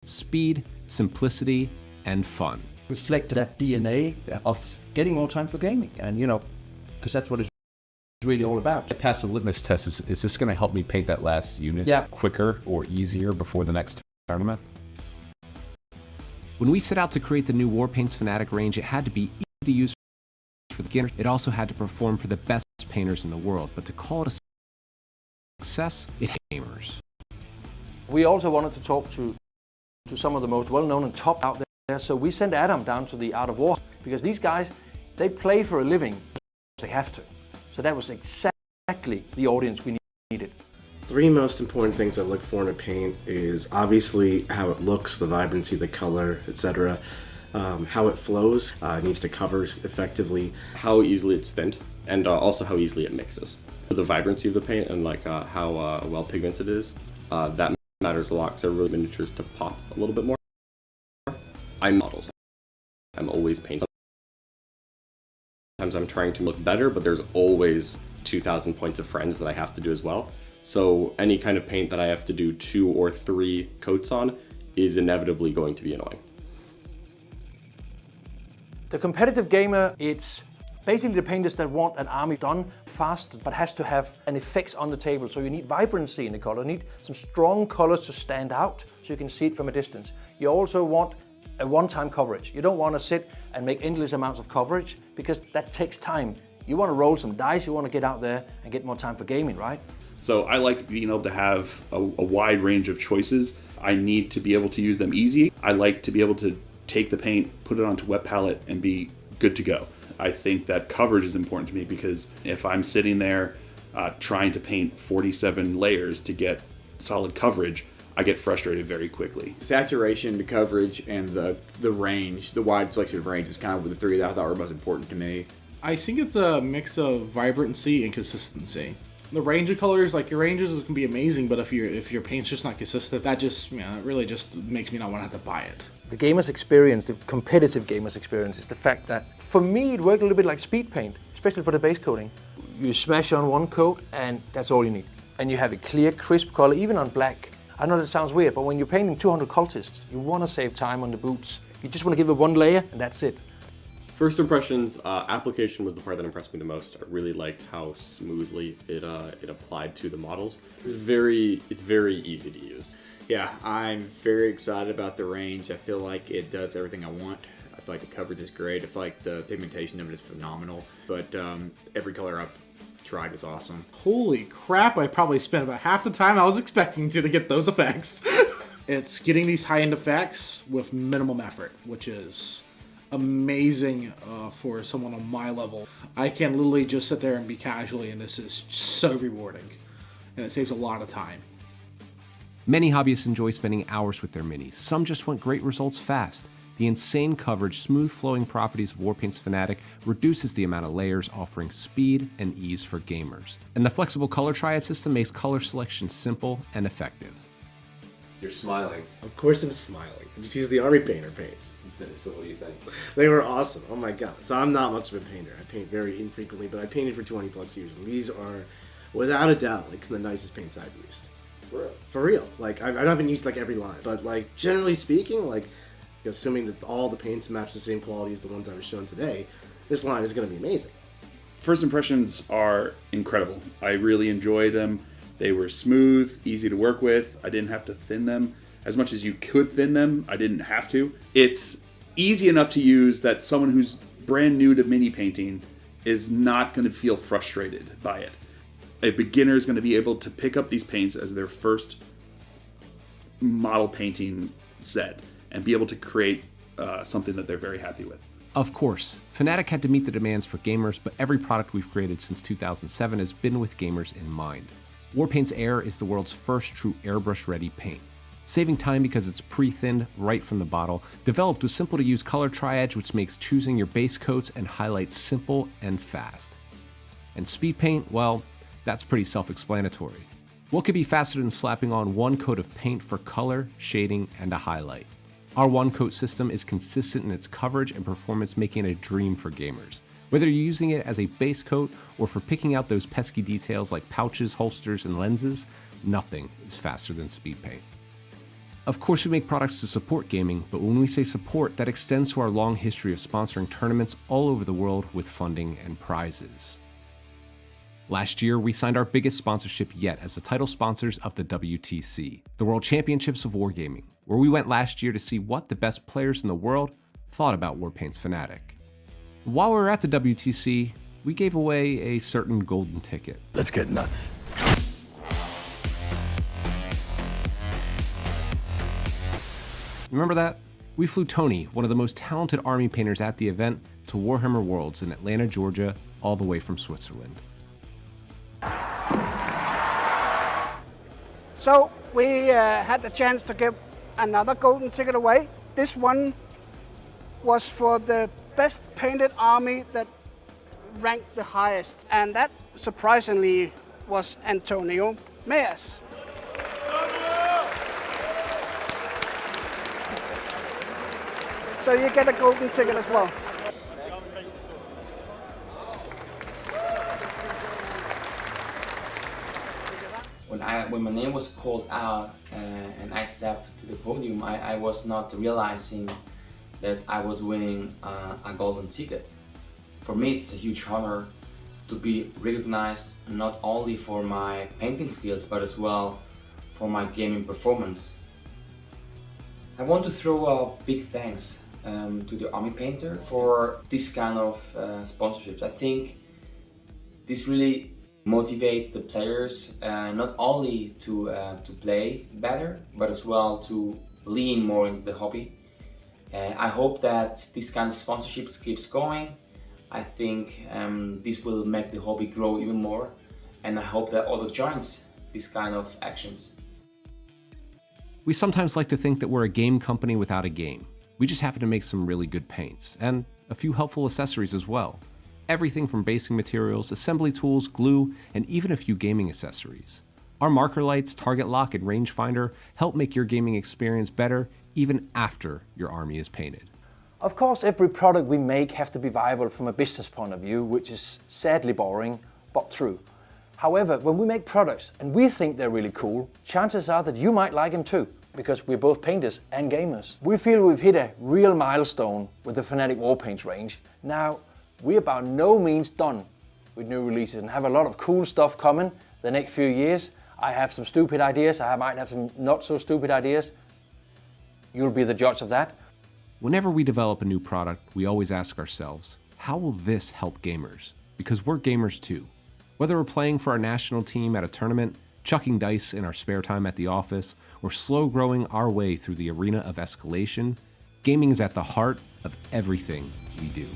speed, simplicity, and fun. Reflect that DNA of getting more time for gaming, and because that's what it's really all about. To pass the litmus test, is this going to help me paint that last unit quicker or easier before the next tournament? When we set out to create the new Warpaints Fanatic range, it had to be easy to use for the beginners. It also had to perform for the best painters in the world, but to call it a success, it gamers. We also wanted to talk to some of the most well-known and top out there, so we sent Adam down to the Art of War, because these guys, they play for a living, they have to. So that was exactly the audience we needed. Three most important things I look for in a paint is obviously how it looks, the vibrancy, the color, etc. How it flows, it needs to cover effectively. How easily it's thinned, and also how easily it mixes. The vibrancy of the paint and how well pigmented it is, that matters a lot, because I really want miniatures to pop a little bit more. I'm models. I'm always painting. Sometimes I'm trying to look better, but there's always 2,000 points of friends that I have to do as well. So any kind of paint that I have to do 2 or 3 coats on is inevitably going to be annoying. The competitive gamer, it's basically the painters that want an army done fast, but has to have an effects on the table. So you need vibrancy in the color, you need some strong colors to stand out so you can see it from a distance. You also want a one-time coverage. You don't want to sit and make endless amounts of coverage, because that takes time. You want to roll some dice, you want to get out there and get more time for gaming, right? So I like being able to have a wide range of choices. I need to be able to use them easy. I like to be able to take the paint, put it onto wet palette, and be good to go. I think that coverage is important to me, because if I'm sitting there trying to paint 47 layers to get solid coverage, I get frustrated very quickly. Saturation, the coverage, and the range, the wide selection of range is kind of the three that I thought were most important to me. I think it's a mix of vibrancy and consistency. The range of colors, like your ranges can be amazing, but if your paint's just not consistent, that just, it really just makes me not want to have to buy it. The gamer's experience, the competitive gamer's experience, is the fact that, for me, it worked a little bit like speed paint, especially for the base coating. You smash on one coat, and that's all you need. And you have a clear, crisp color, even on black. I know that sounds weird, but when you're painting 200 cultists, you want to save time on the boots. You just want to give it one layer, and that's it. First impressions, application was the part that impressed me the most. I really liked how smoothly it applied to the models. It's very easy to use. Yeah, I'm very excited about the range. I feel like it does everything I want. I feel like the coverage is great. I feel like the pigmentation of it is phenomenal. But every color I've tried is awesome. Holy crap, I probably spent about half the time I was expecting to get those effects. It's getting these high-end effects with minimum effort, which is amazing for someone on my level. I can literally just sit there and be casually, and this is so rewarding. And it saves a lot of time. Many hobbyists enjoy spending hours with their minis. Some just want great results fast. The insane coverage, smooth flowing properties of Warpaints Fanatic reduces the amount of layers, offering speed and ease for gamers. And the flexible color triad system makes color selection simple and effective. You're smiling. Of course I'm smiling. I just use the Army Painter paints. So what do you think? They were awesome. Oh my god. So I'm not much of a painter. I paint very infrequently, but I painted for 20 plus years, and these are, without a doubt, like some of the nicest paints I've used. For real? For real. Like, I haven't used like every line, but like generally speaking, like, assuming that all the paints match the same quality as the ones I was shown today, this line is going to be amazing. First impressions are incredible. I really enjoyed them. They were smooth, easy to work with. I didn't have to thin them. As much as you could thin them, I didn't have to. It's easy enough to use that someone who's brand new to mini painting is not going to feel frustrated by it. A beginner is going to be able to pick up these paints as their first model painting set and be able to create something that they're very happy with. Of course, Fanatic had to meet the demands for gamers, but every product we've created since 2007 has been with gamers in mind. Warpaints Air is the world's first true airbrush-ready paint. Saving time because it's pre-thinned right from the bottle, developed with simple-to-use color triads, which makes choosing your base coats and highlights simple and fast. And speed paint, well, that's pretty self-explanatory. What could be faster than slapping on one coat of paint for color, shading, and a highlight? Our one-coat system is consistent in its coverage and performance, making it a dream for gamers. Whether you're using it as a base coat or for picking out those pesky details like pouches, holsters, and lenses, nothing is faster than speed paint. Of course, we make products to support gaming, but when we say support, that extends to our long history of sponsoring tournaments all over the world with funding and prizes. Last year, we signed our biggest sponsorship yet as the title sponsors of the WTC, the World Championships of Wargaming, where we went last year to see what the best players in the world thought about Warpaint's Fanatic. While we were at the WTC, we gave away a certain golden ticket. Let's get nuts. Remember that? We flew Tony, one of the most talented army painters at the event, to Warhammer Worlds in Atlanta, Georgia, all the way from Switzerland. So we had the chance to give another golden ticket away. This one was for the best painted army that ranked the highest, and that surprisingly was Antonio Meas. So you get a golden ticket as well. When my name was called out and I stepped to the podium, I was not realizing that I was winning a golden ticket. For me, it's a huge honor to be recognized not only for my painting skills, but as well for my gaming performance. I want to throw a big thanks to the Army Painter for this kind of sponsorships. I think this really motivates the players not only to play better, but as well to lean more into the hobby. I hope that this kind of sponsorships keeps going. I think this will make the hobby grow even more, and I hope that others joins this kind of actions. We sometimes like to think that we're a game company without a game. We just happen to make some really good paints, and a few helpful accessories as well. Everything from basing materials, assembly tools, glue, and even a few gaming accessories. Our marker lights, target lock, and rangefinder help make your gaming experience better even after your army is painted. Of course, every product we make has to be viable from a business point of view, which is sadly boring, but true. However, when we make products and we think they're really cool, chances are that you might like them too, because we're both painters and gamers. We feel we've hit a real milestone with the Fanatic Warpaints range. Now, we're by no means done with new releases and have a lot of cool stuff coming the next few years. I have some stupid ideas, I might have some not so stupid ideas. You'll be the judge of that. Whenever we develop a new product, we always ask ourselves, how will this help gamers? Because we're gamers too. Whether we're playing for our national team at a tournament, chucking dice in our spare time at the office, or slow growing our way through the arena of escalation, gaming is at the heart of everything we do.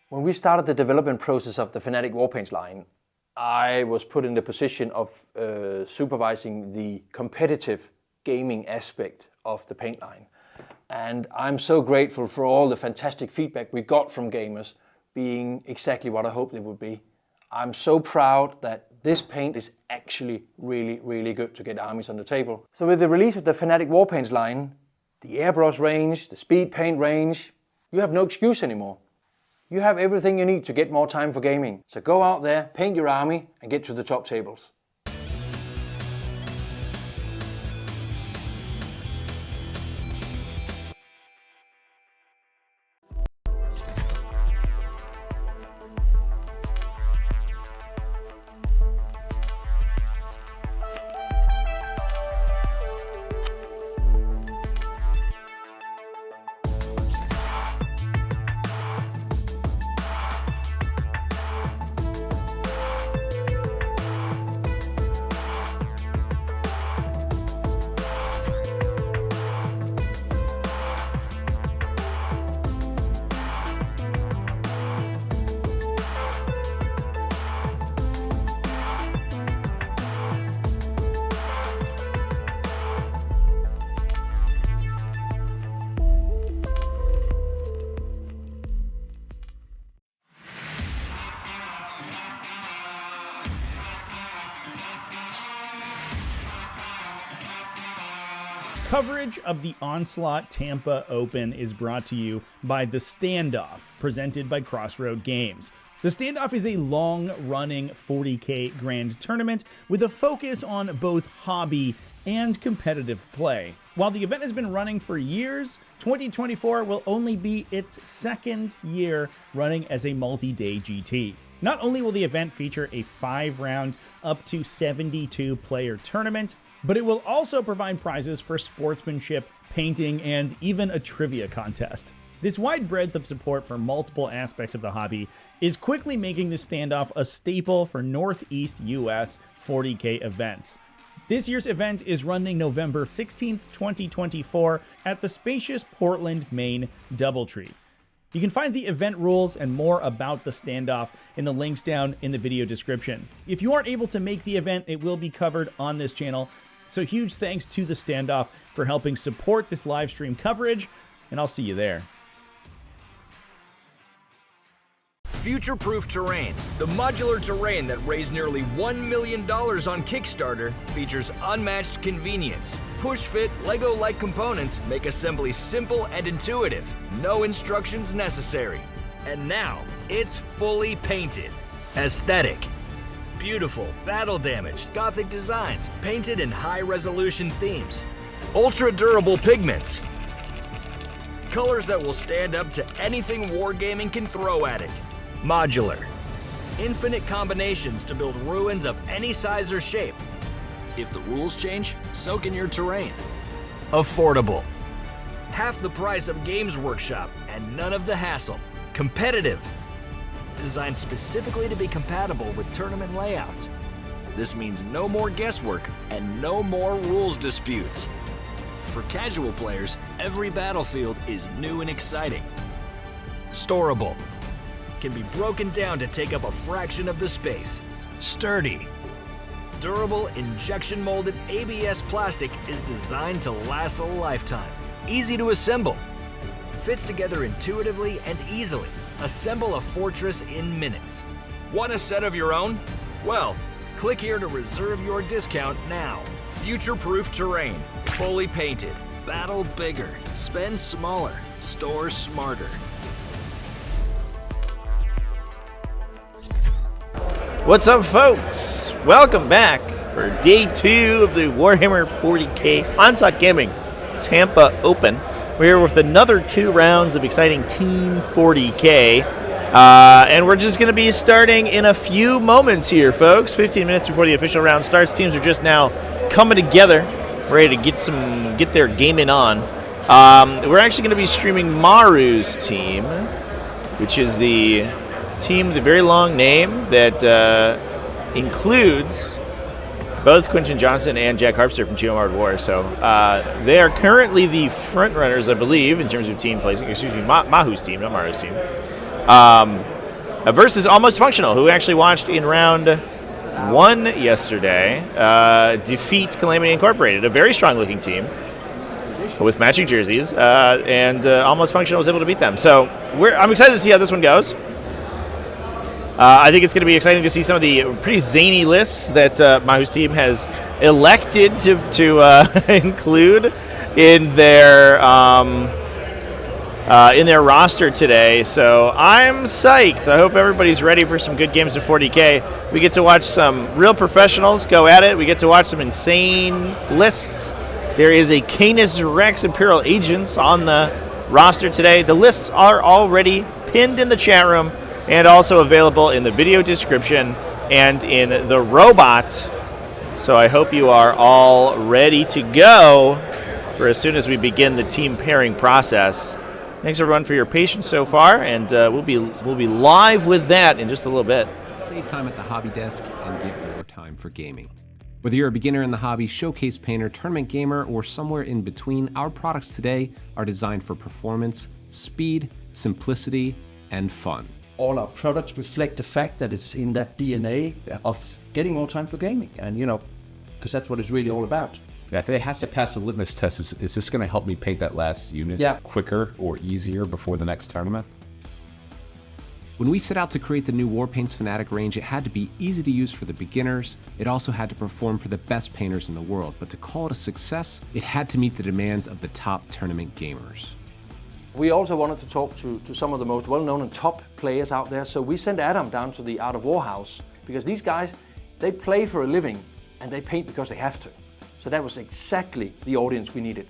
When we started the development process of the Fanatic Warpaints line, I was put in the position of supervising the competitive gaming aspect of the paint line. And I'm so grateful for all the fantastic feedback we got from gamers being exactly what I hoped it would be. I'm so proud that this paint is actually really, really good to get armies on the table. So with the release of the Fanatic Warpaints line, the airbrush range, the speed paint range, you have no excuse anymore. You have everything you need to get more time for gaming. So go out there, paint your army, and get to the top tables. Coverage of the Onslaught Tampa Open is brought to you by The Standoff, presented by Crossroad Games. The Standoff is a long-running 40k grand tournament with a focus on both hobby and competitive play. While the event has been running for years, 2024 will only be its second year running as a multi-day GT. Not only will the event feature a 5-round, up to 72-player tournament, but it will also provide prizes for sportsmanship, painting, and even a trivia contest. This wide breadth of support for multiple aspects of the hobby is quickly making the standoff a staple for Northeast US 40k events. This year's event is running November 16th, 2024 at the spacious Portland, Maine DoubleTree. You can find the event rules and more about the standoff in the links down in the video description. If you aren't able to make the event, it will be covered on this channel. So huge thanks to the standoff for helping support this live stream coverage, and I'll see you there. Future-proof terrain. The modular terrain that raised nearly $1 million on Kickstarter features unmatched convenience. Push-fit, Lego-like components make assembly simple and intuitive. No instructions necessary. And now, it's fully painted. Aesthetic. Beautiful, battle-damaged, Gothic designs, painted in high-resolution themes. Ultra-durable pigments. Colors that will stand up to anything wargaming can throw at it. Modular. Infinite combinations to build ruins of any size or shape. If the rules change, so can your terrain. Affordable. Half the price of Games Workshop and none of the hassle. Competitive. Designed specifically to be compatible with tournament layouts. This means no more guesswork and no more rules disputes. For casual players, every battlefield is new and exciting. Storable. Can be broken down to take up a fraction of the space. Sturdy. Durable, injection-molded ABS plastic is designed to last a lifetime. Easy to assemble. Fits together intuitively and easily. Assemble a fortress in minutes. Want a set of your own? Well, click here to reserve your discount now. Future-proof terrain. Fully painted. Battle bigger. Spend smaller. Store smarter. What's up, folks? Welcome back for day 2 of the Warhammer 40k Onslaught Gaming Tampa Open. We're here with another 2 rounds of exciting Team 40k, and we're just going to be starting in a few moments here, folks. 15 minutes before the official round starts. Teams are just now coming together, ready to get their gaming on. We're actually going to be streaming Maru's team, which is the team with a very long name that includes both Quinton Johnson and Jack Harpster from Geomard War. So they are currently the front runners, I believe, in terms of team placing. Excuse me, Mahu's team, not Maru's team. Versus Almost Functional, who actually watched in round 1 yesterday defeat Calamity Incorporated, a very strong-looking team with matching jerseys, and Almost Functional was able to beat them. So I'm excited to see how this one goes. I think it's going to be exciting to see some of the pretty zany lists that Mahu's team has elected to include in their roster today. So I'm psyched. I hope everybody's ready for some good games of 40k. We get to watch some real professionals go at it. We get to watch some insane lists. There is a Canis Rex Imperial Agents on the roster today. The lists are already pinned in the chat room and also available in the video description and in the robot. So I hope you are all ready to go for as soon as we begin the team pairing process. Thanks everyone for your patience so far, and we'll be live with that in just a little bit. Save time at the hobby desk and get more time for gaming. Whether you're a beginner in the hobby, showcase painter, tournament gamer, or somewhere in between, our products today are designed for performance, speed, simplicity, and fun. All our products reflect the fact that it's in that DNA of getting more time for gaming, and because that's what it's really all about. Yeah, I think it has to pass the litmus test. Is this going to help me paint that last unit quicker or easier before the next tournament? When we set out to create the new Warpaints Fanatic range, it had to be easy to use for the beginners. It also had to perform for the best painters in the world. But to call it a success, it had to meet the demands of the top tournament gamers. We also wanted to talk to some of the most well-known and top players out there, so we sent Adam down to the Art of War house, because these guys, they play for a living and they paint because they have to. So that was exactly the audience we needed.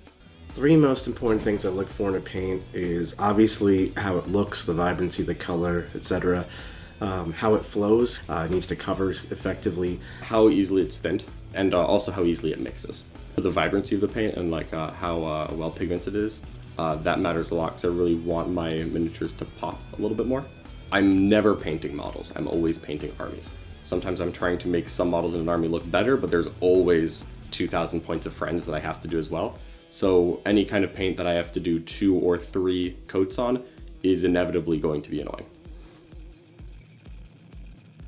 Three most important things I look for in a paint is obviously how it looks, the vibrancy, the color, etc. How it flows, it needs to cover effectively. How easily it's thinned, and also how easily it mixes. The vibrancy of the paint and how well pigmented it is, that matters a lot because I really want my miniatures to pop a little bit more. I'm never painting models, I'm always painting armies. Sometimes I'm trying to make some models in an army look better, but there's always 2,000 points of friends that I have to do as well. So any kind of paint that I have to do 2 or 3 coats on is inevitably going to be annoying.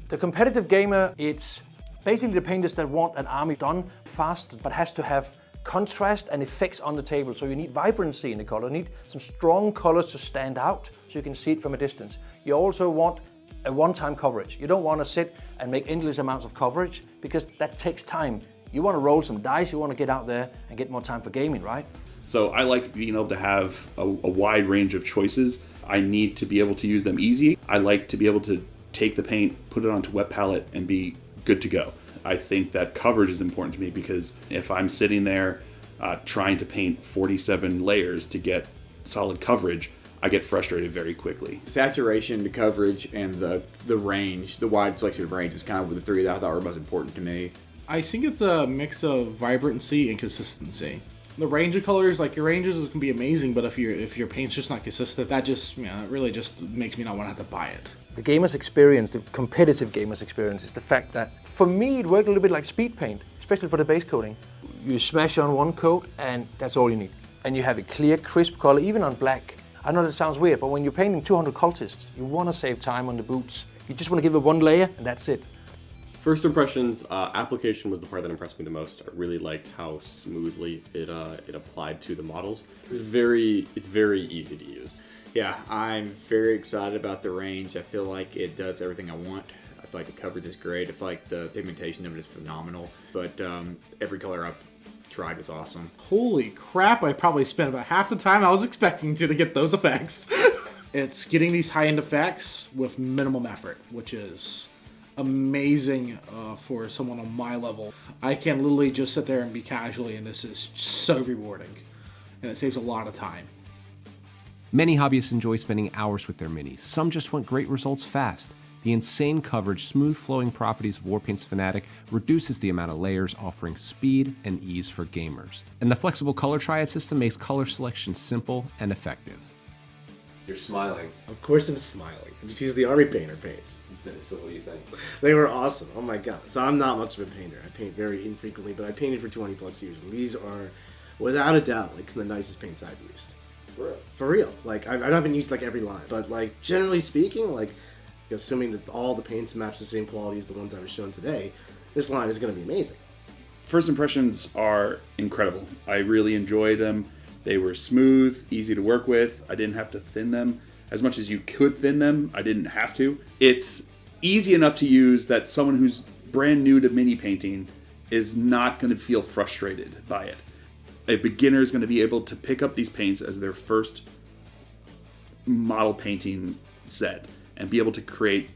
The competitive gamer, it's basically the painters that want an army done fast, but has to have contrast and effects on the table. So you need vibrancy in the color, you need some strong colors to stand out so you can see it from a distance. You also want a one-time coverage. You don't want to sit and make endless amounts of coverage because that takes time. You want to roll some dice, you want to get out there and get more time for gaming, right? So I like being able to have a wide range of choices. I need to be able to use them easy. I like to be able to take the paint, put it onto wet palette, and be good to go. I think that coverage is important to me because if I'm sitting there trying to paint 47 layers to get solid coverage, I get frustrated very quickly. Saturation, the coverage, and the range, the wide selection of range is kind of the three that I thought were most important to me. I think it's a mix of vibrancy and consistency. The range of colors, like your ranges can be amazing, but if your paint's just not consistent, that just, it really just makes me not want to have to buy it. The gamer's experience, the competitive gamer's experience, is the fact that for me it worked a little bit like speed paint, especially for the base coating. You smash on one coat and that's all you need. And you have a clear, crisp color, even on black. I know that sounds weird, but when you're painting 200 cultists, you want to save time on the boots. You just want to give it one layer and that's it. First impressions, application was the part that impressed me the most. I really liked how smoothly it applied to the models. It's very easy to use. Yeah, I'm very excited about the range. I feel like it does everything I want. I feel like the coverage is great. I feel like the pigmentation of it is phenomenal. But every color I've tried was awesome. Holy crap, I probably spent about half the time I was expecting to get those effects. It's getting these high-end effects with minimum effort, which is amazing for someone on my level. I can literally just sit there and be casually, and this is so rewarding. And it saves a lot of time. Many hobbyists enjoy spending hours with their minis. Some just want great results fast. The insane coverage, smooth flowing properties of Warpaint's Fanatic reduces the amount of layers, offering speed and ease for gamers. And the flexible color triad system makes color selection simple and effective. You're smiling. Of course I'm smiling. I just use the Army Painter paints. So what do you think? They were awesome. Oh my god. So I'm not much of a painter. I paint very infrequently, but I painted for 20 plus years. And these are, without a doubt, like some of the nicest paints I've used. For real? For real. Like, I haven't used like every line. But like, generally speaking, like, assuming that all the paints match the same quality as the ones I was shown today, this line is going to be amazing. First impressions are incredible. I really enjoyed them. They were smooth, easy to work with. I didn't have to thin them. As much as you could thin them, I didn't have to. It's easy enough to use that someone who's brand new to mini painting is not going to feel frustrated by it. A beginner is going to be able to pick up these paints as their first model painting set and be able to create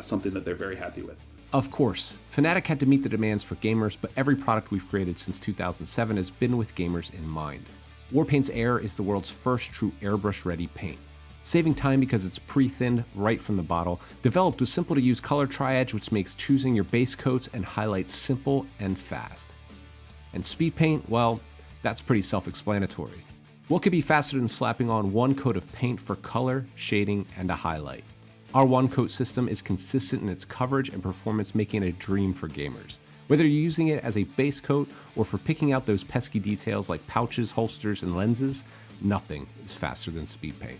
something that they're very happy with. Of course, Fanatic had to meet the demands for gamers, but every product we've created since 2007 has been with gamers in mind. Warpaint's Air is the world's first true airbrush-ready paint. Saving time because it's pre-thinned right from the bottle, developed with simple-to-use color triads, which makes choosing your base coats and highlights simple and fast. And speed paint, well, that's pretty self-explanatory. What could be faster than slapping on one coat of paint for color, shading, and a highlight? Our one-coat system is consistent in its coverage and performance, making it a dream for gamers. Whether you're using it as a base coat or for picking out those pesky details like pouches, holsters, and lenses, nothing is faster than speed paint.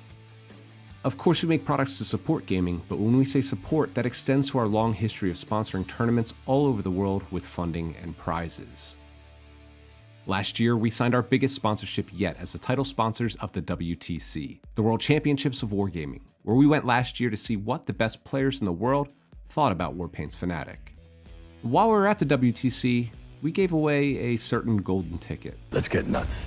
Of course, we make products to support gaming, but when we say support, that extends to our long history of sponsoring tournaments all over the world with funding and prizes. Last year, we signed our biggest sponsorship yet as the title sponsors of the WTC, the World Championships of Wargaming, where we went last year to see what the best players in the world thought about Warpaint's Fanatic. While we were at the WTC, we gave away a certain golden ticket. Let's get nuts.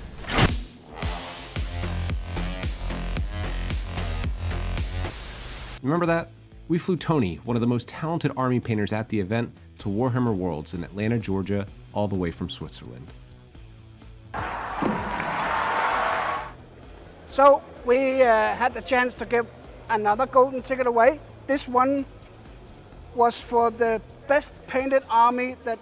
Remember that? We flew Tony, one of the most talented army painters at the event, to Warhammer Worlds in Atlanta, Georgia, all the way from Switzerland. So we had the chance to give another golden ticket away. This one was for the best painted army that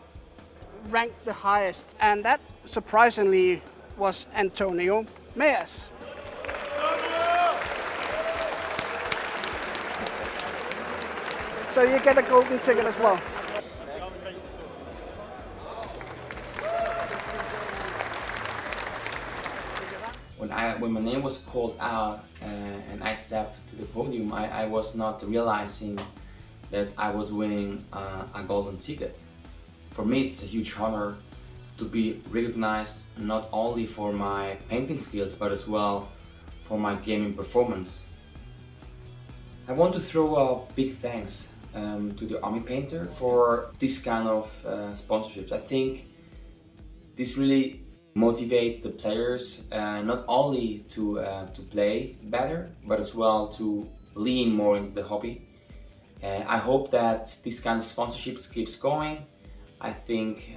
ranked the highest, and that surprisingly was Antonio Meas. So you get a golden ticket as well. When my name was called out and I stepped to the podium, I was not realizing that I was winning a golden ticket. For me, it's a huge honor to be recognized not only for my painting skills, but as well for my gaming performance. I want to throw a big thanks to the Army Painter for this kind of sponsorships. I think this really motivates the players not only to play better, but as well to lean more into the hobby. I hope that this kind of sponsorships keeps going. I think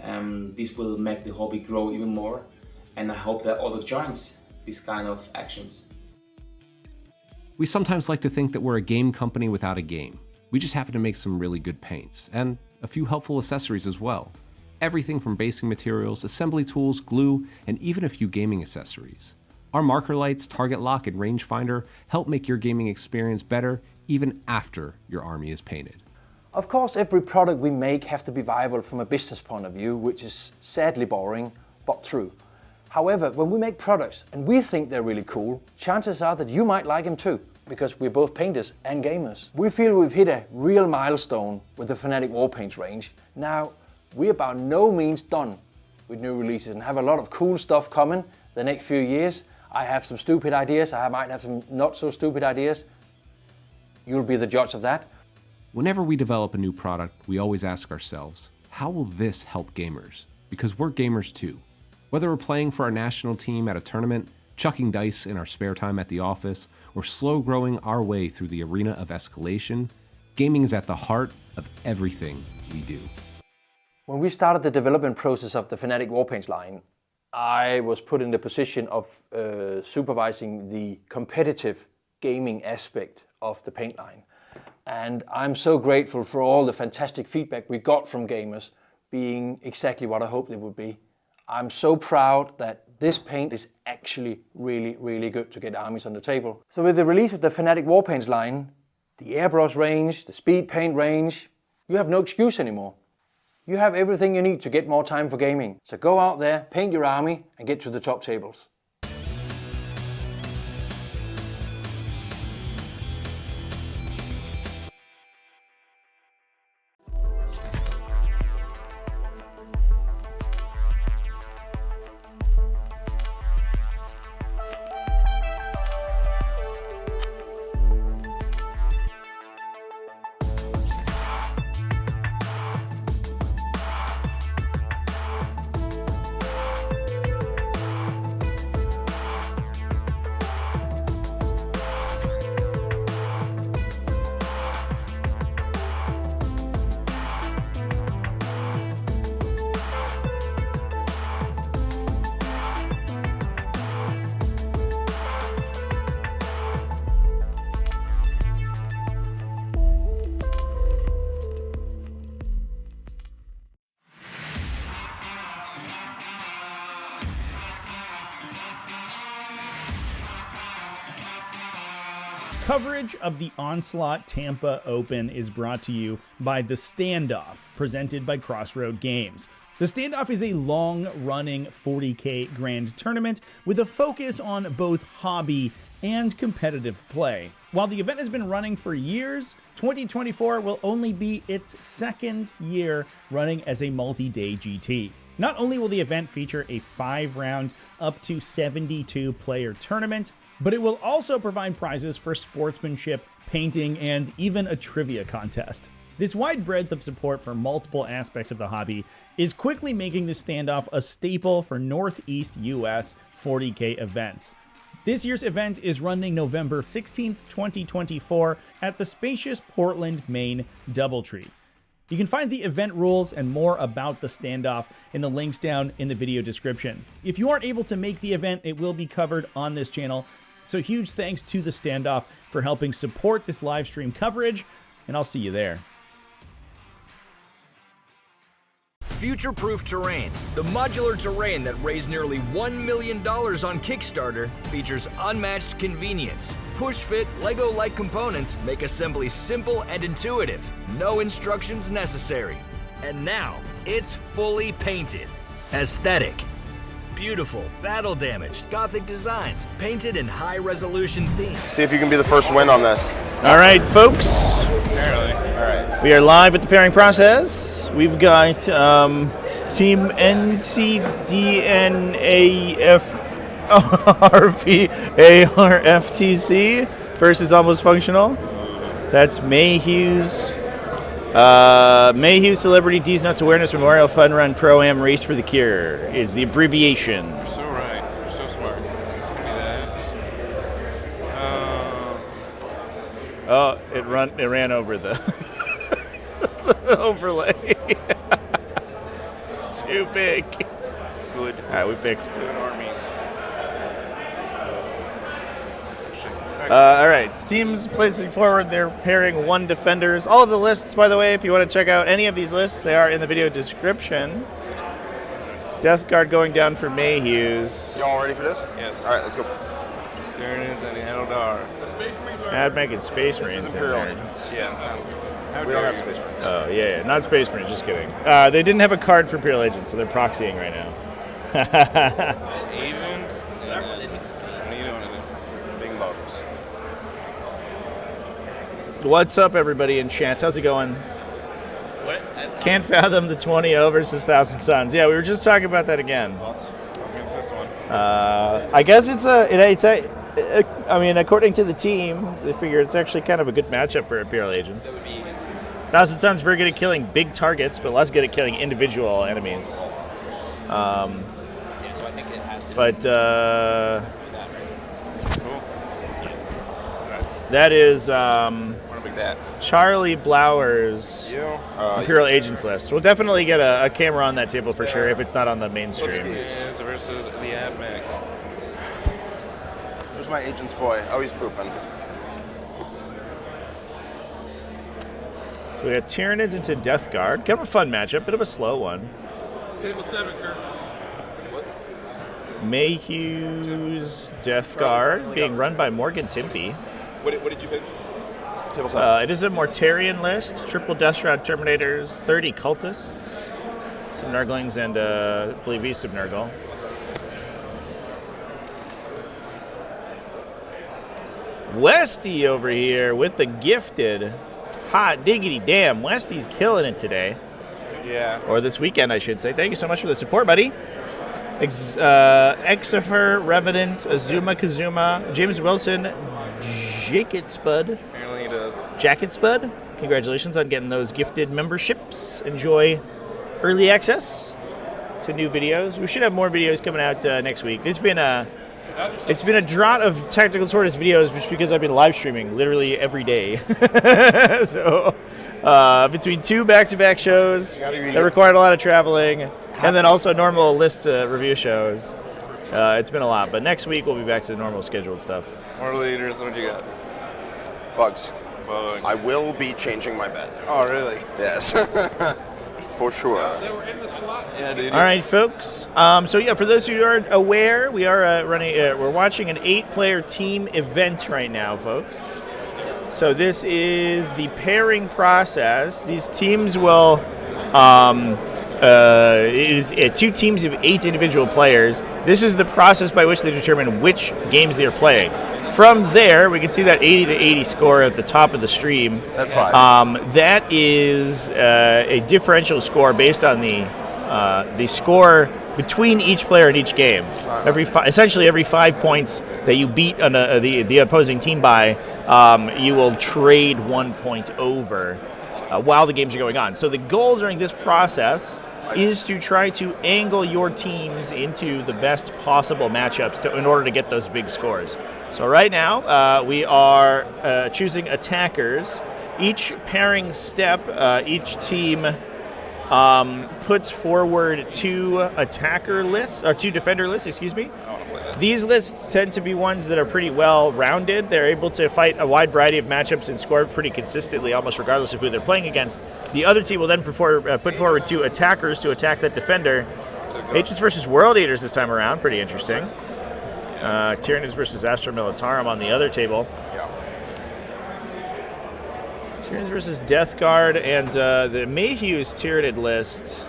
this will make the hobby grow even more, and I hope that others joins this kind of actions. We sometimes like to think that we're a game company without a game. We just happen to make some really good paints, and a few helpful accessories as well. Everything from basic materials, assembly tools, glue, and even a few gaming accessories. Our marker lights, target lock, and rangefinder help make your gaming experience better even after your army is painted. Of course, every product we make has to be viable from a business point of view, which is sadly boring, but true. However, when we make products and we think they're really cool, chances are that you might like them too, because we're both painters and gamers. We feel we've hit a real milestone with the Fnatic Warpaints range. Now, we're by no means done with new releases and have a lot of cool stuff coming the next few years. I have some stupid ideas, I might have some not so stupid ideas. You'll be the judge of that. Whenever we develop a new product, we always ask ourselves, how will this help gamers? Because we're gamers too. Whether we're playing for our national team at a tournament, chucking dice in our spare time at the office, or slow growing our way through the arena of escalation, gaming is at the heart of everything we do. When we started the development process of the Fnatic Warpaints line, I was put in the position of supervising the competitive gaming aspect of the paint line. And I'm so grateful for all the fantastic feedback we got from gamers being exactly what I hoped it would be. I'm so proud that this paint is actually really, really good to get armies on the table. So with the release of the Fnatic Warpaints line, the airbrush range, the speed paint range, you have no excuse anymore. You have everything you need to get more time for gaming. So go out there, paint your army, and get to the top tables. Coverage of the Onslaught Tampa Open is brought to you by The Standoff, presented by Crossroad Games. The Standoff is a long-running 40k grand tournament with a focus on both hobby and competitive play. While the event has been running for years, 2024 will only be its second year running as a multi-day GT. Not only will the event feature a 5-round, up to 72-player tournament, but it will also provide prizes for sportsmanship, painting, and even a trivia contest. This wide breadth of support for multiple aspects of the hobby is quickly making the Standoff a staple for Northeast US 40k events. This year's event is running November 16th, 2024 at the spacious Portland, Maine DoubleTree. You can find the event rules and more about the Standoff in the links down in the video description. If you aren't able to make the event, it will be covered on this channel, So huge thanks to The Standoff for helping support this live stream coverage, and I'll see you there. Future-Proof Terrain, the modular terrain that raised nearly $1 million on Kickstarter, features unmatched convenience. Push-fit, Lego-like components make assembly simple and intuitive. No instructions necessary. And now, it's fully painted. Aesthetic. Beautiful, battle-damaged, Gothic designs, painted in high-resolution themes. See if you can be the first win on this. All right, folks. Apparently. All right. We are live at the pairing process. We've got Team NCDNAFRVARFTC versus Almost Functional. That's Mayhew's Celebrity D's Nuts Awareness Memorial Fun Run Pro-Am Race for the Cure is the abbreviation. You're so right. You're so smart. It's gonna be that. Oh, it ran over the overlay. It's too big. Good. All right, we fixed it. Good armies. All right, teams placing forward their pairing 1 defenders. All of the lists, by the way, if you want to check out any of these lists, they are in the video description. Death Guard going down for Mayhew's. You all ready for this? Yes. All right, let's go. Tyranids and the Eldar. I'd make it Space Marines. This is Imperial agents. Yeah, sounds good. We don't have Space Marines. Oh, yeah, not Space Marines, just kidding. They didn't have a card for Imperial agents, so they're proxying right now. Agents and what are you doing in it? Big models. What's up, everybody in chats? How's it going? Can't fathom the 20-0 versus 1,000 Suns. Yeah, we were just talking about that again. What's this one? I guess I mean, according to the team, they figure it's actually kind of a good matchup for Imperial agents. 1,000 Suns very good at killing big targets, but less good at killing individual enemies. So I think it has to But Cool. that is Charlie Blauer's Imperial Agents list. We'll definitely get a camera on that table for sure if it's not on the mainstream. Versus the AdMech. Where's my agent's boy? Oh, he's pooping. So we got Tyranids into Death Guard. Kind of a fun matchup, bit of a slow one. Table 7, Kirk. Mayhew's Death Guard being run by Morgan Timpey. What did you pick? Table 7. It is a Mortarian list, triple Death Shroud Terminators, 30 Cultists, some Nurglings, and I believe he's some Nurgle. Westy over here with the gifted. Hot diggity damn, Westy's killing it today. Yeah. Or this weekend, I should say. Thank you so much for the support, buddy. Exifer, Revenant, Azuma Kazuma, James Wilson, Jacket Spud. Apparently he does. Jacket Spud. Congratulations on getting those gifted memberships. Enjoy early access to new videos. We should have more videos coming out next week. It's been a drought of Tactical Tortoise videos just because I've been live streaming literally every day. So between 2 back-to-back shows that required a lot of traveling, and then also normal list review shows, it's been a lot. But next week we'll be back to the normal scheduled stuff. More leaders, what you got? Bugs. Bugs. I will be changing my bet. Oh, really? Yes. For sure. They were in the slot. Yeah, dude. All right, folks. So yeah, for those who aren't aware, we are we're watching an 8-player team event right now, folks. So this is the pairing process. These teams will, it is 2 teams of 8 individual players. This is the process by which they determine which games they are playing. From there, we can see that 80 to 80 score at the top of the stream. That's fine. That is a differential score based on the score between each player in each game. Essentially, every 5 points that you beat on the opposing team by, you will trade 1 point over while the games are going on. So the goal during this process is to try to angle your teams into the best possible matchups in order to get those big scores. So right now, we are choosing attackers. Each pairing step, each team puts forward 2 attacker lists, or 2 defender lists, excuse me. These lists tend to be ones that are pretty well rounded. They're able to fight a wide variety of matchups and score pretty consistently, almost regardless of who they're playing against. The other team will then put forward 2 attackers to attack that defender. Agents versus World Eaters this time around, pretty interesting. Tyranids versus Astra Militarum on the other table. Tyranids versus Death Guard, and the Mayhew's Tyranid list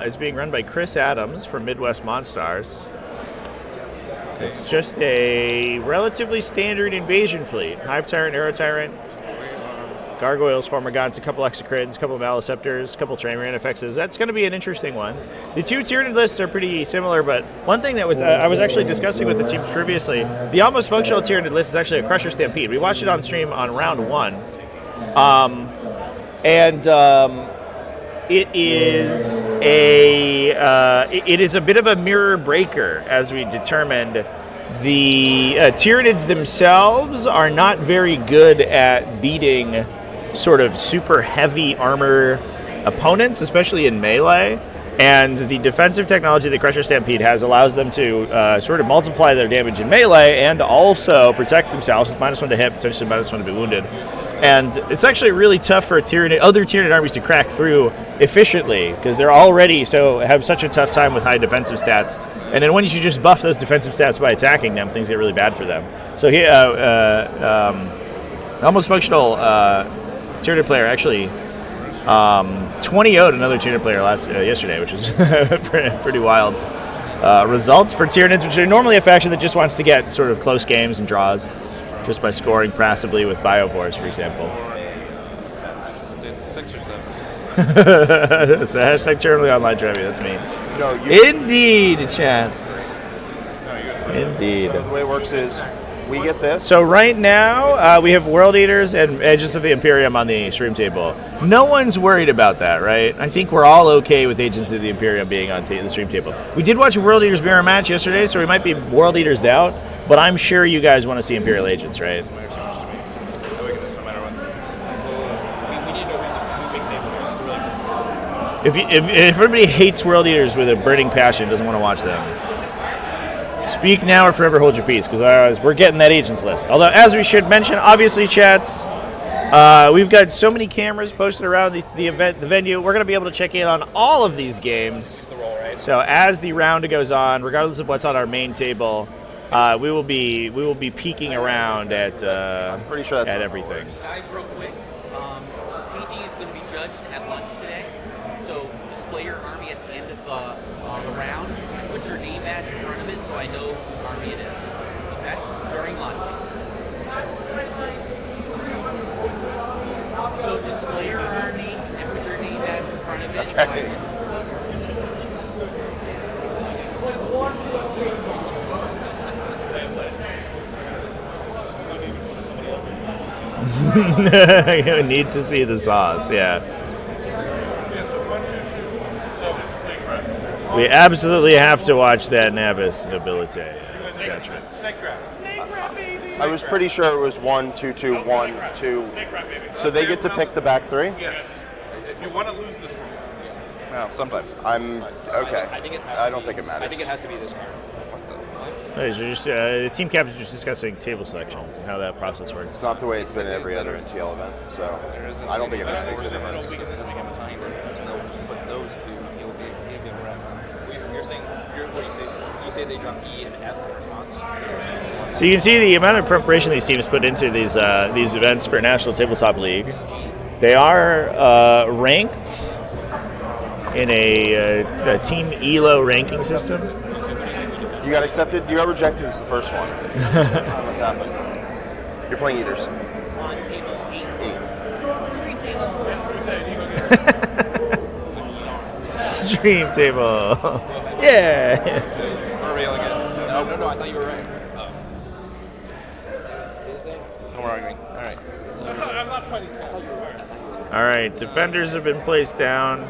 is being run by Chris Adams from Midwest Monstars. It's just a relatively standard invasion fleet. Hive Tyrant, Aero Tyrant, Gargoyles, Hormagaunts, a couple Exocrids, a couple of Maleceptors, a couple of Train FXs. That's going to be an interesting one. The 2 Tyranid lists are pretty similar, but one thing that was I was actually discussing with the teams previously, the almost functional Tyranid list is actually a Crusher Stampede. We watched it on stream on round 1. It is a bit of a mirror breaker, as we determined. The Tyranids themselves are not very good at beating sort of super heavy armor opponents, especially in melee. And the defensive technology that Crusher Stampede has allows them to sort of multiply their damage in melee and also protect themselves with -1 to hit, potentially -1 to be wounded. And it's actually really tough for other Tyranid armies to crack through efficiently because they're already have such a tough time with high defensive stats. And then once you just buff those defensive stats by attacking them, things get really bad for them. So here, almost functional Tyranid player actually 20-0'd another Tyranid player yesterday, which is pretty wild. Results for Tyranids, which are normally a faction that just wants to get sort of close games and draws, just by scoring passively with Biovores, for example. It's 6 or 7. It's a hashtag Eternally Online Trevi, that's me. No, Indeed, Chance. Indeed. So the way it works is we get this. So right now, we have World Eaters and Agents of the Imperium on the stream table. No one's worried about that, right? I think we're all okay with Agents of the Imperium being on the stream table. We did watch a World Eaters mirror match yesterday, so we might be World Eaters out, but I'm sure you guys want to see Imperial Agents, right? If everybody hates World Eaters with a burning passion, doesn't want to watch them, speak now or forever hold your peace, because we're getting that Agents list. Although, as we should mention, obviously, chats, we've got so many cameras posted around the venue. We're going to be able to check in on all of these games. So as the round goes on, regardless of what's on our main table, we will be peeking around at I'm pretty sure that's everything. Guys, real quick, painting is going to be judged at lunch today. So display your army at the end of the round. Put your name badge in front of it so I know whose army it is. Okay? During lunch. So display your army and put your name badge in front of it. Okay. You need to see the sauce, yeah. We absolutely have to watch that Navis ability attachment. I was pretty sure it was 1, 2, 2, 1, 2. So they get to pick the back 3? Yes. You want to lose this one. No, sometimes. I'm okay. I don't think it matters. I think it has to be this card. The team captains are just discussing table selections and how that process works. It's not the way it's been in every other NTL event, so I don't think it makes a difference. Put those two, you'll give them rep. You're saying, what do you say? You say they drop E and F in response? So you can see the amount of preparation these teams put into these events for National Tabletop League. They are ranked in a team ELO ranking system. You got accepted? You got rejected as the first one. What's happened? You're playing Eaters. On table 8. Stream table. Yeah. Revealing it. No, I thought you were right. No more arguing. All right. I'm not fighting. I thought you were right. All right, defenders have been placed down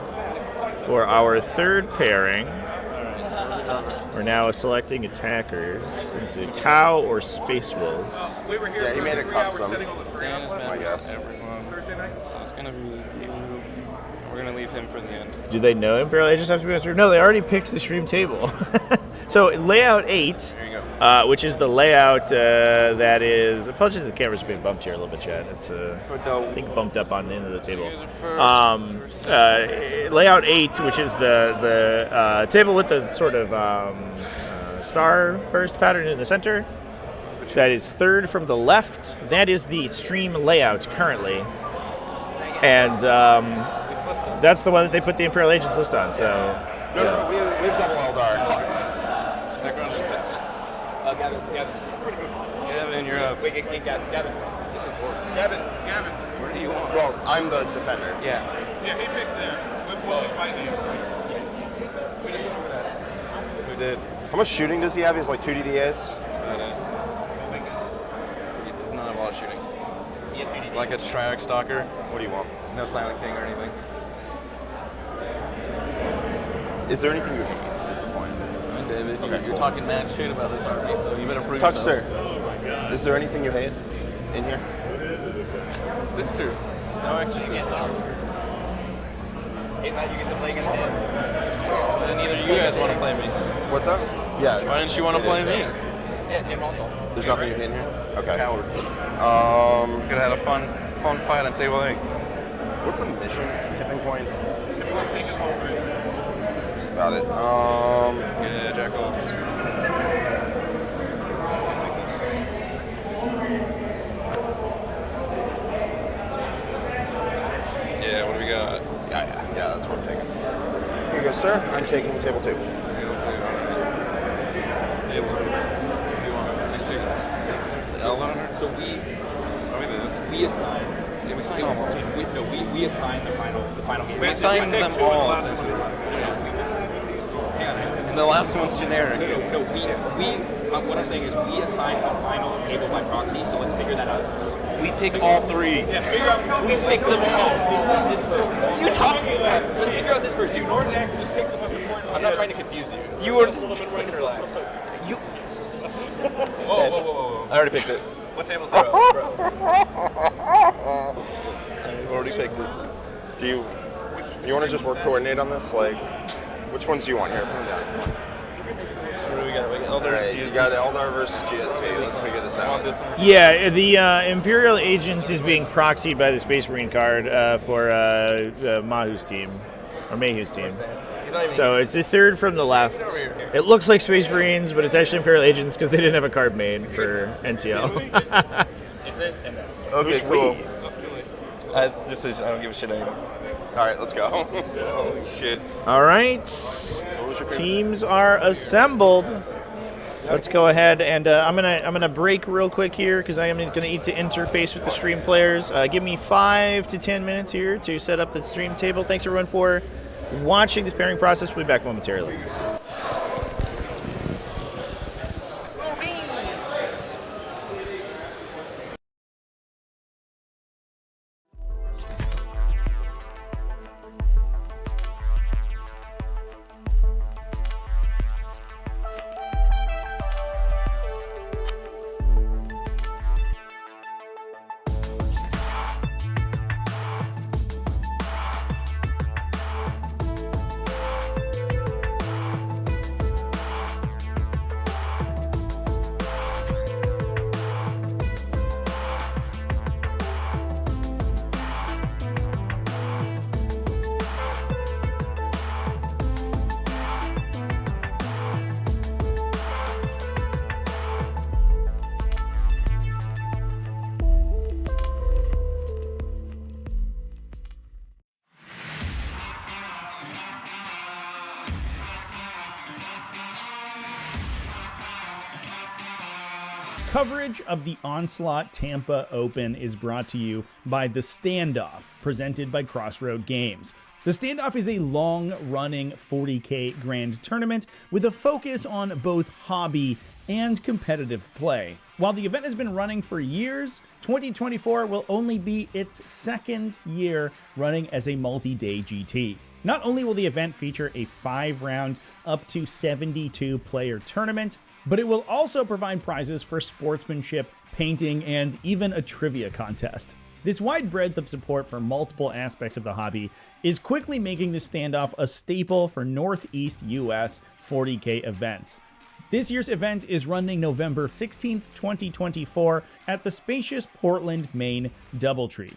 for our third pairing. We're now selecting attackers into Tau or Space Wolves. Yeah, he made it custom, I guess. So it's going to be you. We're gonna leave him for the end. Do they know Imperial Agents have to be through? No, they already picked the stream table. So layout 8, which is the layout that is. Apologies, the camera's being bumped here a little bit, Chad. It's I think bumped up on the end of the table. Layout 8, which is the table with the sort of starburst pattern in the center. That is third from the left. That is the stream layout currently, and that's the one that they put the Imperial Agents list on. So no, we have double Eldar. Gavin, you're up. Wait, Gavin. This is important. Gavin. Where do you want? Well, I'm the defender. Yeah. Yeah, he picked there. We'll by name. We just went over that. We did. How much shooting does he have? He has like 2 DDAs. That's about it. He does not have a lot of shooting. He has 2 DDAs. Like a Triarch Stalker. What do you want? No Silent King or anything. Is there anything you hate? Is the point. Right, David. Okay, You're talking mad shit about this army, so you better prove Tuxter, yourself. is there anything you hate in here? Sisters. No exorcists. Hey, Matt, you get to play against him. Why didn't either of you guys want to play me? What's that? Yeah. Why didn't you want to play me? Yeah, Dan Rontal. There's nothing you hate in here? Okay. Coward. Could have had a fun fight on table 8. What's the mission? It's tipping point. Got it. Yeah, Jackals. Yeah, what do we got? Yeah, that's what I'm taking. Here you go, sir. I'm taking table 2. Table 2, alright. Table 2. What do you want? Same thing. Eldar? So we assign. Yeah, we signed all of them. We assign the final game. We assigned them all, essentially. And the last one's generic. No, what I'm saying is we assign a final table by proxy, so let's figure that out. We pick all 3. Yeah, we pick them all. This first. What are you talking about? Just figure out this first, dude. Just pick them up important. I'm not trying to confuse you. You were just a little bit relax. You. Whoa. I already picked it. What table's it bro? I already picked it. Do you want to just work coordinate on this? Like, which ones do you want? Here, put them down. So what do we got? Eldar right, you got Eldar versus GSC. Let's figure this out. yeah, the Imperial Agents is being proxied by the Space Marine card for Mahu's team, or Mayhew's team. So it's the third from the left. It looks like Space Marines, but it's actually Imperial Agents because they didn't have a card made for NTL. It's this and this. Okay, cool. That's decision. I don't give a shit anymore. All right, let's go. Holy shit. All right. Teams are assembled. Let's go ahead and I'm gonna break real quick here because I am gonna need to interface with the stream players. Give me 5 to 10 minutes here to set up the stream table. Thanks everyone for watching this pairing process. We'll be back momentarily. Coverage of the Onslaught Tampa Open is brought to you by The Standoff, presented by Crossroad Games. The Standoff is a long-running 40k grand tournament with a focus on both hobby and competitive play. While the event has been running for years, 2024 will only be its second year running as a multi-day GT. Not only will the event feature a 5-round, up to 72-player tournament, but it will also provide prizes for sportsmanship, painting, and even a trivia contest. This wide breadth of support for multiple aspects of the hobby is quickly making the standoff a staple for Northeast US 40k events. This year's event is running November 16th, 2024 at the spacious Portland, Maine DoubleTree.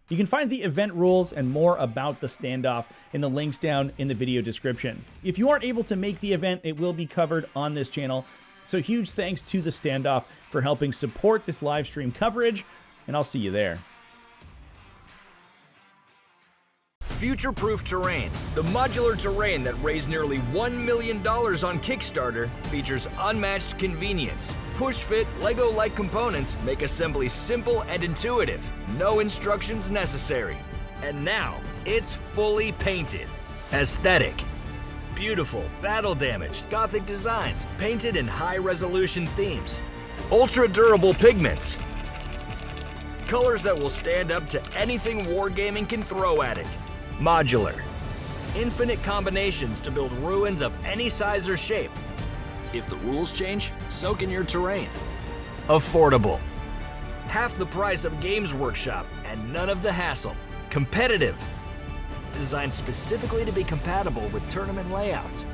You can find the event rules and more about the standoff in the links down in the video description. If you aren't able to make the event, it will be covered on this channel. So huge thanks to the standoff for helping support this live stream coverage, and I'll see you there. Future-proof terrain. The modular terrain that raised nearly $1 million on Kickstarter features unmatched convenience. Push-fit, Lego-like components make assembly simple and intuitive. No instructions necessary. And now, it's fully painted. Aesthetic. Beautiful, battle-damaged, Gothic designs, painted in high-resolution themes. Ultra-durable pigments. Colors that will stand up to anything wargaming can throw at it. Modular. Infinite combinations to build ruins of any size or shape. If the rules change, so can your terrain. Affordable. Half the price of Games Workshop and none of the hassle. Competitive. Designed specifically to be compatible with tournament layouts.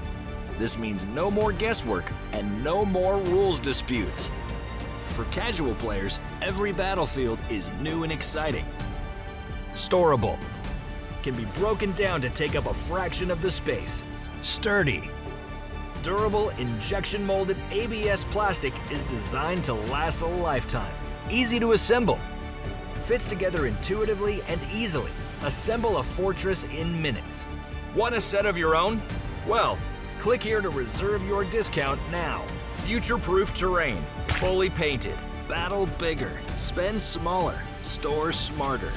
This means no more guesswork and no more rules disputes. For casual players, every battlefield is new and exciting. Storable. Can be broken down to take up a fraction of the space. Sturdy. Durable, injection-molded ABS plastic is designed to last a lifetime. Easy to assemble. Fits together intuitively and easily. Assemble a fortress in minutes. Want a set of your own? Well, click here to reserve your discount now. Future-proof terrain. Fully painted. Battle bigger. Spend smaller. Store smarter.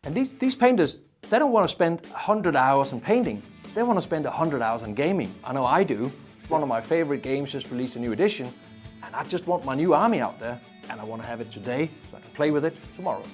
And these painters, they don't want to spend 100 hours in painting. They want to spend 100 hours in gaming. I know I do. One of my favorite games just released a new edition, and I just want my new army out there, and I want to have it today so I can play with it tomorrow.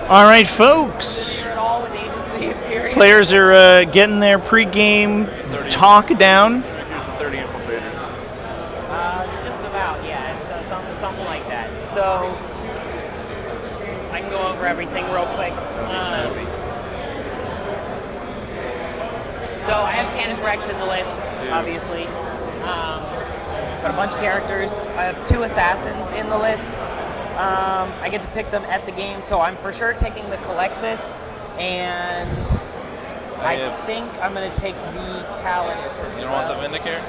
All right, folks. Players are getting their pregame talk down. Here's the 30 infiltrators. Just about, yeah. It's something like that. So I can go over everything real quick. So I have Canis Rex in the list, obviously. Got a bunch of characters. I have 2 assassins in the list. I get to pick them at the game, so I'm for sure taking the Calexis, and I think I'm going to take the Calidus as well. You don't want the Vindicare?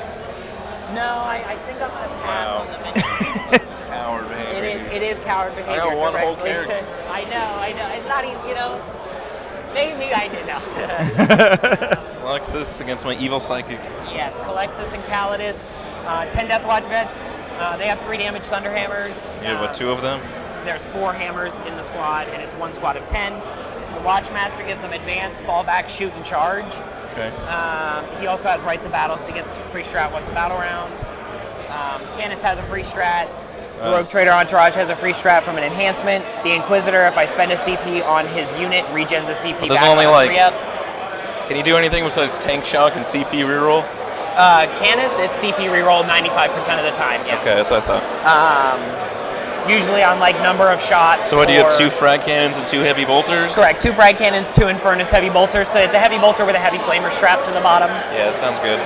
No, I think I'm going to pass on the Vindicare. Coward behavior. It is coward behavior. I got one whole directly. character. I know. It's not even, maybe I did know. Alexis against my evil psychic. Yes, Calexis and Calidus. 10 Deathwatch vets. They have 3 damage Thunderhammers. You have, 2 of them? There's 4 hammers in the squad, and it's 1 squad of 10. The Watchmaster gives them advance, fallback, shoot, and charge. Okay. He also has Rights of Battle, so he gets free strat once a battle round. Canis has a free strat. The Rogue Trader Entourage has a free strat from an enhancement. The Inquisitor, if I spend a CP on his unit, regens a CP There's back only on a 3-up. Can you do anything besides tank shock and CP reroll? Canis, it's CP reroll 95% of the time, yeah. Okay, that's what I thought. usually on like number of shots. So what, do you have 2 frag cannons and 2 heavy bolters? Correct, 2 frag cannons, 2 Infernus heavy bolters. So it's a heavy bolter with a heavy flamer strapped to the bottom. Yeah, that sounds good.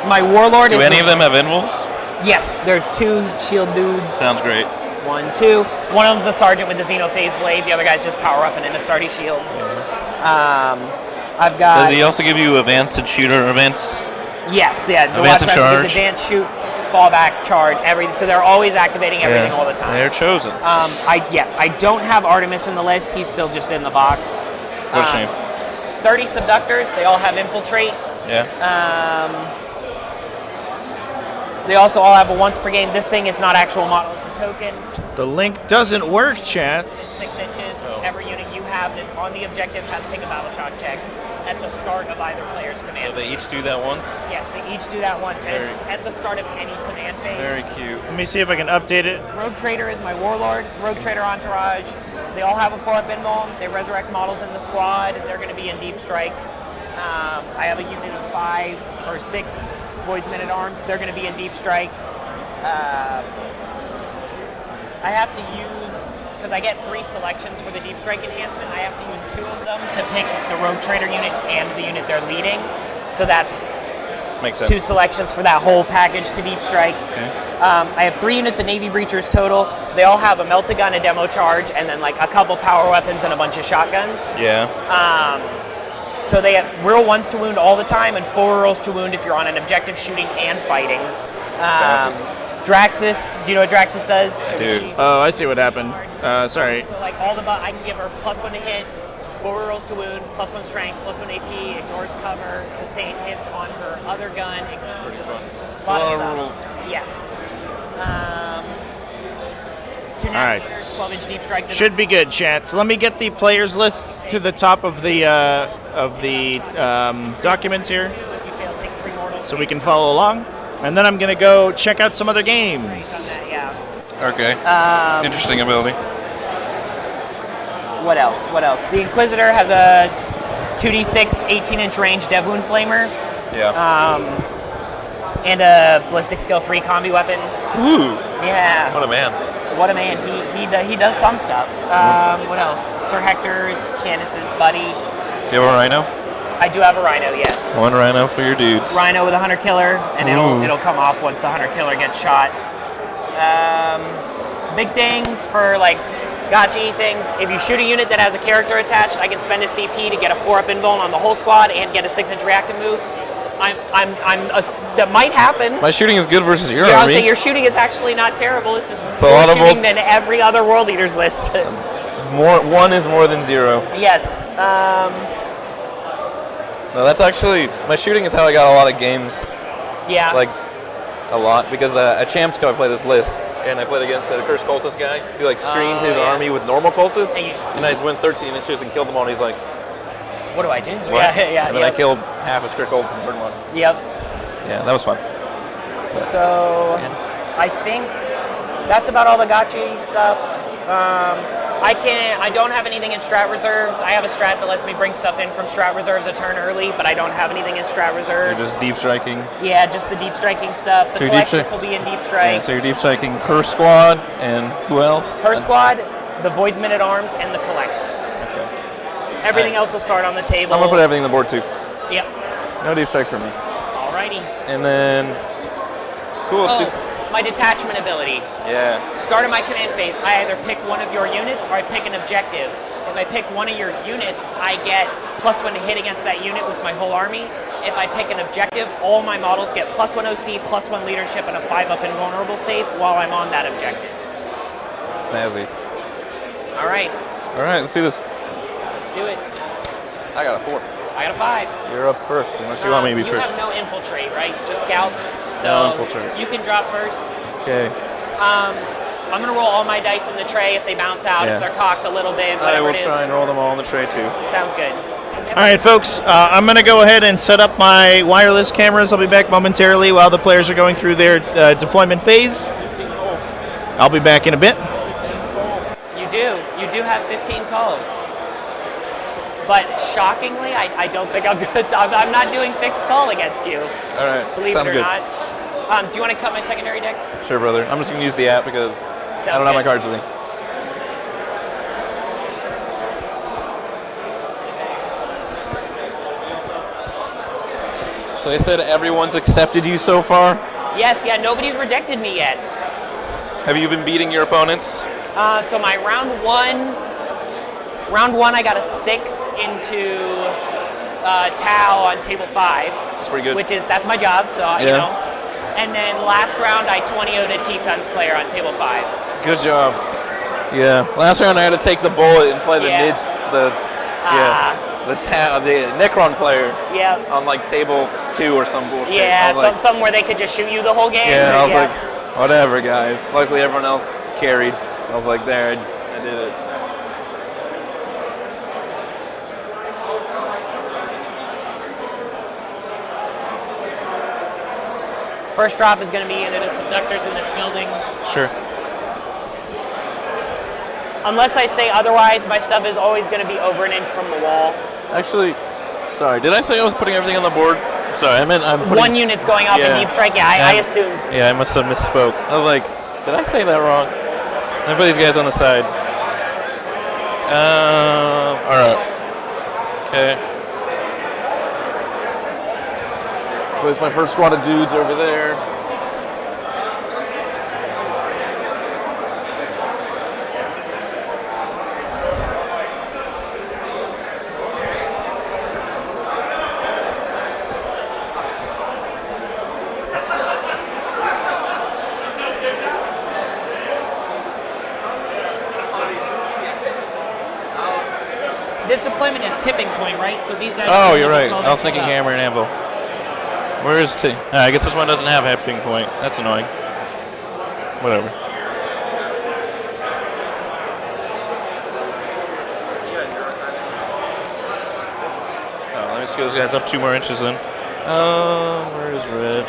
My Warlord do is... any of them have invulns? Yes, there's 2 shield dudes. Sounds great. 1, 2. One of them's the sergeant with the Xenophase blade. The other guy's just power up and in a Stardy shield. I've got... Does he also give you advanced shooter, advanced? Yes, yeah. The advanced Watch Master gives advanced shoot, fallback, charge, everything. So they're always activating everything all the time. They're chosen. I don't have Artemis in the list. He's still just in the box. What a shame. 30 Subductors. They all have Infiltrate. Yeah. They also all have a once per game. This thing is not actual model, it's a token. The link doesn't work, chat. 6 inches. Every unit you have that's on the objective has to take a battle shock check at the start of either player's command So they phase. each do that once? Yes, they each do that once, and it's at the start of any command phase. Very cute. Let me see if I can update it. Rogue Trader is my Warlord. The Rogue Trader entourage. They all have a 4-up invuln. They resurrect models in the squad. They're going to be in Deep Strike. I have a unit of 5 or 6 Void's Men at Arms. They're going to be in Deep Strike. I have to use, because I get 3 selections for the Deep Strike enhancement, I have to use 2 of them to pick the Rogue Trader unit and the unit they're leading. So that's Makes sense. 2 selections for that whole package to Deep Strike. Okay. I have 3 units of Navy Breachers total. They all have a melta gun, a demo charge, and then like a couple power weapons and a bunch of shotguns. Yeah. So they have real 1s to wound all the time and 4 rolls to wound if you're on an objective shooting and fighting. Draxus, do you know what Draxus does? Dude. Oh, I see what happened. Sorry. So like all the I can give her +1 to hit, 4 rolls to wound, +1 strength, +1 AP, ignores cover, sustain hits on her other gun. Just a lot of stuff. rules. Yes. All right. 12-inch deep strike. Should be good, chat. So let me get the players list to the top of the documents here, If you fail, take 3 mortals. so we can follow along. And then I'm gonna go check out some other games. Yeah. Okay. Interesting ability. What else? What else? The Inquisitor has a 2d6 18-inch range Dev Wound Flamer. Yeah. And a Ballistic Skill 3 combi weapon. Ooh. Yeah. What a man. What a man. He does some stuff. What else? Sir Hector's, Candace's buddy. Do you have a rhino? I do have a Rhino, yes. 1 rhino for your dudes. Rhino with a Hunter Killer, and it'll come off once the Hunter Killer gets shot. Big things for like gotcha things. If you shoot a unit that has a character attached, I can spend a CP to get a 4-up invuln on the whole squad and get a 6-inch reactive move. That might happen. My shooting is good versus your I was army. saying your shooting is actually not terrible. This is a more lot of shooting than every other World Eaters list. 1 is more than 0. Yes. No, that's actually, my shooting is how I got a lot of games. Yeah. Like, a lot, because at Champs Cup I play this list, and I played against a Cursed Cultist guy who like screened his army with normal cultists, and I just went 13 inches and killed them all, and he's like, what do I do? what? Yeah. And then I killed half his Cursed Cultists in turn 1. Yep. Yeah, that was fun. So, I think that's about all the gotcha stuff. I don't have anything in strat reserves. I have a strat that lets me bring stuff in from strat reserves a turn early, but I don't have anything in strat reserves. You're just deep striking. Yeah, just the deep striking stuff. The So you're deep Colexis stri- will be in deep strike. Yeah, so you're deep striking her squad, and who else? Her squad, the Void's Men at Arms, and the Colexis. Okay. Everything else will start on the table. I'm gonna put everything on the board too. Yep. No deep strike for me. Alrighty. And then, cool, let's do. My detachment ability. Yeah. Start of my command phase, I either pick one of your units or I pick an objective. If I pick one of your units, I get +1 to hit against that unit with my whole army. If I pick an objective, all my models get +1 OC, +1 leadership, and a 5-up invulnerable save while I'm on that objective. Snazzy. All right. All right, let's do this. Let's do it. I got a 4. I got a 5. You're up first, unless you want me to be You first. have no infiltrate, right? Just scouts. So No infiltrate. you can drop first. Okay. I'm gonna roll all my dice in the tray. If they bounce out, Yeah. if they're cocked a little bit, I whatever will it is. try and roll them all on the tray too. Sounds good. All right, folks, I'm going to go ahead and set up my wireless cameras. I'll be back momentarily while the players are going through their deployment phase. I'll be back in a bit. You do have 15 call. But shockingly, I don't think I'm good. I'm not doing fixed call against you. All right, Believe sounds it or good. not. Do you want to cut my secondary deck? Sure, brother. I'm just going to use the app because I don't have my cards with me. So they said everyone's accepted you so far? Yes, yeah, nobody's rejected me yet. Have you been beating your opponents? So my round one I got a 6 into Tau on table 5. That's pretty good. That's my job, so you know. And then last round I 20-0'd a T-Suns player on table 5. Good job. Yeah, last round I had to take the bullet and play the mids, the Necron player. Yeah. On like table 2 or some bullshit. Yeah, some where they could just shoot you the whole game. Yeah, I was like, whatever, guys. Luckily, everyone else carried. I was like, there, I did it. First drop is going to be Unit of Subductors in this building. Sure. Unless I say otherwise, my stuff is always going to be over an inch from the wall. Actually, sorry, did I say I was putting everything on the board? Sorry, I meant I'm putting... One unit's going up in deep strike, I assumed. Yeah, I must have misspoke. I was like, did I say that wrong? Let me put these guys on the side. Alright. Okay. There's my first squad of dudes over there. This deployment is tipping point, right? So these guys. Oh, you're right. I was thinking hammer and anvil. Where is T? I guess this one doesn't have tipping point. That's annoying. Whatever. Oh, let me scale those guys up 2 more inches then. Where is red?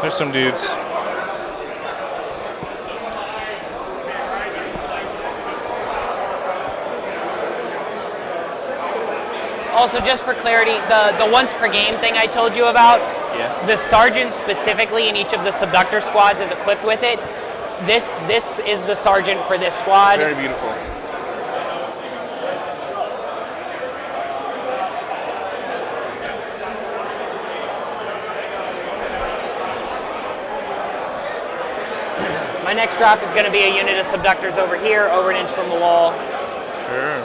There's some dudes. Also, just for clarity, the once per game thing I told you about, the sergeant specifically in each of the subductor squads is equipped with it. This is the sergeant for this squad. Very beautiful. My next drop is going to be a unit of subductors over here, over an inch from the wall. Sure.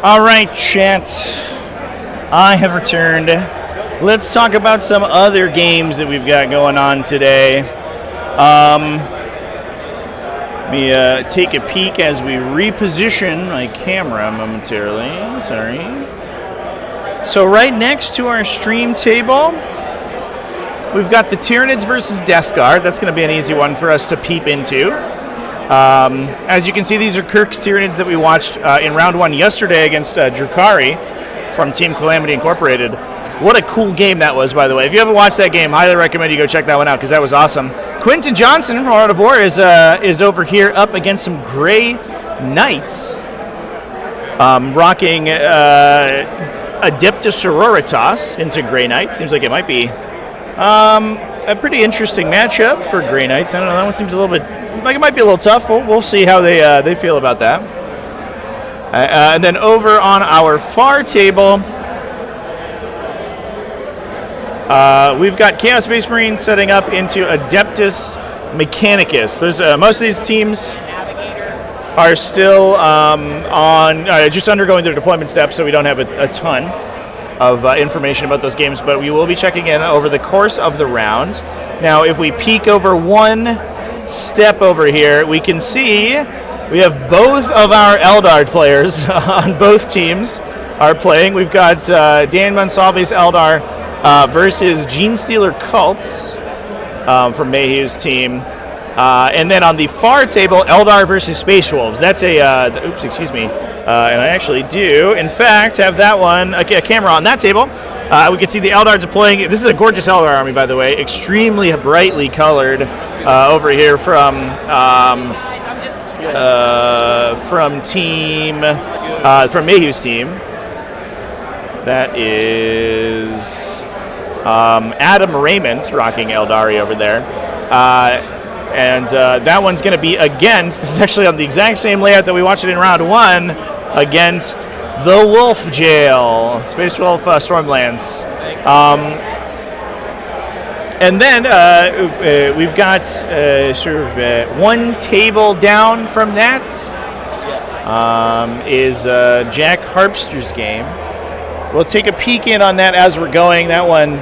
All right, chat. I have returned. Let's talk about some other games that we've got going on today. Let me take a peek as we reposition my camera momentarily. Sorry. So right next to our stream table, we've got the Tyranids versus Death Guard. That's going to be an easy one for us to peep into. As you can see, these are Kirk's Tyranids that we watched in round 1 yesterday against Drukari from Team Calamity Incorporated. What a cool game that was, by the way. If you haven't watched that game, highly recommend you go check that one out because that was awesome. Quentin Johnson from Art of War is over here up against some Grey Knights, rocking Adeptus Sororitas into Grey Knights. Seems like it might be a pretty interesting matchup for Grey Knights. I don't know. That one seems a little bit like it might be a little tough. We'll see how they feel about that. And then over on our far table, we've got Chaos Space Marines setting up into Adeptus Mechanicus. Most of these teams are still just undergoing their deployment steps, so we don't have a ton of information about those games, but we will be checking in over the course of the round. Now, if we peek over one step over here, we can see we have both of our Eldar players on both teams are playing. We've got Dan Monsalve's Eldar versus Genestealer Cults from Mayhew's team. And then on the far table, Eldar versus Space Wolves. That's oops, excuse me. And I actually do, in fact, have that one, a camera on that table. We can see the Eldar deploying. This is a gorgeous Eldar army, by the way. Extremely brightly colored over here from Mayhew's team. That is Adam Raymond rocking Eldari over there. And that one's going to be against, this is actually on the exact same layout that we watched it in round 1, against the Wolf Jail, Space Wolf Stormlands. And then we've got one table down from that is Jack Harpster's game. We'll take a peek in on that as we're going. That one,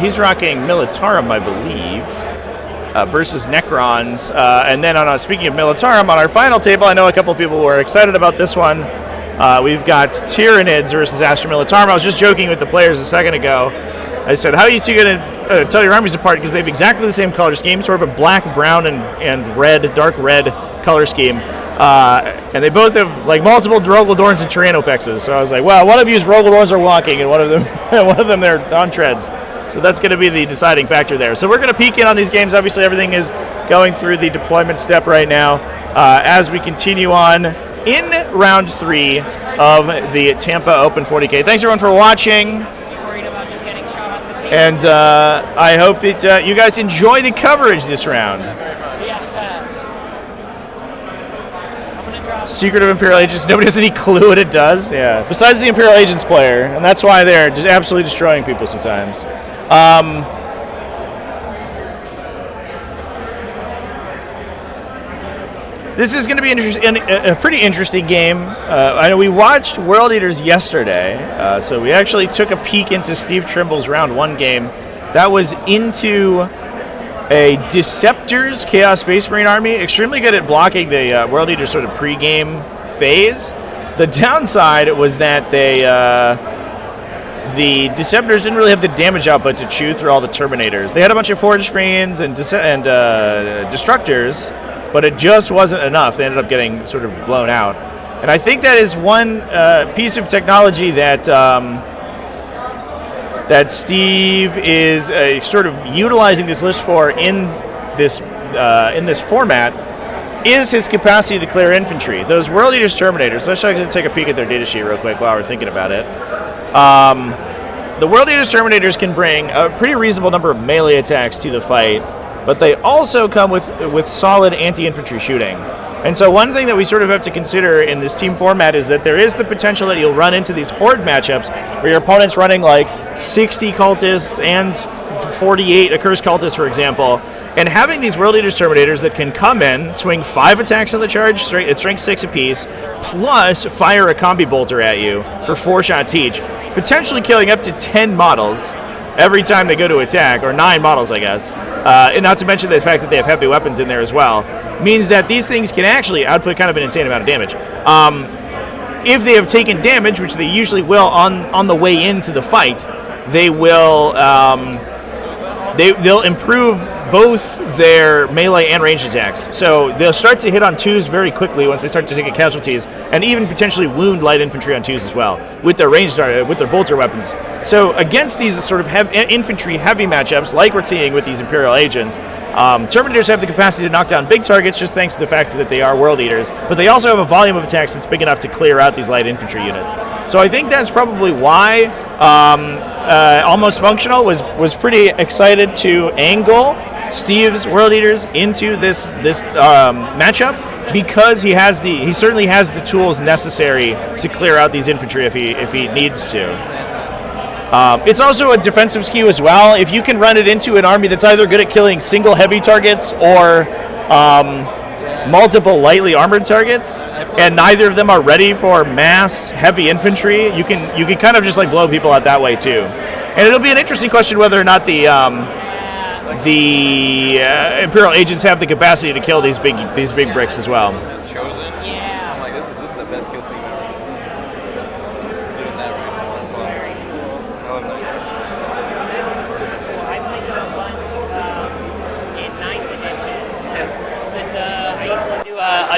he's rocking Militarum, I believe, versus Necrons. And then speaking of Militarum, on our final table, I know a couple people were excited about this one. We've got Tyranids versus Astra Militarum. I was just joking with the players a second ago. I said, how are you two going to tell your armies apart? Because they have exactly the same color scheme, sort of a black, brown, and red, dark red color scheme. And they both have like multiple Rogaldorns and Tyrannofexes. So I was like, well, one of you's Rogaldorns are walking, and one of them they're on treads. So that's going to be the deciding factor there. So we're going to peek in on these games. Obviously, everything is going through the deployment step right now as we continue on in round 3 of the Tampa Open 40k. Thanks everyone for watching. And I hope that you guys enjoy the coverage this round. Secret of Imperial Agents. Nobody has any clue what it does. Yeah. Besides the Imperial Agents player, and that's why they're just absolutely destroying people sometimes. This is going to be a pretty interesting game. I know we watched World Eaters yesterday, so we actually took a peek into Steve Trimble's round 1 game. That was into a Deceptors Chaos Space Marine army, extremely good at blocking the World Eaters sort of pre-game phase. The downside was that the Deceptors didn't really have the damage output to chew through all the Terminators. They had a bunch of Forge Fiends and Destructors, but it just wasn't enough. They ended up getting sort of blown out. And I think that is one piece of technology that that Steve is sort of utilizing this list for in this format is his capacity to clear infantry. Those World Eaters Terminators, let's actually take a peek at their data sheet real quick while we're thinking about it. The World Eaters Terminators can bring a pretty reasonable number of melee attacks to the fight, but they also come with solid anti-infantry shooting. And so one thing that we sort of have to consider in this team format is that there is the potential that you'll run into these horde matchups where your opponent's running like 60 cultists and 48 accursed cultists, for example, and having these World Eaters Terminators that can come in, swing 5 attacks on the charge, strength 6 apiece, plus fire a combi bolter at you for 4 shots each, potentially killing up to 10 models every time they go to attack, or 9 models, I guess. And not to mention the fact that they have heavy weapons in there as well, means that these things can actually output kind of an insane amount of damage. If they have taken damage, which they usually will on the way into the fight, they will they'll improve both their melee and ranged attacks. So they'll start to hit on 2s very quickly once they start to take casualties, and even potentially wound light infantry on 2s as well with their with their bolter weapons. So against these sort of infantry heavy matchups, like we're seeing with these Imperial agents, Terminators have the capacity to knock down big targets just thanks to the fact that they are World Eaters, but they also have a volume of attacks that's big enough to clear out these light infantry units. So I think that's probably why Almost Functional was pretty excited to angle Steve's World Eaters into this matchup, because he certainly has the tools necessary to clear out these infantry if he needs to. It's also a defensive skew as well. If you can run it into an army that's either good at killing single heavy targets or multiple lightly armored targets, and neither of them are ready for mass heavy infantry, you can kind of just like blow people out that way too. And it'll be an interesting question whether or not the Imperial agents have the capacity to kill these big bricks as well. Chosen? Yeah. I'm like, this is the best kill team ever.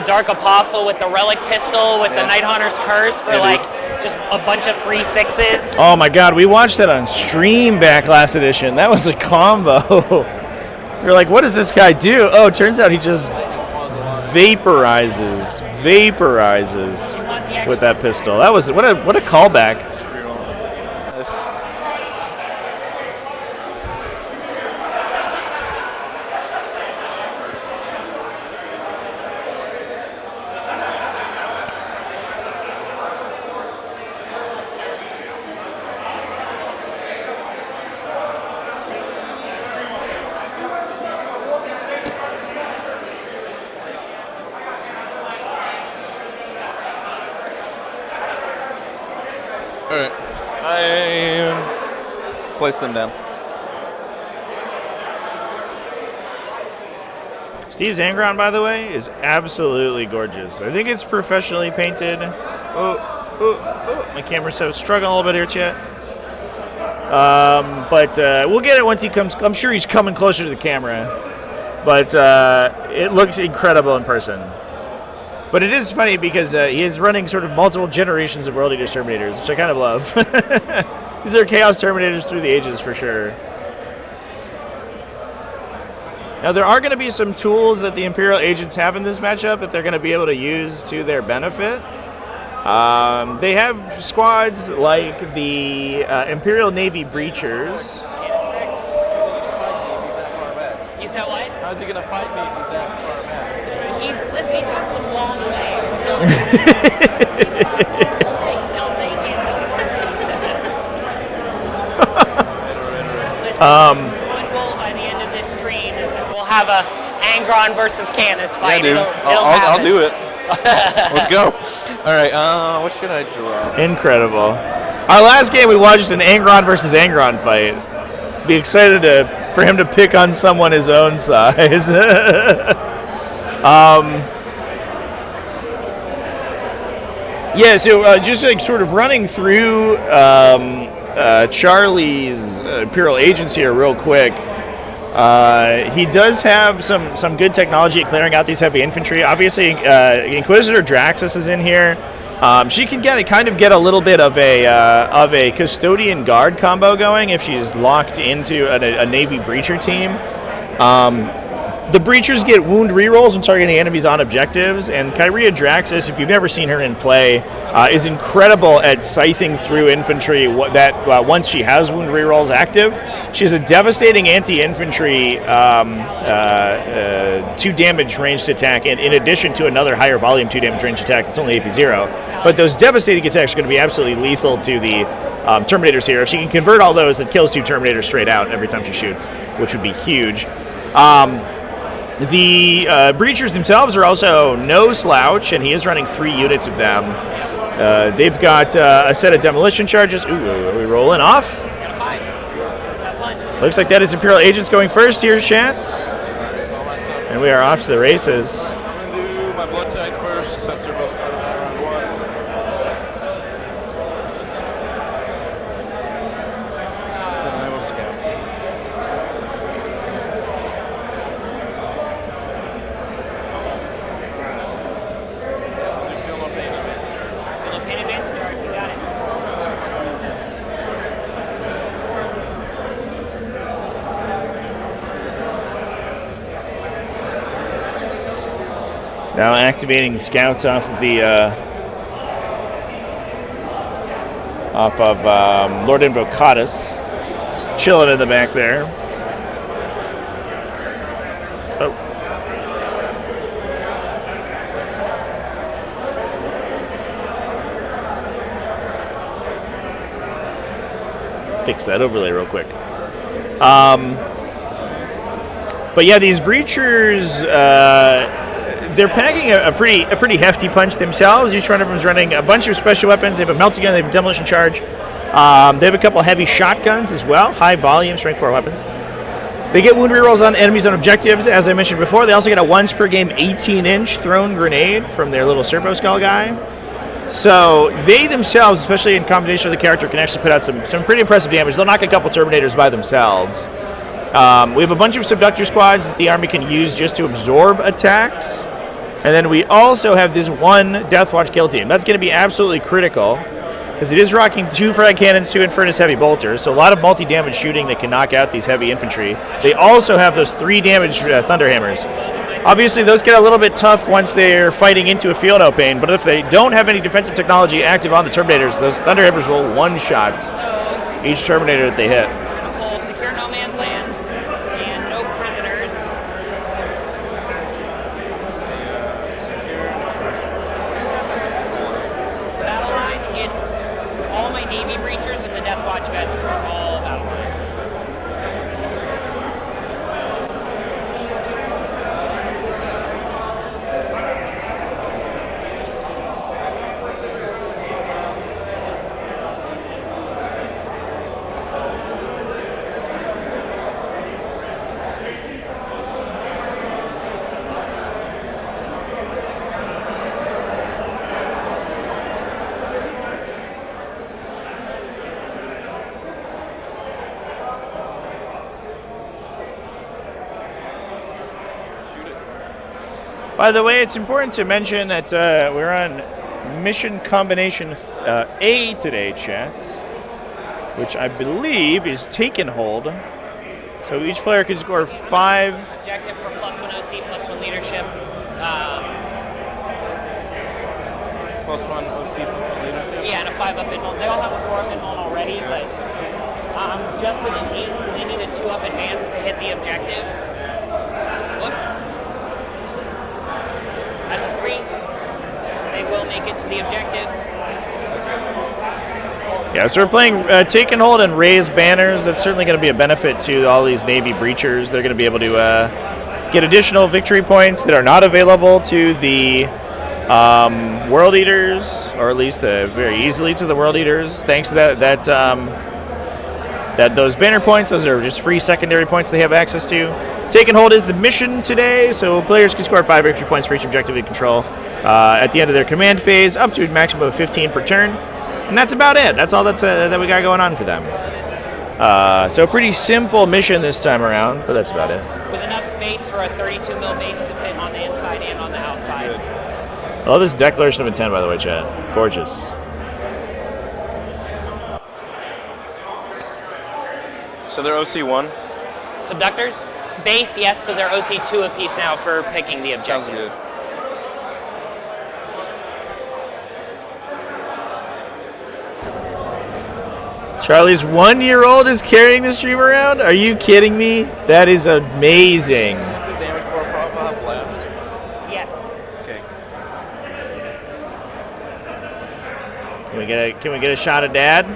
Dark Apostle with the Relic Pistol with the Night Hunter's Curse for just a bunch of free 6s. Oh my god, we watched that on stream back last edition. That was a combo. We were like, what does this guy do? Oh, it turns out he just vaporizes with that pistol. That was what a callback. Alright, I place them down. Steve's Angron, by the way, is absolutely gorgeous. I think it's professionally painted. Oh, my camera's struggling a little bit here, chat. But we'll get it once he comes. I'm sure he's coming closer to the camera. But it looks incredible in person. But it is funny because he is running sort of multiple generations of World Eater Terminators, which I kind of love. These are Chaos Terminators through the ages for sure. Now there are going to be some tools that the Imperial agents have in this matchup that they're going to be able to use to their benefit. They have squads like the Imperial Navy Breachers. You said what? How's he going to fight me if he's that far back? Listen, he got some long legs. So one goal by the end of this stream is that we'll have a Angron versus Canis fight. Yeah, dude. I'll do it. Let's go. All right. What should I draw? Incredible. Our last game we watched an Angron versus Angron fight. Be excited for him to pick on someone his own size. Yeah, so just like sort of running through Charlie's Imperial agents here real quick. He does have some good technology at clearing out these heavy infantry. Obviously, Inquisitor Draxus is in here. She can kind of get a little bit of a Custodian Guard combo going if she's locked into a Navy Breacher team. The Breachers get wound rerolls when targeting enemies on objectives, and Kyria Draxus, if you've never seen her in play, is incredible at scything through infantry once she has wound rerolls active. She has a devastating anti-infantry 2 damage ranged attack, and in addition to another higher volume 2 damage ranged attack that's only AP0. But those devastating attacks are going to be absolutely lethal to the Terminators here. If she can convert all those, it kills 2 Terminators straight out every time she shoots, which would be huge. The Breachers themselves are also no slouch, and he is running 3 units of them. They've got a set of demolition charges. Ooh, are we rolling off? Looks like that is Imperial agents going first here, chats. And we are off to the races. I'm going to do my blood tide first since they're both starting out round 1. Then I will scout. Now activating the scouts off of the Lord Invocatus, chilling in the back there. Oh. Fix that overlay real quick. But yeah, these Breachers. They're packing a pretty hefty punch themselves. Each one of them is running a bunch of special weapons. They have a melting gun, they have a demolition charge. They have a couple heavy shotguns as well, high volume, strength 4 weapons. They get wound rerolls on enemies on objectives, as I mentioned before. They also get a once per game 18-inch thrown grenade from their little Serpo Skull guy. So they themselves, especially in combination with the character, can actually put out some pretty impressive damage. They'll knock a couple Terminators by themselves. We have a bunch of Subductor squads that the army can use just to absorb attacks. And then we also have this one Deathwatch kill team. That's going to be absolutely critical because it is rocking 2 frag cannons, 2 Infernus heavy bolters, so a lot of multi-damage shooting that can knock out these heavy infantry. They also have those 3 damage Thunderhammers. Obviously, those get a little bit tough once they're fighting into a field opening, but if they don't have any defensive technology active on the Terminators, those Thunderhammers will one-shot each Terminator that they hit. Secure no man's land and no prisoners. Battle line, it's all my Navy breachers and the Deathwatch vets are all battle lines. By the way, it's important to mention that we're on mission combination A today, chat, which I believe is take and hold. So each player can score 5. Objective for +1 OC, +1 leadership. +1 OC, +1 leadership? Yeah, and a 5 up inmol. They all have a 4 up inmol already, but just with an 8, so they need a 2 up advance to hit the objective. Whoops. That's a 3. They will make it to the objective. Yeah, so we're playing take and hold and raise banners. That's certainly going to be a benefit to all these Navy breachers. They're going to be able to get additional victory points that are not available to the World Eaters, or at least very easily to the World Eaters. Thanks to that those banner points, those are just free secondary points they have access to. Take and hold is the mission today, so players can score 5 victory points for each objective they control at the end of their command phase, up to a maximum of 15 per turn. And that's about it. That's all that we got going on for them. So a pretty simple mission this time around, but that's about it. With enough space for a 32 mil base to fit on the inside and on the outside. I love this declaration of intent, by the way, Chad. Gorgeous. So they're OC1? Subductors? Base, yes, so they're OC2 apiece now for picking the objective. Sounds good. Charlie's 1-year-old is carrying the stream around? Are you kidding me? That is amazing. This is damage for a Prava blast. Yes. Okay. Can we get a shot of Dad?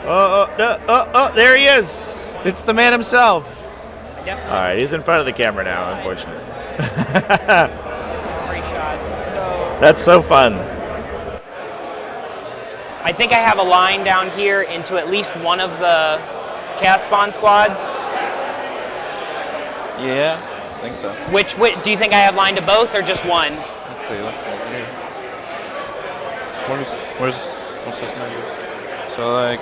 Oh, there he is. It's the man himself. Definitely. All right, he's in front of the camera now, unfortunately. Some free shots. So That's so fun. I think I have a line down here into at least one of the Chaos Spawn squads. Yeah, I think so. Which do you think I have lined to both or just one? Let's see. What's this measure? So like,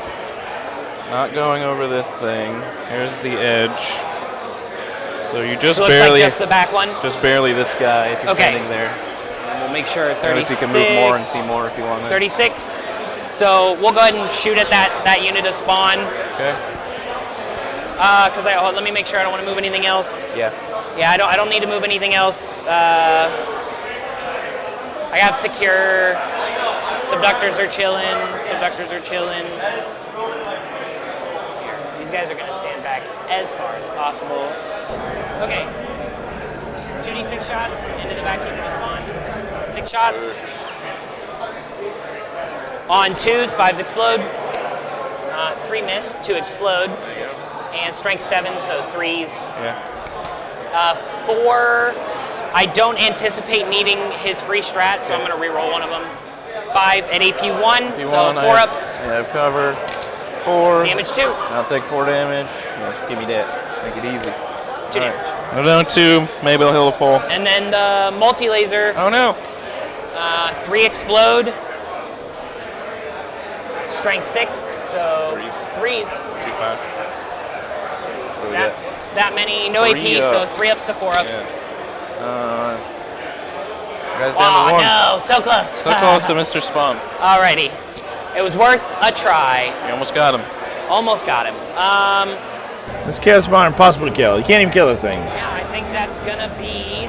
not going over this thing. Here's the edge. So you just so barely, like just the back one? Just barely this guy if you're standing there. And we'll make sure 36. Notice you can move more and see more if you want to. 36. So we'll go ahead and shoot at that unit of spawn. Okay. Because let me make sure I don't want to move anything else. Yeah. Yeah, I don't need to move anything else. I have secure. Subductors are chilling. Subductors are chilling. Here, these guys are going to stand back as far as possible. Okay. 2d6 shots into the back unit of spawn. 6 shots. On 2s, 5s explode. 3 miss, 2 explode. And strength 7, so 3s. Yeah. 4, I don't anticipate needing his free strat, so I'm going to reroll one of them. 5 at AP1, so 4 ups. I have cover. 4. Damage 2. I'll take 4 damage. Just give me that. Make it easy. 2 damage. Go down 2. Maybe I'll heal a full. And then the multi-laser. Oh no. 3 explode. Strength 6, so 3s. 2-5. That many, no AP, so 3 ups to 4 ups. Yeah. You guys down to one. No, so close. So close to Mr. Spawn. Alrighty. It was worth a try. You almost got him. Almost got him. This chaos spawn impossible to kill. You can't even kill those things. Yeah, I think that's gonna be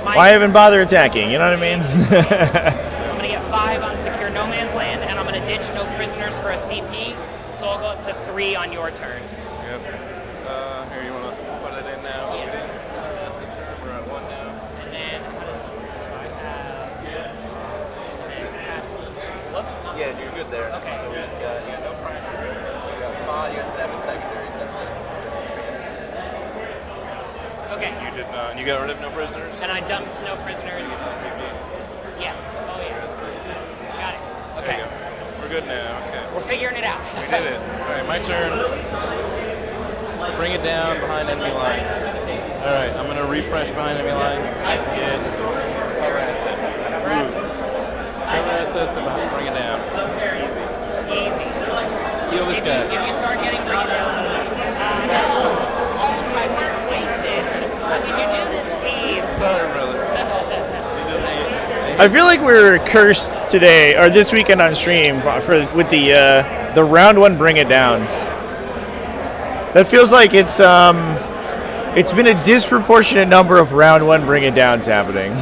my... Why even bother attacking? You know what I mean? I'm gonna get 5 on secure no man's land, and I'm gonna ditch no prisoners for a CP, so I'll go up to 3 on your turn. Yep. Here, you want to put it in now? Yes. So that's the turn. We're at 1 now. And then, how does this work? So I have... Whoops. Yeah, you're good there. Okay. So we just got, you got no primary. You got 5, you got 7 secondary, essentially. There's 2 banners. Okay. You did not. You got rid of no prisoners? And I dumped no prisoners. So you did not Yes. Oh, yeah. Got it. Okay. There you go. We're good now. Okay. We're figuring it out. We did it. All right, my turn. Bring it down behind enemy lines. All right, I'm going to refresh behind enemy lines. Get cover assets. Cover assets. Cover assets and bring it down. Easy. Easy. Heal this guy. If you start getting bring it down, all of my work wasted. How did you do this, Steve? Sorry, brother. I feel like we're cursed today or this weekend on stream with the round 1 bring it downs. That feels like it's been a disproportionate number of round 1 bring it downs happening.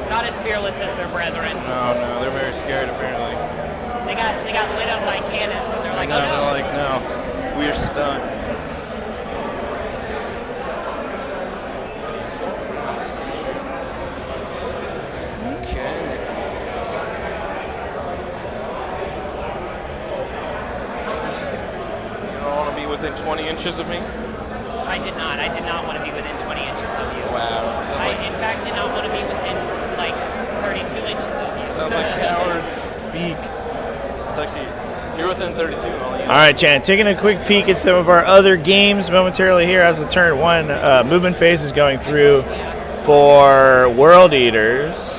Not as fearless as their brethren. No, they're very scared apparently. They got lit up by Canis, and they're like, No, oh no. they're like, no, we're stunned. Within 20 inches of me? I did not. I did not want to be within 20 inches of you. Wow. I, in fact, did not want to be within, like, 32 inches of you. Sounds like cowards speak. It's actually, you're within 32. All right, Chan, taking a quick peek at some of our other games momentarily here as the turn 1 movement phase is going through for World Eaters.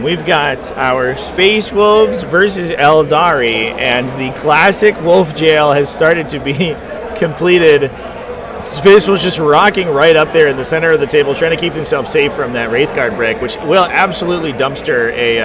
We've got our Space Wolves versus Eldari, and the classic Wolf Jail has started to be completed. Space Wolves just rocking right up there in the center of the table, trying to keep himself safe from that Wraithguard break, which will absolutely dumpster a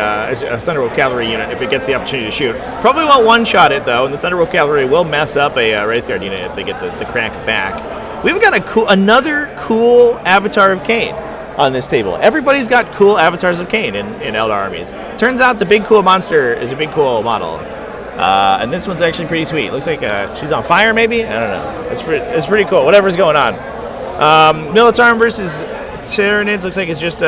Thunderwolf Cavalry unit if it gets the opportunity to shoot. Probably won't one-shot it, though, and the Thunderwolf Cavalry will mess up a Wraithguard unit if they get the crack back. We've got another cool Avatar of Cain on this table. Everybody's got cool avatars of Cain in Eldar armies. Turns out the big cool monster is a big cool model. And this one's actually pretty sweet. Looks like she's on fire, maybe? I don't know. It's pretty cool. Whatever's going on. Militarm versus Tyranids looks like it's just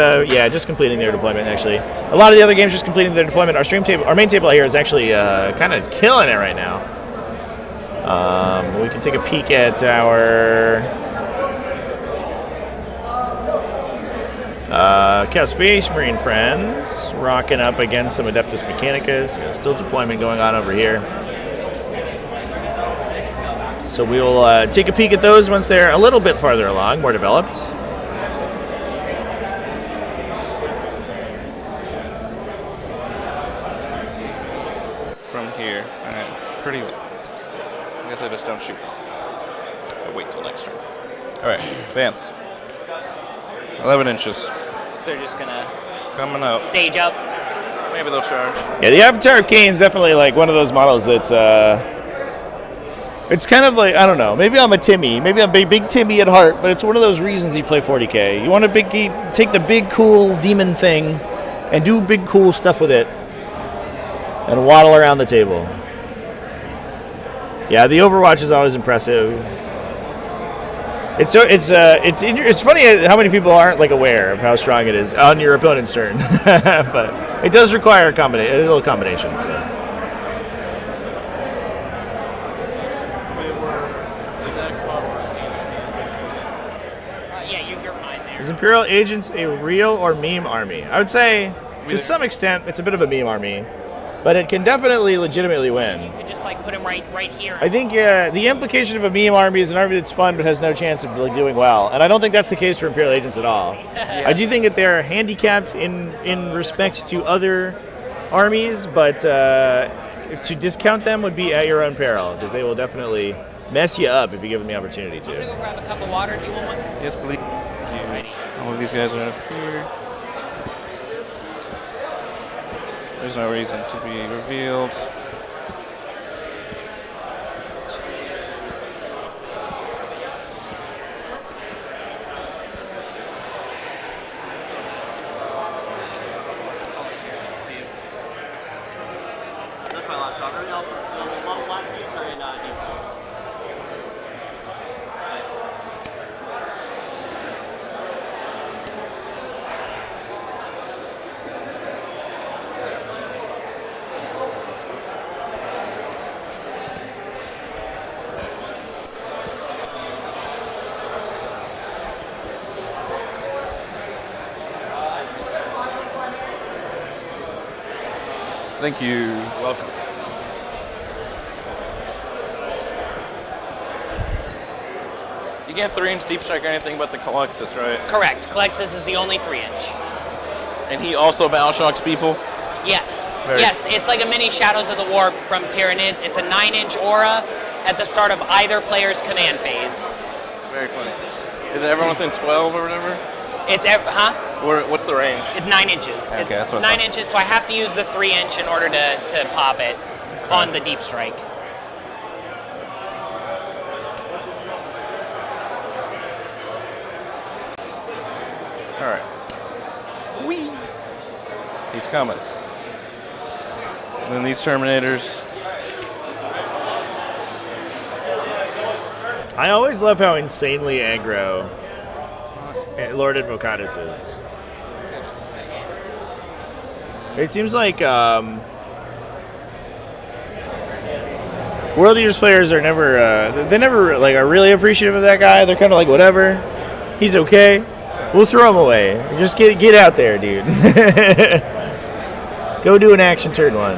completing their deployment, actually. A lot of the other games just completing their deployment. Our main table here is actually kind of killing it right now. We can take a peek at our Chaos Space Marine friends rocking up against some Adeptus Mechanicus. Still deployment going on over here. So we will take a peek at those once they're a little bit farther along, more developed. From here, alright, pretty late. I guess I just don't shoot. I wait till next turn. Alright, advance. 11 inches. So they're just gonna coming up. Stage up. Maybe they'll charge. Yeah, the Avatar of Cain is definitely like one of those models that's it's kind of like, I don't know, maybe I'm a Timmy, maybe I'm big Timmy at heart, but it's one of those reasons you play 40k. You want to take the big cool demon thing and do big cool stuff with it and waddle around the table. Yeah, the Overwatch is always impressive. It's funny how many people aren't like aware of how strong it is on your opponent's turn, but it does require a little combination. So. Yeah, you're fine there. Is Imperial Agents a real or meme army? I would say, to some extent, it's a bit of a meme army, but it can definitely legitimately win. You could just like put him right here. I think the implication of a meme army is an army that's fun but has no chance of like doing well, and I don't think that's the case for Imperial Agents at all. I do think that they're handicapped in respect to other armies, but to discount them would be at your own peril, because they will definitely mess you up if you give them the opportunity I'm gonna to. go grab a cup of water. Do you want one? Yes, please. Thank you. All of these guys are up here. There's no reason to be revealed. That's my last shot. Everything else, last sheets are in deep snow. Thank you. Welcome. You can't 3-inch deep strike or anything but the Calexis, right? Correct. Calexis is the only 3-inch. And he also battle shocks people? Yes. Very Yes, it's like a mini Shadows of the Warp from Tyranids. It's a 9-inch aura at the start of either player's command phase. Very funny. Is it everyone within 12 or whatever? What's the range? It's 9 inches. Okay, It's that's what I 9 inches, so I have to use the 3-inch in order to pop it on the deep strike. All right. Whee! He's coming. And then these Terminators. I always love how insanely aggro Lord Invocatus is. It seems like World Eaters players are never, they never like are really appreciative of that guy. They're kind of like, whatever, he's okay. We'll throw him away. Just get out there, dude. Go do an action turn 1.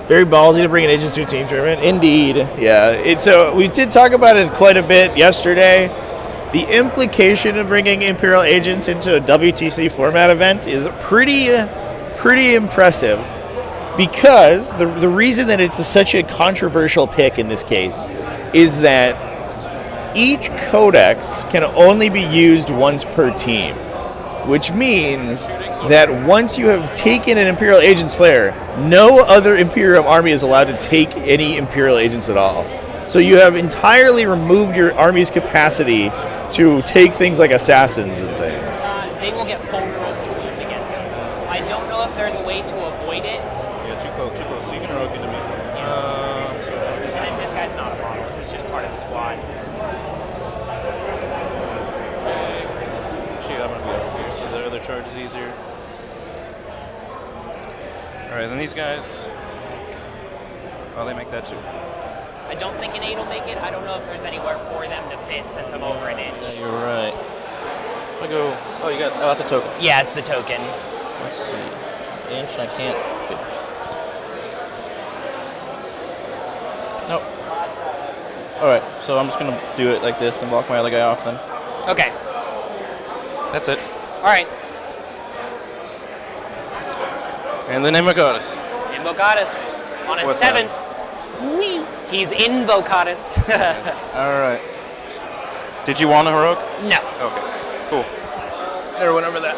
Very ballsy to bring an agents to a team tournament. Indeed, yeah. So we did talk about it quite a bit yesterday. The implication of bringing Imperial agents into a WTC format event is pretty impressive, because the reason that it's such a controversial pick in this case is that each codex can only be used once per team, which means that once you have taken an Imperial Agents player, no other Imperium army is allowed to take any Imperial Agents at all. So you have entirely removed your army's capacity to take things like assassins and things. They will get full rules to wound against him. I don't know if there's a way to avoid it. Yeah, too close. So you can rogue into me. This guy's not a model. He's just part of the squad. Okay. Shoot, I'm gonna be over here, so their other charge is easier. Alright, then these guys. Oh, they make that too. I don't think an 8 will make it. I don't know if there's anywhere for them to fit since I'm over an inch. Yeah, you're right. I go. Oh, you got. Oh, that's a token. Yeah, it's the token. Let's see. Inch, I can't fit. Nope. Alright, so I'm just gonna do it like this and block my other guy off then. Okay. That's it. Alright. And then Invocatus. Invocatus. On a What's 7. Whee! He's Invocatus. Yes. Alright. Did you want a heroic? No. Okay. Cool. Never went over that.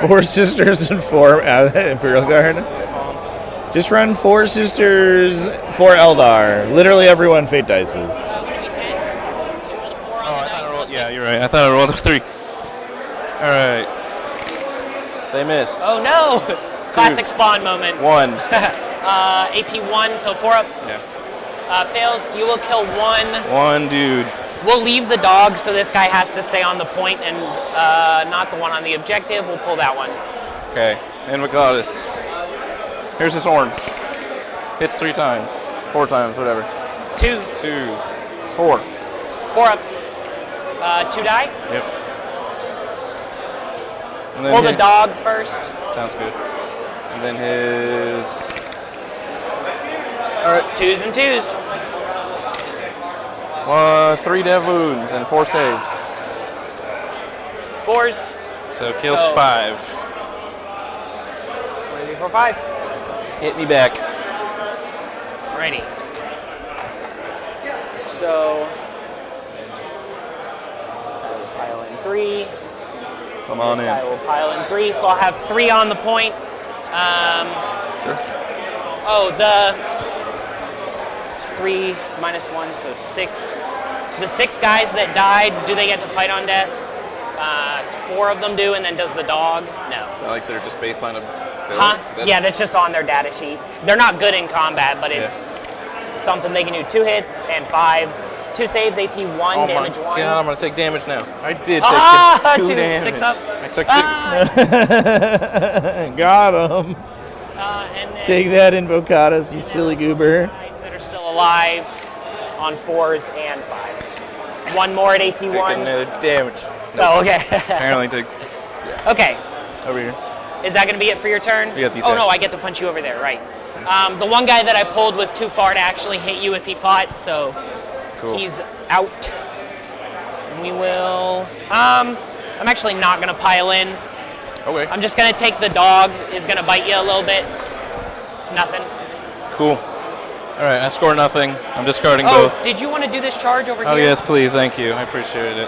4 sisters and 4 Imperial Guard. Just run 4 sisters, 4 Eldar. Literally everyone fate dices. Yeah, you're right. I thought I rolled a 3. Alright. They missed. Oh no! Classic spawn moment. 1. AP 1, so 4 up. Yeah. Fails, you will kill 1. 1 dude. We'll leave the dog, so this guy has to stay on the point and not the one on the objective. We'll pull that one. Okay. Invocatus. Here's his horn. Hits 3 times. 4 times, whatever. 2s. 4. 4 ups. 2 die. Yep. And then Pull the dog first. Sounds good. And then his. Alright. 2s and 2s. 3 dev wounds and 4 saves. 4s. So kills 5. 4, 5. Hit me back. Ready. So we'll pile in 3. Come on this in. guy will pile in 3, so I'll have 3 on the point. Sure. Oh, it's 3 minus 1, so 6. The 6 guys that died, do they get to fight on death? 4 of them do, and then does the dog? No. So like they're just baseline of build? Huh? Is that Yeah, just- that's just on their data sheet. They're not good in combat, but it's something they can do. 2 hits and 5s. 2 saves, AP 1, Oh damage my 1. God, I'm gonna take damage now. I did take Ah, 2 2, damage. 6 up. I took 2. Got him. And then Take that, Invocatus, you silly goober. guys that are still alive on 4s and 5s. 1 more at AP Take 1. another damage. Oh, okay. Apparently takes. Okay. Over here. Is that going to be it for your turn? You got these Oh, guys. no, I get to punch you over there, right. The one guy that I pulled was too far to actually hit you if he fought, so Cool. he's out. We will... I'm actually not going to pile in. Okay. I'm just going to take the dog. Is going to bite you a little bit. Nothing. Cool. All right, I score nothing. I'm discarding Oh, both. did you want to do this charge over Oh here? yes, please. Thank you. I appreciate it.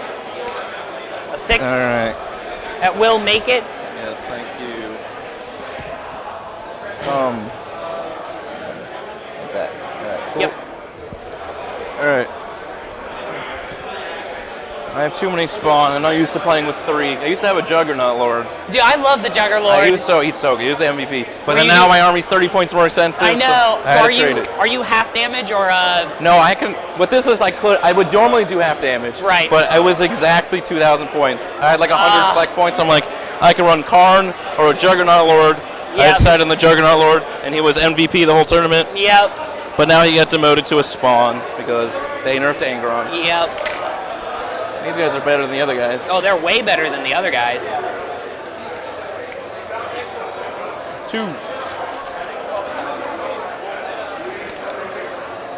A 6. All right. That will make it. Yes, thank you. That. Cool. Yep. All right. I have too many spawn. I'm not used to playing with 3. I used to have a Juggernaut Lord. Dude, I love the Juggerlord. He's so good. He was the MVP. But Were then you- now my army's 30 points more expensive. I know. So I So had to trade it. are you half damage or No, I can. What this is, I would normally do half damage. Right. But it was exactly 2,000 points. I had like 100 select points. I'm like, I can run Karn or a Juggernaut Lord. I Yep. decided on the Juggernaut Lord, and he was MVP the whole tournament. Yep. But now he got demoted to a spawn because they nerfed Angron. Yep. These guys are better than the other guys. Oh, they're way better than the other guys. 2.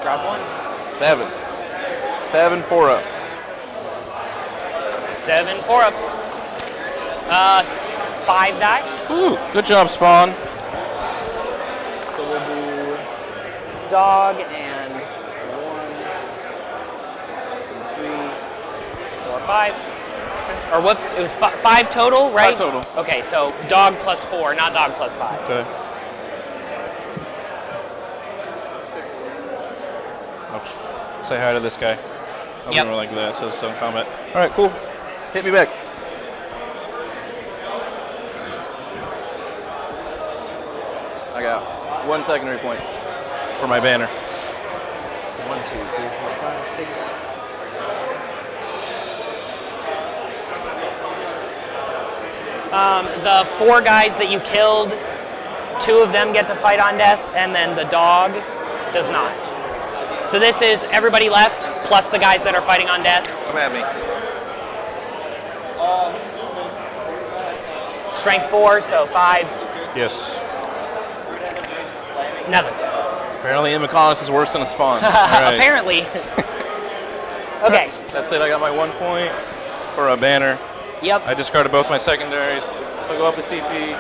Drop 1. 7. 7 4-ups. 7 4-ups. 5 die. Ooh, good job, Spawn. So we'll do dog and 1, 2, 3, 4, 5. Or whoops, it was 5 total, right? 5 total. Okay, so dog plus 4, not dog plus 5. Okay. Say hi to this guy. I Yep. wouldn't like that, so it's still in combat. All right, cool. Hit me back. I got 1 secondary point for my banner. So 1, 2, 3, 4, 5, 6. The 4 guys that you killed, 2 of them get to fight on death, and then the dog does not. So this is everybody left, plus the guys that are fighting on death. Come at me. Strength 4, so 5s. Yes. Nothing. Apparently, Immiconus is worse than a spawn. All right. Apparently. Okay. That's it. I got my 1 point for a banner. Yep. I discarded both my secondaries, so I'll go up to CP.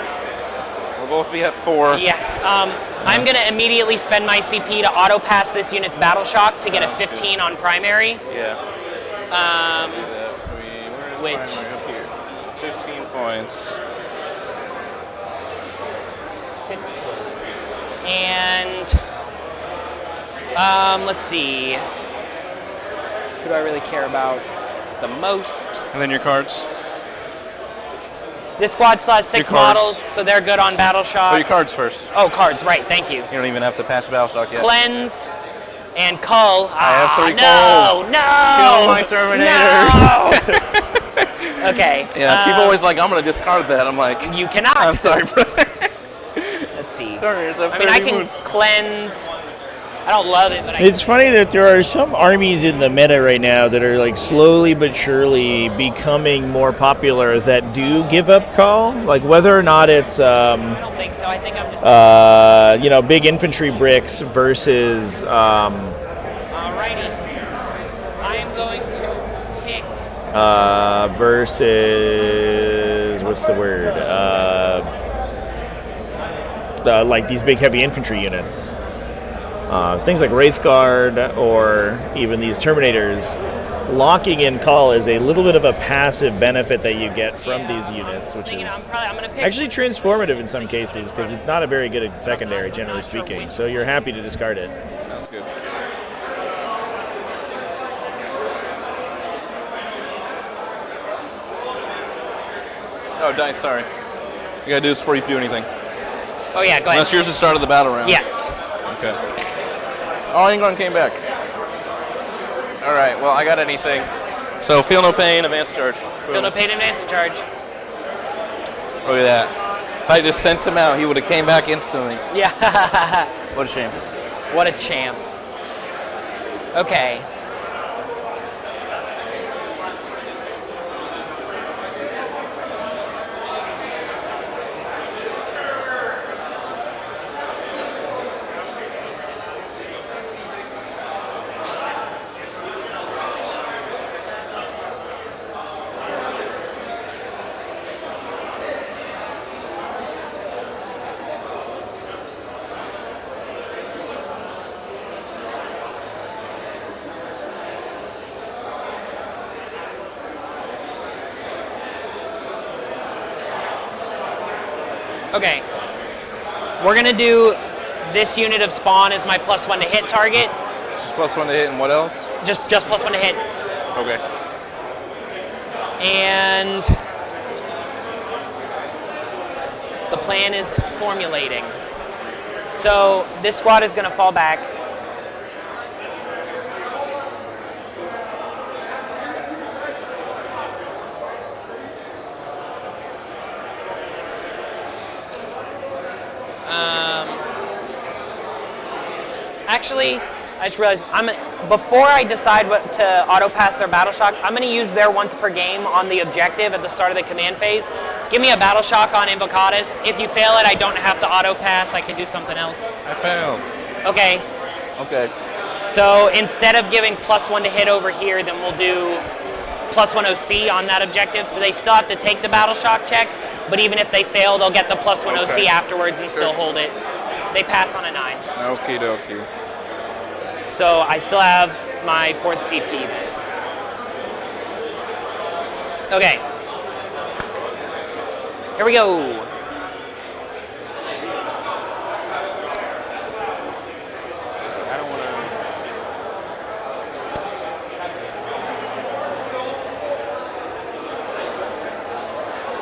We'll both be at 4. Yes. I'm going to immediately spend my CP to auto pass this unit's battle shock to get a 15 on primary. Yeah. Where's Which? primary? Up here. 15 points. 15. And let's see. Who do I really care about the most? And then your cards. This squad still has 6 Your cards. models, so they're good on battle shock. Oh, your cards first. Oh, cards, right, thank you. You don't even have to pass battle shock yet. Cleanse and cull. I have 3 No, calls. no! Kill my Terminators. No! Okay. Yeah, people always like, I'm going to discard that. I'm like, You cannot. I'm sorry for that. Let's see. Terminators have I mean, I 30 can wounds. cleanse. I don't love it, but I It's funny that there are some armies in the meta right now that are like slowly but surely becoming more popular that do give up call. Like whether or not it's I don't think so. I think I'm just. big infantry bricks versus Alrighty. I am going to pick. versus what's the word? Like these big heavy infantry units. things like Wraithguard or even these Terminators, locking in call is a little bit of a passive benefit that you get from these units, which is actually transformative in some cases because it's not a very good secondary, generally speaking. So you're happy to discard it. Sounds good. Oh, dice, sorry. You gotta do this before you do anything. Oh yeah, go ahead. Unless yours is the start of the battle round. Yes. Okay. Oh, England came back. All right, well, I got anything. So, feel no pain, advance charge. Feel no pain, advance charge. Look at that. If I just sent him out, he would have came back instantly. Yeah. What a shame. What a champ. Okay. Okay, we're gonna do this unit of spawn as my +1 to hit target. Just +1 to hit and what else? Just +1 to hit. Okay. And the plan is formulating. So this squad is gonna fall back. Actually, I just realized before I decide what to auto pass their battle shock, I'm going to use their once per game on the objective at the start of the command phase. Give me a battle shock on Invocatus. If you fail it, I don't have to auto pass. I can do something else. I failed. Okay. Okay. So instead of giving +1 to hit over here, then we'll do +1 OC on that objective. So they still have to take the battle shock check, but even if they fail, they'll get the +1 OC afterwards and still hold it. They pass on a 9. Okie dokie. So I still have my 4th CP. Okay. Here we go. So I don't want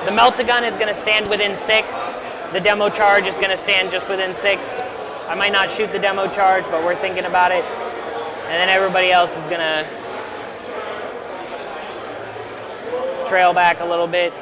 to. The Melt-A-Gun is going to stand within 6. The demo charge is going to stand just within 6. I might not shoot the demo charge, but we're thinking about it. And then everybody else is going to trail back a little bit.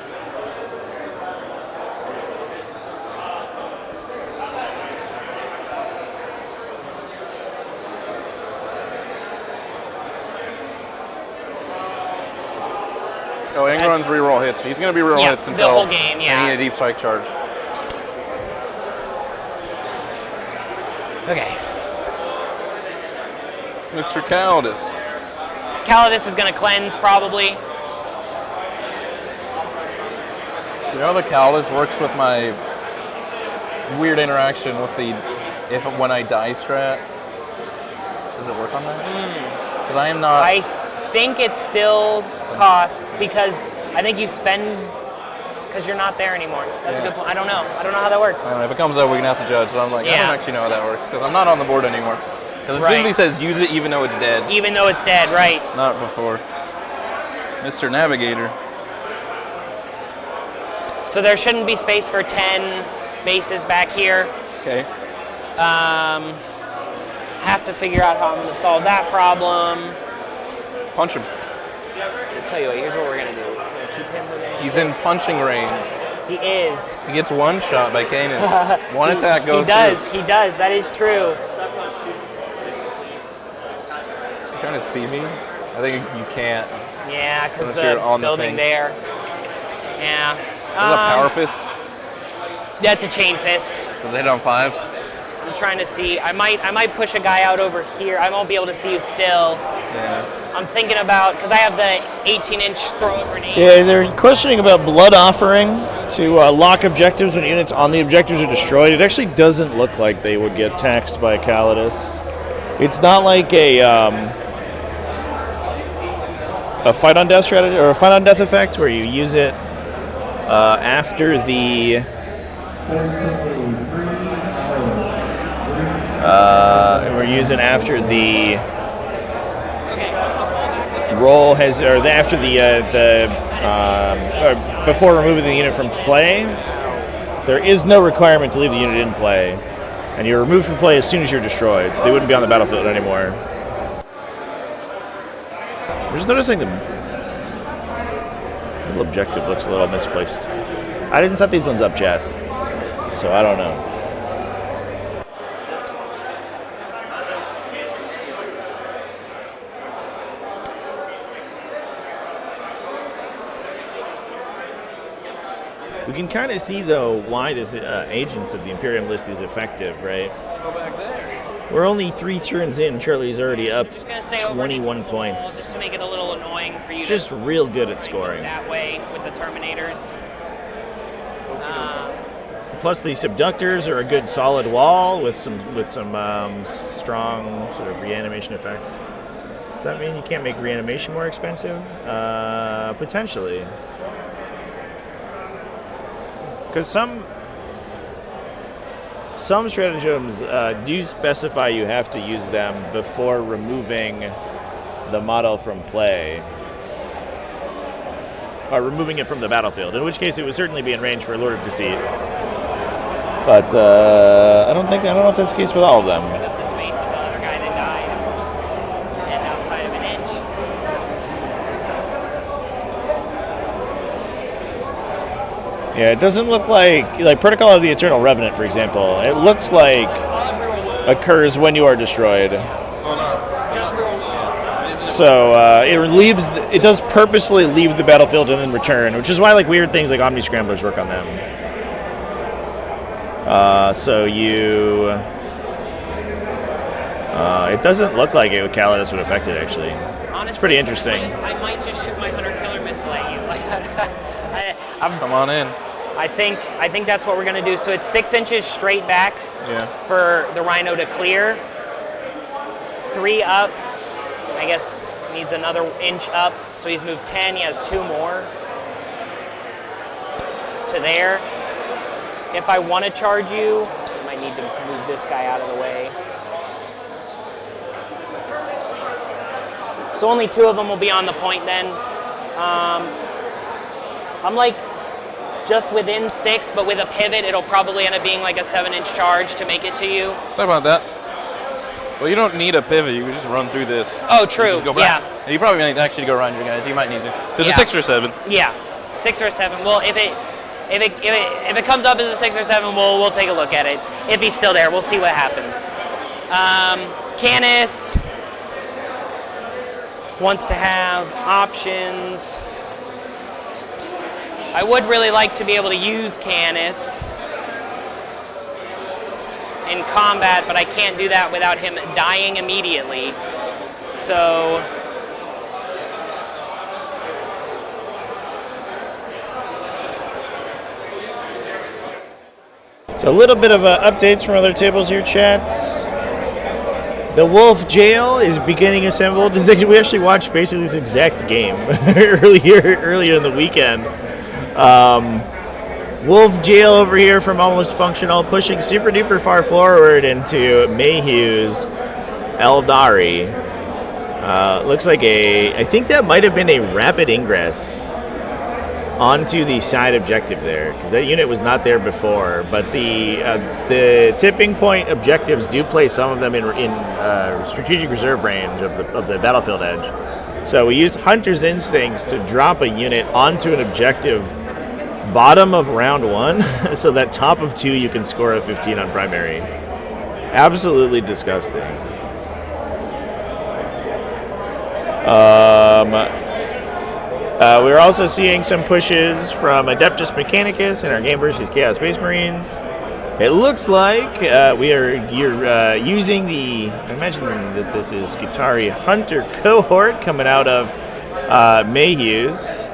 Oh, Angron's reroll hits. He's going to be reroll hits until the whole game, yeah. I need a deep strike charge. Okay. Mr. Calidus. Calidus is going to cleanse, probably. You know, the Calidus works with my weird interaction with the when I die strat. Does it work on that? Because I am not. I think it still costs because I think you spend because you're not there anymore. That's a good point. I don't know. I don't know how that works. If it comes up, we can ask the judge. But I'm like, I don't actually know how that works because I'm not on the board anymore. Because it specifically says use it even though it's dead. Even though it's dead, right? Not before. Mr. Navigator. So there shouldn't be space for 10 bases back here. Okay. Have to figure out how I'm going to solve that problem. Punch him. I'll tell you what, here's what we're going to do. We're going to keep him within He's 6. in punching range. He is. He gets one shot by Canis. One attack goes He does. through. He does. That is true. You trying to see me? I think you can't. Yeah, because Unless you're the on the building thing. there. Yeah. Is that a power fist? That's a chain fist. Does it hit on 5s? I'm trying to see. I might push a guy out over here. I won't be able to see you still. Yeah. I'm thinking about, because I have the 18-inch throw a grenade. Yeah, they're questioning about blood offering to lock objectives when units on the objectives are destroyed. It actually doesn't look like they would get taxed by Calidus. It's not like a fight on death strategy or a fight on death effect where you use it after the we're using after the roll has or after or before removing the unit from play. There is no requirement to leave the unit in play, and you're removed from play as soon as you're destroyed, so they wouldn't be on the battlefield anymore. I'm just noticing the little objective looks a little misplaced. I didn't set these ones up, chat, so I don't know. We can kind of see, though, why this Agents of the Imperium list is effective, right? Go back there. We're only 3 turns in. Charlie's already up 21 points. Just to make it a little annoying for you. Just real good at scoring. That way with the Terminators. Plus, the Subductors are a good solid wall with some strong sort of reanimation effects. Does that mean you can't make reanimation more expensive? Potentially. Because some stratagems do specify you have to use them before removing the model from play. Or removing it from the battlefield, in which case it would certainly be in range for Lord of Deceit. But I don't know if that's the case with all of them. The space of the other guy that died. And outside of an inch. Yeah, it doesn't look like Protocol of the Eternal Revenant, for example. It looks like occurs when you are destroyed. So it does purposefully leave the battlefield and then return, which is why like weird things like Omni Scramblers work on them. It doesn't look like Calidus would affect it, actually. Honestly, it's pretty interesting. I might just shoot my Hunter Killer missile at you. Come on in. I think that's what we're gonna do. So it's 6 inches straight back for the Rhino to clear. 3 up. I guess needs another inch up. So he's moved 10. He has 2 more to there. If I want to charge you, I might need to move this guy out of the way. So only 2 of them will be on the point then. I'm like just within 6, but with a pivot, it'll probably end up being like a 7-inch charge to make it to you. Sorry about that. Well, you don't need a pivot. You can just run through this. Oh, true. Just go back. Yeah. You probably need actually go around you guys. You might need to. There's a 6 or 7. Yeah, 6 or 7. Well, if it comes up as a 6 or 7, we'll take a look at it. If he's still there, we'll see what happens. Canis wants to have options. I would really like to be able to use Canis in combat, but I can't do that without him dying immediately. So a little bit of updates from other tables here, chat. The Wolf Jail is beginning assembled. We actually watched basically this exact game earlier in the weekend. Wolf Jail over here from Almost Functional, pushing super duper far forward into Mayhew's Eldari. Looks like I think that might have been a rapid ingress onto the side objective there, because that unit was not there before. But the tipping point objectives do place some of them in strategic reserve range of the battlefield edge. So we use Hunter's Instincts to drop a unit onto an objective bottom of round 1, so that top of 2 you can score a 15 on primary. Absolutely disgusting. We're also seeing some pushes from Adeptus Mechanicus in our game versus Chaos Space Marines. It looks like you're using the, I imagine that this is Skitarii Hunter cohort coming out of Mayhew's.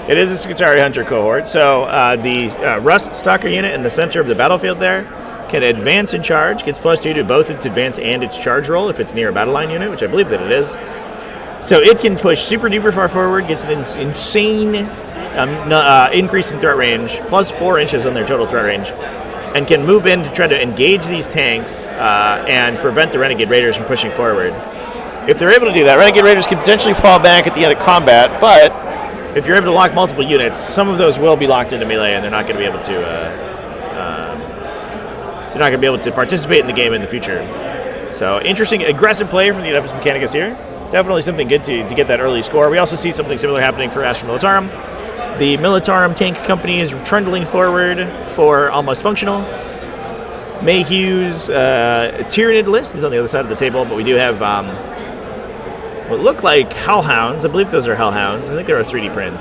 It is a Skitarii Hunter cohort, so the Rust Stalker unit in the center of the battlefield there can advance and charge, gets +2 to both its advance and its charge roll if it's near a battle line unit, which I believe that it is. So it can push super duper far forward, gets an insane increase in threat range, +4 inches on their total threat range, and can move in to try to engage these tanks and prevent the Renegade Raiders from pushing forward. If they're able to do that, Renegade Raiders can potentially fall back at the end of combat, but if you're able to lock multiple units, some of those will be locked into melee, and they're not going to be able to participate in the game in the future. So interesting, aggressive play from the Adeptus Mechanicus here. Definitely something good to get that early score. We also see something similar happening for Astra Militarum. The Militarum tank company is trundling forward for almost functional. Mayhew's Tyranid list is on the other side of the table, but we do have what look like Hellhounds. I believe those are Hellhounds. I think they're a 3D print.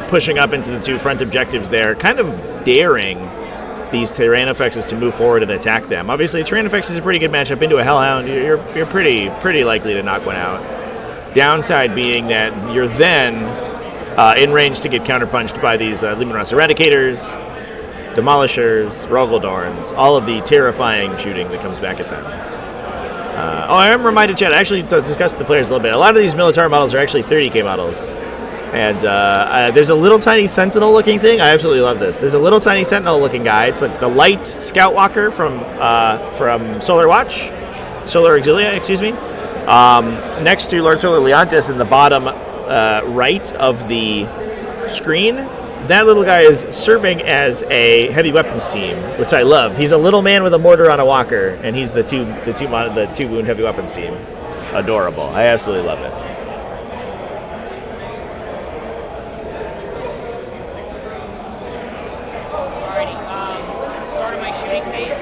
Pushing up into the two front objectives there, kind of daring these Tyrannofexes to move forward and attack them. Obviously, Tyrannofex is a pretty good matchup into a Hellhound. You're pretty likely to knock one out. Downside being that you're then in range to get counterpunched by these Luminos Eradicators, Demolishers, Rogaldorns, all of the terrifying shooting that comes back at them. I am reminded, Chad, I actually discussed with the players a little bit. A lot of these military models are actually 30k models. And there's a little tiny Sentinel-looking thing. I absolutely love this. There's a little tiny Sentinel-looking guy. It's like the light Scout Walker from Solar Auxilia, excuse me. Next to Lord Solar Leontis in the bottom right of the screen. That little guy is serving as a heavy weapons team, which I love. He's a little man with a mortar on a walker, and he's the two wound heavy weapons team. Adorable. I absolutely love it. Start of my shooting phase.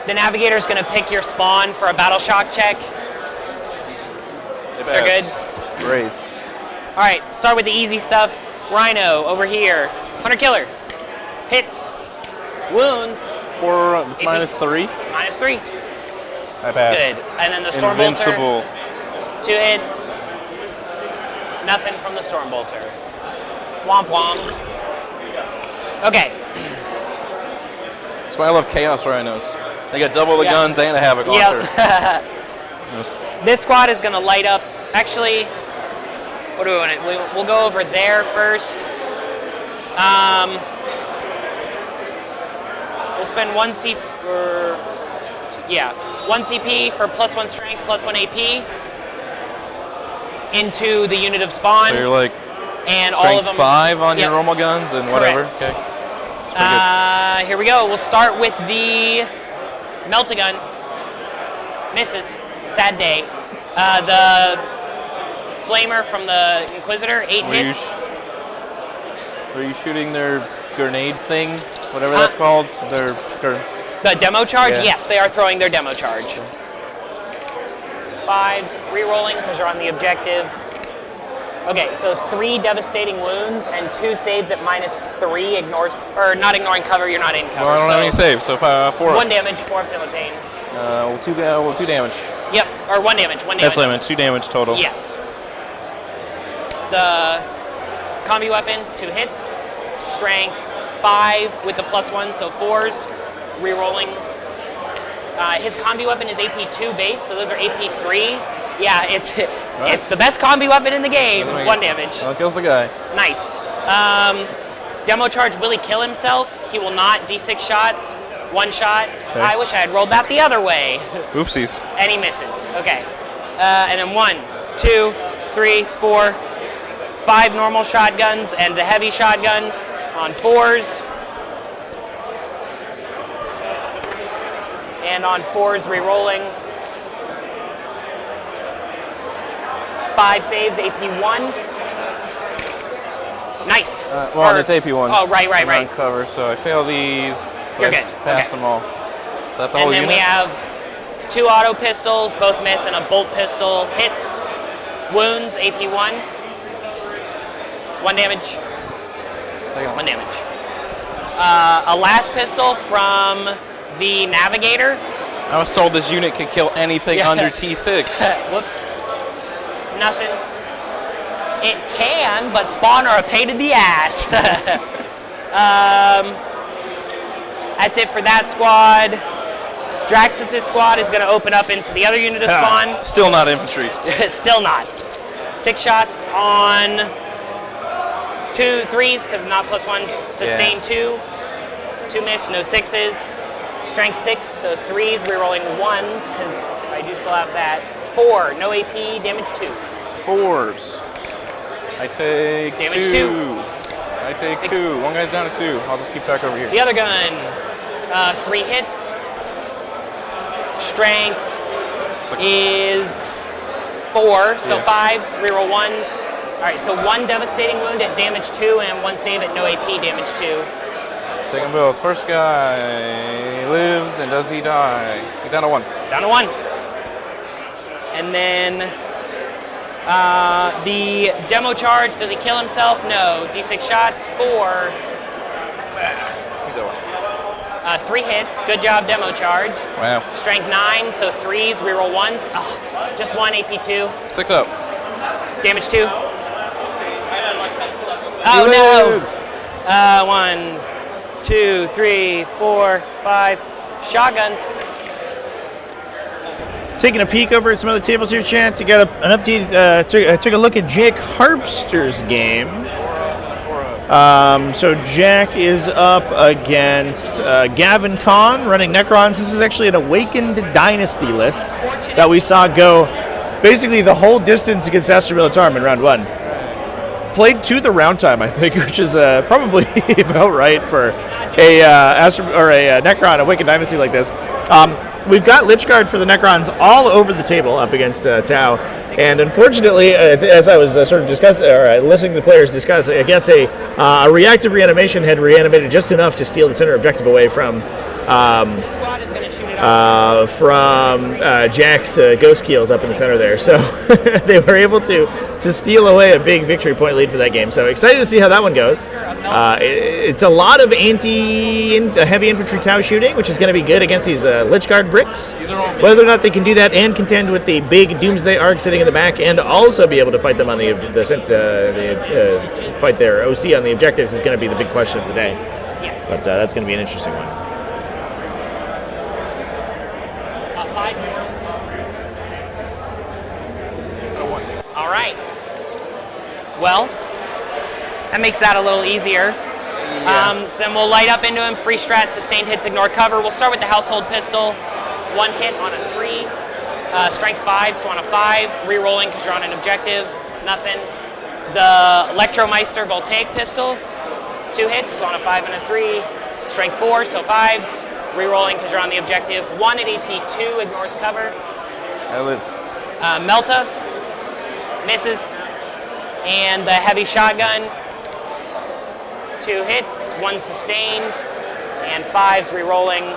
The Navigator is going to pick your spawn for a battle shock check. They're good. Brave. All right, start with the easy stuff. Rhino over here. Hunter Killer. Hits. Wounds. It's -3. -3. I passed. Good. And then the Stormbolter. Invincible. 2 hits. Nothing from the Stormbolter. Womp womp. Okay. That's why I love Chaos Rhinos. They got double the guns and a Havoc launcher. Yep. This squad is going to light up. Actually, what do we want to? We'll go over there first. We'll spend 1 CP for 1 CP for +1 strength, +1 AP into the unit of spawn. So you're like and strength all of them 5 on your normal guns and whatever. Okay. Here we go. We'll start with the Melt-A-Gun. Misses. Sad day. The Flamer from the Inquisitor, 8 hits. Are you shooting their grenade thing, whatever that's called? The demo charge? Yeah. Yes, they are throwing their demo charge. 5s, re-rolling because you're on the objective. Okay, so 3 devastating wounds and 2 saves at -3. Not ignoring cover. You're not in cover. Well, I don't have any saves, so 4. 1 damage, 4 feeling pain. 2 damage. Yep, or 1 damage. 1 damage. That's limit. 2 damage total. Yes. The combi weapon, 2 hits, strength 5 with the +1, so 4s. Rerolling. His combi weapon is AP2 base, so those are AP3. Yeah, it's the best combi weapon in the game. 1 damage. Well, kills the guy. Nice. Demo charge, will he kill himself? He will not. D6 shots, 1 shot. Okay. I wish I had rolled that the other way. Oopsies. And he misses. Okay. And then 1, 2, 3, 4, 5 normal shotguns and the heavy shotgun on 4s. And on 4s, re-rolling. 5 saves, AP1. Nice. It's AP1. Oh, right. I'm on cover, so I fail these. You're good. Pass them all. Is that the whole unit? And then we have 2 auto pistols, both miss, and a bolt pistol. Hits, wounds, AP1. 1 damage. 1 damage. A last pistol from the Navigator. I was told this unit could kill anything under T6. Whoops. Nothing. It can, but spawn are a pain in the ass. That's it for that squad. Draxus' squad is going to open up into the other unit of spawn. Still not infantry. Still not. 6 shots on 2 3s, because not +1s. Sustain 2. 2 miss, no 6s. Strength 6, so 3s, rerolling 1s, because I do still have that. 4, no AP, damage 2. 4s. I take Damage 2. 2. I take 2. One guy's down to 2. I'll just keep track over here. The other gun, 3 hits. Strength is 4, so 5s, reroll 1s. All right, so 1 devastating wound at damage 2 and 1 save at no AP, damage 2. Take them both. First guy lives, and does he die? He's down to 1. Down to 1. And then the demo charge, does he kill himself? No. D6 shots, 4. He's at 1. 3 hits, good job demo charge. Wow. Strength 9, so 3s, reroll 1s. Oh, just 1 AP 2. 6 up. Damage 2. Oh no! 1, 2, 3, 4, 5. Shotguns. Taking a peek over at some other tables here, chat. You got an update. Took a look at Jake Harpster's game. So Jack is up against Gavin Kahn running Necrons. This is actually an Awakened Dynasty list that we saw go basically the whole distance against Astra Militarum in round 1. Played to the round time, I think, which is probably about right for a Necron Awakened Dynasty like this. We've got Lichguard for the Necrons all over the table up against Tau, and unfortunately, as I was sort of discussing or listening to the players discuss, I guess a reactive reanimation had reanimated just enough to steal the center objective away from Jack's Ghost Keels up in the center there. So they were able to steal away a big victory point lead for that game. So excited to see how that one goes. It's a lot of heavy infantry Tau shooting, which is going to be good against these Lichguard bricks. Whether or not they can do that and contend with the big Doomsday Arc sitting in the back, and also be able to fight them on fight their OC on the objectives is going to be the big question of the day. Yes. But that's going to be an interesting one. 5 minerals. All right. Well, that makes that a little easier. So then we'll light up into him. Free strat, sustained hits, ignore cover. We'll start with the household pistol. 1 hit on a 3. Strength 5, so on a 5. Rerolling because you're on an objective. Nothing. The Electromeister Voltaic pistol. 2 hits on a 5 and a 3. Strength 4, so 5s. Rerolling because you're on the objective. 1 at AP 2, ignores cover. I live. Melta. Misses. And the heavy shotgun. 2 hits, 1 sustained, and 5s rerolling.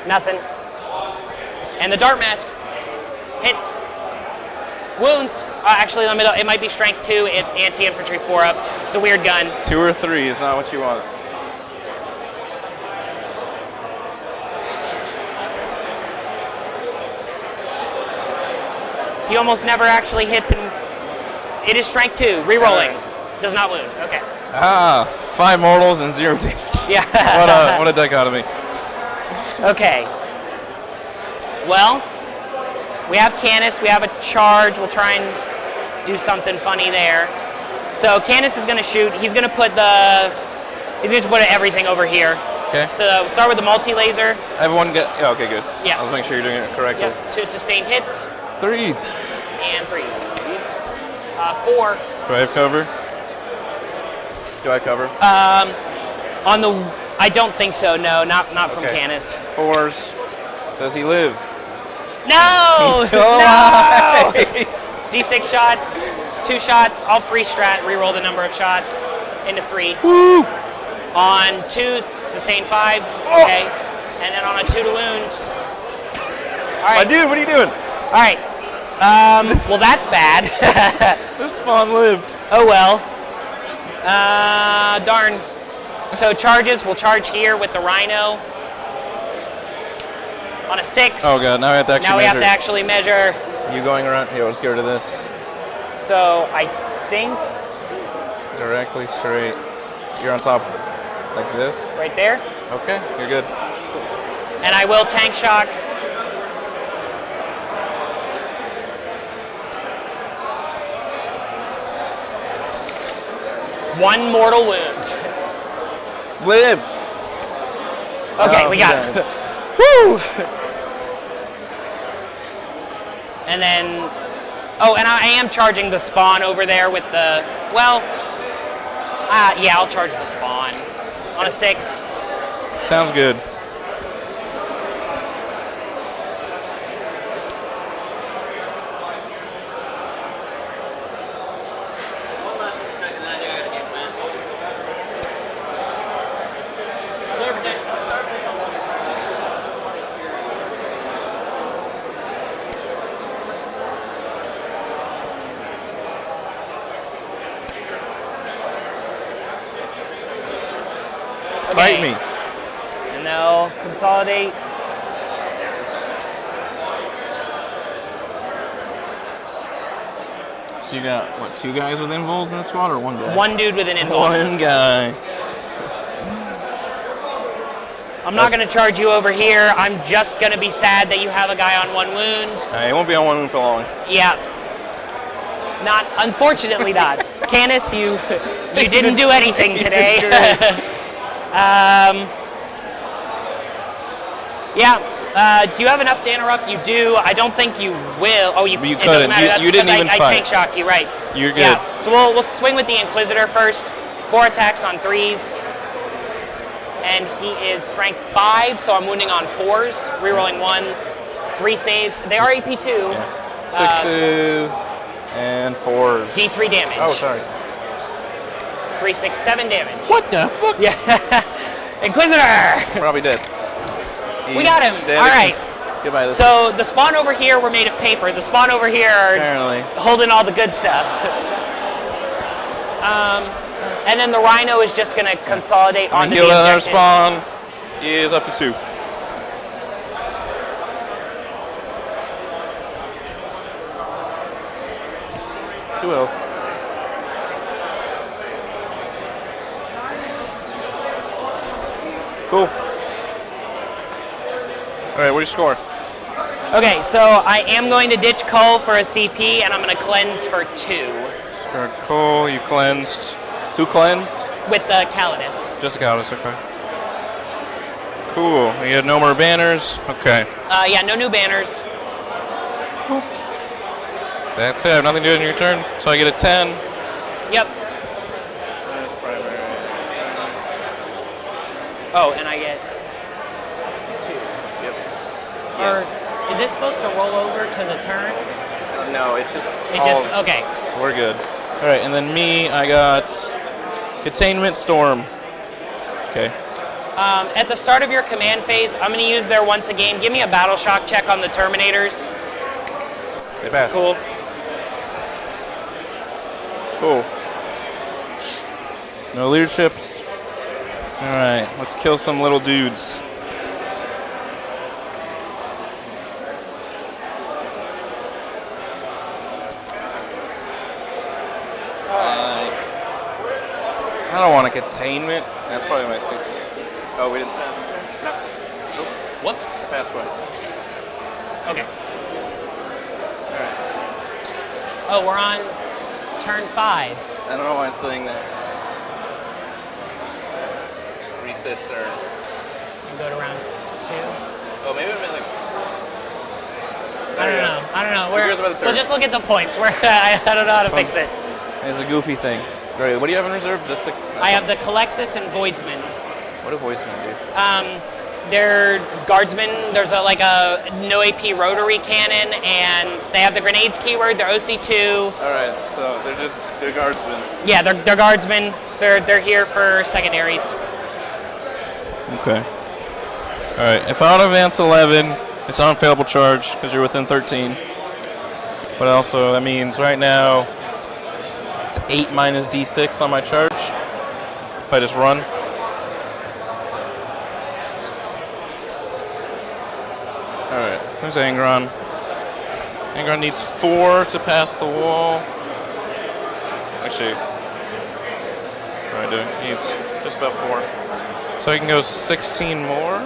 Nothing. And the dart mask hits. Wounds. Actually, it might be strength 2, anti-infantry 4 up. It's a weird gun. 2 or 3 is not what you want. He almost never actually hits him. It is strength 2, rerolling. Does not wound. Okay. 5 mortals and 0 damage. Yeah. What a dichotomy. Okay. Well, we have Canis, we have a charge. We'll try and do something funny there. So Canis is going to shoot. He's going to put everything over here. Okay. So we'll start with the multi-laser. I have 1 get. Yeah, okay, good. Yeah. Let's make sure you're doing it correctly. Yep. 2 sustained hits. 3s. And 3s. 4. Do I have cover? Do I cover? I don't think so. No, not from Canis. 4s. Does he live? No! He's still alive. D6 shots, 2 shots, all free strat, reroll the number of shots into 3. Woo! On 2s, sustain 5s, okay. And then on a 2 to wound. All right. My dude, what are you doing? All right. Well, that's bad. This spawn lived. Oh well. Darn. So charges, we'll charge here with the Rhino. On a 6. Oh god, now we have to actually measure. You going around? Here, let's get rid of this. So I think Directly straight. You're on top like this? right there. Okay, you're good. And I will tank shock. One mortal wound. Live! Okay, Oh, we got nice. it. Woo! And then, oh, and I am charging the spawn over there with the, well, yeah, I'll charge the spawn on a 6. Sounds good. Fight me. And they'll consolidate. So you got, what, 2 guys with invols in the squad or 1 guy? One dude with an invul. One guy. I'm not going to charge you over here. I'm just going to be sad that you have a guy on 1 wound. He won't be on 1 wound for long. Yeah. Not, unfortunately not. Canis, you didn't do anything today. Yeah. Do you have enough to interrupt? You do. I don't think you will. Oh, you. You it doesn't couldn't. matter. That's You didn't because even I fight. tank shocked you, right? You're good. Yeah. So we'll swing with the Inquisitor first. 4 attacks on 3s. And he is strength 5, so I'm wounding on 4s, rerolling 1s, 3 saves. They are AP2. 6s and 4s. D3 damage. Oh, sorry. 3, 6, 7 damage. What the fuck? Yeah. Inquisitor! Probably dead. We got him. Dead. All right. Goodbye. So the spawn over here were made of paper. The spawn over here are Apparently. holding all the good stuff. And then the Rhino is just going to consolidate onto the Heal another objective. spawn is up to 2. Two health. Cool. All right, what do you score? Okay, so I am going to ditch Cull for a CP, and I'm going to cleanse for 2 Scored cool. You cleansed. Who cleansed? with the Calidus. Just a goddess. Okay. Cool. You had no more banners. Okay. Yeah, no new banners. That's it. I have nothing to do in your turn, so I get a 10. Yep. Oh, and I get 2. Yep. Or is this supposed to roll over to the turns? No, it's just. Okay. We're good. All right, and then me, I got Containment Storm. Okay. At the start of your command phase, I'm going to use their once a game. Give me a battle shock check on the Terminators. They passed. Cool. Cool. No leaderships. All right, let's kill some little dudes. I don't want a containment. That's probably my secret. Oh, we didn't pass the turn? No. Nope. Whoops. Passed twice. Okay. Oh, we're on turn 5. I don't know why it's saying that. Reset turn. And go to round 2. Oh, maybe I meant like. I don't know. Who cares about the turn? We'll just look at the points. I don't know how to fix it. It's a goofy thing. Right, what do you have in reserve? Just a. I have the Calexis and Voidsman. What do Voidsmen do? They're guardsmen. There's a no AP rotary cannon, and they have the grenades keyword. They're OC2. All right, so they're guardsmen. Yeah, they're guardsmen. They're here for secondaries. Okay. All right, if I don't advance 11, it's an unfailable charge because you're within 13. But also that means right now it's 8 minus D6 on my charge. If I just run. All right, who's Angron? Vanguard needs 4 to pass the wall. Actually, what am I doing? He needs just about 4. So he can go 16 more.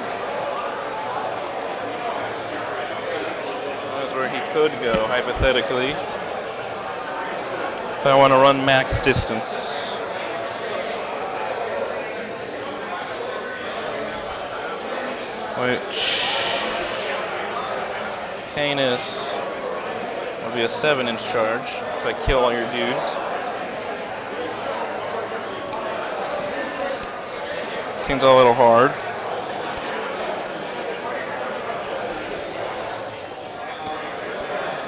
That's where he could go, hypothetically. If I want to run max distance. Which Canis will be a 7-inch charge if I kill all your dudes. Seems a little hard.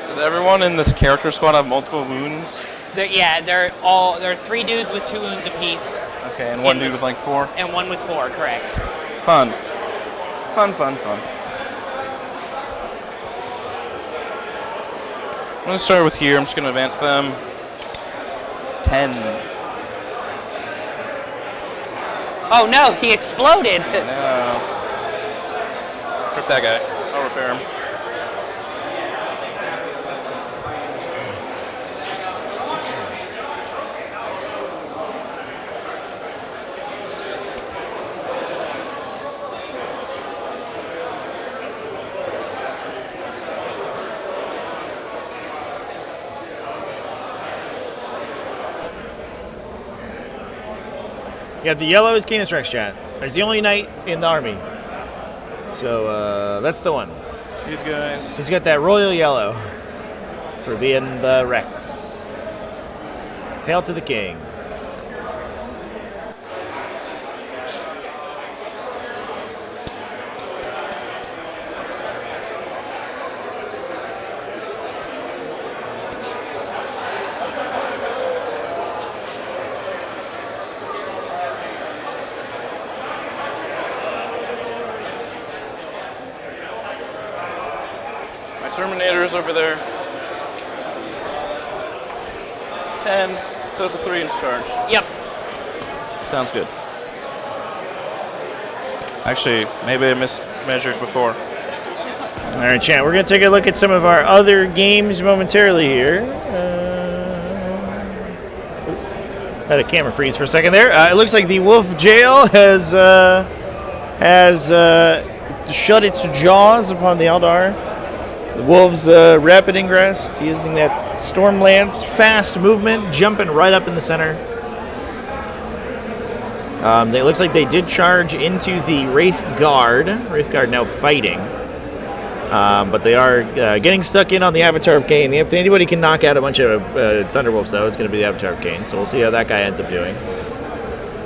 Does everyone in this character squad have multiple wounds? They're 3 dudes with 2 wounds apiece. Okay, and 1 dude with like 4? And 1 with 4, correct. Fun. Fun. I'm going to start with here. I'm just going to advance them. 10. Oh no, he exploded! No. Rip that guy. I'll repair him. You got the yellow is Canis Rex Chat. He's the only knight in the army. So that's the one. These guys. He's got that royal yellow for being the Rex. Hail to the king. Terminators over there. 10, so it's a 3-inch charge. Yep. Sounds good. Actually, maybe I mismeasured before. All right, chat. We're going to take a look at some of our other games momentarily here. Had a camera freeze for a second there. It looks like the Wolf Jail has shut its jaws upon the Eldar. The Wolves' rapid ingress, using that Stormlance fast movement, jumping right up in the center. It looks like they did charge into the Wraith Guard. Wraith Guard now fighting. But they are getting stuck in on the Avatar of Cain. If anybody can knock out a bunch of Thunderwolves, though, it's going to be the Avatar of Cain. So we'll see how that guy ends up doing.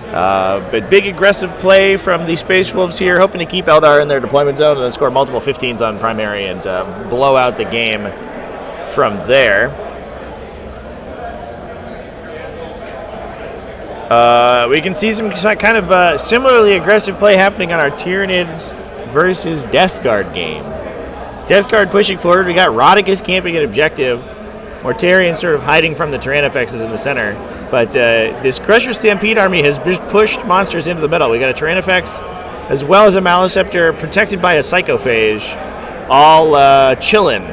But big aggressive play from the Space Wolves here, hoping to keep Eldar in their deployment zone and then score multiple 15s on primary and blow out the game from there. We can see some kind of similarly aggressive play happening on our Tyranids versus Death Guard game. Death Guard pushing forward. We got Rodicus camping at objective. Mortarion sort of hiding from the Tyrannofaxes in the center. But this Crusher Stampede army has just pushed monsters into the middle. We got a Tyrannofax as well as a Maliceptor protected by a Psychophage, all chilling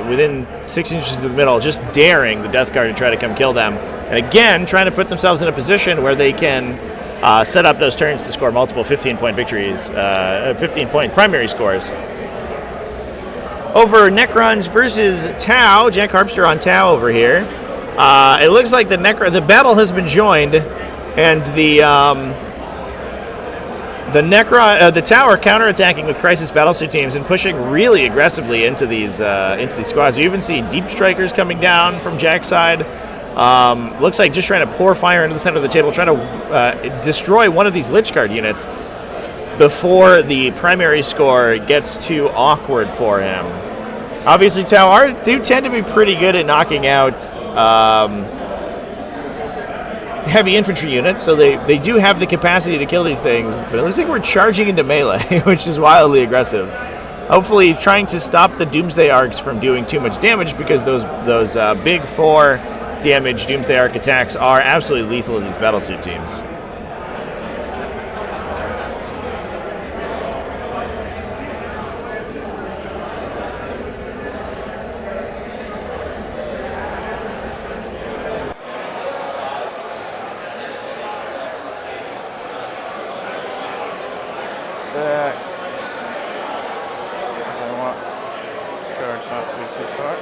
within 6 inches of the middle, just daring the Death Guard to try to come kill them. And again, trying to put themselves in a position where they can set up those turns to score multiple 15-point victories, 15-point primary scores. Over Necrons versus Tau, Jack Harpster on Tau over here. It looks like the battle has been joined, and the Tau are counterattacking with Crisis Battlesuit teams and pushing really aggressively into these squads. You even see Deep Strikers coming down from Jack's side. Looks like just trying to pour fire into the center of the table, trying to destroy one of these Lich Guard units before the primary score gets too awkward for him. Obviously, Tau do tend to be pretty good at knocking out heavy infantry units, so they do have the capacity to kill these things, but it looks like we're charging into melee, which is wildly aggressive. Hopefully trying to stop the Doomsday Arcs from doing too much damage, because those big 4 damage Doomsday Arc attacks are absolutely lethal to these battlesuit teams. back. Because I want this charge not to be too far.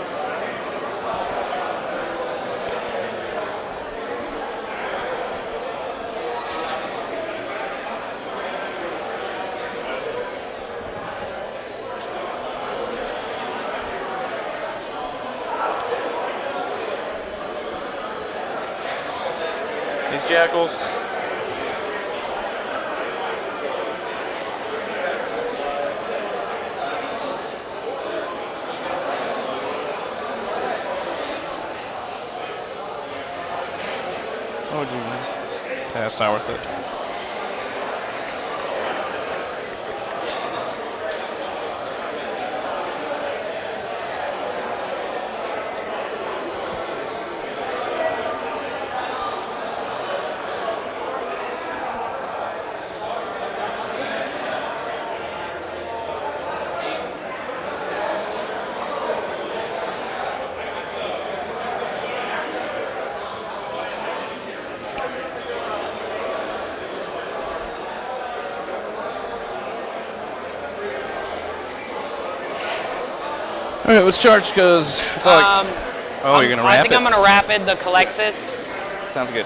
These jackals. Oh, gee. Yeah, it's not worth it. Okay, let's charge because it's like. Oh, you're gonna wrap it? I think I'm gonna rapid the Calexis. Sounds good.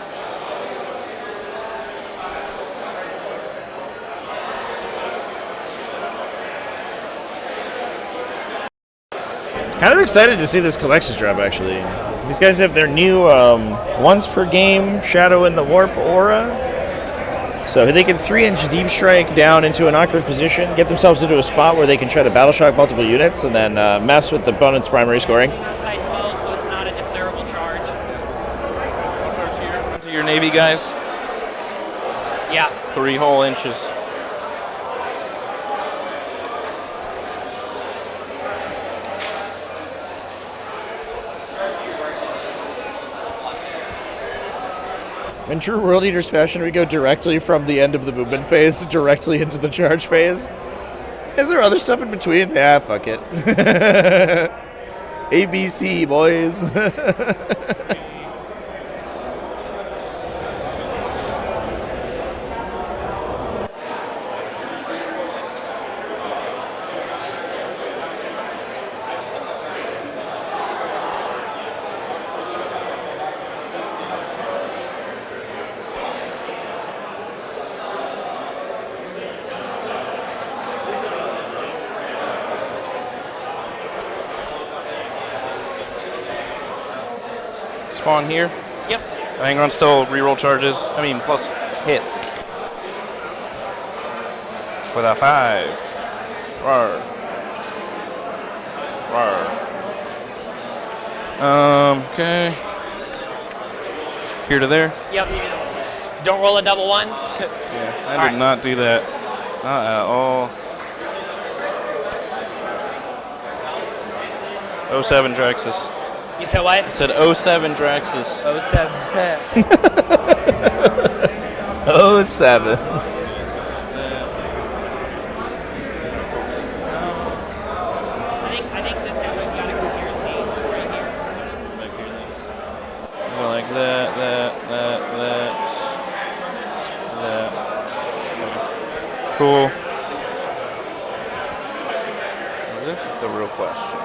Kind of excited to see this Calexis drop, actually. These guys have their new once per game Shadow in the Warp aura. So they can 3-inch deep strike down into an awkward position, get themselves into a spot where they can try to battle shock multiple units, and then mess with the opponent's primary scoring. Side 12, so it's not a declarable charge. I'll charge here. Into your Navy guys. Yeah. 3 whole inches. In true World Eaters fashion, we go directly from the end of the movement phase directly into the charge phase. Is there other stuff in between? Yeah, fuck it. ABC, boys. Spawn here. Yep. Hang on, still reroll charges. I mean, plus hits. With a 5. Rawr. Rawr. Okay. Here to there. Yep. Don't roll a double 1. Yeah, I did not do that. Not at all. 07 Draxus. You said what? I said 07 Draxus. 07. 07. I think this guy might got a coherency right here. Go like that. Cool. This is the real question.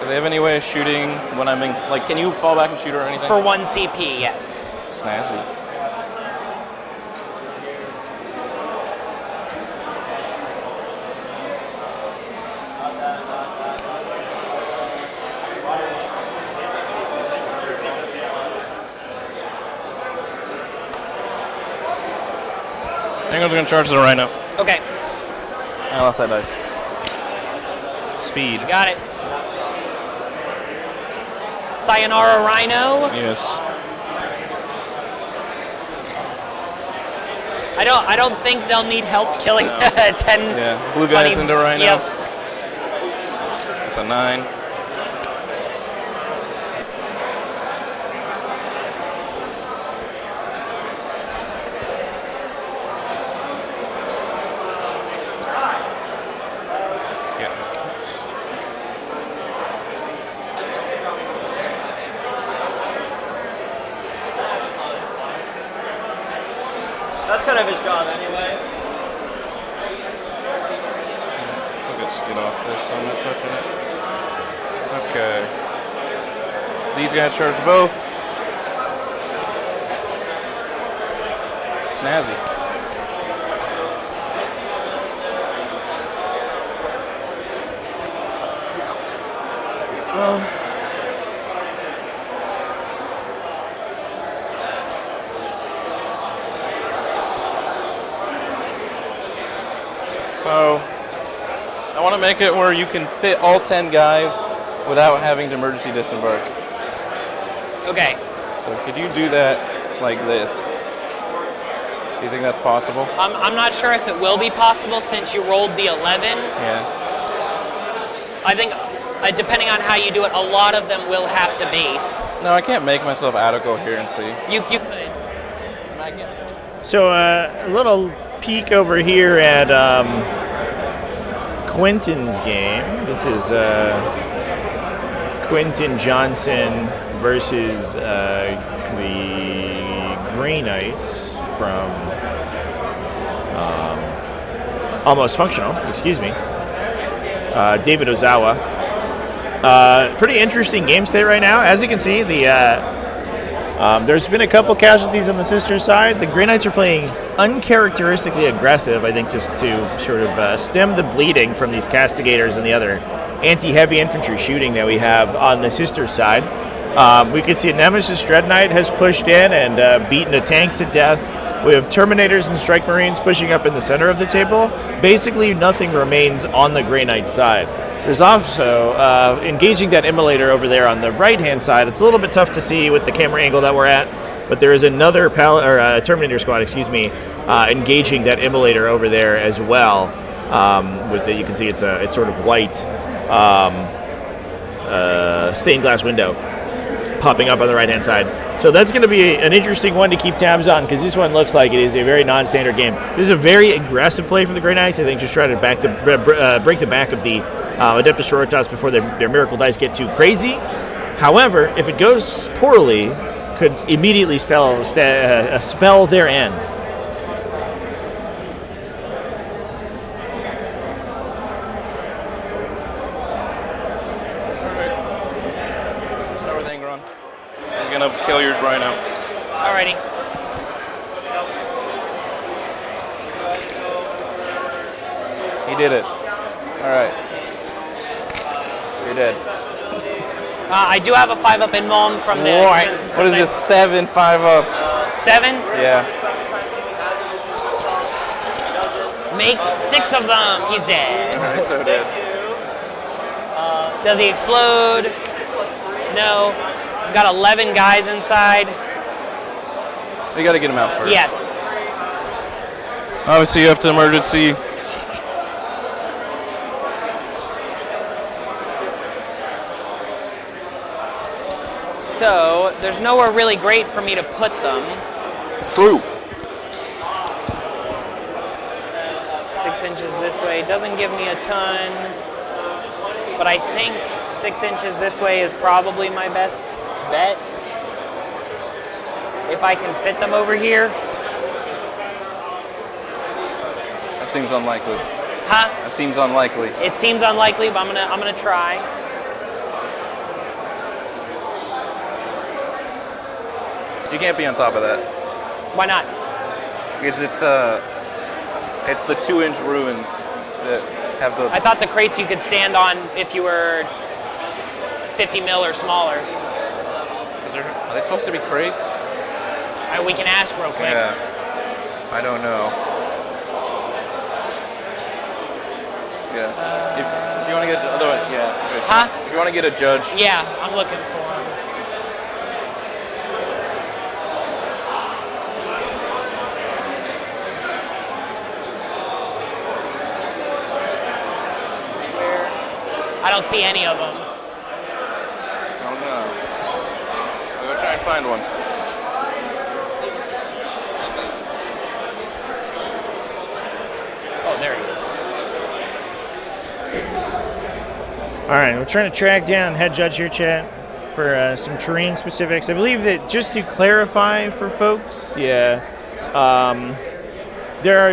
Do they have any way of shooting when I'm in, like, can you fall back and shoot or anything? For 1 CP, yes. Snazzy. Angel's gonna charge the Rhino. Okay. I lost that dice. Speed. Got it. Sayonara Rhino. Yes. I don't think they'll need help killing 10. Yeah. Blue guys into Rhino. Yep. With a 9. get off this, so I'm not touching it. Okay. These guys charge both. Snazzy. So, I want to make it where you can fit all 10 guys without having to emergency disembark. Okay. So could you do that like this? Do you think that's possible? I'm not sure if it will be possible since you rolled the 11. Yeah. I think, depending on how you do it, a lot of them will have to base. No, I can't make myself out of coherency. You could. I can't. So a little peek over here at Quentin's game. This is Quentin Johnson versus the Grey Knights from Almost Functional, excuse me. David Ozawa. Pretty interesting game state right now. As you can see, there's been a couple casualties on the sister side. The Grey Knights are playing uncharacteristically aggressive, I think, just to sort of stem the bleeding from these castigators and the other anti-heavy infantry shooting that we have on the sister side. We can see Nemesis Dread Knight has pushed in and beaten a tank to death. We have Terminators and Strike Marines pushing up in the center of the table. Basically, nothing remains on the Grey Knight side. There's also engaging that Immolator over there on the right-hand side. It's a little bit tough to see with the camera angle that we're at, but there is another Terminator squad, engaging that Immolator over there as well. You can see it's sort of white stained glass window popping up on the right-hand side. So that's going to be an interesting one to keep tabs on because this one looks like it is a very non-standard game. This is a very aggressive play from the Grey Knights. I think just try to break the back of the Adeptus Sororitas before their Miracle Dice get too crazy. However, if it goes poorly, could immediately spell their end. Start with Angron. He's gonna kill your Rhino. Alrighty. He did it. Alright. You're dead. I do have a 5-up in Mulm from the... What is this? 7 5-ups. 7? Yeah. Make 6 of them. He's dead. He's so dead. Does he explode? No. We've got 11 guys inside. You gotta get him out first. Yes. Obviously, you have to emergency. So, there's nowhere really great for me to put them. True. 6 inches this way doesn't give me a ton, but I think 6 inches this way is probably my best bet. If I can fit them over here. That seems unlikely. Huh? That seems unlikely. It seems unlikely, but I'm gonna try. You can't be on top of that. Why not? Because it's the 2-inch ruins that have the... I thought the crates you could stand on if you were 50 mil or smaller. Are they supposed to be crates? We can ask real quick. Yeah. I don't know. Yeah. If you want to get otherwise, yeah. Huh? If you want to get a judge. Yeah, I'm looking for him. I don't see any of them. I don't know. I'm gonna try and find one. Oh, there he is. All right, we're trying to track down Head Judge here, chat, for some terrain specifics. I believe that just to clarify for folks, there are.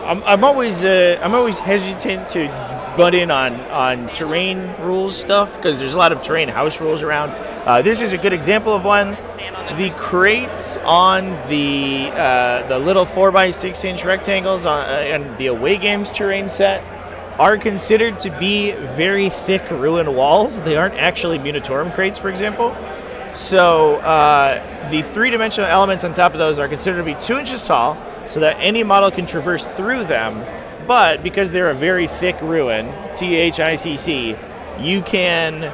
I'm always hesitant to butt in on terrain rules stuff, because there's a lot of terrain house rules around. This is a good example of one. The crates on the little 4x6-inch rectangles and the away games terrain set are considered to be very thick ruin walls. They aren't actually Munitorum crates, for example. So the three-dimensional elements on top of those are considered to be 2 inches tall, so that any model can traverse through them. But because they're a very thick ruin, THICC, you can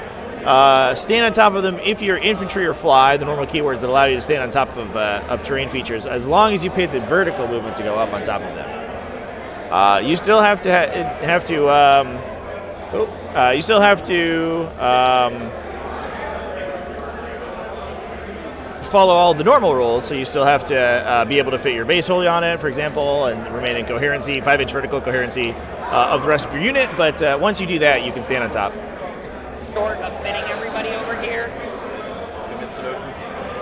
stand on top of them if you're infantry or fly, the normal keywords that allow you to stand on top of terrain features, as long as you pay the vertical movement to go up on top of them. You still have to follow all the normal rules, so you still have to be able to fit your base wholly on it, for example, and remain in coherency, 5-inch vertical coherency of the rest of your unit, but once you do that, you can stand on top. Short of fitting everybody over here.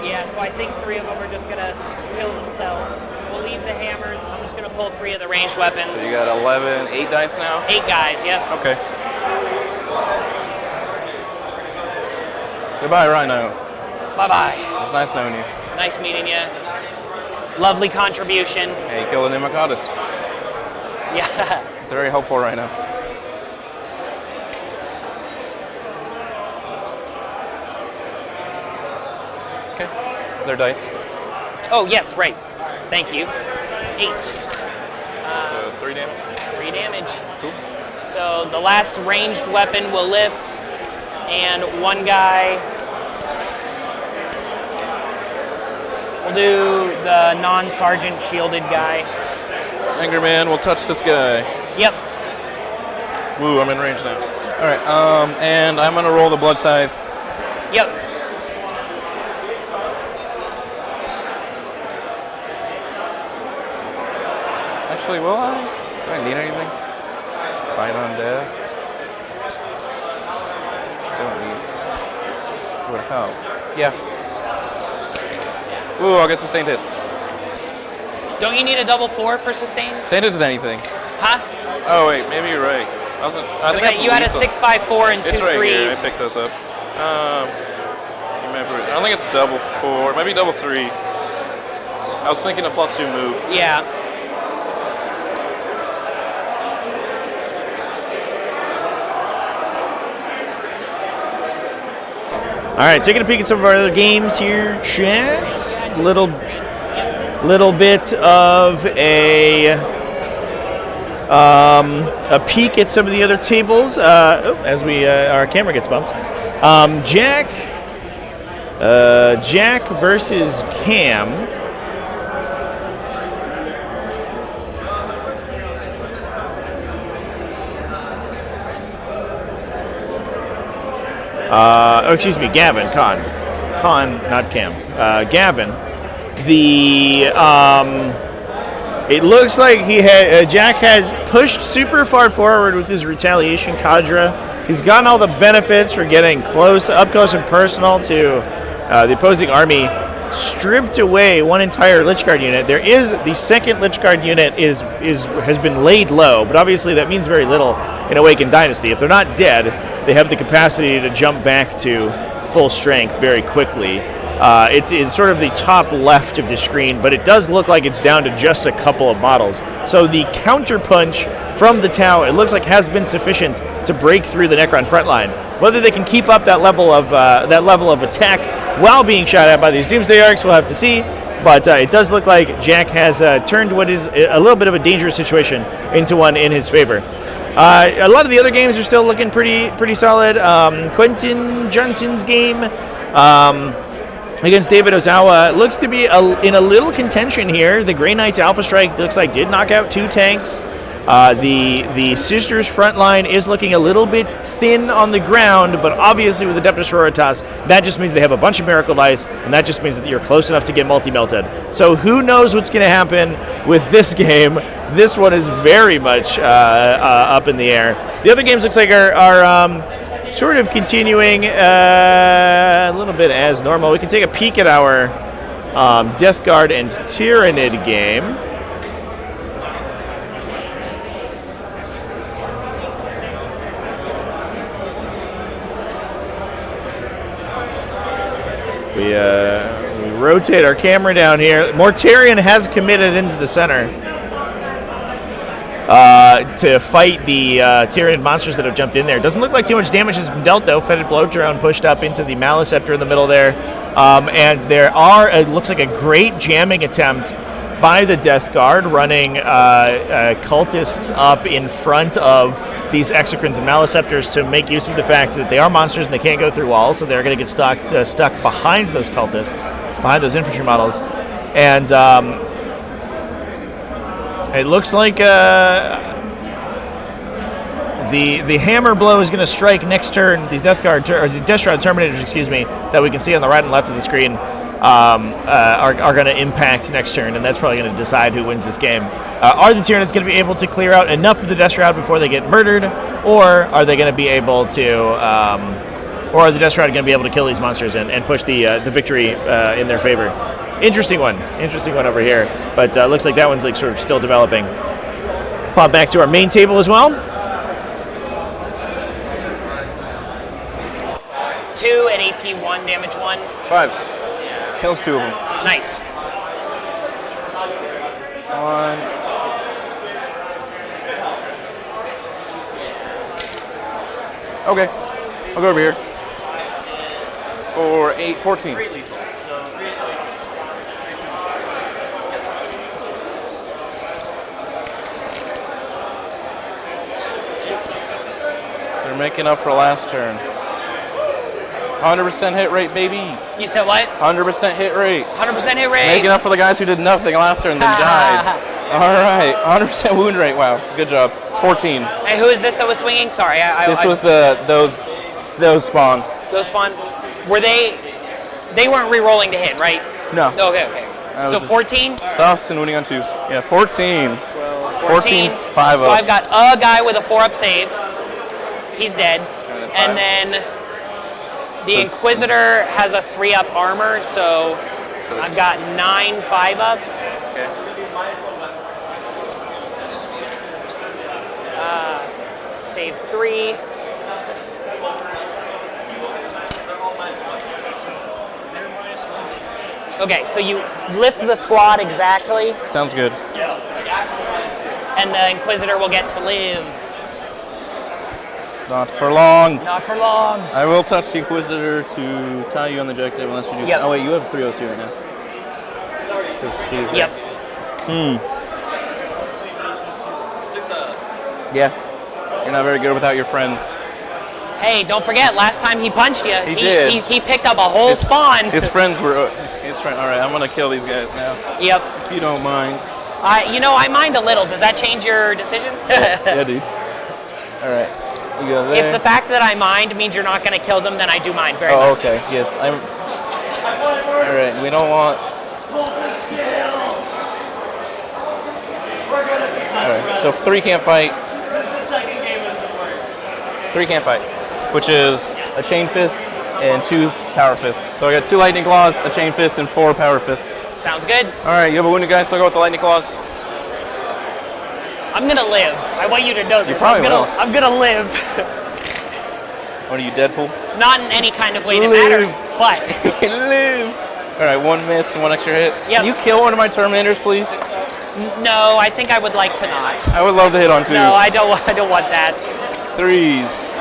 Yeah, so I think 3 of them are just gonna kill themselves. So we'll leave the hammers. I'm just gonna pull 3 of the ranged weapons. So you got 8 dice now? 8 guys, yep. Okay. Goodbye, Rhino. Bye-bye. It was nice knowing you. Nice meeting you. Lovely contribution. Hey, you killed an Imakatus. Yeah. It's very helpful right now. Okay, their dice. Oh, yes, right. Thank you. 8. So 3 damage? 3 damage. Cool. So the last ranged weapon will lift, and one guy will do the non-sergeant shielded guy. Angry Man will touch this guy. Yep. Woo, I'm in range now. All right, and I'm gonna roll the Blood Tithe. Yep. Actually, will I? Do I need anything? Fight on death. Don't need sustain. Would help. Yeah. Ooh, I'll get sustained hits. Don't you need a double 4 for sustain? Sustained hits is anything. Huh? Oh wait, maybe you're right. I think that's you had a lethal. 6, 5, 4, and 2 It's right 3s. here. I picked those up. Remember, I don't think it's double 4. Maybe double 3. I was thinking a +2 move. Yeah. All right, taking a peek at some of our other games here, chat. Little bit of a peek at some of the other tables as our camera gets bumped. Jack versus Cam. Excuse me, Gavin, Con, not Cam. Gavin. It looks like Jack has pushed super far forward with his retaliation cadre. He's gotten all the benefits for getting up close and personal to the opposing army. Stripped away one entire Lich Guard unit. There is the second Lich Guard unit has been laid low, but obviously that means very little in Awakened Dynasty. If they're not dead, they have the capacity to jump back to full strength very quickly. It's in sort of the top left of the screen, but it does look like it's down to just a couple of models. So the counterpunch from the Tau, it looks like has been sufficient to break through the Necron front line. Whether they can keep up that level of attack while being shot at by these Doomsday Arcs, we'll have to see. But it does look like Jack has turned what is a little bit of a dangerous situation into one in his favor. A lot of the other games are still looking pretty solid. Quentin Johnson's game against David Ozawa looks to be in a little contention here. The Grey Knights Alpha Strike looks like did knock out 2 tanks. The Sisters front line is looking a little bit thin on the ground, but obviously with Adeptus Sororitas, that just means they have a bunch of Miracle Dice, and that just means that you're close enough to get multi-melted. So who knows what's going to happen with this game? This one is very much up in the air. The other games looks like are sort of continuing a little bit as normal. We can take a peek at our Death Guard and Tyranid game. We rotate our camera down here. Mortarion has committed into the center to fight the Tyranid monsters that have jumped in there. Doesn't look like too much damage has been dealt, though. Fetid Blow Drone pushed up into the Maleceptor in the middle there. And there are, it looks like a great jamming attempt by the Death Guard, running cultists up in front of these Exocrines and Maleceptors to make use of the fact that they are monsters and they can't go through walls, so they're going to get stuck behind those cultists, behind those infantry models. And it looks like the hammer blow is going to strike next turn. These Death Guard, or the Death Shroud Terminators, excuse me, that we can see on the right and left of the screen, are going to impact next turn, and that's probably going to decide who wins this game. Are the Tyranids going to be able to clear out enough of the Death Shroud before they get murdered, or are they going to be able to, or are the Death Shroud going to be able to kill these monsters and push the victory in their favor? Interesting one over here, but looks like that one's like sort of still developing. Pop back to our main table as well. 2 at AP 1, damage 1. 5s. Kills 2 of them. Nice. 1. Okay. I'll go over here. For 8, 14. They're making up for last turn. 100% hit rate, baby. You said what? 100% hit rate. 100% hit rate. Making up for the guys who did nothing last turn and then died. All right, 100% wound rate. Wow, good job. It's 14. Hey, who is this that was swinging? Sorry, This was those spawn. Those spawn. Were they weren't re-rolling to hit, right? No. Okay. So 14? Sus and winning on 2s. Yeah, 14. 14, 5 So ups. I've got a guy with a 4-up save. He's dead. And then the Inquisitor has a 3-up armor, so I've got 9 5-ups. Okay. Save 3. Okay, so you lift the squad exactly. Sounds good. And the Inquisitor will get to live. Not for long. Not for long. I will touch the Inquisitor to tie you on the objective unless you do. Yep. Oh wait, you have 3 OC right now. Because she's. Yep. Yeah. You're not very good without your friends. Hey, don't forget, last time he punched you, He did. He picked up a whole spawn. His friends were. All right, I'm gonna kill these guys now. Yep. If you don't mind. I mind a little. Does that change your decision? Yeah, dude. All right. We go there. If the fact that I mind means you're not going to kill them, then I do mind very much. Oh, okay. Yes, I'm. All right, we don't want. All right, so 3 can't fight. 3 can't fight, which is a Chain Fist and 2 Power Fists. So I got 2 Lightning Claws, a Chain Fist, and 4 Power Fists. Sounds good. All right, you have a wounded guy, so I'll go with the Lightning Claws. I'm gonna live. I want you to know this. You probably will. I'm gonna live. What are you, Deadpool? Not in any kind of way that matters, but live. All right, 1 miss and 1 extra hit. Yep. Can you kill one of my Terminators, please? No, I think I would like to not. I would love to hit on 2s. No, I don't want that. 3s.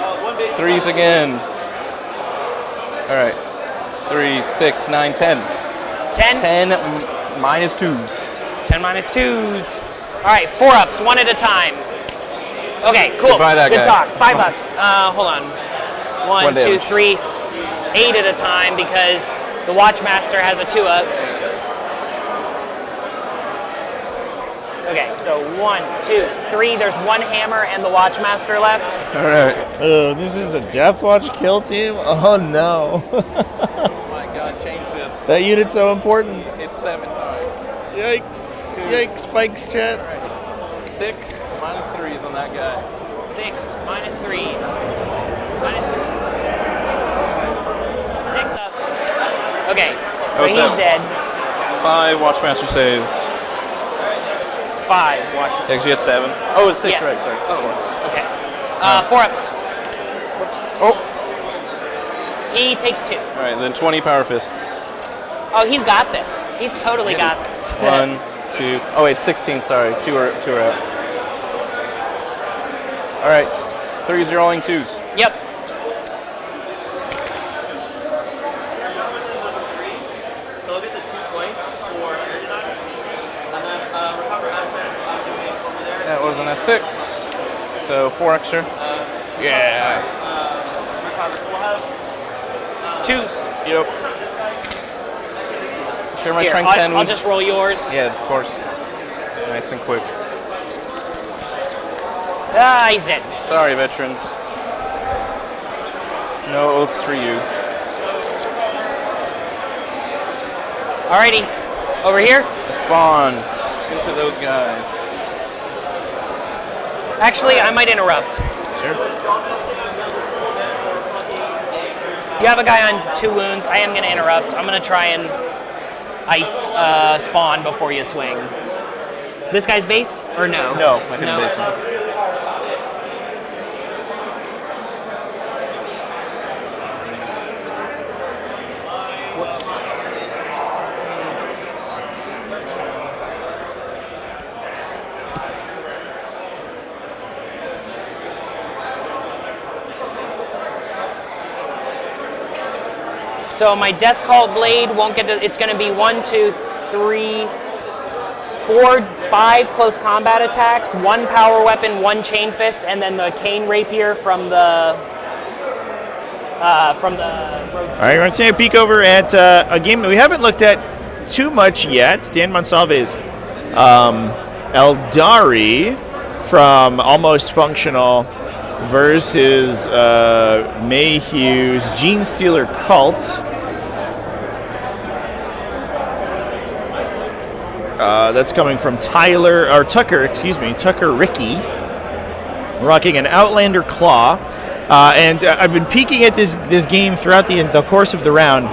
3s again. All right. 3, 6, 9, 10. 10? 10 minus 2s. 10 minus 2s. All right, 4-ups, 1 at a time. Okay, cool. Goodbye, that Good guy. talk. 5-ups. Hold on. 1, 2, 3, 8 at a time because the Watchmaster has a 2-up. Okay, so 1, 2, 3. There's 1 hammer and the Watchmaster left. All right. Oh, this is the Death Watch kill team? Oh no. Oh my god, Chain Fist. That unit's so important. It's 7 times. Yikes. Yikes, spikes, chat. 6 minus 3s on that guy. 6 minus 3s. Minus 3. 6 up. Okay, so he's dead. 5 Watchmaster saves. 5 Watchmaster. Actually, it's 7. Oh, it's 6, Yeah. right? Sorry. That's 4. Okay. 4-ups. Whoops. Oh. He takes 2. All right, then 20 power fists. Oh, he's got this. He's totally got this. 1, 2. Oh wait, 16. Sorry, two are out. All right, 3 zeroing 2s. Yep. So I'll get the 2 points for and then recover assets I'm doing over there. That wasn't a 6, so 4 extra. Yeah. Recover. So we'll have 2s. Yep. Sure, my Here, strength 10 I'll was. just roll yours. Yeah, of course. Nice and quick. Ah, he's dead. Sorry, veterans. No oaths for you. Alrighty, over here. Spawn into those guys. Actually, I might interrupt. Sure. You have a guy on 2 wounds. I am going to interrupt. I'm going to try and ice spawn before you swing. This guy's based or no? No, I couldn't base him. Whoops. So my Death Call Blade won't get to, it's going to be 1, 2, 3, 4, 5 close combat attacks, 1 power weapon, 1 chain fist, and then the cane rapier from the road. All right, we're going to take a peek over at a game that we haven't looked at too much yet. Dan Monsalve's Eldari from Almost Functional versus Mayhew's Genestealer Cult. That's coming from Tucker Ricky, rocking an Outlander Claw. And I've been peeking at this game throughout the course of the round.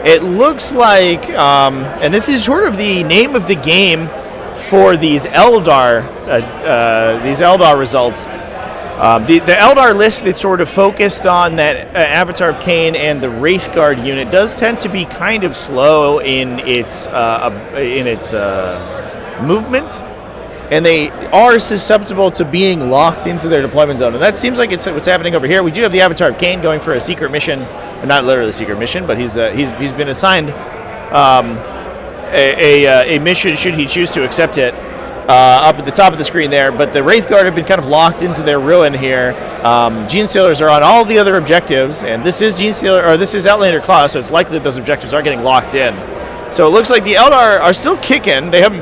It looks like, and this is sort of the name of the game for these Eldar results. The Eldar list that's sort of focused on that Avatar of Cain and the Wraithguard unit does tend to be kind of slow in its movement, and they are susceptible to being locked into their deployment zone. And that seems like it's what's happening over here. We do have the Avatar of Cain going for a secret mission, not literally a secret mission, but he's been assigned a mission should he choose to accept it. Up at the top of the screen there, but the Wraithguard have been kind of locked into their ruin here. Genestealers are on all the other objectives, and this is Outlander Claw, so it's likely that those objectives are getting locked in. So it looks like the Eldar are still kicking. They have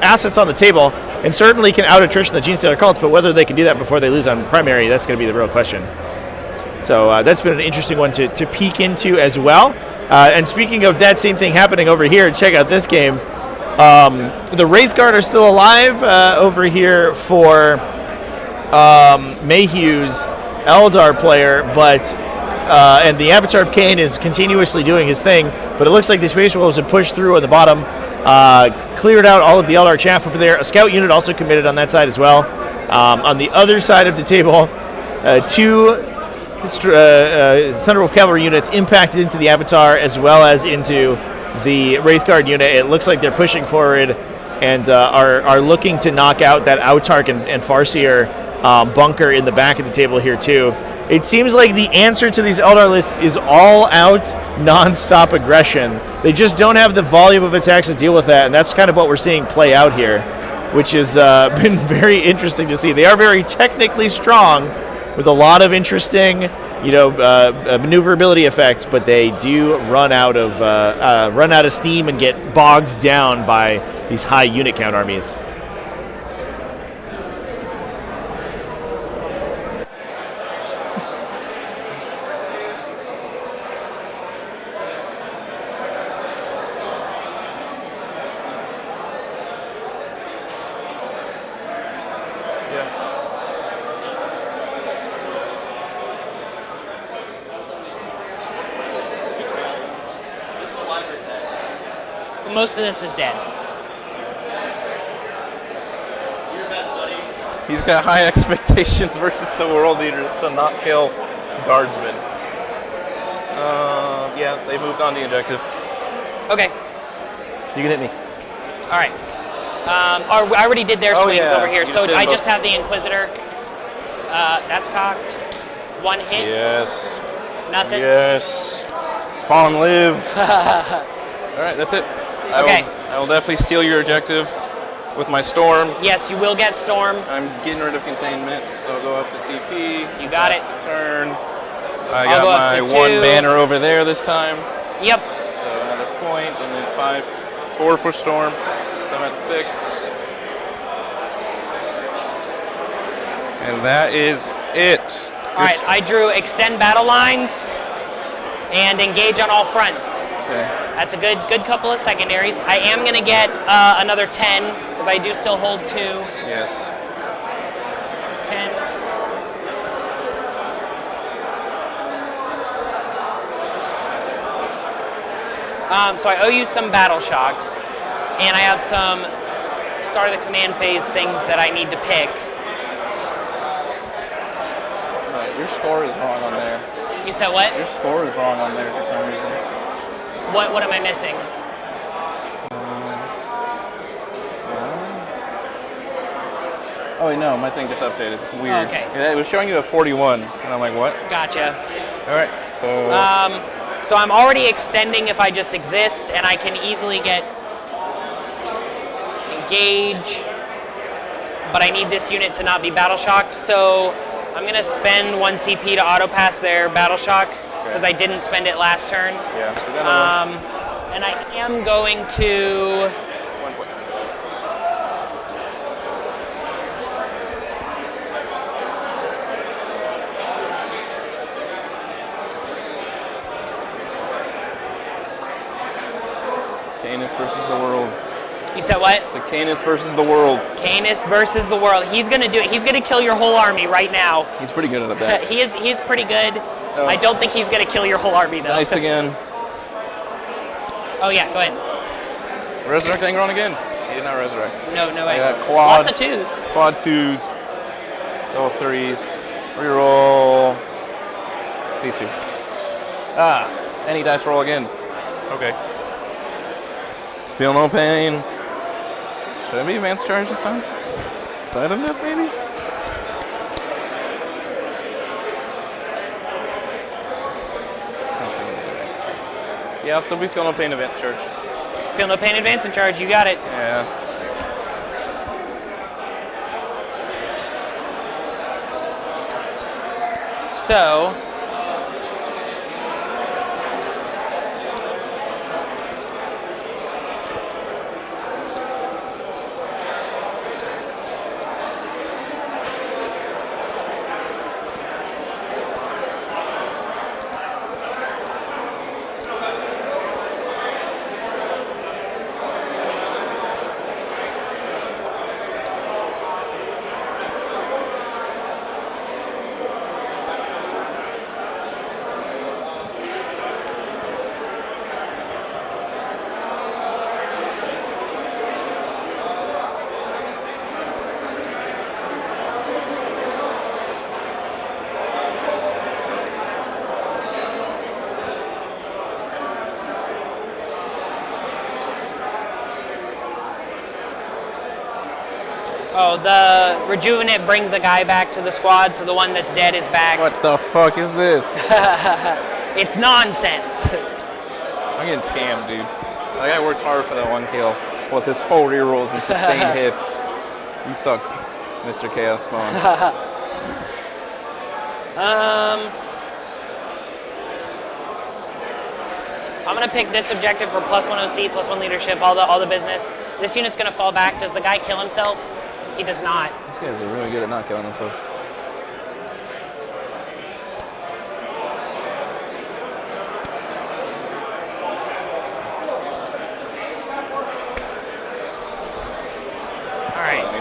assets on the table, and certainly can out-attrition the Genestealer cults, but whether they can do that before they lose on primary, that's going to be the real question. So that's been an interesting one to peek into as well. And speaking of that same thing happening over here, check out this game. The Wraithguard are still alive over here for Mayhew's Eldar player, but and the Avatar of Cain is continuously doing his thing, but it looks like the Space Wolves have pushed through at the bottom, cleared out all of the Eldar chaff over there. A scout unit also committed on that side as well. On the other side of the table, 2 Thunderwolf Cavalry units impacted into the Avatar as well as into the Wraithguard unit. It looks like they're pushing forward and are looking to knock out that Autark and Farseer bunker in the back of the table here too. It seems like the answer to these Eldar lists is all-out, non-stop aggression. They just don't have the volume of attacks to deal with that, and that's kind of what we're seeing play out here, which has been very interesting to see. They are very technically strong with a lot of interesting maneuverability effects, but they do run out of steam and get bogged down by these high unit count armies. Most of this is dead. He's got high expectations versus the World Eaters to not kill Guardsmen. Yeah, they moved on the objective. Okay. You can hit me. All right. I already did their swings yeah. over here, You so just did I both. just have the Inquisitor. That's cocked. One hit. Yes. Nothing. Yes. Spawn live. All right, that's it. Okay. I will definitely steal your objective with my storm. Yes, you will get storm. I'm getting rid of containment, so I'll go up to CP. You got it. The turn. I I'll go got up my to 1 2. banner over there this time. Yep. So another point, and then 4 for storm. So I'm at 6. And that is it. All right, I drew extend battle lines and engage on all fronts. Okay. That's a good couple of secondaries. I am going to get another 10 because I do still hold 2. Yes. 10. So I owe you some battle shocks, and I have some start of the command phase things that I need to pick. Right, your score is wrong on there. You said what? Your score is wrong on there for some reason. What am I missing? Oh wait, no, my thing just updated. Weird. Oh, okay. Yeah, it was showing you a 41, and I'm like, what? Gotcha. All right, so. So I'm already extending if I just exist, and I can easily get engage, but I need this unit to not be battle shocked, so I'm gonna spend 1 CP to auto pass their battle shock, because I didn't spend it last turn. Yeah, so then and I am going to... Canis versus the world. You said what? It's a Canis versus the world. Canis versus the world. He's gonna do it. He's gonna kill your whole army right now. He's pretty good at a bet. He's pretty good. I don't think he's gonna kill your whole army though. Dice again. Oh yeah, go ahead. Resurrect Angron again. He did not resurrect. No way. I got quad. Lots of 2s. Quad 2s. Double 3s. Reroll. These 2. Any dice roll again. Okay. Feel no pain. Should I be advanced charge this time? Side of death, maybe? Yeah, I'll still be feeling no pain advanced charge. Feel no pain, advance and charge. You got it. Yeah. So. Oh, the Rejuvenate brings a guy back to the squad, so the one that's dead is back. What the fuck is this? It's nonsense. I'm getting scammed, dude. Like, I worked hard for that 1 kill with his 4 rerolls and sustained hits. You suck, Mr. Chaos Spawn. I'm gonna pick this objective for +1 OC, +1 leadership, all the business. This unit's gonna fall back. Does the guy kill himself? He does not. These guys are really good at not killing themselves.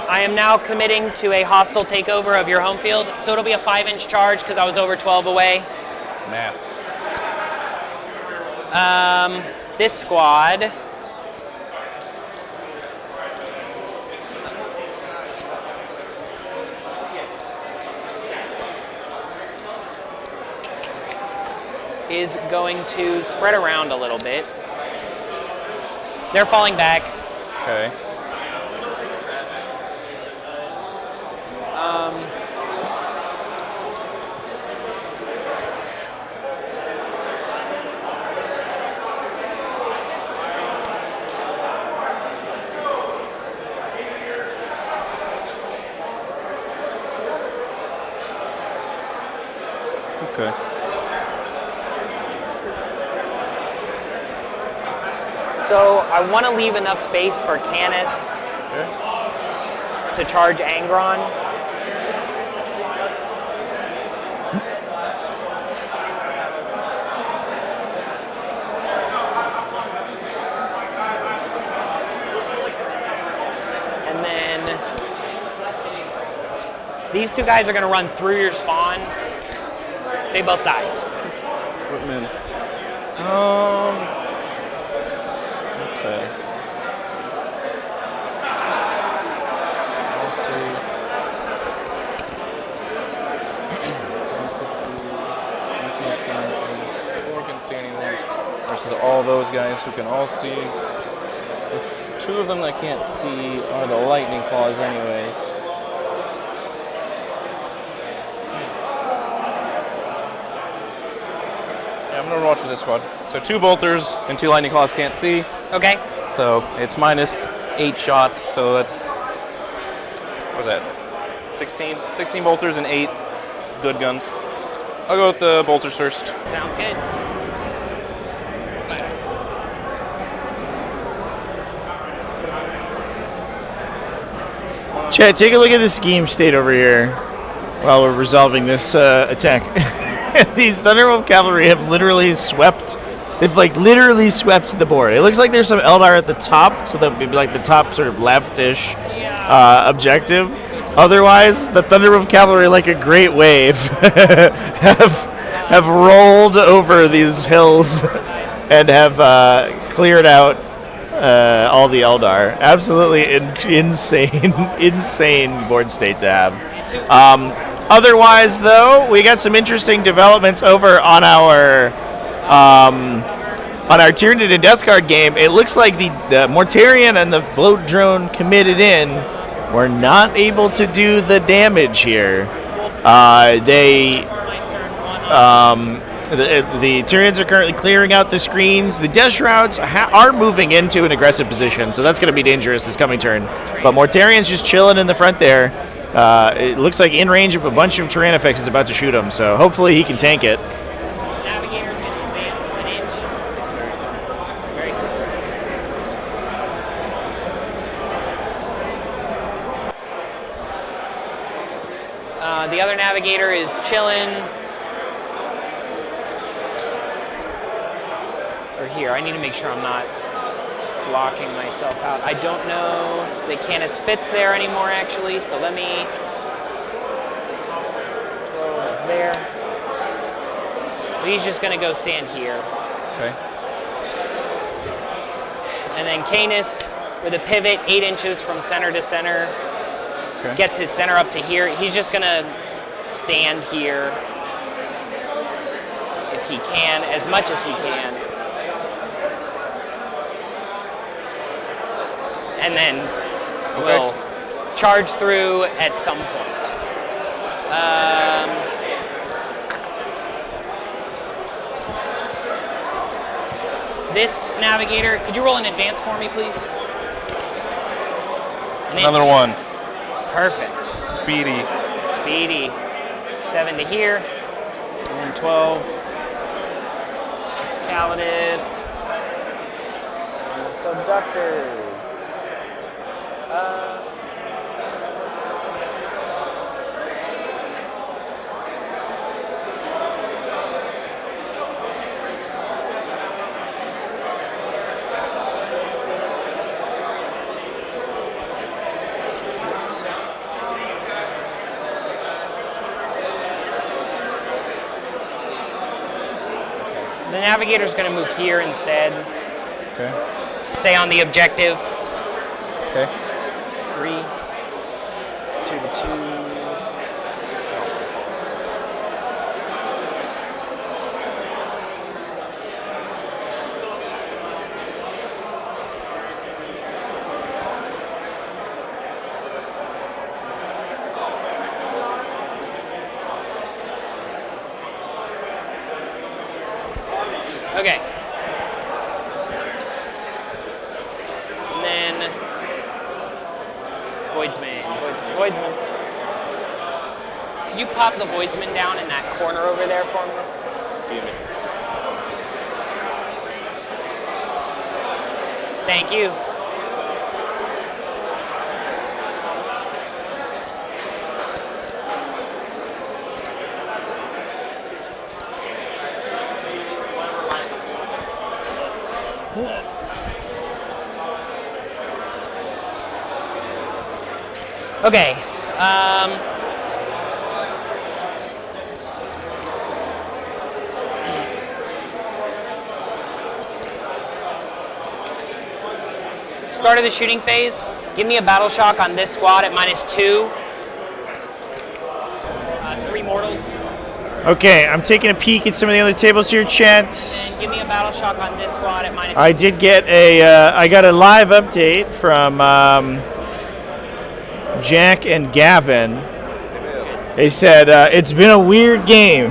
I am now committing to a hostile takeover of your home field, so it'll be a 5-inch charge because I was over 12 away. Math. This squad. is going to spread around a little bit. They're falling back. Okay. Okay. So I want to leave enough space for Canis to charge Angron. And then these two guys are going to run through your spawn. They both die. Equipment. Okay. I'll see. Four can see anything. Versus all those guys who can all see. The two of them that can't see are the lightning claws, anyways. I'm gonna watch for this squad. So 2 bolters and 2 lightning claws can't see. Okay. So it's minus 8 shots. So that's, what was that? 16 bolters and 8 good guns. I'll go with the bolters first. Sounds good. Chad, take a look at the scheme state over here while we're resolving this attack. These Thunderwolf Cavalry have literally swept. They've like literally swept the board. It looks like there's some Eldar at the top, so that would be like the top sort of leftish objective. Otherwise, the Thunderwolf Cavalry, like a great wave, have rolled over these hills and have cleared out all the Eldar. Absolutely insane board state to have. Otherwise, though, we got some interesting developments over on our Tyranid and Death Guard game. It looks like the Mortarion and the Bloat Drone committed in were not able to do the damage here. The Tyranids are currently clearing out the screens. The Death Shrouds are moving into an aggressive position, so that's going to be dangerous this coming turn. But Mortarion's just chilling in the front there. It looks like in range of a bunch of Tyrannifex is about to shoot him, so hopefully he can tank it. Navigator's going to advance an inch. Very good. The other Navigator is chilling. Or here, I need to make sure I'm not blocking myself out. I don't know that Canis fits there anymore, actually, so let me... 12 is there. So he's just going to go stand here. Okay. And then Canis, with a pivot 8 inches from center to center, gets his center up to here. He's just going to stand here if he can, as much as he can. And then we'll charge through at some point. This Navigator, could you roll in advance for me, please? Another one. Perfect. Speedy. 7 to here, and then 12. Calidus. And the Subductors. The Navigator's going to move here instead. Okay. Stay on the objective. Okay. 3, 2 to 2. Okay. And then Voidsman. Could you pop the Voidsman down in that corner over there for me? Thank you. Okay. Start of the shooting phase. Give me a battle shock on this squad at -2. 3 mortals. Okay, I'm taking a peek at some of the other tables here, chat. Give me a battle shock on this squad at -2. I did get I got a live update from Jack and Gavin. They said, it's been a weird game.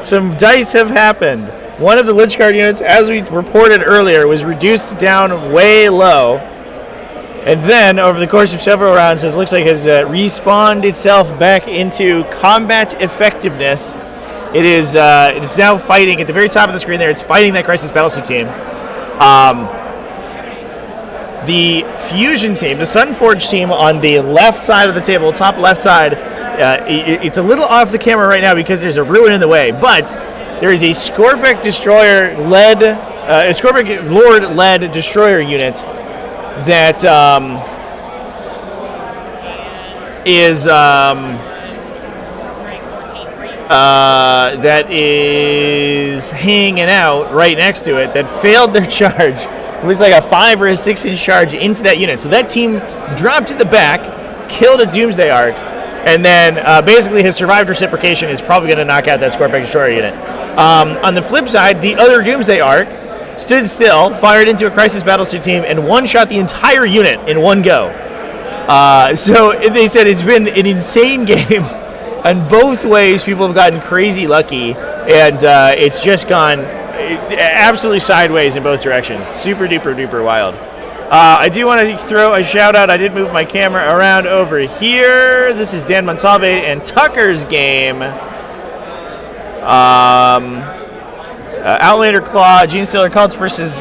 Some dice have happened. One of the Lich Guard units, as we reported earlier, was reduced down way low. And then, over the course of several rounds, it looks like has respawned itself back into combat effectiveness. It is, it's now fighting at the very top of the screen there. It's fighting that Crisis Battlesuit team. The Fusion team, the Sunforge team on the left side of the table, top left side, it's a little off the camera right now because there's a ruin in the way, but there is a Scorpic Destroyer-led, a Scorpic Lord-led Destroyer unit that is hanging out right next to it that failed their charge. It looks like a 5 or a 6 inch charge into that unit. So that team dropped to the back, killed a Doomsday Arc, and then basically his survived reciprocation is probably going to knock out that Scorpic Destroyer unit. On the flip side, the other Doomsday Arc stood still, fired into a Crisis Battlesuit team, and one-shot the entire unit in one go. So they said it's been an insane game. On both ways, people have gotten crazy lucky, and it's just gone absolutely sideways in both directions. Super duper duper wild. I do want to throw a shout out. I did move my camera around over here. This is Dan Monsalve and Tucker's game. Outlander Claw, Genestealer Cults versus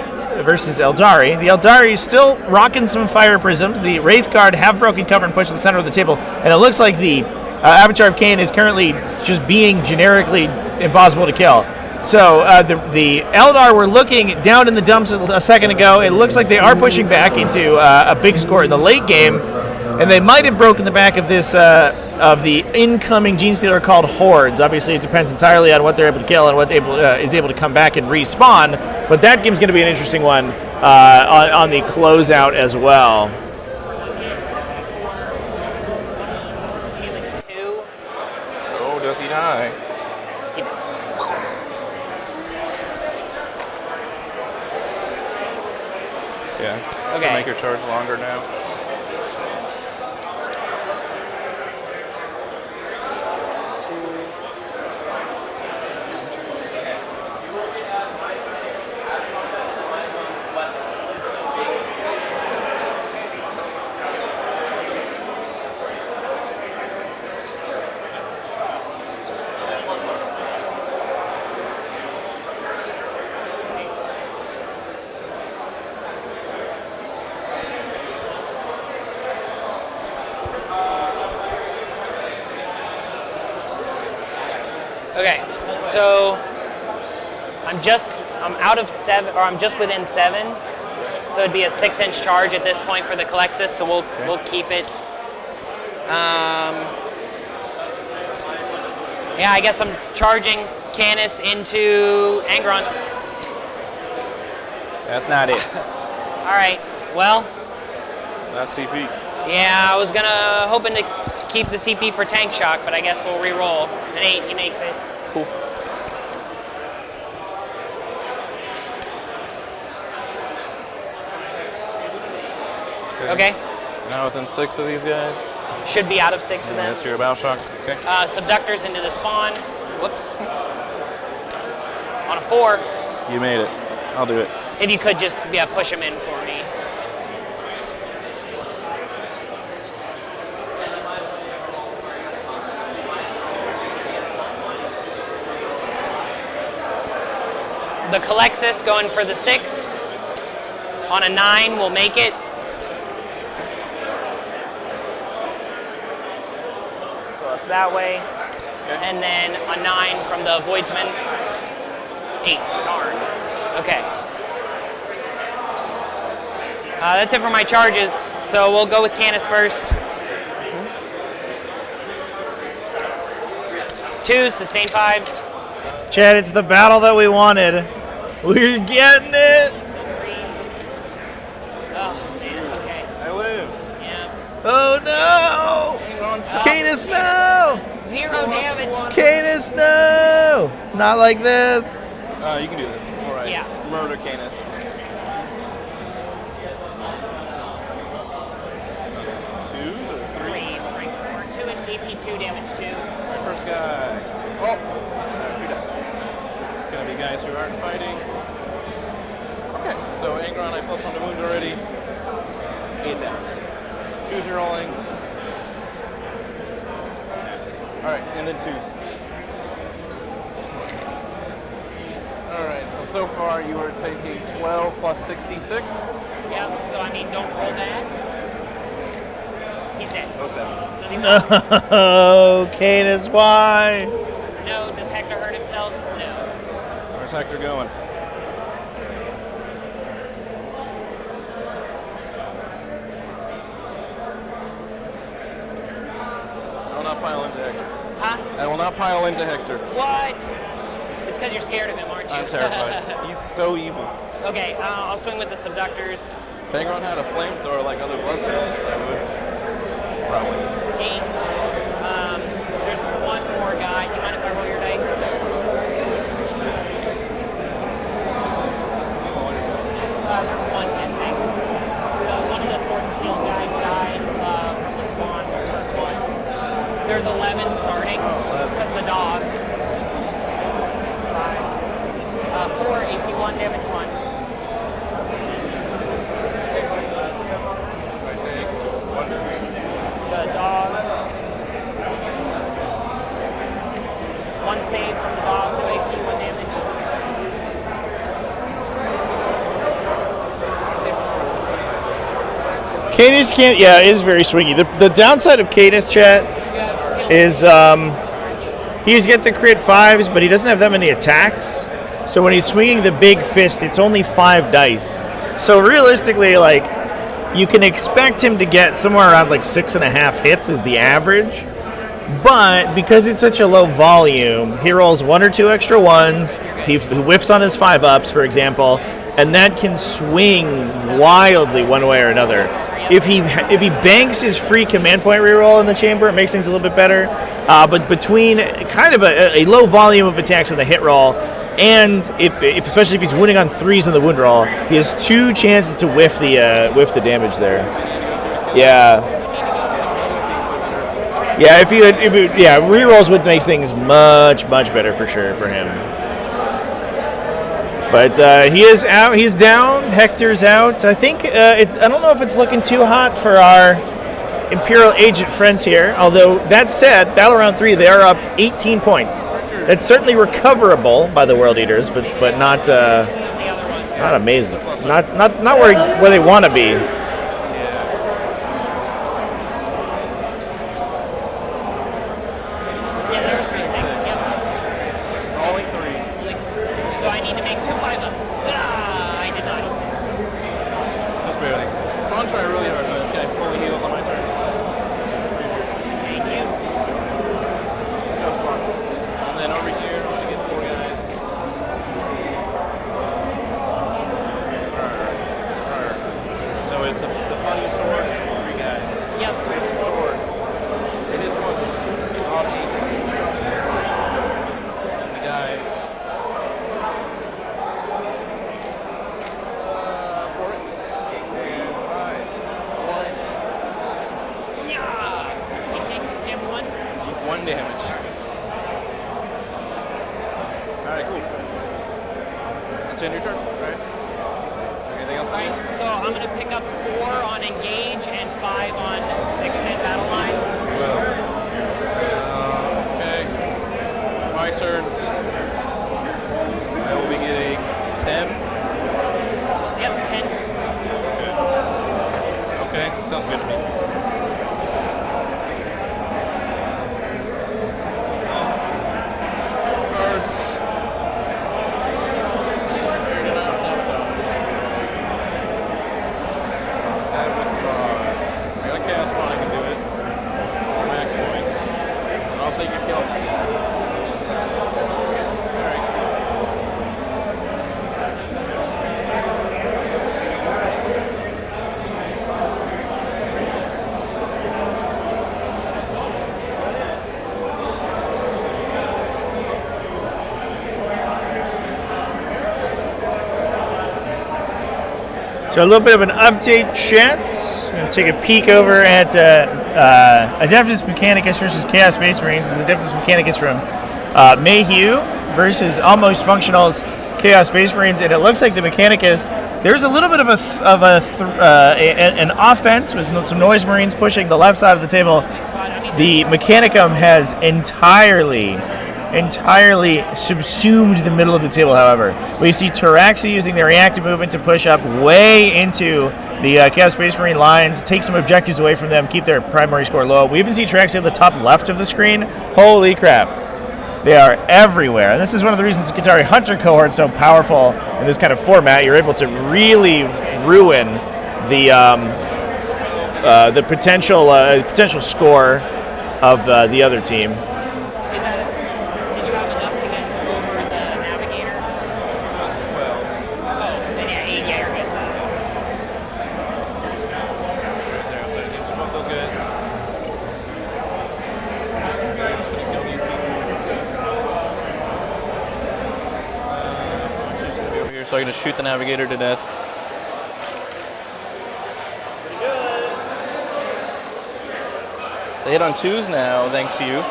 Eldari. The Eldari still rocking some Fire Prisms. The Wraith Guard have broken cover and pushed to the center of the table, and it looks like the Avatar of Cain is currently just being generically impossible to kill. So the Eldar were looking down in the dumps a second ago. It looks like they are pushing back into a big score in the late game, and they might have broken the back of this of the incoming Genestealer called Hordes. Obviously, it depends entirely on what they're able to kill and what is able to come back and respawn. But that game's going to be an interesting one on the closeout as well. Oh, does he die? Yeah. Okay. So make your charge longer now. Okay, so I'm out of 7, or I'm just within 7. So it'd be a 6 inch charge at this point for the Calexis. So we'll keep it. Yeah, I guess I'm charging Canis into Angron. That's not it. All right. Well. That's CP. Yeah, I was hoping to keep the CP for tank shock, but I guess we'll re-roll. An 8, he makes it. Cool. Okay. Now within 6 of these guys. Should be out of 6 of them. That's your battle shock. Okay. Subductors into the spawn. Whoops. On a 4. You made it. I'll do it. If you could just push him in for me. The Calexis going for the 6. On a 9, we'll make it. Go up that way. Okay. And then a 9 from the Voidsman. 8, darn. Okay. That's it for my charges. So we'll go with Canis first. 2s, sustain 5s. Chad, it's the battle that we wanted. We're getting it. Oh, man, okay. I live. Yeah. Oh no! Canis, no! 0 damage. Canis, no! Not like this. You can do this before I murder Canis. 2s or 3s? 3s, strength 4, 2 and AP 2, damage 2. Alright, first guy. Oh! 2 down. It's gonna be guys who aren't fighting. Okay, so Angron, I plus 1 to wound already. 8 attacks. 2s are rolling. Alright, and then 2s. Alright, so far you are taking 12 plus 66. Yeah, so I mean, don't roll that. He's dead. 07. Does he roll? Oh, Canis, why? No. Does Hector hurt himself? No. Where's Hector going? I will not pile into Hector. Huh? I will not pile into Hector. What? It's because you're scared of him, aren't you? I'm terrified. He's so evil. Okay, I'll swing with the subductors. If Angron had a flamethrower like other bloodthirsts, I would. Probably. 8. There's one more guy. You mind if I roll your dice? There's one missing. One of the sword and shield guys died from the spawn for turn 1. There's 11 starting because the dog. 4 AP1, damage 1. I take 1. The dog. 1 save from the dog, 2 AP, 1 damage. Canis can't, yeah, it is very swingy. The downside of Canis, chat, is he's get the crit 5s, but he doesn't have that many attacks. So when he's swinging the big fist, it's only 5 dice. So realistically, like, you can expect him to get somewhere around like 6.5 hits is the average. But because it's such a low volume, he rolls 1 or 2 extra 1s. He whiffs on his 5-ups, for example, and that can swing wildly one way or another. If he banks his free command point reroll in the chamber, it makes things a little bit better. But between kind of a low volume of attacks on the hit roll, and especially if he's wounding on 3s on the wound roll, he has 2 chances to whiff the damage there. Yeah. Yeah, rerolls would make things much better for sure for him. But he is out. He's down. Hector's out. I think I don't know if it's looking too hot for our Imperial agent friends here. Although that said, Battle Round 3, they are up 18 points. That's certainly recoverable by the World Eaters, but not amazing. Not where they want to be. That's in your turn. All right. Anything else? Right, so I'm going to pick up 4 on engage and 5 on extend battle lines. Okay. My turn. I will be getting 10. Yep, 10. Okay, sounds good to me. Cards. I got a cast one, I can do it. Max points. And I'll take your kill. So a little bit of an update, chat. I'm going to take a peek over at Adeptus Mechanicus versus Chaos Space Marines. This is Adeptus Mechanicus from Mayhew versus Almost Functional's Chaos Space Marines, and it looks like the Mechanicus, there's a little bit of an offense with some Noise Marines pushing the left side of the table. The Mechanicum has entirely subsumed the middle of the table, however. We see Tyraxi using their reactive movement to push up way into the Chaos Space Marine lines, take some objectives away from them, keep their primary score low. We even see Tyraxi on the top left of the screen. Holy crap. They are everywhere. And this is one of the reasons the Qatari Hunter cohort is so powerful in this kind of format. You're able to really ruin the potential score of the other team. So I'm going to shoot the Navigator to death. They hit on 2s now, thanks to you.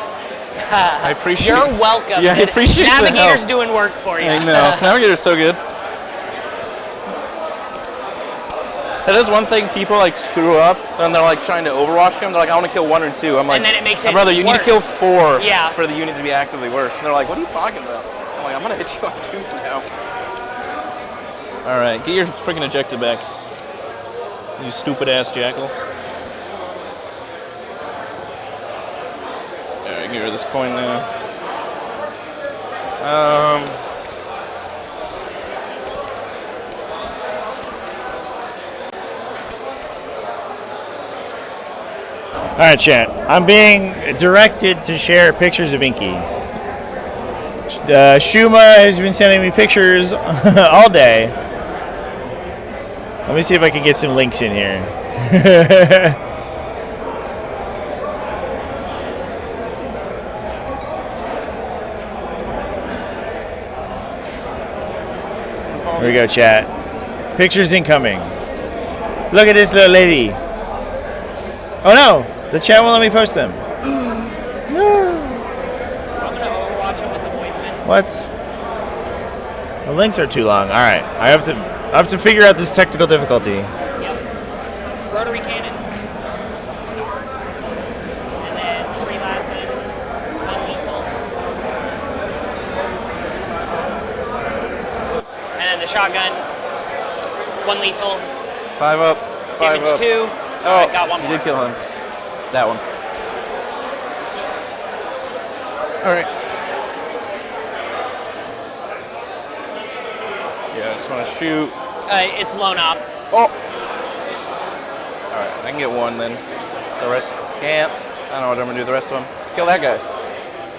I appreciate it. You're welcome. Yeah, I appreciate the Navigator's help. doing work for you. I know. Navigator's so good. That is one thing people like screw up, and they're like trying to overwatch him. They're like, I want to kill 1 or 2. I'm like, and then it makes it brother, you worse. need to kill 4 Yeah. for the unit to be actively worse. And they're like, what are you talking about? I'm like, I'm going to hit you on 2s now. All right, get your freaking ejected back. You stupid ass jackals. All right, get rid of this coin now. All right, chat. I'm being directed to share pictures of Inky. Shuma has been sending me pictures all day. Let me see if I can get some links in here. Here we go, chat. Pictures incoming. Look at this little lady. Oh no, the chat won't let me post them. No. What? The links are too long. All right, I have to figure out this technical difficulty. Yep. Rotary cannon. And then 3 lasmins, 1 lethal. And then the shotgun, 1 lethal. 5 up. 5 Damage up. 2. Oh, Alright, got 1 you more. did kill him. That one. All right. Yeah, I just want to shoot. It's lone op. Oh! Alright, I can get 1 then. So the rest can't. I don't know what I'm going to do the rest of them. Kill that guy.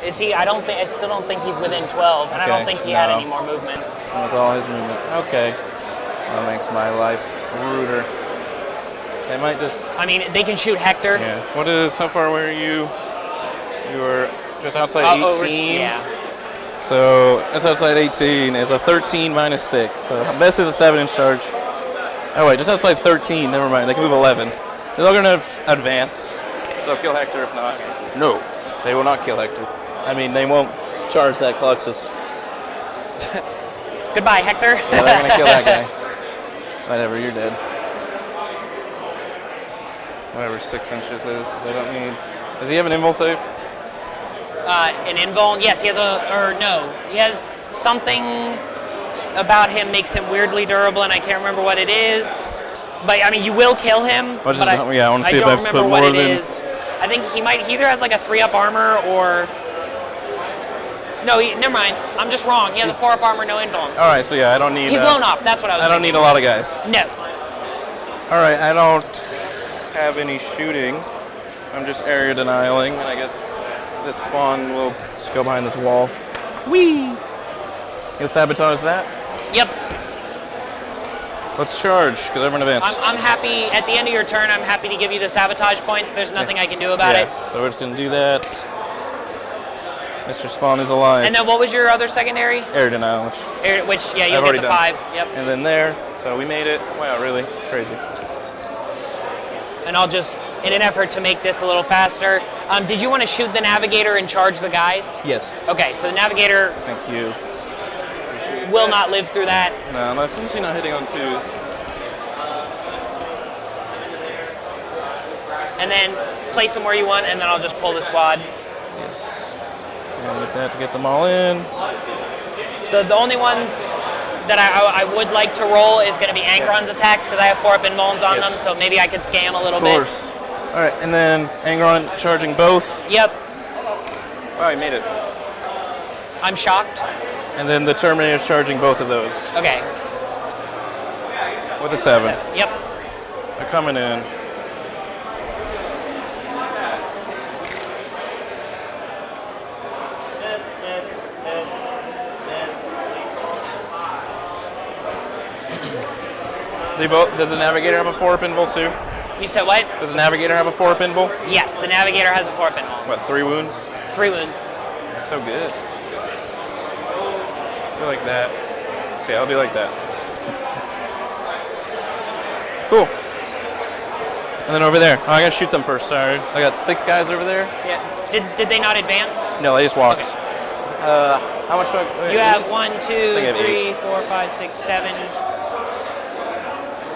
Is he? I still don't think he's within 12, and I don't think he had any more movement. That was all his movement. Okay. That makes my life ruder. They might just... I mean, they can shoot Hector. Yeah. What is... How far away are you? You were just outside 18? Yeah. So, that's outside 18 is a 13 minus 6. So, best is a 7-inch charge. Oh, wait, just outside 13. Never mind. They can move 11. They're going to advance. So, kill Hector if not. No. They will not kill Hector. I mean, they won't charge that Cluxus. Goodbye, Hector. Yeah, they're gonna kill that guy. Whatever, you're dead. Whatever 6 inches is, because I don't need. Does he have an invul save? An invul? Yes, he has he has something about him makes him weirdly durable, and I can't remember what it is. But I mean, you will kill him. I want to see if I have to put don't remember more what than. it is. I think he either has like a 3-up armor or. No, never mind. I'm just wrong. He has a 4-up armor, no invul. All right, so yeah, I don't need. He's lone up. That's what I was. I don't need a lot of guys. No. All right, I don't have any shooting. I'm just area denying, and I guess this spawn will just go behind this wall. Whee! You'll sabotage that? Yep. Let's charge, because everyone advanced. I'm happy, at the end of your turn, I'm happy to give you the sabotage points. There's nothing I can do about it. So we're just going to do that. Mr. Spawn is alive. And then what was your other secondary? Air denial, Which yeah, you'll I've get already the done. 5. Yep. And then there, so we made it. Wow, really? Crazy. And I'll just, in an effort to make this a little faster, did you want to shoot the navigator and charge the guys? Yes. Okay, so the navigator Thank you. will not live through that. No, that's just not hitting on 2s. And then place them where you want, and then I'll just pull the squad. Yes. And with that to get them all in. So the only ones that I would like to roll is going to be Angron's attacks, because I have 4-up and Mulns on them, so maybe I could scam a little bit. Of course. All right, and then Angron charging both. Yep. Wow, he made it. I'm shocked. And then the Terminator's charging both of those. Okay. With a 7. Yep. They're coming in. They both. Does the Navigator have a 4-up invul too? You said what? Does the Navigator have a 4-up invul? Yes, the navigator has a 4-up invul. What, 3 wounds? 3 wounds. So good. Be like that. See, I'll be like that. Cool. And then over there. Oh, I gotta shoot them first, sorry. I got 6 guys over there. Yeah. Did they not advance? No, they just walked. Okay. How much do I... You have 1, 2, I have 3, 8. 4, 5, 6, 7. 1,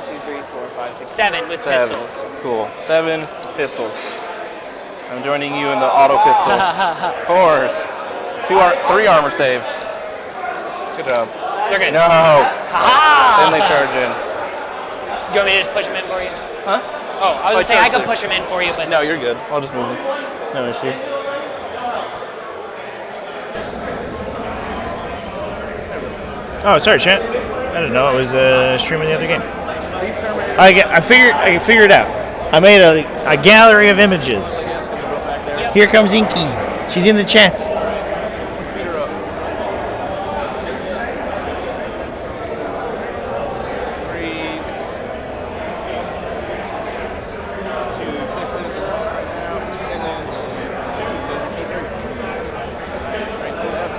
2, 3, 4, 5, 6, 7 with 7. pistols. Cool. 7 pistols. I'm joining you in the auto pistol. 4s. 3 armor saves. Good job. They're good. No. Then they charge in. You want me to just push them in for you? Huh? Oh, I was just saying I could push them in for you, but... No, you're good. I'll just move them. It's no issue. Oh, sorry, chat. I didn't know it was streaming the other game. I figured it out. I made a gallery of images. Here comes Inky. She's in the chat. Let's beat her up. 3s. 2 6s is on right now. And then 2s. There's your G3. Straight 7.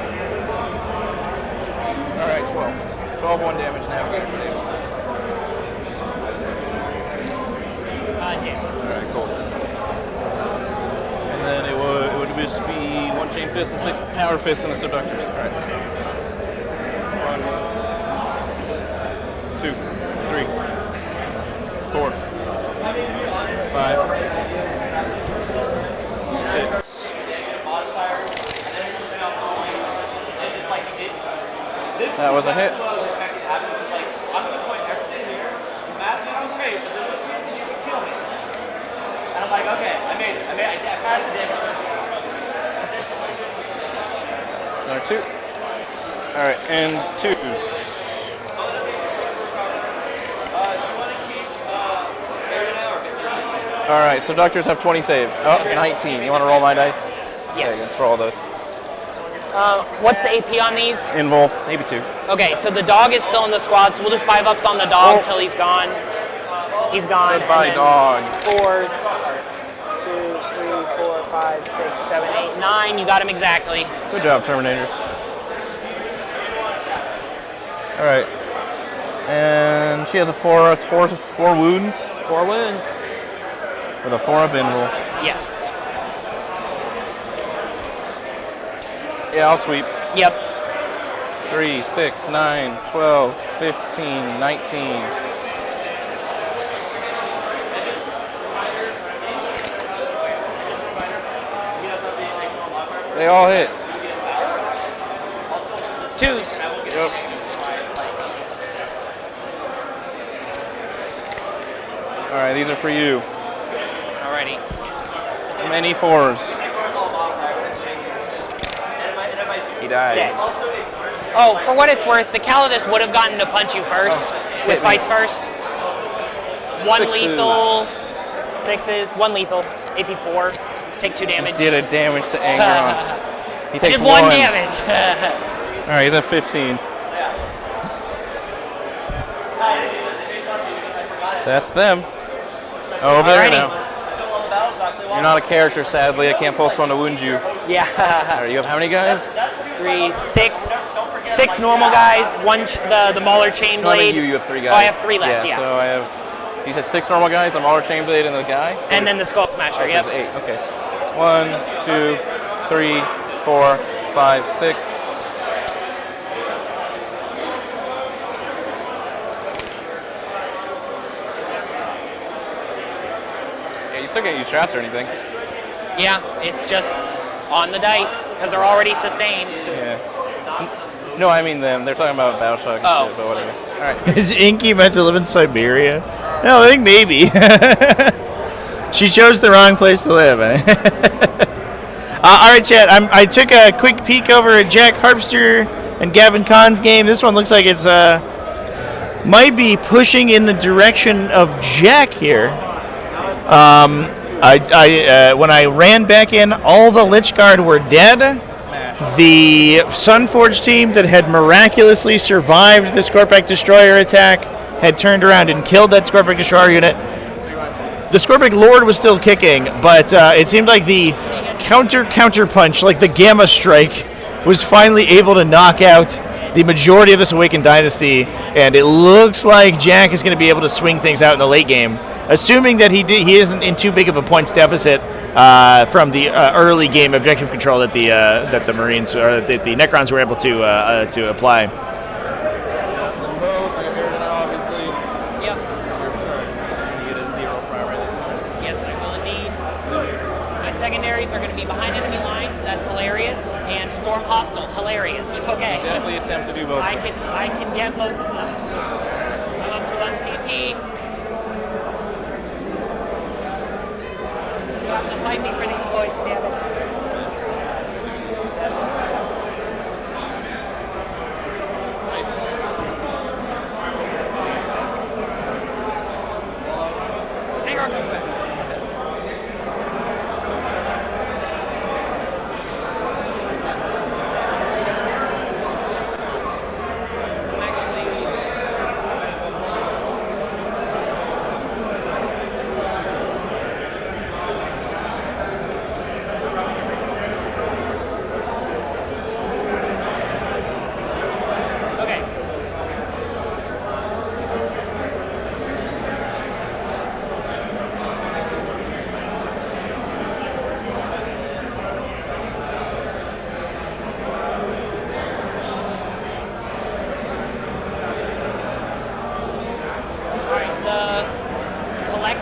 Alright, 12. 12 1 damage navigator saves. Damn. Alright, cool. And then it would just be 1 chain fist and 6 power fists and the subductors. Alright. 1, 2, 3, 4, 5, 6. That was a hit. I'm like, okay, I made it. I passed the damage That's another 2. Alright, and 2s. Alright, so doctors have 20 saves. Oh, 19. You want to roll my dice? Yes. Okay, let's roll those. What's the AP on these? Invul, maybe 2. Okay, so the dog is still in the squad, so we'll do 5-ups on the dog till he's gone. He's gone. Goodbye, dog. 4s. 2, 3, 4, 5, 6, 7, 8, 9. You got him exactly. Good job, Terminators. Alright. And she has a 4 wounds. 4 wounds. With a 4-up invul. Yes. Yeah, I'll sweep. Yep. 3, 6, 9, 12, 15, 19. They all hit. 2s. Yep. All right, these are for you. Alrighty. Many 4s. He died. Dead. Oh, for what it's worth, the Calidus would have gotten to punch you first, with fights first. 1 Sixes. lethal, 6s, 1 lethal, AP 4, take 2 damage. Did a damage to Angron. He takes did 1 damage. All right, he's at 15. That's them. Oh, over there now. You're not a character, sadly. I can't post one to wound you. Yeah. All right, you have how many guys? 3, 6 normal guys, 1 the Mauler chain No, I blade. mean you have 3 guys. Oh, I have 3 left. Yeah. So I have. You said 6 normal guys, a Mauler chain blade, and the guy. So and then the Skull Smasher. Oh, so Yep. there's 8. Okay. 1, 2, 3, 4, 5, 6. Yeah, you still can't use strats or anything. Yeah, it's just on the dice because they're already sustained. Yeah. No, I mean them. They're talking about Battleshock and shit, but whatever. All right. Is Inky meant to live in Siberia? No, I think maybe. She chose the wrong place to live. All right, chat. I took a quick peek over at Jack Harpster and Gavin Kahn's game. This one looks like it's might be pushing in the direction of Jack here. When I ran back in, all the Lich Guard were dead. The Sunforge team that had miraculously survived the Scorpic Destroyer attack had turned around and killed that Scorpic Destroyer unit. The Scorpic Lord was still kicking, but it seemed like the counter punch, like the Gamma Strike, was finally able to knock out the majority of this Awakened Dynasty, and it looks like Jack is going to be able to swing things out in the late game, assuming that he isn't in too big of a points deficit from the early game objective control that the Marines or that the Necrons were able to apply. Yes, I will indeed. My secondaries are going to be behind enemy lines. That's hilarious. And Storm Hostile, hilarious. Okay. Definitely attempt to do both. I can get both of those. I'm up to 1 CP. You have to fight me for these points, damn it. 7. Nice. Angron comes back.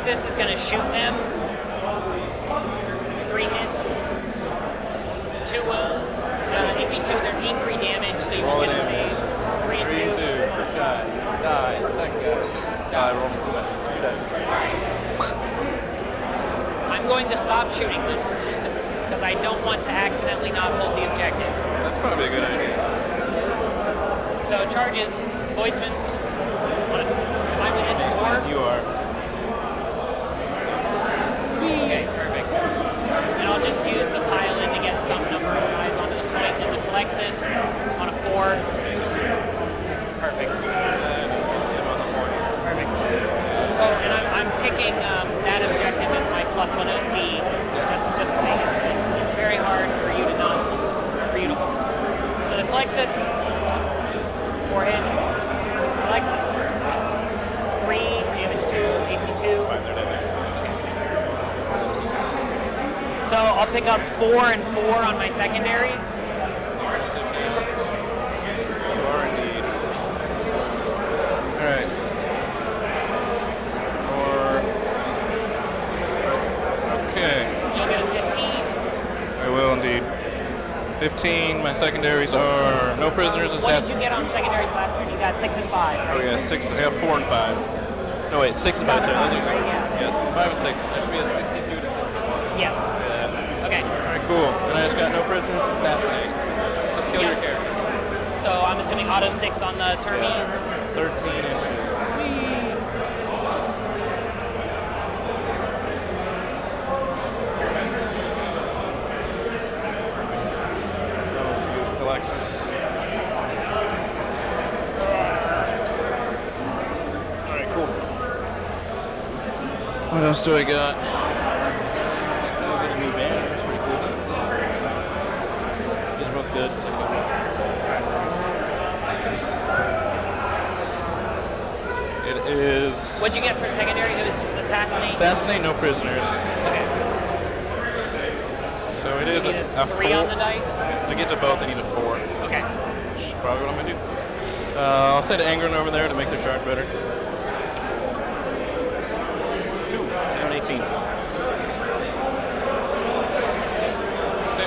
Is going to shoot them. 3 hits, 2 wounds, AP2, they're D3 damage, so you won't get a save. 3 and 2. First guy, die. Second guy, die. Roll 2 dice. I'm going to stop shooting them because I don't want to accidentally not hold the objective. That's probably a good idea. So charges, Voidsman. Am I within 4? You are. Okay, perfect. And I'll just use the pile-in to get some number of guys onto the point. Then the Plexus on a 4. Perfect. Perfect. Oh, and I'm picking that objective as my +1 OC, just to make it. It's very hard for you to not, for you to hold. So the Plexus, 4 hits. Plexus, 3 damage 2s, AP2. So I'll pick up 4 and 4 on my secondaries. 13. My secondaries are no prisoners, What did assassin. you get on secondaries last turn? You got 6 and 5. Oh yeah, 6. I got 4 and 5. No wait, 6 and 5. Sorry, those are yours. Yes, 5 and 6. I should be at 62 to 61. Yes. Yeah. Okay. All right, cool. And I just got no prisoners, assassinate. Just kill your character. So I'm assuming auto 6 on the Termies. 13 inches. Alexis. Alright, cool. What else do I got? I'll get a new banner. That's pretty cool. These are both good. So it is. What'd you get for secondary? It was assassinate. Assassinate, no prisoners. Okay. So it is You need a 3 4. on the dice. To get to both, I need a 4. Okay. Which is probably what I'm gonna do. I'll send Angren over there to make their chart better. 2. 0 and 18. 6.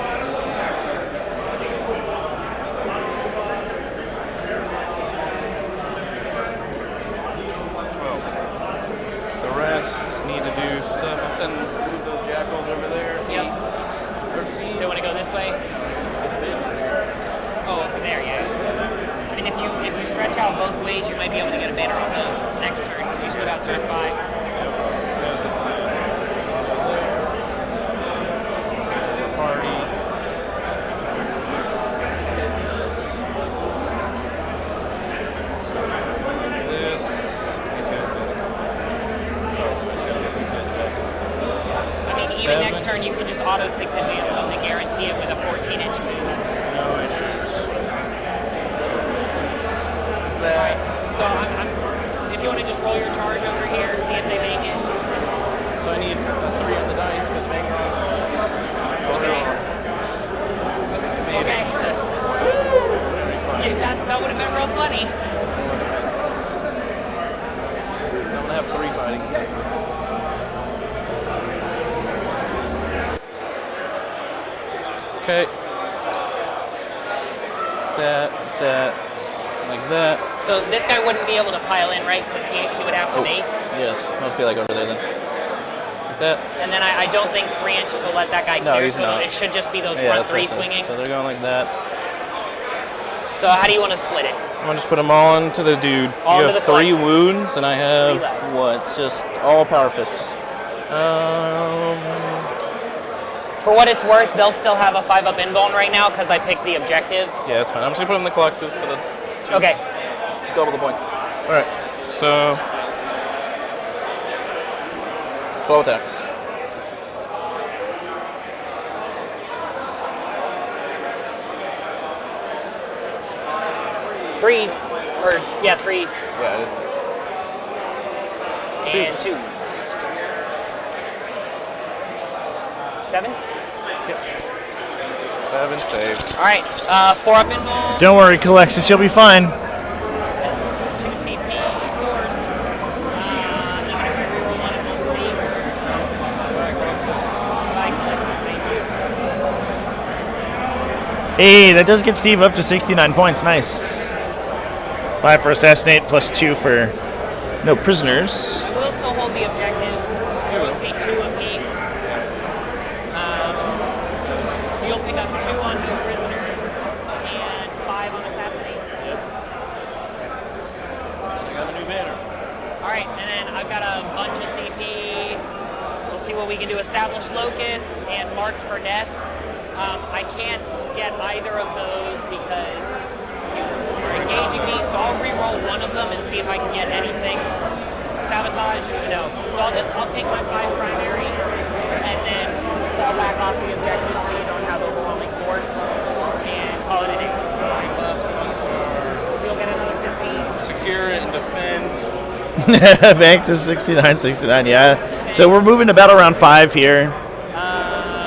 12. The rest need to do stuff. I'll move those jackals over there. Yep. 13. Do you want to go this way? Oh, over there, yeah. I mean, if you stretch out both ways, you might be able to get a banner on the next turn. You still got turn 5. That's the plan. Party. So this. These guys got it. Oh, let's get these guys back. I mean, even next turn, you can just auto 6 advance them to guarantee it with a 14-inch move. No issues. Alright, so if you want to just roll your charge over here, see if they make it. So I need a 3 on the dice because Vangron. Okay. Okay. Yeah, that would have been real funny. So I'm gonna have 3 fighting essentially. Okay. That, like that. So this guy wouldn't be able to pile in, right? Because he would have to base. Yes, must be like over there then. Like that. And then I don't think 3 inches will let that guy No, clear, he's so not. it should just be those Yeah, front that's what I 3 said. swinging. So they're going like that. So how do you want to split it? I'm gonna just put them all into the dude. All you into have the 3 plexus. wounds, and I have 3 left. what? Just all power fists. For what it's worth, they'll still have a 5-up invuln right now because I picked the objective. Yeah, that's fine. I'm just gonna put them in the Colexus because that's Okay. double the points. All right, so 12 attacks. Threes. Or, yeah, 3s. Yeah, it is 3s. And 2. 7? Yep. 7 saves. Alright, 4-up invuln. Don't worry, Colexis, you'll be fine. 2 CP, 4s. Even if I reroll 1, it won't save. Bye, Colexis, thank you. Hey, that does get Steve up to 69 points. Nice. 5 for assassinate plus 2 for no prisoners. I will still hold the objective. You'll see 2 apiece. So you'll pick up 2 on new prisoners and 5 on assassinate. Yep. I got a new banner. Alright, and then I've got a bunch of CP. We'll see what we can do. Establish locus and marked for death. I can't get either of those because you're engaging me, so I'll re-roll one of them and see if I can get anything. Sabotage? No. So I'll take my 5 primary and then fall back off the objective so you don't have overwhelming force and call it a day. Last ones are So you'll get another 15. secure and defend. Back to 69, yeah. So we're moving to battle round 5 here.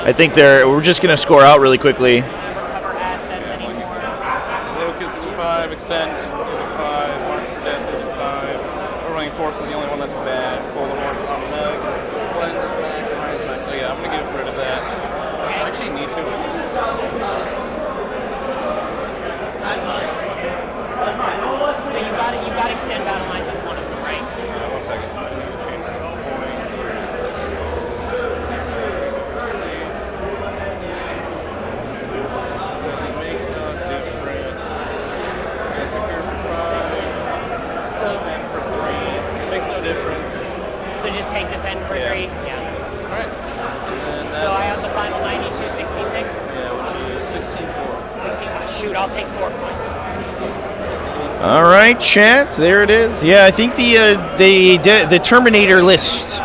I think we're just going to score out really quickly. Locus is a 5, Extend is a 5, Mark for Death is a 5. Overwhelming Force is the only one that's bad. Voldemort's automatic. Cleanse is max, Mine is max. So yeah, I'm going to get rid of that. I actually need to. secure for 5, defend for 3. Makes no difference. So just take defend for 3? Yeah. All right. And So I have the final 92.66? Yeah, which is 16-4. 16. Shoot, I'll take 4 points. All right, chat. There it is. Yeah, I think the Terminator list.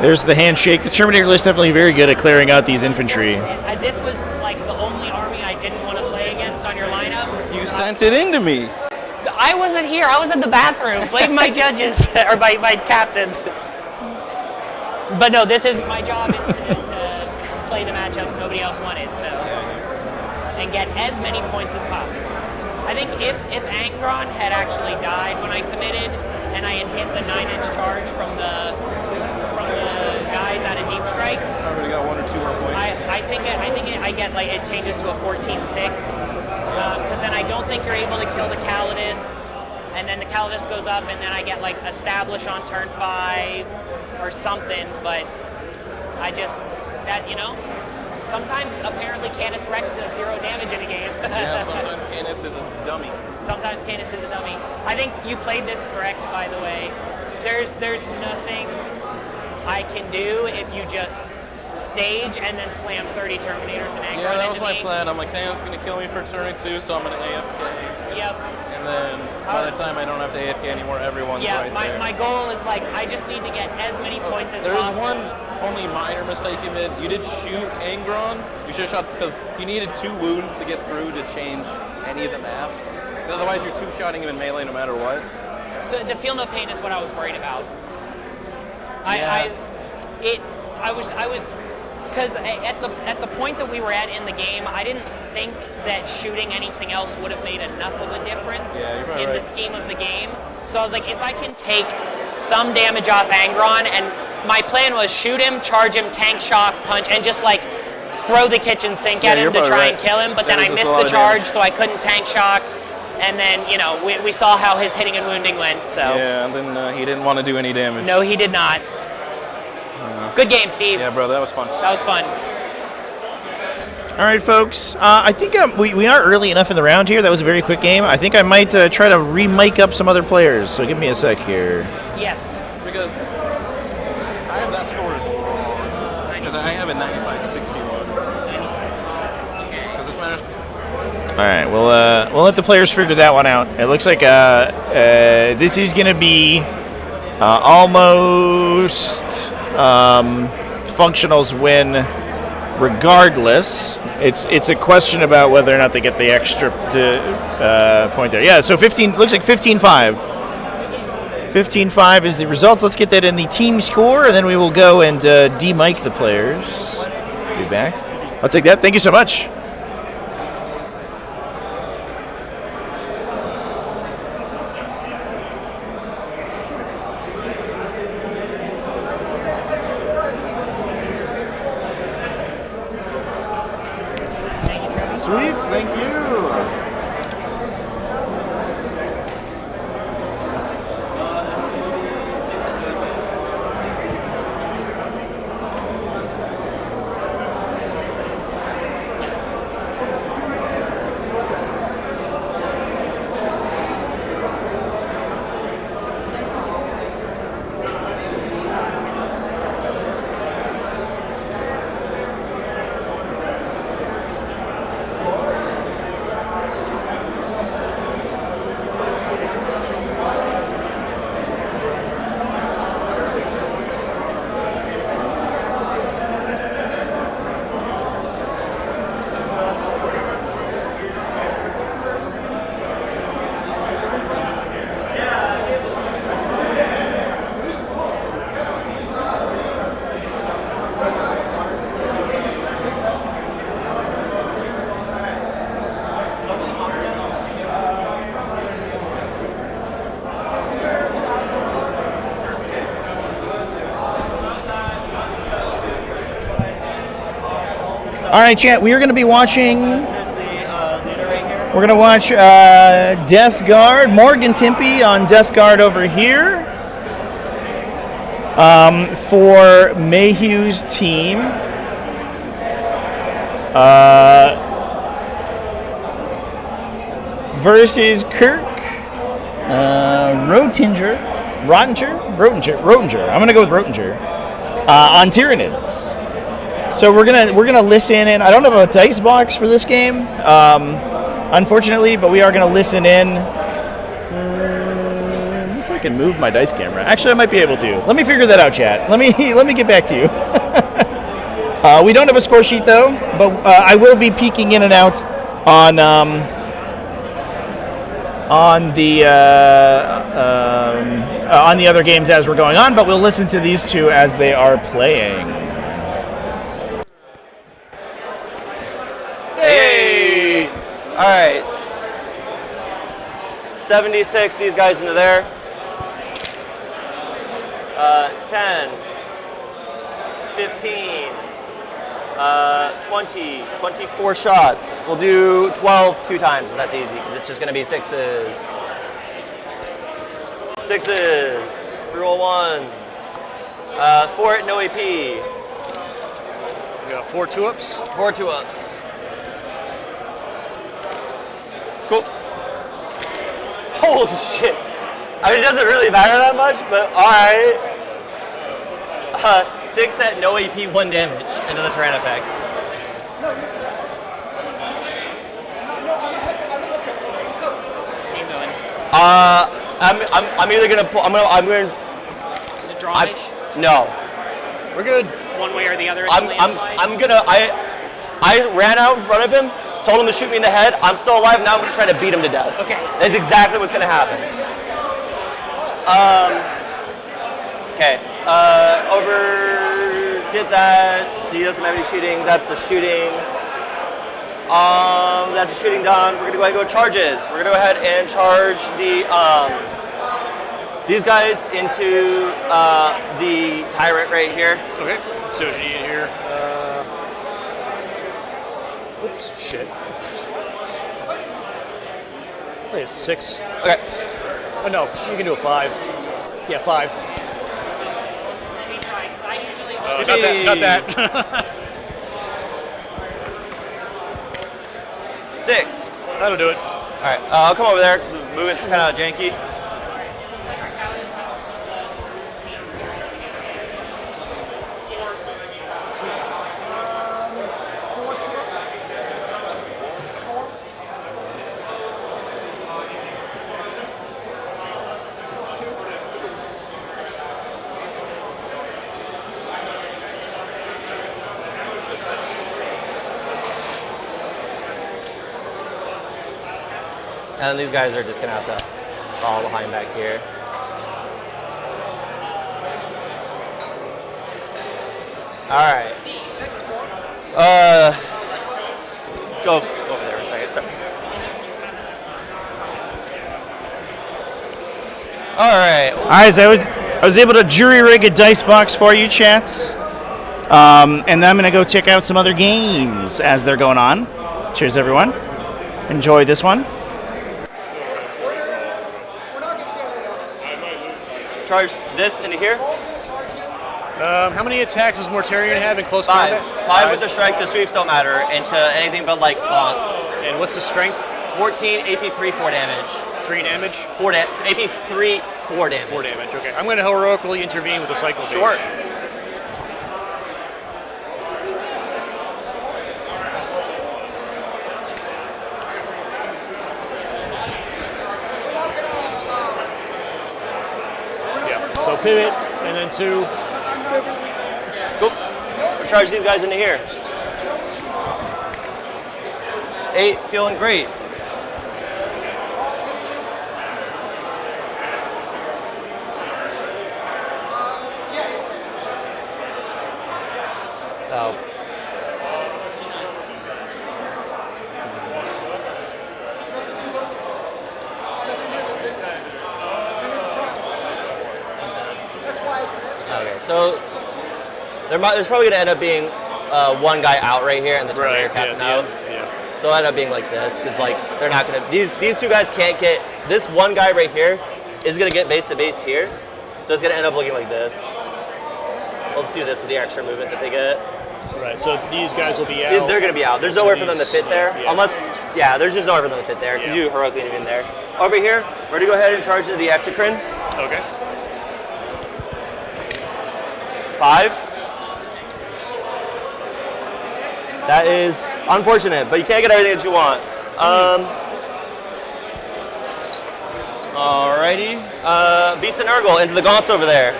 There's the handshake. The Terminator list definitely very good at clearing out these infantry. This was like the only army I didn't want to play against on your lineup. You sent it into me. I wasn't here. I was in the bathroom. Blame my judges or my captain. But no, this is my job is to play the matchups nobody else wanted. So and get as many points as possible. I think if Angron had actually died when I committed and I had hit the 9-inch charge from the guys out of Deep Strike, I already got 1 or 2 more points. I think I get like it changes to a 14-6 because then I don't think you're able to kill the Calidus, and then the Calidus goes up, and then I get like establish on turn 5 or something. But I just sometimes apparently Canis Rex does 0 damage in a game. Yeah, sometimes Canis is a dummy. Sometimes Canis is a dummy. I think you played this correct, by the way. There's nothing I can do if you just stage and then slam 30 Terminators and Angron. Yeah, that was my plan. I'm like, Canis is going to kill me for turn 2, so I'm going to AFK. Yep. And then by the time I don't have to AFK anymore, everyone's right there. My goal is like, I just need to get as many points as There's possible. one only minor mistake you made. You did shoot Angron. You should have shot because you needed 2 wounds to get through to change any of the map. Otherwise, you're 2-shotting him in melee no matter what. So the feel no pain is what I was worried about. Yeah. I was because at the point that we were at in the game, I didn't think that shooting anything else would have made enough of a difference in the scheme of the game. So I was like, if I can take some damage off Angron, and my plan was shoot him, charge him, tank shock, punch, and just like throw the kitchen sink at him to try and kill him. But then I missed the charge, so I couldn't tank shock. And then, we saw how his hitting and wounding went, so. Yeah, and then he didn't want to do any damage. No, he did not. Good game, Steve. Yeah, bro, that was fun. That was fun. All right, folks. I think we are early enough in the round here. That was a very quick game. I think I might try to re-mic up some other players, so give me a sec here. Yes. Because I have that score as wrong. Because I have a 95-61. Because this matters. All right, we'll let the players figure that one out. It looks like this is going to be almost Functional's win regardless. It's a question about whether or not they get the extra point there. Yeah, so 15 looks like 15-5. 15-5 is the result. Let's get that in the team score, and then we will go and de-mic the players. Be back. I'll take that. Thank you so much. Sweet, thank you. All right, chat, we are going to be watching, we're going to watch Death Guard, Morgan Timpy on Death Guard over here for Mayhew's team. versus Kirk, Rotinger. I'm gonna go with Rotinger on Tyranids. So we're gonna listen in. I don't have a dice box for this game, unfortunately, but we are gonna listen in. Unless I can move my dice camera. Actually, I might be able to. Let me figure that out, chat. Let me get back to you. We don't have a score sheet though, but I will be peeking in and out on the other games as we're going on. But we'll listen to these two as they are playing. Hey! All right. 76, these guys into there. 10, 15, 20, 24 shots. We'll do 12 two times, because that's easy, because it's just going to be sixes. Sixes. Reroll ones. 4 at no AP. We got 4 2-ups. 4 2-ups. Cool. Holy shit. I mean, it doesn't really matter that much, but alright. 6 at no AP, 1 damage into the Tyranids. I'm either gonna pull. I'm gonna. Is it drawish? No. We're good. One way or the other. I ran out in front of him, told him to shoot me in the head. I'm still alive. Now I'm gonna try to beat him to death. Okay. That's exactly what's gonna happen. Okay. Overdid that. He doesn't have any shooting. That's the shooting. That's the shooting done. We're gonna go ahead and go charges. We're gonna go ahead and charge the these guys into the tyrant right here. Okay. So what you need here. Oops, shit. Okay, 6. Okay. Oh no, you can do a 5. Yeah, 5. Not that. 6. That'll do it. All right, I'll come over there because the movement's kind of janky. And these guys are just gonna have to fall behind back here. All right. Go over there a second. Sorry. All right. All right, so I was able to jury rig a dice box for you, chat. And then I'm gonna go check out some other games as they're going on. Cheers, everyone. Enjoy this one. Charge this into here. How many attacks does Mortarion have in close 5. combat? 5 with the strike. The sweeps don't matter into anything but like gaunts. And what's the strength? 14, AP 3, 4 damage. 3 damage? 4 AP 3, 4 damage. 4 damage, okay. I'm going to heroically intervene with a cycle phase. Sure. So pivot, and then 2. Cool. We'll charge these guys into here. 8, feeling great. Oh. Okay, so there's probably going to end up being one guy out right here and the Terminator captain out. Yeah. So it'll end up being like this, because like they're not going to. These two guys can't get. This one guy right here is going to get base to base here, so it's going to end up looking like this. Let's do this with the extra movement that they get. Right. So these guys will be out. They're going to be out. There's nowhere for them to fit there. Yeah. Unless, yeah, there's just nowhere for them to fit there because you heroically need in there. Over here, we're going to go ahead and charge into the Exocrine. Okay. 5. That is unfortunate, but you can't get everything that you want. Alrighty. Beast and Nurgle into the gaunts over there.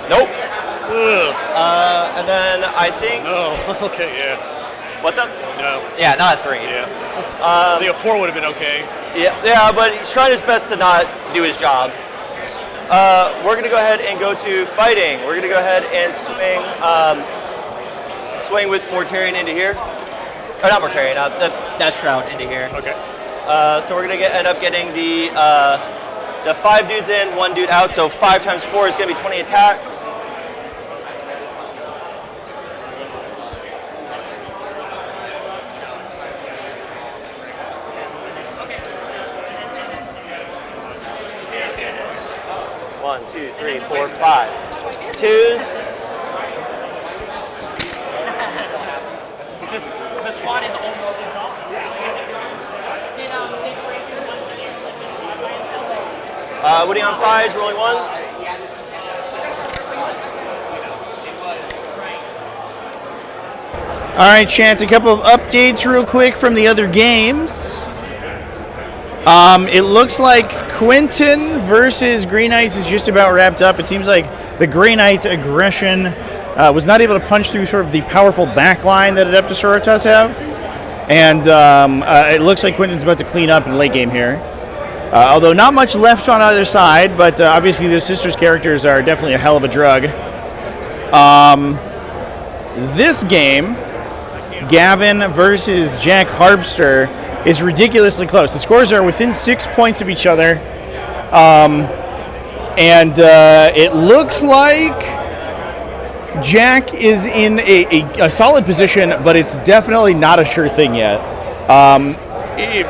Nope. And then I think. Oh, okay, yeah. What's up? No. Yeah, not 3. Yeah. I think a 4 would have been okay. Yeah, but he's trying his best to not do his job. We're going to go ahead and go to fighting. We're going to go ahead and swing with Mortarion into here. Or not Mortarion, the Death Shroud into here. Okay. So we're going to end up getting the 5 dudes in, 1 dude out. So 5 times 4 is going to be 20 attacks. One, 2, 3, 4, 5. 2s. The squad is almost gone. Did they trade you once again like the squad by himself? Woody on 5s, rolling 1s. All right, Chance, a couple of updates real quick from the other games. It looks like Quentin versus Grey Knights is just about wrapped up. It seems like the Grey Knight aggression was not able to punch through sort of the powerful backline that TacticalTortoise have. And it looks like Quentin's about to clean up in the late game here. Although not much left on either side, but obviously the sisters' characters are definitely a hell of a drug. This game, Gavin versus Jack Harpster, is ridiculously close. The scores are within 6 points of each other. And it looks like Jack is in a solid position, but it's definitely not a sure thing yet.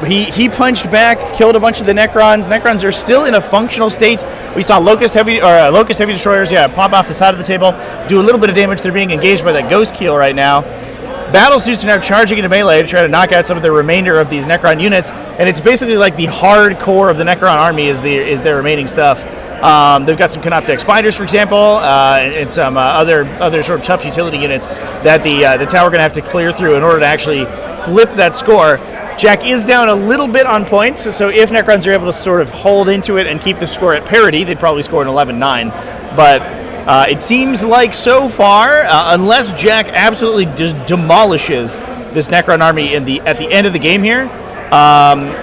He punched back, killed a bunch of the Necrons. Necrons are still in a functional state. We saw Locust Heavy Destroyers, pop off the side of the table, do a little bit of damage. They're being engaged by that Ghost Keel right now. Battlesuits are now charging into melee to try to knock out some of the remainder of these Necron units, and it's basically like the hardcore of the Necron army is their remaining stuff. They've got some Canoptek Spiders, for example, and some other sort of tough utility units that the tower going to have to clear through in order to actually flip that score. Jack is down a little bit on points, so if Necrons are able to sort of hold into it and keep the score at parity, they'd probably score an 11-9. But it seems like so far, unless Jack absolutely just demolishes this Necron army at the end of the game here,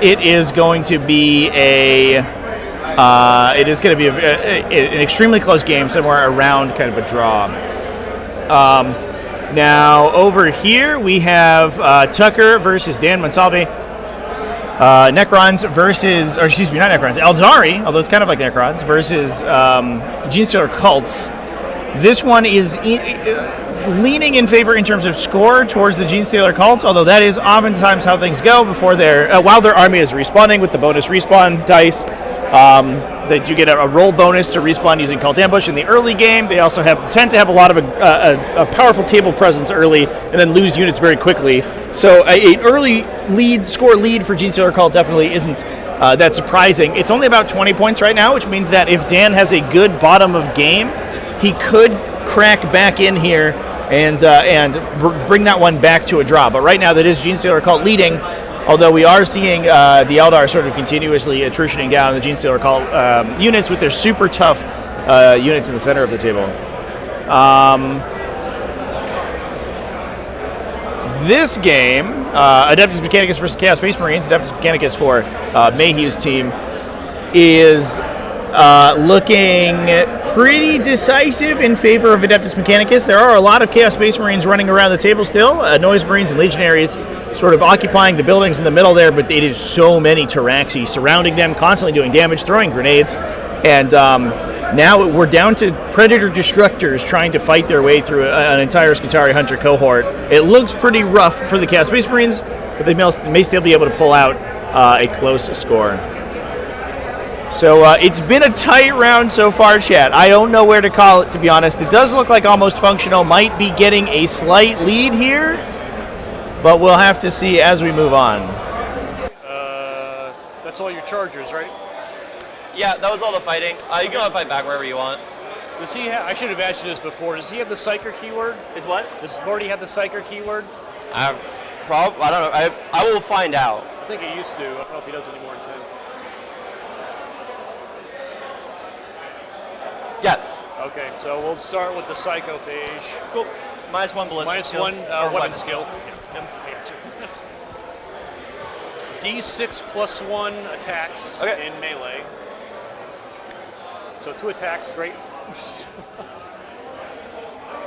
it is going to be an extremely close game, somewhere around kind of a draw. Now over here we have Tucker versus Dan Monsalvi. Necrons versus, or excuse me, not Necrons, Eldari, although it's kind of like Necrons, versus Genestealer Cults. This one is leaning in favor in terms of score towards the Genestealer Cults, although that is oftentimes how things go before while their army is respawning with the bonus respawn dice. They do get a roll bonus to respawn using Cult Ambush in the early game. They also tend to have a lot of a powerful table presence early and then lose units very quickly. So an early score lead for Genestealer Cult definitely isn't that surprising. It's only about 20 points right now, which means that if Dan has a good bottom of game, he could crack back in here and bring that one back to a draw. But right now that is Genestealer Cult leading. Although we are seeing the Eldar sort of continuously attritioning down the Genestealer Cult units with their super tough units in the center of the table. This game, Adeptus Mechanicus versus Chaos Space Marines, Adeptus Mechanicus for Mayhew's team, is looking pretty decisive in favor of Adeptus Mechanicus. There are a lot of Chaos Space Marines running around the table still, Noise Marines and Legionaries sort of occupying the buildings in the middle there, but it is so many Taraxi surrounding them, constantly doing damage, throwing grenades, and now we're down to Predator Destructors trying to fight their way through an entire Skitarii Hunter cohort. It looks pretty rough for the Chaos Space Marines, but they may still be able to pull out a close score. So it's been a tight round so far, chat. I don't know where to call it, to be honest. It does look like Almost Functional might be getting a slight lead here, but we'll have to see as we move on. That's all your chargers, right? Yeah, that was all the fighting. You can fight back wherever you want. Does he have, I should have asked you this before, does he have the Psyker keyword? Is what? Does Morty have the Psyker keyword? I don't know. I will find out. I think he used to. I don't know if he does anymore in 10th. Yes. Okay, so we'll start with the Psychophage. Cool. -1 ballistic skill. -1 Or weapon skill. Yep. D6 +1 attacks in melee. So 2 attacks, great.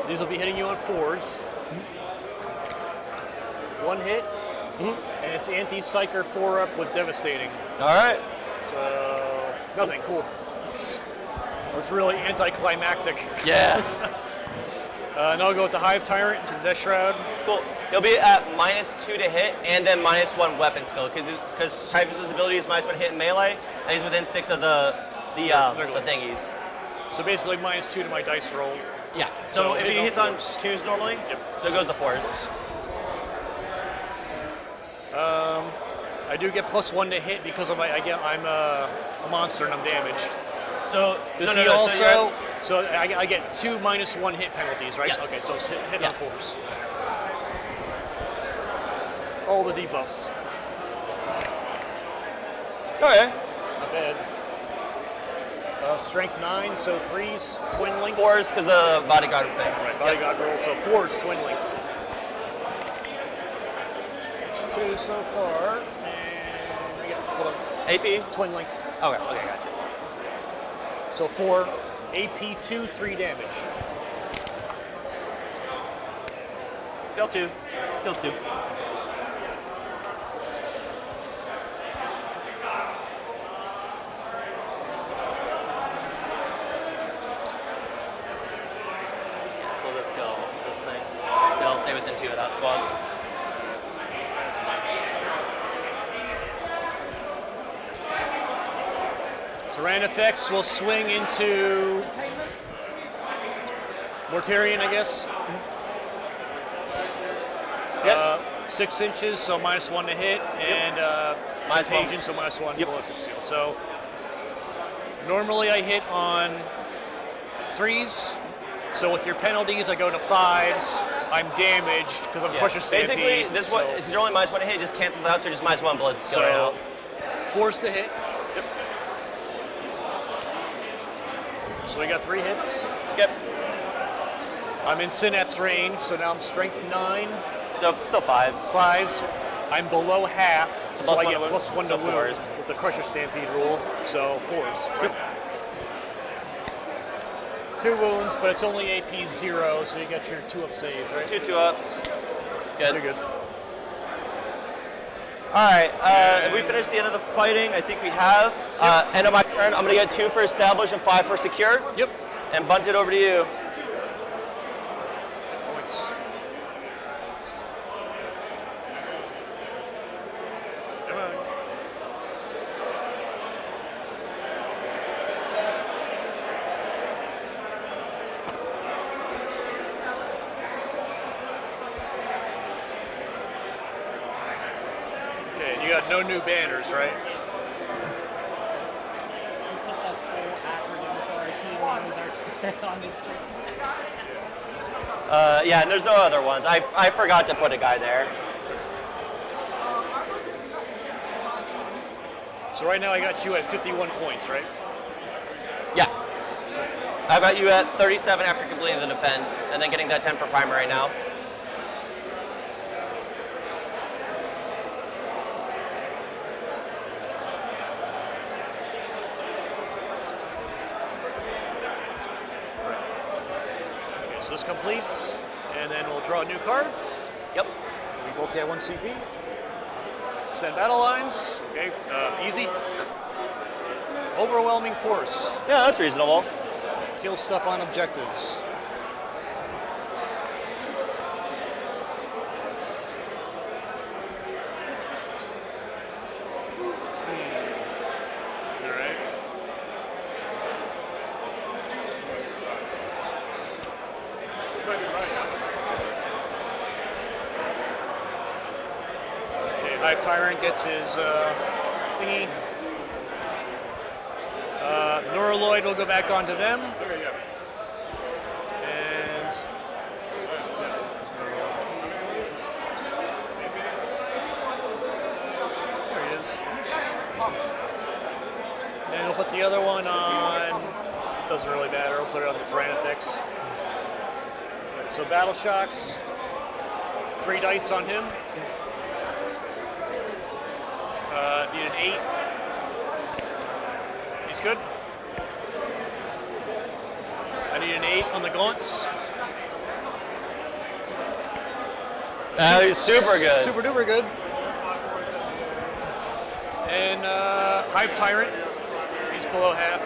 These will be hitting you on 4s. 1 hit, and it's anti-Psyker 4-up with Devastating. All right. So, nothing, cool. That's really anticlimactic. Yeah. And I'll go with the Hive Tyrant into the Death Shroud. Cool. He'll be at -2 to hit, and then -1 weapon skill, because Typhus's ability is -1 hit in melee, and he's within 6 of the thingies. So basically -2 to my dice roll. Yeah. So if he hits on 2s normally, so it goes to 4s. I do get +1 to hit because of I'm a monster and I'm damaged. So does he also? So I get 2 -1 hit penalties, right? Yes. Okay, so hit on 4s. All the debuffs. Okay. Not bad. Strength 9, so 3s, twin links. 4s because of the bodyguard thing. Right, bodyguard roll, so 4s, twin links. There's 2 so far, and we got AP? Twin links. Okay, gotcha. So 4, AP 2, 3 damage. Kill 2. Kills 2. So let's kill this thing. They'll stay within 2 of that squad. Terrain effects will swing into Mortarion, I guess. Yep. 6 inches, so -1 to hit, and contagion, so -1 ballistic seal. So normally I hit on 3s. So with your penalties, I go to 5s. I'm damaged because I'm Crusher Stampede. Basically, this one, because you're only -1 to hit, it just cancels it out, so just -1 ballistic skill right now. 4s to hit. Yep. So we got 3 hits. Yep. I'm in Synapse range, so now I'm strength 9. So still 5s. 5s. I'm below half, so I get +1 to wound 4s. with the Crusher Stampede rule. So 4s. Right? 2 wounds, but it's only AP 0, so you get your 2-up saves, right? 2 2-ups. Good. Pretty good. All right. If we finish the end of the fighting, I think we have. End of my turn, I'm going to get 2 for establish and 5 for secure. Yep. And bunt it over to you. Points. Come on. Okay, and you got no new banners, right? On this stream. Yeah, and there's no other ones. I forgot to put a guy there. So right now I got you at 51 points, right? Yeah. I've got you at 37 after completing the defend, and then getting that 10 for primary now. So this completes, and then we'll draw new cards. Yep. We both get 1 CP. Extend battle lines. Okay, easy. Overwhelming force. Yeah, that's reasonable. Kill stuff on objectives. All right. Hive Tyrant gets his thingy. Neuraloid will go back onto them. And there he is. And we'll put the other one on. Doesn't really matter. We'll put it on the Tyrannifex. Right, so Battle Shocks. 3 dice on him. Need an 8. He's good. I need an 8 on the gaunts. He's super good. Super duper good. And Hive Tyrant. He's below half.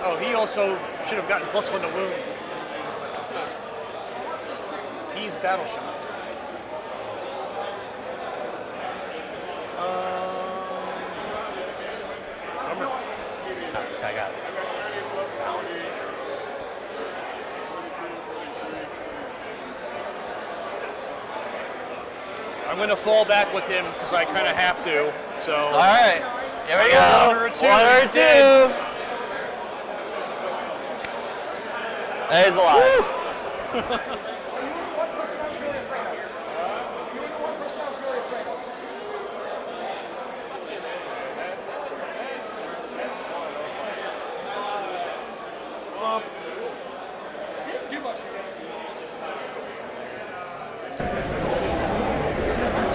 Oh, he also should have gotten +1 to wound. He's battle shocked. This guy got it. I'm going to fall back with him because I kind of have to. So. All right. Here we go. 1 or 2. 1 or 2. He's alive.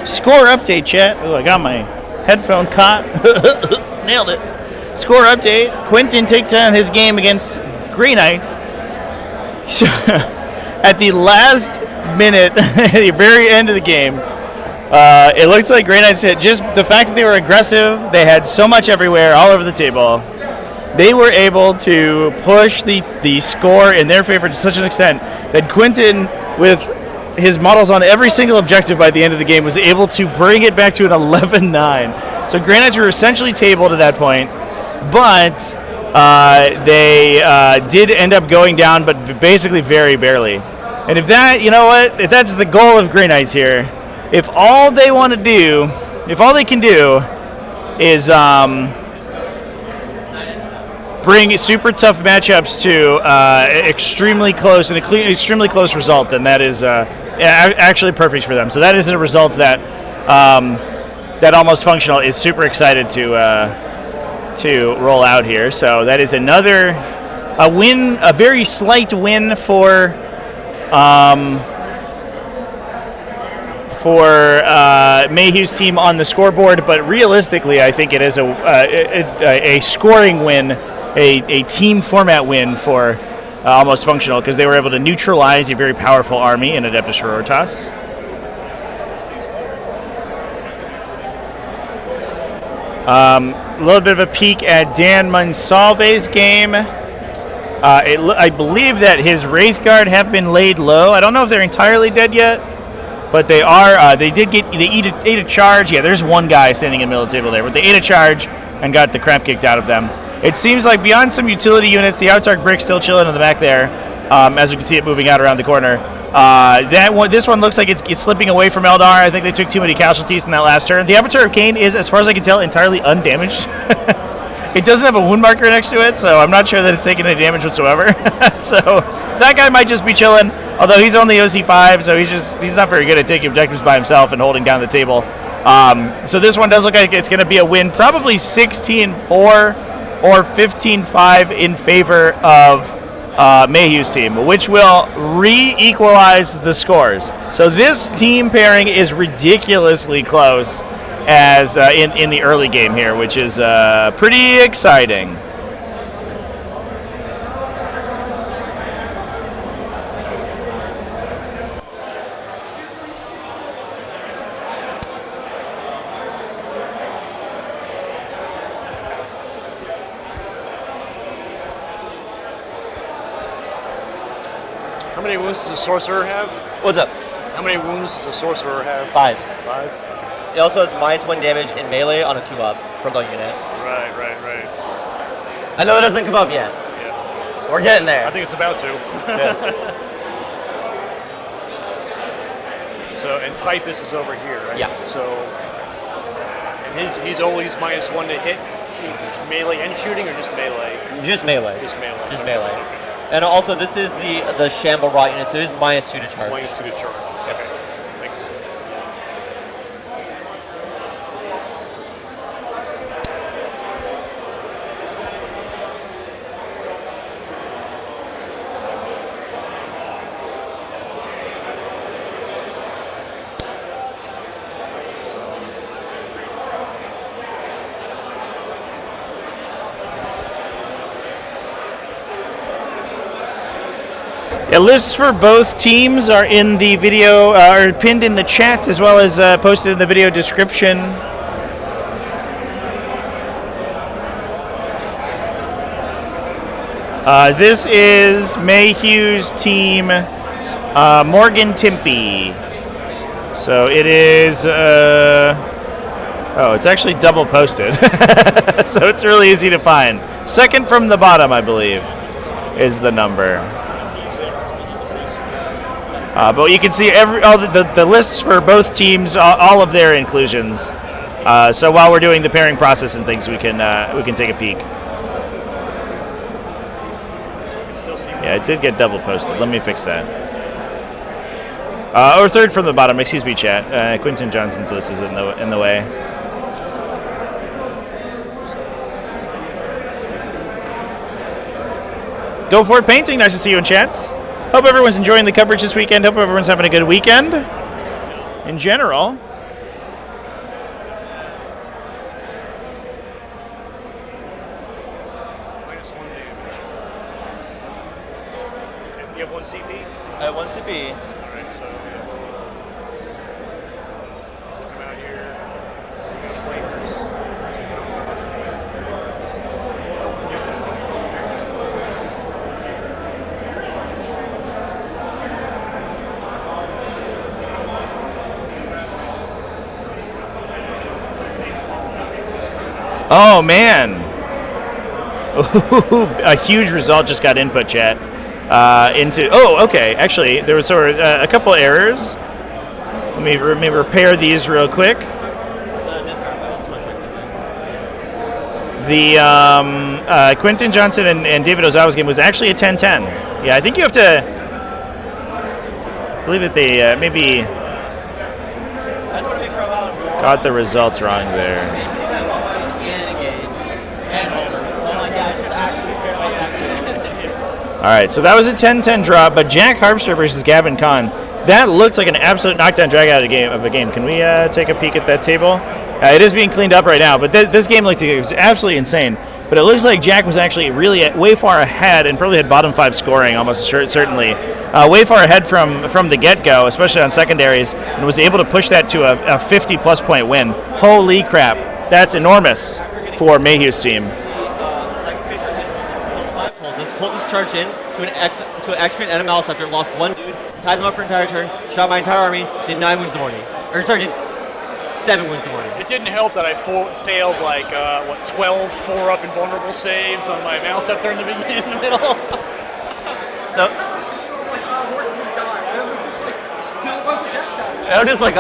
Score update, chat. Oh, I got my headphone caught. Nailed it. Score update. Quentin took down his game against Grey Knights. So, at the last minute, at the very end of the game, it looks like Grey Knights hit just the fact that they were aggressive. They had so much everywhere, all over the table. They were able to push the score in their favor to such an extent that Quentin, with his models on every single objective by the end of the game, was able to bring it back to an 11-9. So Grey Knights were essentially tabled at that point, but they did end up going down, but basically very barely. And if that, you know what, if that's the goal of Grey Knights here, if all they want to do, if all they can do is bring super tough matchups to extremely close and extremely close result, then that is actually perfect for them. So that is a result that that Almost Functional is super excited to roll out here. So that is another win, a very slight win for Mayhew's team on the scoreboard, but realistically, I think it is a scoring win, a team format win for Almost Functional, because they were able to neutralize a very powerful army in Adeptus Sororitas. A little bit of a peek at Dan Monsalve's game. I believe that his Wraithguard have been laid low. I don't know if they're entirely dead yet, but they are. They ate a charge. Yeah, there's one guy standing in the middle of the table there, but they ate a charge and got the crap kicked out of them. It seems like beyond some utility units, the Outark Brick's still chilling in the back there, as you can see it moving out around the corner. This one looks like it's slipping away from Eldar. I think they took too many casualties in that last turn. The Avatar of Cain is, as far as I can tell, entirely undamaged. It doesn't have a wound marker next to it, so I'm not sure that it's taking any damage whatsoever. So that guy might just be chilling, although he's only OC5, so he's not very good at taking objectives by himself and holding down the table. So this one does look like it's going to be a win, probably 16-4 or 15-5 in favor of Mayhew's team, which will re-equalize the scores. So this team pairing is ridiculously close as in the early game here, which is pretty exciting. How many wounds does a sorcerer have? What's up? How many wounds does a sorcerer have? 5. 5? It also has -1 damage in melee on a 2-up for the unit. Right. I know it doesn't come up yet. Yeah. We're getting there. I think it's about to. Yeah. So, and Typhus is over here, right? Yeah. So, and he's always -1 to hit, melee and shooting, or just melee? Just melee. Just melee. Just melee. And also, this is the Shamble Rot unit, so it is -2 to charge. -2 to charge. Okay. Thanks. Yeah, lists for both teams are in the video, are pinned in the chat as well as posted in the video description. This is Mayhew's team, Morgan Timpy. So it is, oh, it's actually double posted. So it's really easy to find. Second from the bottom, I believe, is the number. But you can see all the lists for both teams, all of their inclusions. So while we're doing the pairing process and things, we can take a peek. Yeah, it did get double posted. Let me fix that. Or third from the bottom. Excuse me, chat. Quentin Johnson's list is in the way. Go for it, painting. Nice to see you in chats. Hope everyone's enjoying the coverage this weekend. Hope everyone's having a good weekend in general. -1 damage. You have 1 CP? I have 1 CP. Alright, so come out here. We got flavors. So you don't rush me. Oh man, a huge result just got input, chat. Into okay. Actually, there was sort of a couple errors. Let me repair these real quick. The Quentin Johnson and David Ozawa's game was actually a 10-10. Yeah, I think you have to. I believe that they maybe got the results wrong there. All right, so that was a 10-10 draw, but Jack Harpster versus Gavin Kahn. That looked like an absolute knockdown drag out of a game. Can we take a peek at that table? It is being cleaned up right now, but this game looked like it was absolutely insane. But it looks like Jack was actually really way far ahead and probably had bottom 5 scoring almost certainly. Way far ahead from the get-go, especially on secondaries, and was able to push that to a 50-plus point win. Holy crap, that's enormous for Mayhew's team. Cultists charged in to an execute NMLs after lost 1 dude, tied them up for an entire turn, shot my entire army, did 9 wounds in the morning. Or sorry, did 7 wounds in the morning. It didn't help that I failed like 12 4-up invulnerable saves on my mouse up there in the middle. So I'm just like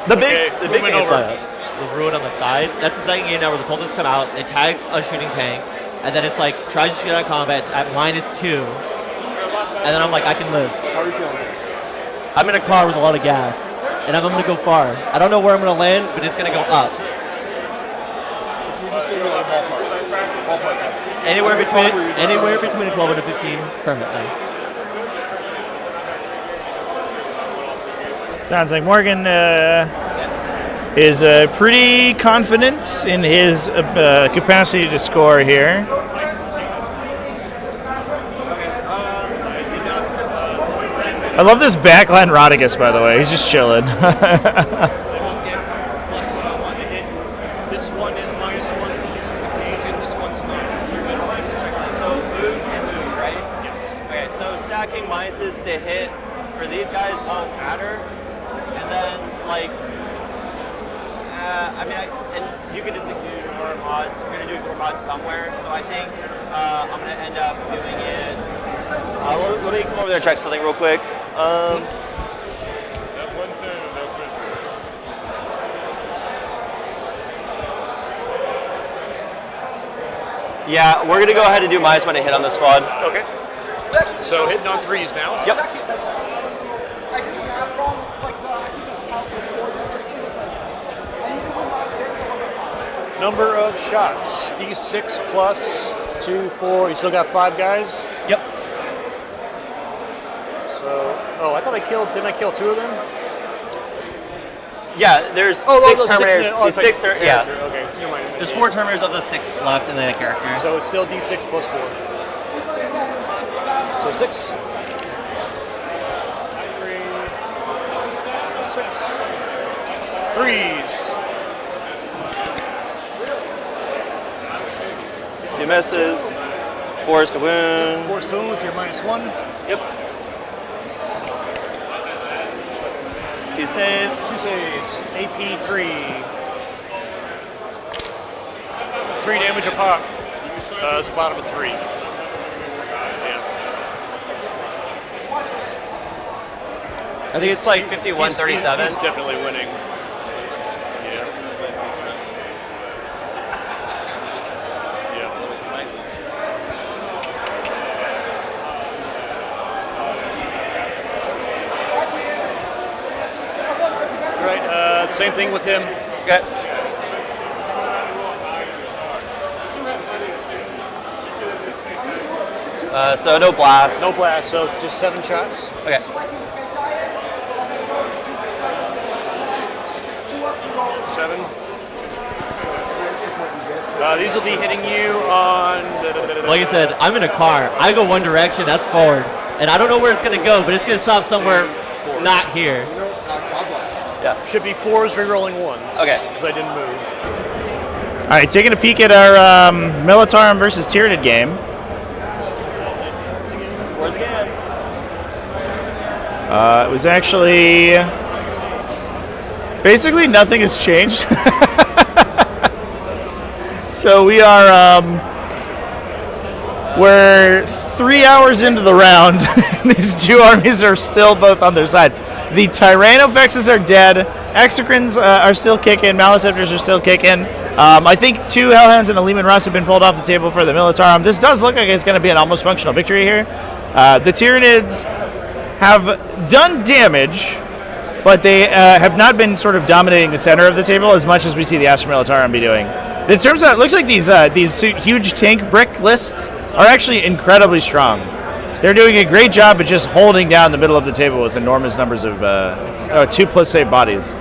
The big thing is the ruin on the side. That's the second game now where the cultists come out, they tag a shooting tank, and then it's like tries to shoot out of combat. It's at -2, and then I'm like, I can live. How are you feeling? I'm in a car with a lot of gas, and I'm gonna go far. I don't know where I'm gonna land, but it's gonna go up. If you just gave me like a ballpark. Anywhere between a 12 and a 15 permanently. Sounds like Morgan is pretty confident in his capacity to score here. I love this backline Rodigus, by the way. He's just chilling. This one is -1 because it's a contagion. This one's not. So move and move, right? Yes. Okay, so stacking minuses to hit for these guys won't matter. And then, like, and you could just ignore mods. You're going to do ignore mods somewhere. So I think I'm going to end up doing it. Let me come over there and check something real quick. Yeah, we're gonna go ahead and do -1 to hit on the squad. Okay. So hitting on 3s now. Yep. Number of shots, D6 plus 2, 4. You still got 5 guys? Yep. So, I thought didn't I kill 2 of them? Yeah, there's 6 Terminators. It's 6 yeah. Okay, never mind. There's 4 Terminators of the 6 left and then a character. So it's still D6 plus 4. So 6. 3, 6. 3s. 2 misses. 4 to wound. 4 to wound with your -1. Yep. 2 saves. 2 saves. AP 3. 3 damage a pop. It's a bottom of 3. Yeah. I think it's like 51-37. He's definitely winning. Yeah. All right. Same thing with him. Okay. So no blast. No blast, so just 7 shots. Okay. Seven. These will be hitting you on... Like I said, I'm in a car. I go one direction, that's forward. And I don't know where it's going to go, but it's going to stop somewhere not here. Yeah. Should be 4s re-rolling 1s. Okay. Because I didn't move. All right, taking a peek at our Militarum versus Tyranid game. It was actually... Basically, nothing has changed. So we are... we're 3 hours into the round. These 2 armies are still both on their side. The Tyranofexes are dead. Exocrines are still kicking. Maliceptors are still kicking. I think 2 Hellhounds and a Lehman Russ have been pulled off the table for the Militarum. This does look like it's going to be an almost functional victory here. The Tyranids have done damage, but they have not been sort of dominating the center of the table as much as we see the Astra Militarum be doing. In terms of, it looks like these huge tank brick lists are actually incredibly strong. They're doing a great job of just holding down the middle of the table with enormous numbers of 2+ save bodies.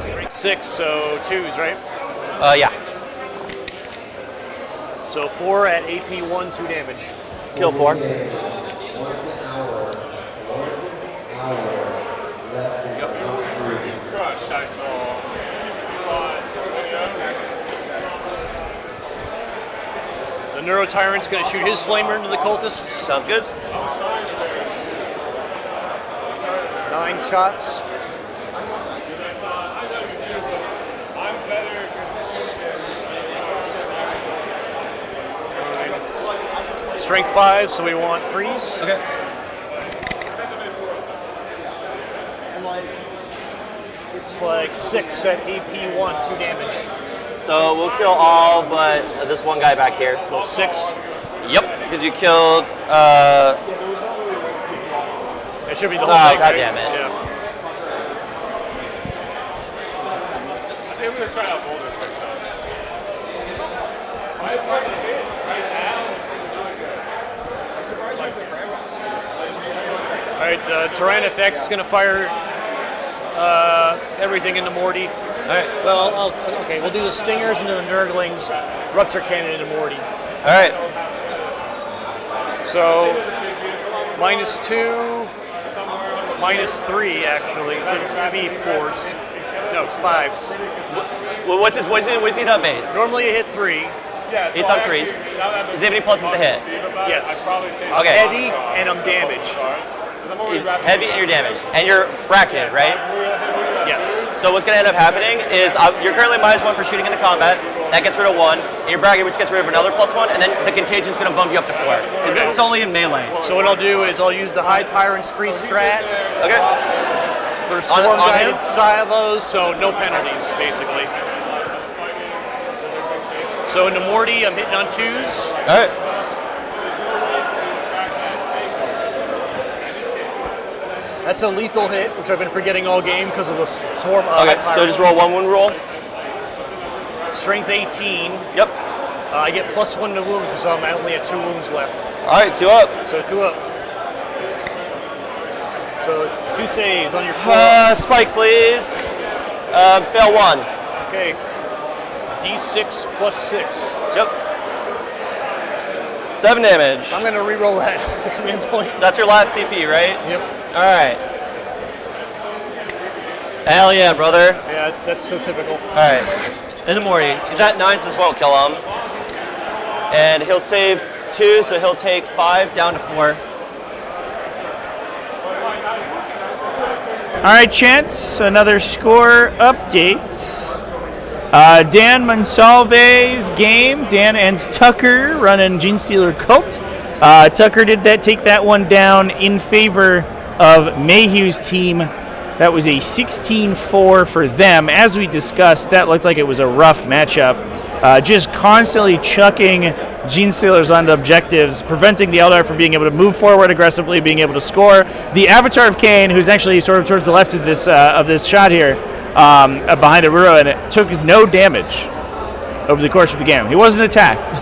Strength 6, so 2s, right? Yeah. So 4 at AP 1, 2 damage. Kill 4. The Neuro Tyrant's going to shoot his flamer into the cultists. Sounds good. 9 shots. Strength 5, so we want 3s. Okay. Looks like 6 at AP 1, 2 damage. So we'll kill all but this one guy back here. Well, 6? Yep, because you killed... That should be the whole thing, God right? damn it. Yeah. All right, Tyranofex is going to fire everything into Morty. All right. Well, okay, we'll do the Stingers into the Nurglings, Rupture Cannon into Morty. All right. So, -2, -3 actually, so it's going to be 4s. No, 5s. Well, what's his hit base? Normally you hit 3. It's on 3s. Does he have any pluses to hit? Yes. Okay. Heavy, and I'm damaged. He's heavy and you're damaged. And you're bracketed, right? Yes. So what's going to end up happening is you're currently -1 for shooting into combat. That gets rid of 1. And your bracket, which gets rid of another +1, and then the contagion is going to bump you up to 4. Because this is only in melee. So what I'll do is I'll use the High Tyrant's free strat. Okay. For swarm guided silos, so no penalties, basically. So into Morty, I'm hitting on 2s. All right. That's a lethal hit, which I've been forgetting all game because of the swarm. Okay, so just roll 1 wound roll. Strength 18. Yep. I get +1 to wound because I'm only at 2 wounds left. All right, 2 up. So 2 up. So 2 saves on your 4. Spike, please. Fail 1. Okay. D6 +6. Yep. 7 damage. I'm going to re-roll that at the command point. That's your last CP, right? Yep. All right. Hell yeah, brother. Yeah, that's so typical. All right. Into Morty. He's at 9, so this won't kill him. And he'll save 2, so he'll take 5 down to 4. All right, Chance, another score update. Dan Monsalve's game. Dan and Tucker running Genestealer Cult. Tucker did take that one down in favor of Mayhew's team. That was a 16-4 for them. As we discussed, that looked like it was a rough matchup. Just constantly chucking Genestealers onto objectives, preventing the Eldar from being able to move forward aggressively, being able to score. The Avatar of Cain, who's actually sort of towards the left of this shot here, behind the ruin, took no damage over the course of the game. He wasn't attacked.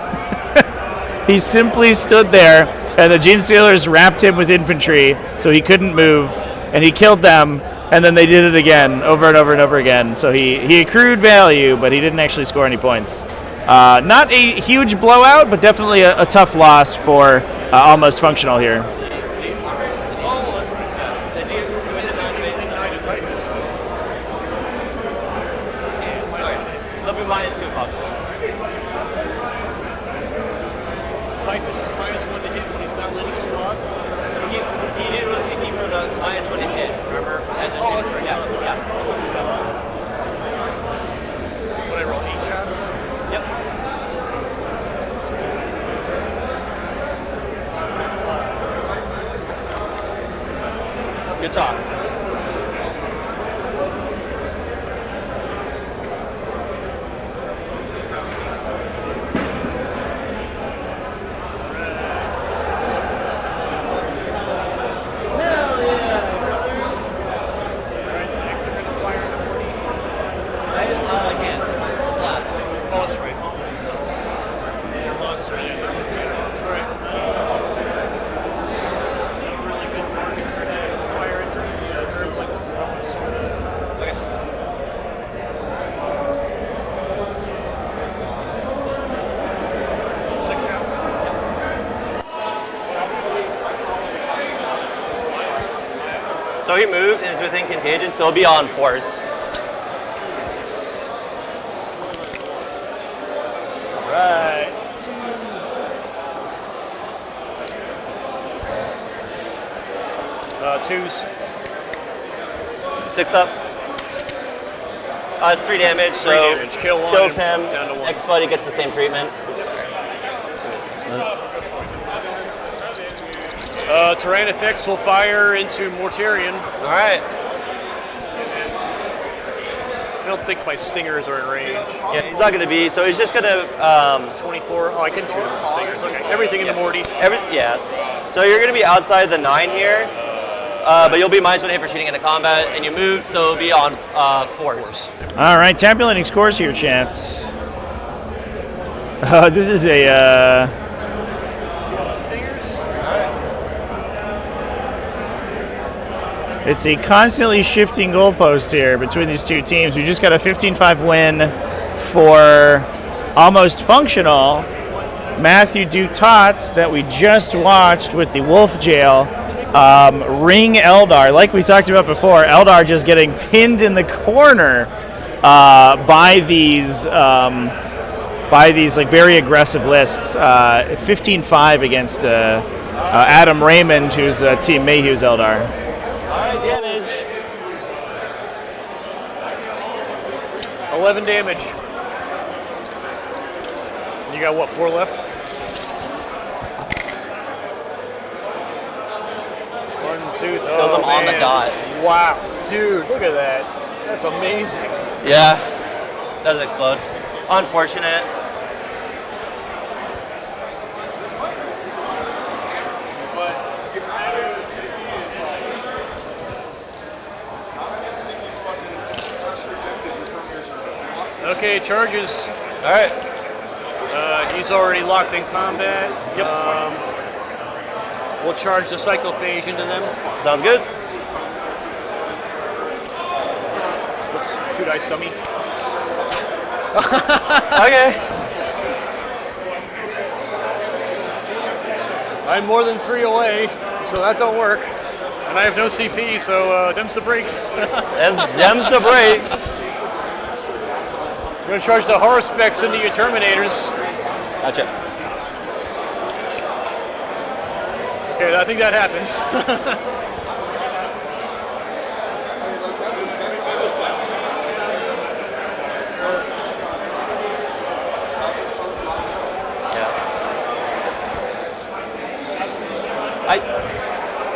He simply stood there, and the Genestealers wrapped him with infantry, so he couldn't move, and he killed them, and then they did it again, over and over and over again. So he accrued value, but he didn't actually score any points. Not a huge blowout, but definitely a tough loss for Almost Functional here. Good talk. So he moved and is within contagion, so he'll be on force. Right. Twos. 6 ups. It's 3 damage, so 3 damage. Kill one, kills him. down to 1. Next buddy gets the same treatment. Tyrannifex will fire into Mortarion. All right. I don't think my stingers are in range. Yeah, he's not going to be, so he's just going to... 24. Oh, I can shoot him with the stingers. Okay, everything into Morty. Yeah. So you're going to be outside the 9 here, but you'll be -1 hit for shooting into combat, and you moved, so it'll be on force. All right, tabulating scores here, Chance. This is a... It's a constantly shifting goalpost here between these two teams. We just got a 15-5 win for Almost Functional. Matthew Dutot that we just watched with the Wolf Jail. Ring Eldar, like we talked about before, Eldar just getting pinned in the corner by these like very aggressive lists. 15-5 against Adam Raymond, who's Team Mayhew's Eldar. Alright, damage. 11 damage. You got what, 4 left? 1, 2, Kills them on the dot. Wow, dude, look at that. That's amazing. Yeah, doesn't explode. Unfortunate. Okay, charges. All right. He's already locked in combat. Yep. We'll charge the Psychophage into them. Sounds good. Oops, 2 dice dummy. Okay. I'm more than 3 away, so that don't work. And I have no CP, so them's the brakes. Them's the brakes. I'm gonna charge the horror specs into your Terminators. Gotcha. Okay, I think that happens.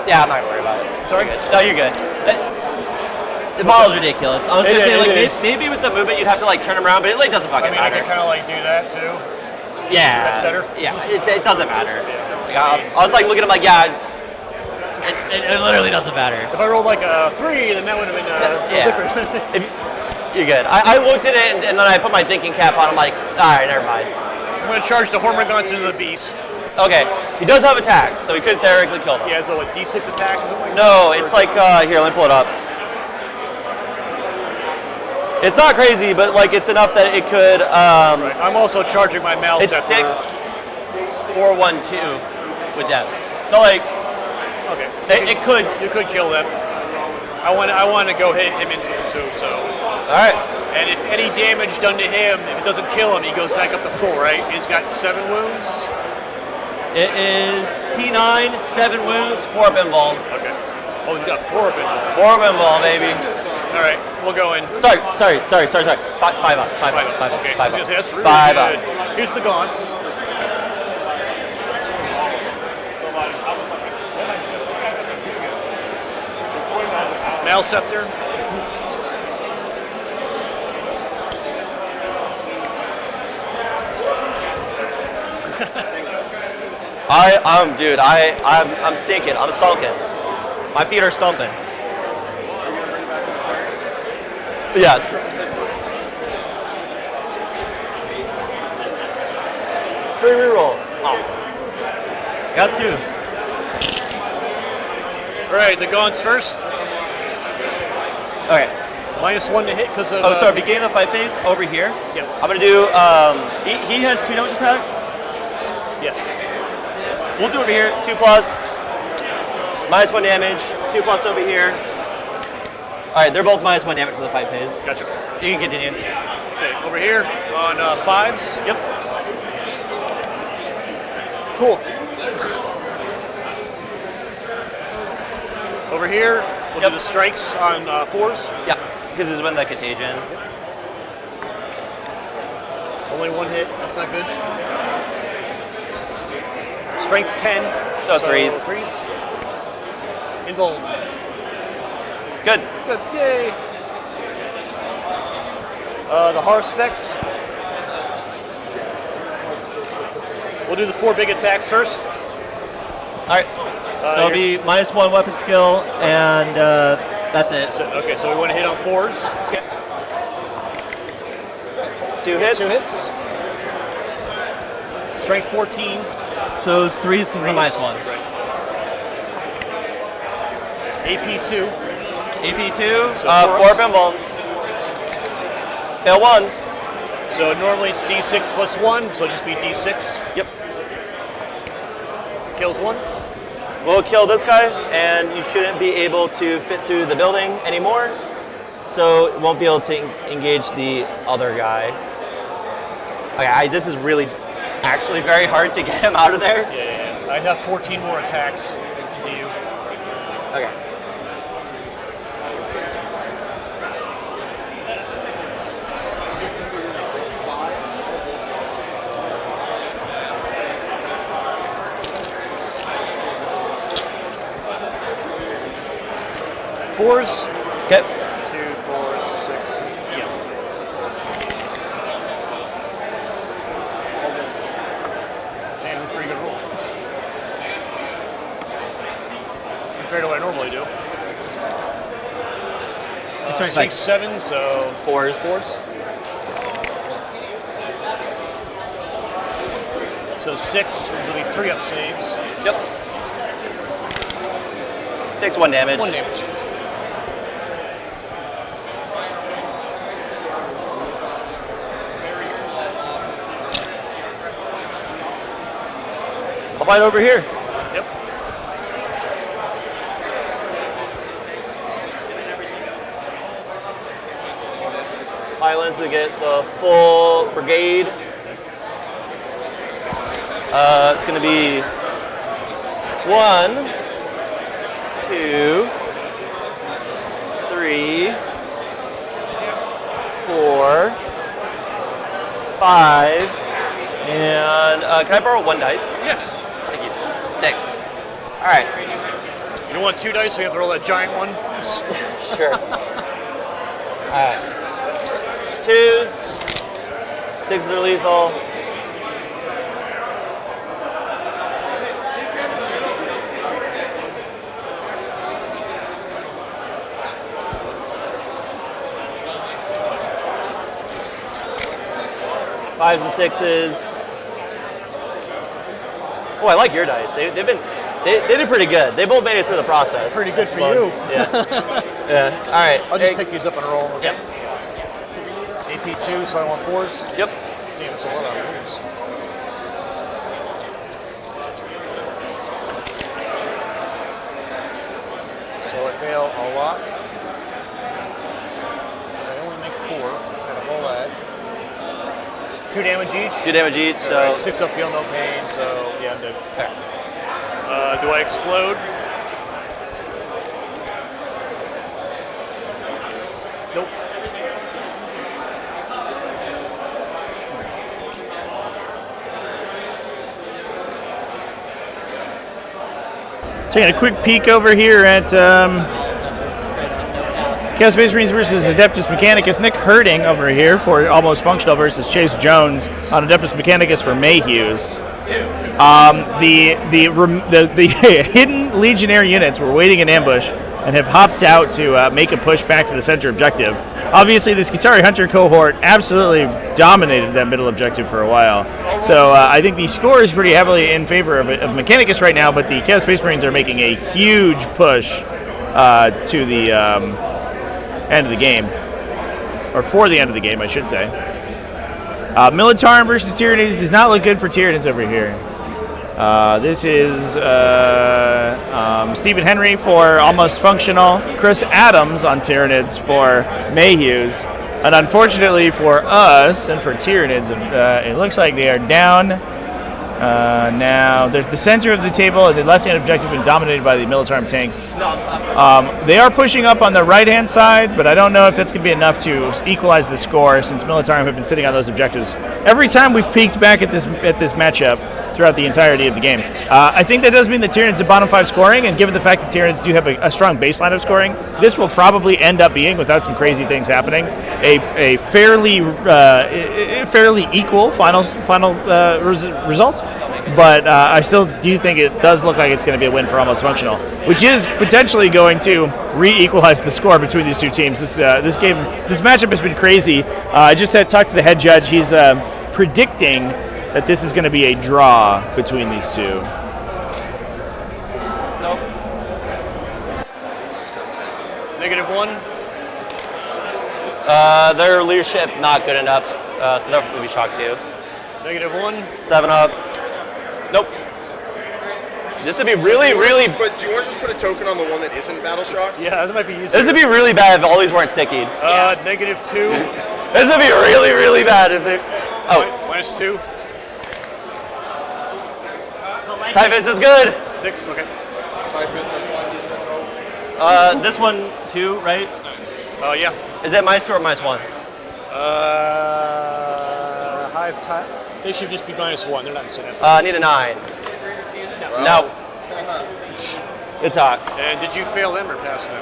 Yeah, I'm not gonna worry about it. Sorry? No, you're good. The model's ridiculous. I was gonna say, like, maybe with the movement you'd have to like turn them around, but it like doesn't fucking matter. I can kind of like do that too. Yeah. That's better? Yeah, it doesn't matter. Like, I was like looking at him like, yeah, it literally doesn't matter. If I rolled like a 3, then that would have been different. You're good. I looked at it and then I put my thinking cap on. I'm like, all right, never mind. I'm gonna charge the Hormigons into the Beast. Okay, he does have attacks, so he could theoretically kill them. Yeah, so what, D6 attacks or something like No, it's like, here, let me pull it up. It's not crazy, but like it's enough that it could. Right. I'm also charging my Mal It's Scepter. 6-4-1-2 with death. So like, okay, it could. You could kill them. I want to go hit him into him too. So. All right. And if any damage done to him, if it doesn't kill him, he goes back up to 4. Right? He's got 7 wounds. It is T9, 7 wounds, 4 pinball. Okay. Oh, he's got 4 pinball. 4 pinball, baby. All right, we'll go in. Sorry. 5 up. Okay, I was gonna say, that's really good. Here's the gaunts. Mal Scepter. I'm stinking. I'm sulking. My feet are stumping. Yes. Free reroll. Oh. Got 2. All right, the gaunts first. Okay. -1 to hit because of. Oh, sorry. Beginning of the fight phase over here. Yep. I'm gonna do. He has 2 damage attacks. Yes. We'll do over here. 2+. -1 damage. 2+ over here. All right, they're both -1 damage for the fight phase. Gotcha. You can continue. Okay, over here on 5s. Yep. Cool. Over here, we'll do the strikes on 4s. Yeah, because this is when the contagion. Only 1 hit. That's not good. Strength 10. So 3s. 3s. Invuln. Good. Good. Yay. The horror specs. We'll do the 4 big attacks first. All right. So it'll be -1 weapon skill, and that's it. Okay, so we want to hit on 4s. Okay. 2 hits. 2 hits. Strength 14. So 3s because of the -1. Right. AP2. AP2. So 4 pinballs. Fail 1. So normally it's D6 plus 1, so just be D6. Yep. Kills 1. We'll kill this guy, and you shouldn't be able to fit through the building anymore, so it won't be able to engage the other guy. Okay, this is really actually very hard to get him out of there. Yeah. I have 14 more attacks into you. Okay. 4s. Okay. 2, 4, 6. Yeah. Damn, that's a pretty good roll. Compared to what I normally do. 6, 7, so 4s. 4s. So 6, these will be 3 up saves. Yep. Takes 1 damage. 1 damage. I'll fight over here. Yep. Highlands, we get the full brigade. It's going to be 1, 2, 3, 4, 5, and can I borrow 1 dice? Yeah. Thank you. 6. All right. You don't want 2 dice, so you have to roll that giant one? Sure. All right. 2s. 6s are lethal. Fives and 6s. Oh, I like your dice. They did pretty good. They both made it through the process. Pretty good for you. Yeah. Yeah. All right. I'll just pick these up and roll. Okay. Yep. AP 2, so I want 4s. Yep. Damn, it's a lot of rolls. So I fail a lot. I only make 4. I gotta roll that. 2 damage each. 2 damage each. So right, 6 I'll feel no pain. So yeah, I'm dead. Okay. Do I explode? Nope. Taking a quick peek over here at Chaos Space Marines versus Adeptus Mechanicus. Nick Herding over here for Almost Functional versus Chase Jones on Adeptus Mechanicus for Mayhews. The hidden Legionnaire units were waiting in ambush and have hopped out to make a push back to the center objective. Obviously, this Skitarii Hunter cohort absolutely dominated that middle objective for a while. So I think the score is pretty heavily in favor of Mechanicus right now, but the Chaos Space Marines are making a huge push to the end of the game. Or for the end of the game, I should say. Militarum versus Tyranids does not look good for Tyranids over here. This is Stephen Henry for Almost Functional, Chris Adams on Tyranids for Mayhews, and unfortunately for us and for Tyranids, it looks like they are down. Now, the center of the table, the left-hand objective, has been dominated by the Militarum tanks. They are pushing up on the right-hand side, but I don't know if that's going to be enough to equalize the score, since Militarum have been sitting on those objectives every time we've peeked back at this matchup throughout the entirety of the game. I think that does mean the Tyranids are bottom 5 scoring, and given the fact that Tyranids do have a strong baseline of scoring, this will probably end up being, without some crazy things happening, a fairly equal final result. But I still do think it does look like it's going to be a win for Almost Functional, which is potentially going to re-equalize the score between these two teams. This matchup has been crazy. I just had talked to the head judge. He's predicting that this is going to be a draw between these two. Nope. -1. Their leadership not good enough, so they'll be shocked too. -1. 7 up. Nope. This would be really. But do you want to just put a token on the one that isn't battle shocked? Yeah, that might be easier. This would be really bad if all these weren't sticky. -2. This would be really bad if they. Oh. -2. Typhus is good. 6. Okay. This one 2, right? Yeah. Is that -2 or -1? Hive time. They should just be -1. They're not incentive. Need a 9. No. Good talk. And did you fail them or pass them?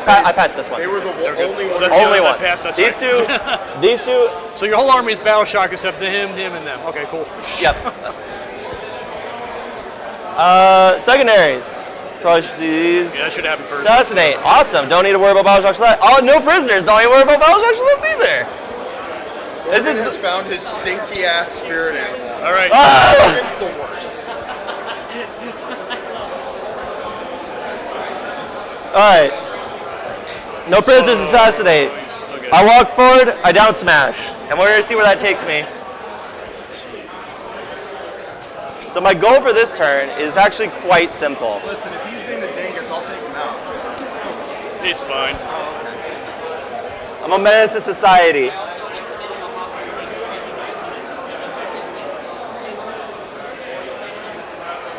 I passed this one. They were the only one. That's the Only one. that passed us, These right? these two. So your whole army is battle shock except him, and them. Okay, cool. Yep. Secondaries. Probably should see these. Yeah, that should happen first. Assassinate. Awesome. Don't need to worry about battle shocks for that. Oh, no prisoners. Don't need to worry about battle shocks for this either. This has found his stinky ass spirit animal. All right. Ah! It's the worst. All right. No prisoners. Assassinate. Okay. I walk forward. I down smash, and we're gonna see where that takes me. So my goal for this turn is actually quite simple. Listen, if he's being a dingus, I'll take him out. He's fine. I'm a menace to society.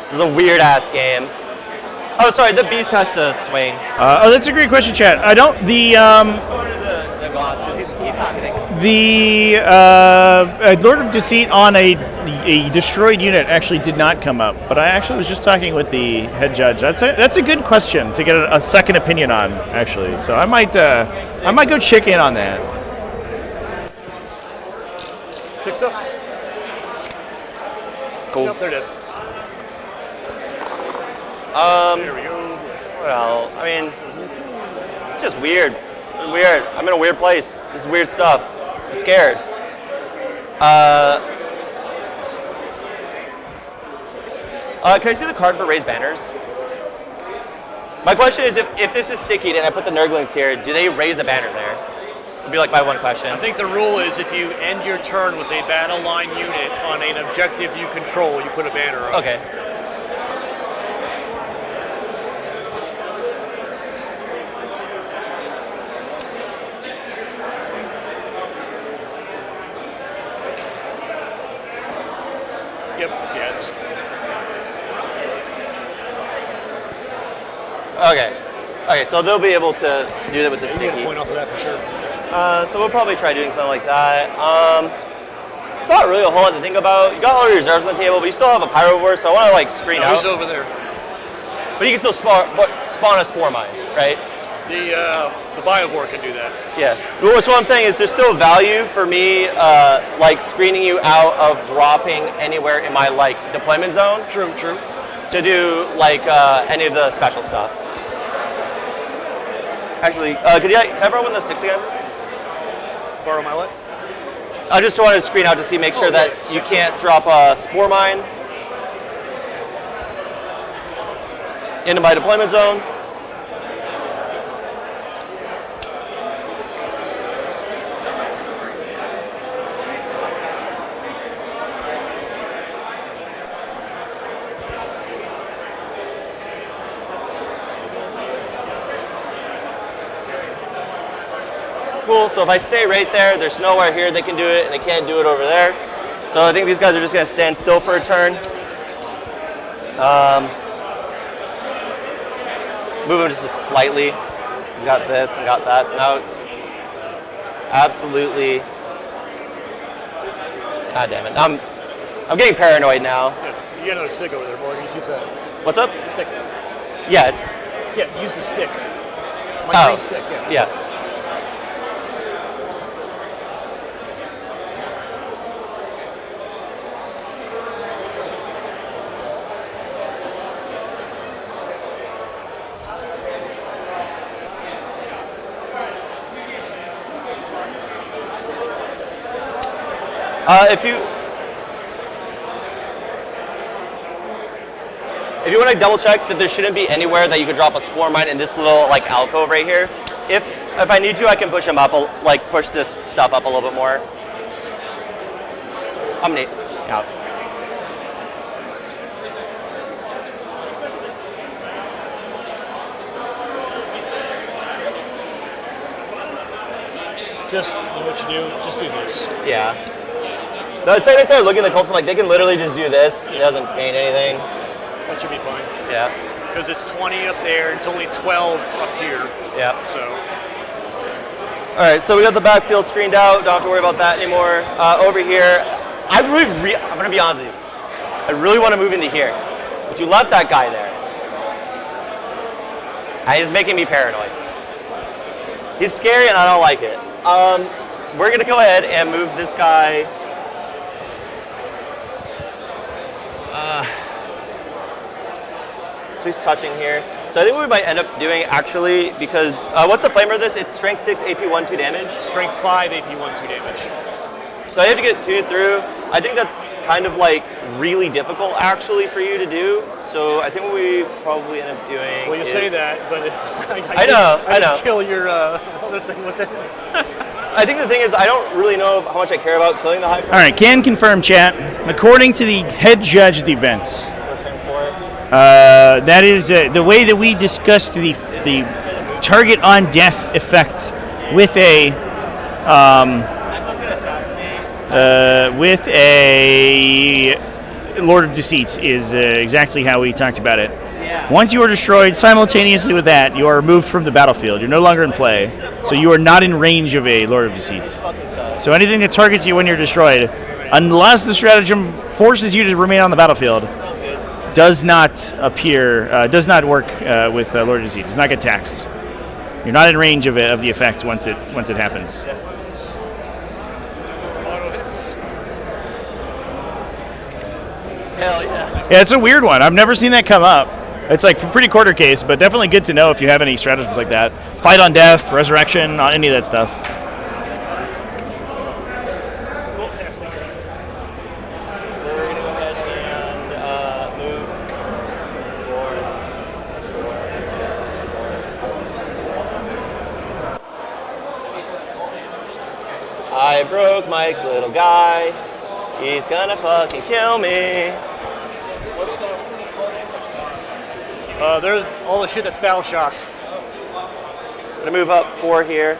This is a weird ass game. Oh, sorry, the beast has to swing. Oh, that's a great question, Chad. I don't. The Lord of Deceit on a destroyed unit actually did not come up, but I actually was just talking with the head judge. That's a good question to get a second opinion on, actually. So I might go check in on that. 6 ups. Cool. Nope, they're dead. There we go. Well, I mean, it's just weird. It's weird. I'm in a weird place. This is weird stuff. I'm scared. Can I see the card for raised banners? My question is, if this is sticky and I put the Nurglings here, do they raise a banner there? Would be like my one question. I think the rule is if you end your turn with a battle line unit on an objective you control, you put a banner up. Okay. Yep, yes. Okay, so they'll be able to do that with the You get a sticky. point off of that for sure. So we'll probably try doing something like that. Not really a whole lot to think about. You got all your reserves on the table, but you still have a Pyrovore, so I want to like screen No, out. he's over there. But you can still spawn a Spore Mine, right? The Biovore can do that. Yeah. Well, so what I'm saying is there's still value for me, like screening you out of dropping anywhere in my like deployment zone. True. To do like any of the special stuff. Actually, can I borrow one of those sticks again? Borrow my what? I just wanted to screen out to make sure that you can't drop a Spore Mine into my deployment zone. Cool, so if I stay right there, there's nowhere here they can do it, and they can't do it over there. So I think these guys are just gonna stand still for a turn. Move him just slightly. He's got this and got that, so now it's absolutely, god damn it. I'm getting paranoid now. Yeah, you got another stick over there, Morgan. Use that. What's up? Stick. Yeah, it's... Yeah, use the stick. My green stick, yeah. Yeah. If you want to double check that there shouldn't be anywhere that you could drop a Spore Mine in this little like alcove right here. If I need to, I can push them up, like push the stuff up a little bit more. I'm neat. Yeah. Just, you know what you do? Just do this. Yeah. The second I started looking at the cults, like they can literally just do this. It doesn't paint anything. That should be fine. Yeah. Because it's 20 up there, it's only 12 up here. Yeah. So. All right, so we got the backfield screened out. Don't have to worry about that anymore. Over here, I'm gonna be honest with you. I really want to move into here, but you left that guy there. And he's making me paranoid. He's scary and I don't like it. We're gonna go ahead and move this guy. So he's touching here. So I think what we might end up doing actually, because what's the flavor of this? It's strength 6, AP 1, 2 damage. Strength 5, AP 1, 2 damage. So I have to get 2 through. I think that's kind of like really difficult actually for you to do. So I think what we probably end up doing. Well, you say that, but I know. Kill your other thing with it. I think the thing is, I don't really know how much I care about killing the high. All right, can confirm, chat. According to the head judge of the event, that is the way that we discussed the target on death effect with a Lord of Deceit is exactly how we talked about it. Once you are destroyed, simultaneously with that, you are removed from the battlefield. You're no longer in play, so you are not in range of a Lord of Deceit. So anything that targets you when you're destroyed, unless the stratagem forces you to remain on the battlefield, does not appear, does not work with Lord of Deceit. Does not get taxed. You're not in range of the effect once it happens. Hell yeah. Yeah, it's a weird one. I've never seen that come up. It's like a pretty quarter case, but definitely good to know if you have any stratagems like that. Fight on death, resurrection, on any of that stuff. Cool testing. We're going to go ahead and move forward. I broke Mike's little guy. He's gonna fucking kill me. They're all the shit that's battle shocked. Gonna move up 4 here.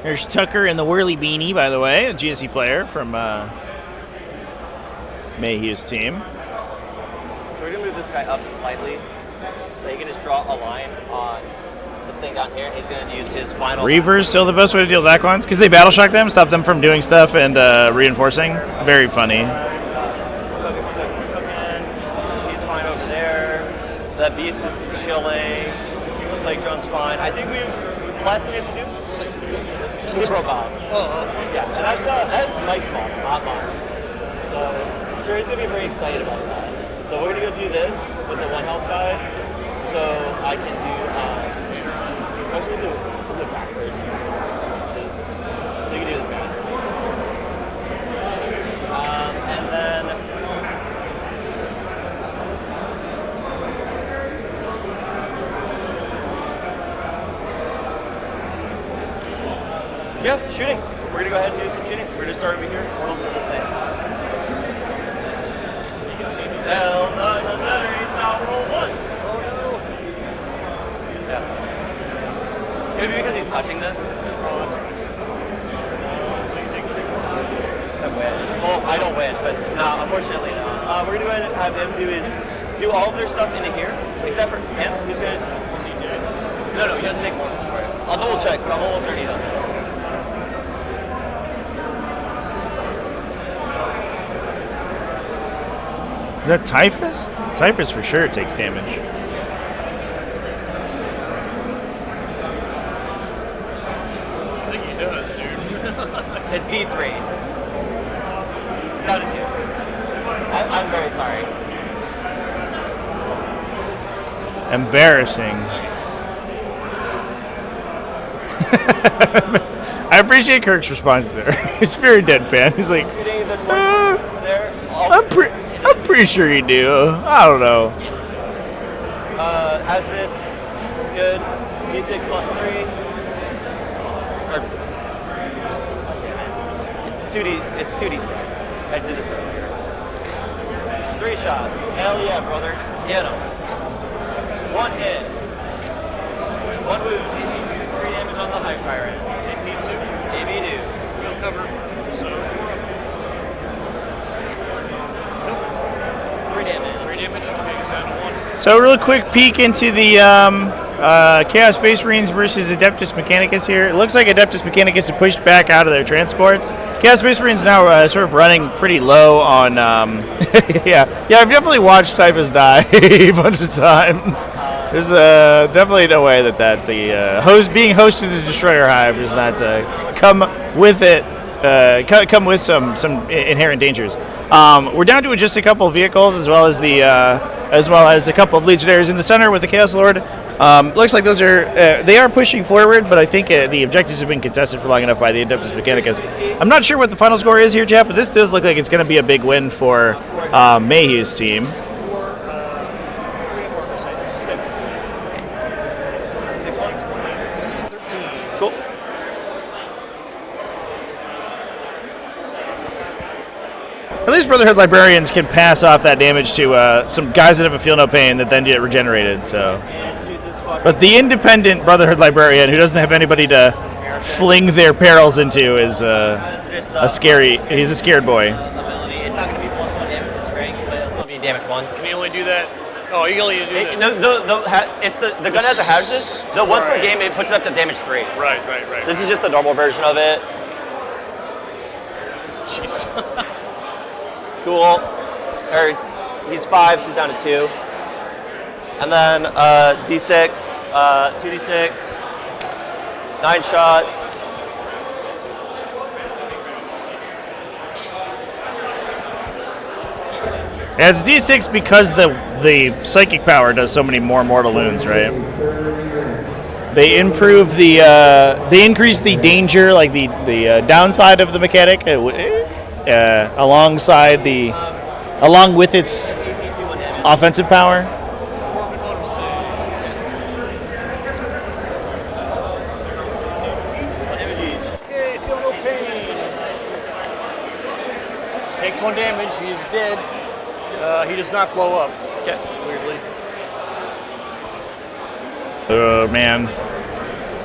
There's Tucker in the whirly beanie, by the way, a GSC player from Mayhew's team. So we're gonna move this guy up slightly, so he can just draw a line on this thing down here. He's gonna use his final. Reaver's still the best way to deal with Aquans because they battle shock them, stop them from doing stuff and reinforcing. Very funny. He's fine over there. That beast is chilling. The plague drone's fine. I think the last thing we have to do is he broke off. Yeah, and that is Mike's fault, not mine. So I'm sure he's gonna be very excited about that. So we're gonna go do this with the 1 health guy. So I can do. Actually, we'll do it backwards. 2 inches. So you can do it backwards. And then. Yeah, shooting. We're gonna go ahead and do some shooting. We're gonna start over here. Portals to this thing. You can see me. Hell, not the batteries. Now roll 1. Oh no. Yeah. Maybe because he's touching this. So you take 3 points. I win. Well, I don't win, but no, unfortunately no. We're gonna go ahead and have him do all of their stuff into here, except for him. Who's gonna? Is he dead? No, he doesn't take more than for it. I'll double check, but I'm almost already done. Is that Typhus? Typhus for sure takes damage. I think he does, dude. It's D3. It's not a 2. I'm very sorry. Embarrassing. I appreciate Kirk's response there. He's very deadpan. He's like, I'm pretty sure you do. I don't know. Hazardous, good. D6 plus 3. It's 2d6. I did this earlier. 3 shots. Hell yeah, brother. Get him. 1 hit. 1 wound. AP2, 3 damage on the Hive Tyrant. AP2? AP2. We'll cover. So 3 damage. 3 damage. Okay, he's down to 1. So, real quick peek into the Chaos Space Marines versus Adeptus Mechanicus here. It looks like Adeptus Mechanicus are pushed back out of their transports. Chaos Space Marine's now sort of running pretty low on. Yeah, I've definitely watched Typhus die a bunch of times. There's definitely no way that the being hosted to Destroyer Hive does not come with it. Come with some inherent dangers. We're down to just a couple of vehicles, as well as a couple of legionaries in the center with the Chaos Lord. Looks like those are they are pushing forward, but I think the objectives have been contested for long enough by the Adeptus Mechanicus. I'm not sure what the final score is here, chat, but this does look like it's going to be a big win for Mayhew's team. Cool. At least Brotherhood Librarians can pass off that damage to some guys that have a feel no pain that then get regenerated. So, but the independent Brotherhood Librarian who doesn't have anybody to fling their perils into is a scary. He's a scared boy. It's not going to be +1 damage or shrink, but it'll still be damage 1. Can you only do that? Oh, you can only do that. The gun has a hazardous. The once per game it puts it up to damage 3. Right. This is just the normal version of it. Jeez. Cool. He's 5, so he's down to 2. And then D6, 2D6, 9 shots. Yeah, it's D6 because the psychic power does so many more mortal wounds, right? They improve they increase the danger, like the downside of the mechanic, along with its offensive power. Okay, feel no pain. Takes 1 damage. He is dead. He does not blow up. Okay. Weirdly. Oh man,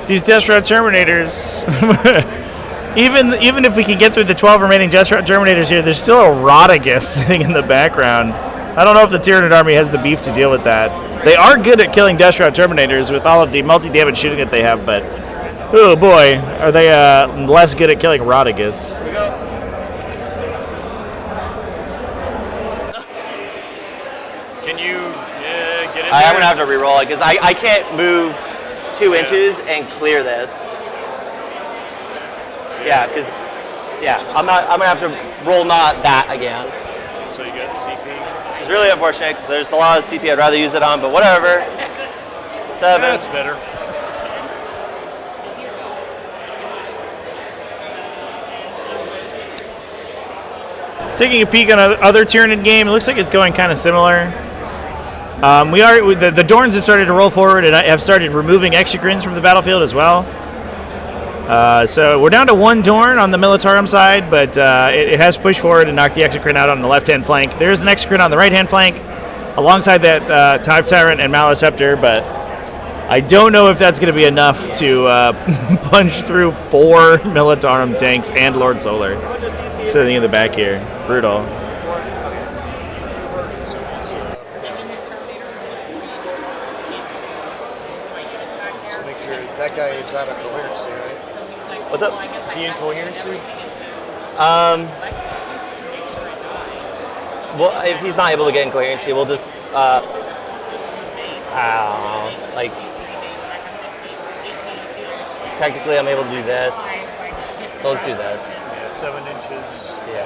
these Deathshroud Terminators. even if we can get through the 12 remaining Deathshroud Terminators here, there's still a Rodigus sitting in the background. I don't know if the Tyranid army has the beef to deal with that. They are good at killing Deathshroud Terminators with all of the multi-damage shooting that they have, but oh boy, are they less good at killing Rodigus. Can you get in I'm going to have to re-roll it because I can't move 2 inches and clear this. Yeah, because I'm going to have to roll not that again. So you got CP. Which is really unfortunate because there's a lot of CP I'd rather use it on, but whatever. 7. That's better. Taking a peek on other Tyranid game, it looks like it's going kind of similar. The Dorns have started to roll forward and have started removing Exocrines from the battlefield as well. So we're down to 1 Dorn on the Militarum side, but it has pushed forward and knocked the Exocrine out on the left-hand flank. There is an Exocrine on the right-hand flank, alongside that Tive Tyrant and Maliceptor, but I don't know if that's going to be enough to punch through 4 Militarum tanks and Lord Solar sitting in the back here. Brutal. Just make sure that guy is out of coherency, right? What's up? Is he in coherency? Well, if he's not able to get in coherency, we'll just, I don't know, like, technically I'm able to do this, so let's do this. Yeah, 7 inches. Yeah.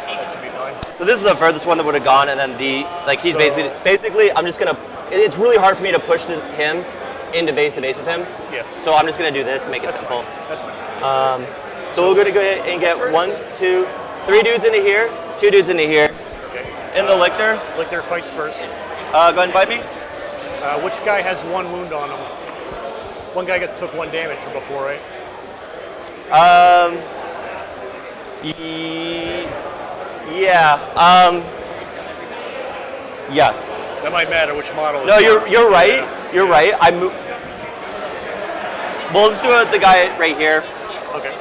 That should be fine. So this is the furthest one that would have gone, and then he's basically, I'm just gonna, it's really hard for me to push him into base to base with him. Yeah. So I'm just gonna do this and make it simple. That's fine. So we're gonna go ahead and get 1, 2, 3 dudes into here, 2 dudes into here. Okay. In the Lictor. Lictor fights first. Go ahead and fight me. Which guy has 1 wound on him? One guy took 1 damage from before, right? Yeah. Yes. That might matter which model. No, you're right. You're right. Well, let's do the guy right here. Okay.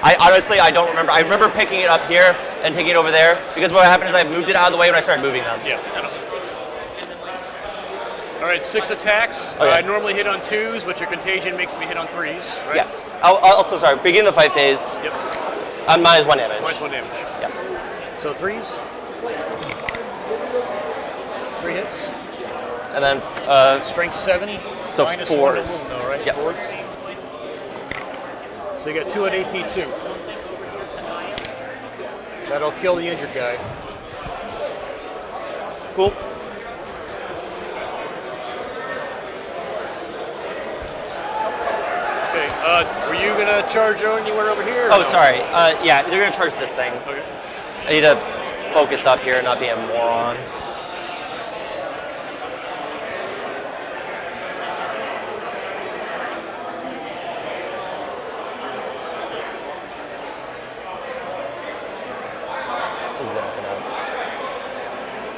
I honestly don't remember. I remember picking it up here and taking it over there because what happened is I moved it out of the way when I started moving them. Yeah. I know. All right, 6 attacks. Okay. I normally hit on 2s, but your contagion makes me hit on 3s, right? Yes. Also, sorry, begin the fight phase. Yep. On -1 damage. -1 damage. Yeah. So 3s. 3 hits. And then strength 70. So -1 4s. wound, though, right? Yep. 4s. So you got 2 at AP2. That'll kill the injured guy. Cool. Okay. Were you gonna charge anywhere over here? or Oh, no? sorry. Yeah, they're gonna charge this thing. Okay. I need to focus up here and not be a moron.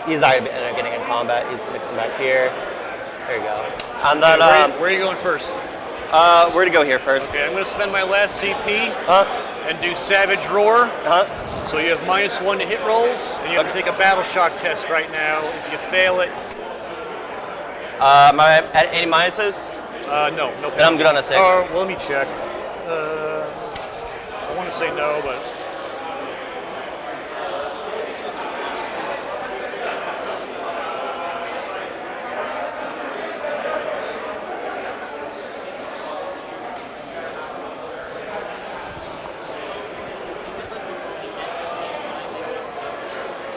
He's not gonna end up getting in combat. He's gonna come back here. There you go. And then Where are you going first? we're gonna go here first. Okay, I'm gonna spend my last CP and do Savage Roar. So you have -1 to hit rolls, and you have to take a Battle Shock test right now. If you fail it, Am I at any minuses? no. And I'm good on a 6. Well, let me check. I want to say no, but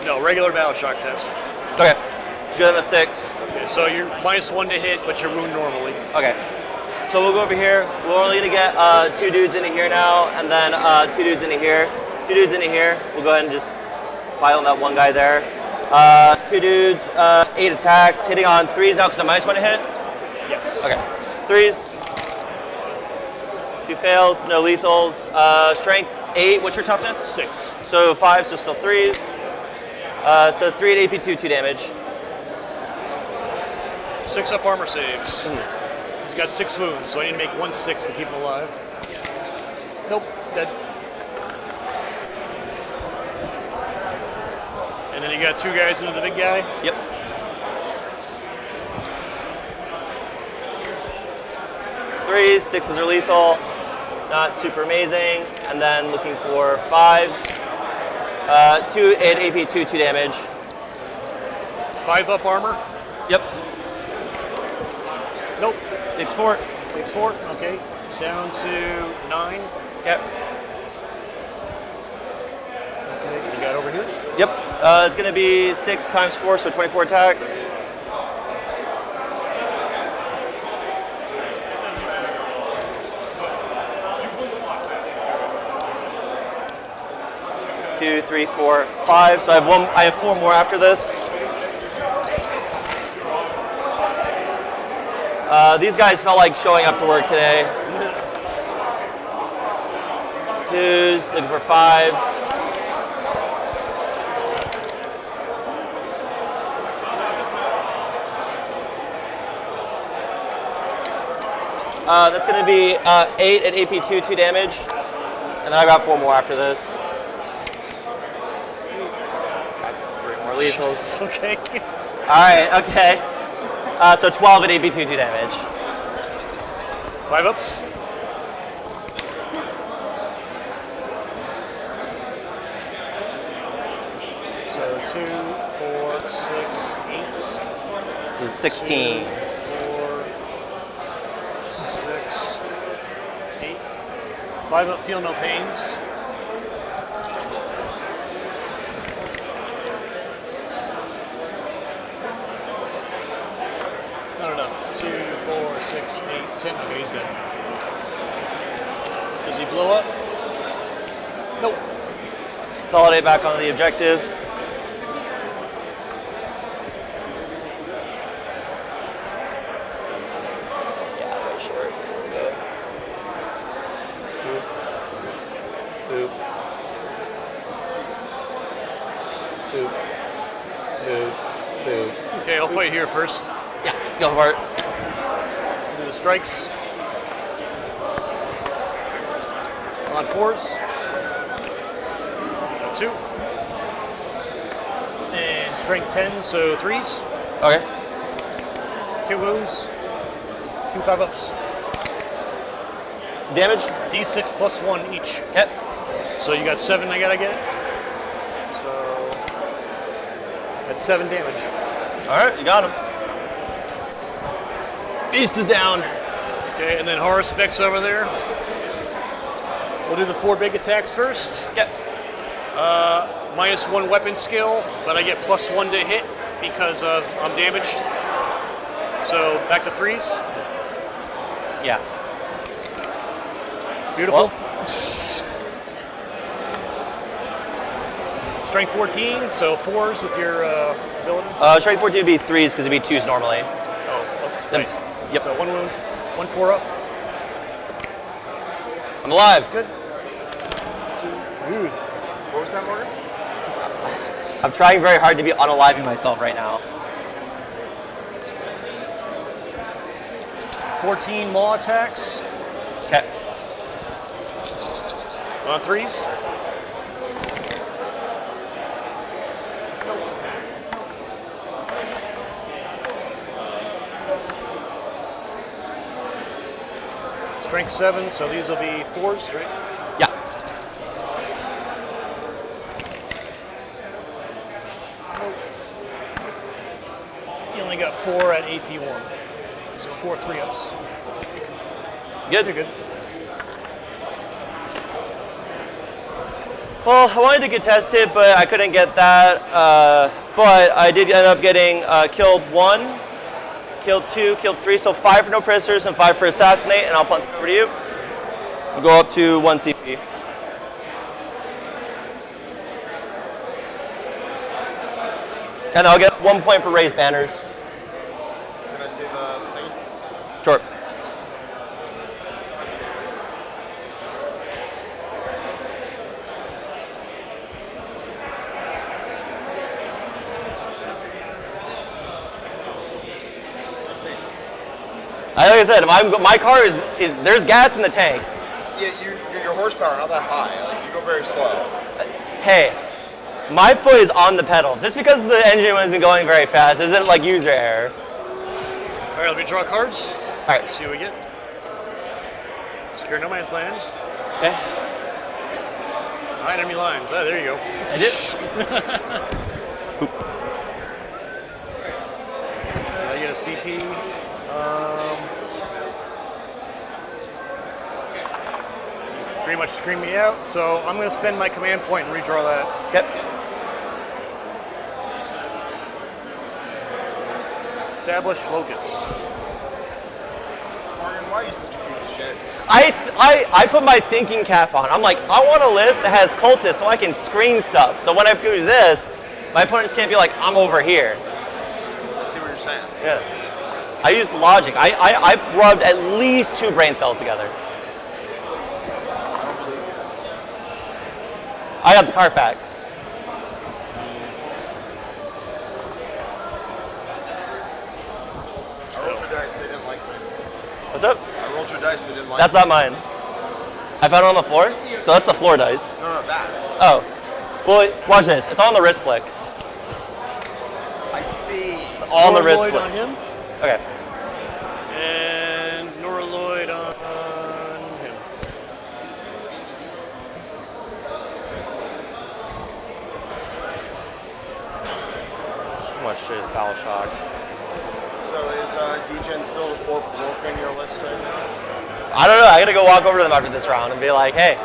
no, regular Battle Shock test. Okay. Good on a 6. Okay, so you're -1 to hit, but you wound normally. Okay. So we'll go over here. We're only gonna get 2 dudes into here now, and then 2 dudes into here. 2 dudes into here. We'll go ahead and just pile on that one guy there. 2 dudes, 8 attacks, hitting on 3s now because I'm -1 to hit? Yes. Okay. 3s. 2 fails, no lethals. Strength 8, what's your toughness? 6. So 5, so still 3s. So 3 at AP2, 2 damage. 6 up armor saves. He's got 6 wounds, so I need to make 1 6 to keep him alive. Nope, dead. And then you got 2 guys into the big guy. Yep. Threes, 6s are lethal. Not super amazing. And then looking for 5s. 2 at AP2, 2 damage. 5 up armor. Yep. Nope. Takes 4. Takes 4. Okay. Down to 9. Yep. Okay. You got over here. Yep. It's going to be 6 times 4, so 24 attacks. Two, 3, 4, 5. So I have 4 more after this. These guys felt like showing up to work today. 2s, looking for 5s. That's going to be 8 at AP2, 2 damage. And then I got 4 more after this. That's 3 more lethals. Okay. Alright, okay. So 12 at AP2, 2 damage. 5 ups. So 2, 4, 6, 8. So 16. 2, 4, 6, 8. 5 up, feel no pains. Not enough. 2, 4, 6, 8, 10. Okay, he's dead. Does he blow up? Nope. Consolidate back onto the objective. Yeah, very short. So we'll go. Boop. Boop. Boop. Boop. Boop. Okay, I'll fight here first. Yeah, go for it. Do the strikes. On 4s. 2. And strength 10, so 3s. Okay. 2 wounds, 2 5-ups. Damage? D6 plus 1 each. Okay. So you got 7 I gotta get. So that's 7 damage. Alright, you got him. Beast is down. Okay, and then Horror Specs over there. We'll do the 4 big attacks first. Okay. -1 weapon skill, but I get +1 to hit because of I'm damaged. So back to 3s. Yeah. Beautiful. Strength 14, so 4s with your ability. Strength 14 would be 3s because it'd be 2s normally. Oh, nice. Yep. So 1 wound, 1 4-up. I'm alive. Good. What was that, Morgan? I'm trying very hard to be unaliving myself right now. 14 maul attacks. Okay. On 3s. Strength 7, so these will be 4s, right? Yeah. You only got 4 at AP1. So 4 3-ups. Good. You're good. Well, I wanted to contest it, but I couldn't get that. But I did end up getting killed 1, killed 2, killed 3, so 5 for no prisoners and 5 for assassinate, and I'll punt it over to you. We'll go up to 1 CP. And I'll get 1 point for raised banners. Can I see the thing? Sure. Like I said, my car is there's gas in the tank. Yeah, your horsepower not that high. Like you go very slow. Hey, my foot is on the pedal. Just because the engine wasn't going very fast isn't like user error. All right, let me draw cards. All right. See what we get. Secure no man's land. Okay. Enemy lines. Oh, there you go. I did. I get a CP. Pretty much screamed me out, so I'm going to spend my command point and redraw that. Yep. Establish locus. Morgan, why are you such a piece of shit? I put my thinking cap on. I'm like, I want a list that has cultists so I can screen stuff. So when I do this, my opponents can't be like, I'm over here. I see what you're saying. Yeah. I used logic. I rubbed at least 2 brain cells together. I got the Carfax. I rolled your dice, they didn't like me. What's up? I rolled your dice, they didn't like That's me. not mine. I found it on the floor, so that's a floor dice. No, that. Oh. Well, watch this. It's on the wrist flick. I see. It's on the wrist Noraloid flick. on him. Okay. And Noraloid on him. So much shit is battle shocked. So is DGen still warping your list right now? I don't know. I gotta go walk over to them after this round and be like, hey,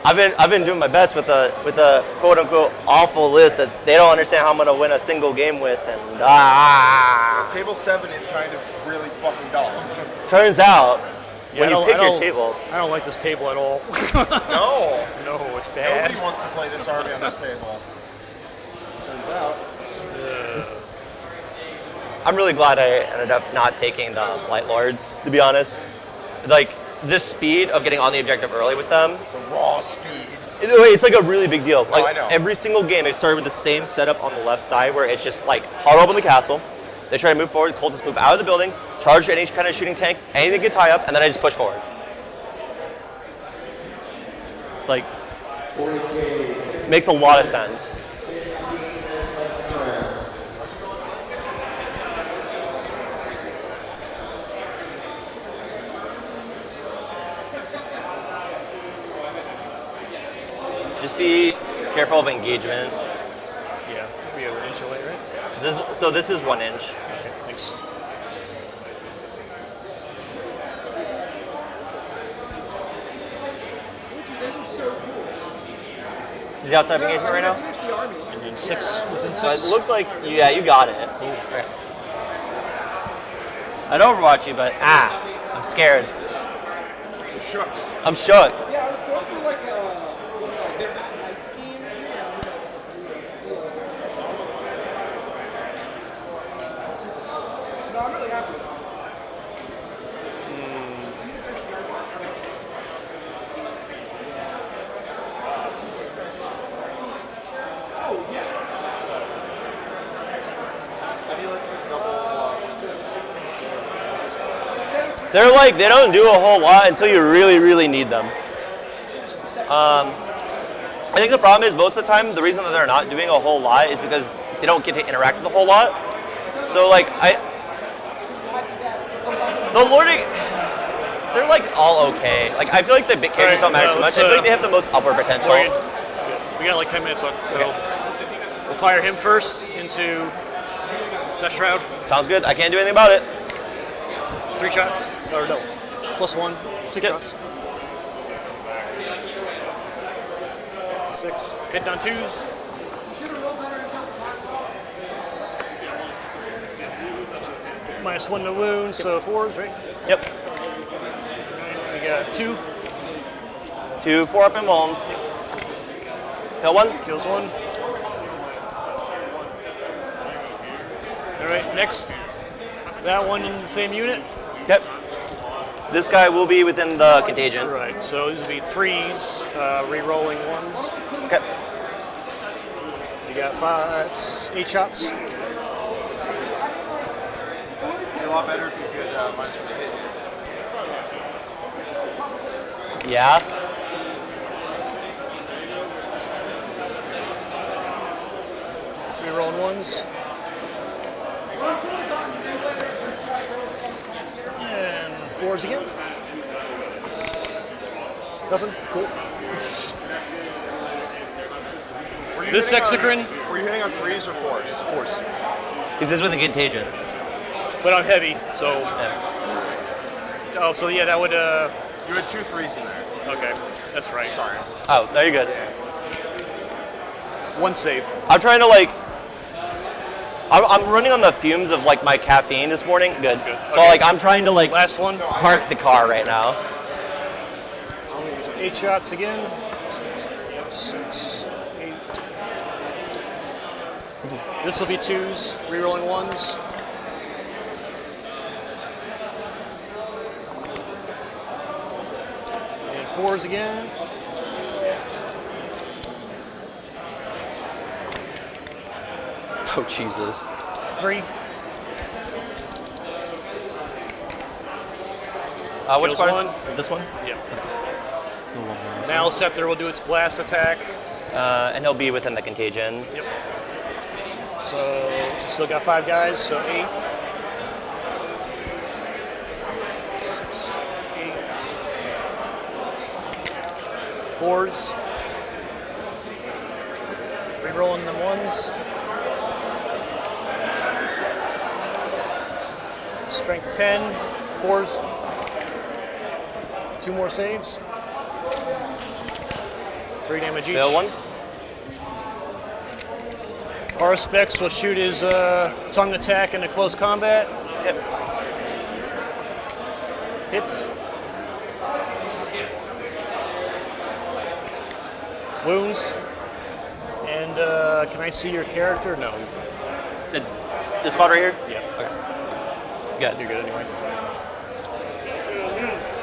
I've been doing my best with a quote unquote awful list that they don't understand how I'm gonna win a single game with, and Table 7 is kind of really fucking dull. turns out Yeah, when you pick your table. I don't like this table at all. No. No, it's bad. Nobody wants to play this army on this table. Turns out. I'm really glad I ended up not taking the Light Lords, to be honest. Like, this speed of getting on the objective early with them. The raw speed. It's like a really big deal. Like, I know. every single game, I started with the same setup on the left side where it's just like huddle up in the castle. They try to move forward, cultists move out of the building, charge any kind of shooting tank, anything can tie up, and then I just push forward. It's like, makes a lot of sense. be careful of engagement. Yeah, we have an inch away, right? So this is 1 inch. Okay, thanks. Is he outside of engagement right now? And then 6 within 6. So it looks like, yeah, you got it. Cool. Okay. I'd overwatch you, but I'm scared. You're shook. I'm shook. Yeah, I was going for like a different night scheme. No, I'm really happy with that. Oh, yeah. They're like, they don't do a whole lot until you really, really need them. I think the problem is most of the time, the reason that they're not doing a whole lot is because they don't get to interact with a whole lot. So like, the Lording, they're like all okay. Like I feel like the bit characters don't matter too much. I feel like they have the most upward potential. We got like 10 minutes left, so we'll fire him first into Death Shroud. Sounds good. I can't do anything about it. 3 shots, or no, +1, 6 shots. 6, hitting on 2s. -1 to wound, so 4s, right? Yep. We got 2. 2 4-up and wounds. Kill 1. Kills 1. All right, next. That one in the same unit. Yep. This guy will be within the contagion. Right, so these will be 3s, re-rolling 1s. Okay. We got 8 shots. It'd be a lot better if you could minus from the hit. Yeah. Re-rolling 1s. And 4s again. Nothing? Cool. This Exocrine. Were you hitting on 3s or 4s? 4s. Is this with the contagion? But I'm heavy, so. Oh, so yeah, that would. You had 2 3s in there. Okay, that's right. Sorry. Oh, no, you're good. 1 save. I'm trying to like. I'm running on the fumes of like my caffeine this morning. Good. So like I'm trying to like. Last one. Park the car right now. 8 shots again. 6, 8. This will be 2s, re-rolling 1s. And 4s again. Oh Jesus. 3. Which Kills card? 1. This one? Yeah. Maleceptor will do its blast attack. And he'll be within the contagion. Yep. So, still got 5 guys, so 8. 8. 4s. Rerolling them 1s. Strength 10. 4s. 2 more saves. 3 damage each. Fail 1. Arspex will shoot his tongue attack into close combat. Yep. Hits. Wounds. And can I see your character? No. This spot right here? Yeah. Okay. Good. You're good anyway.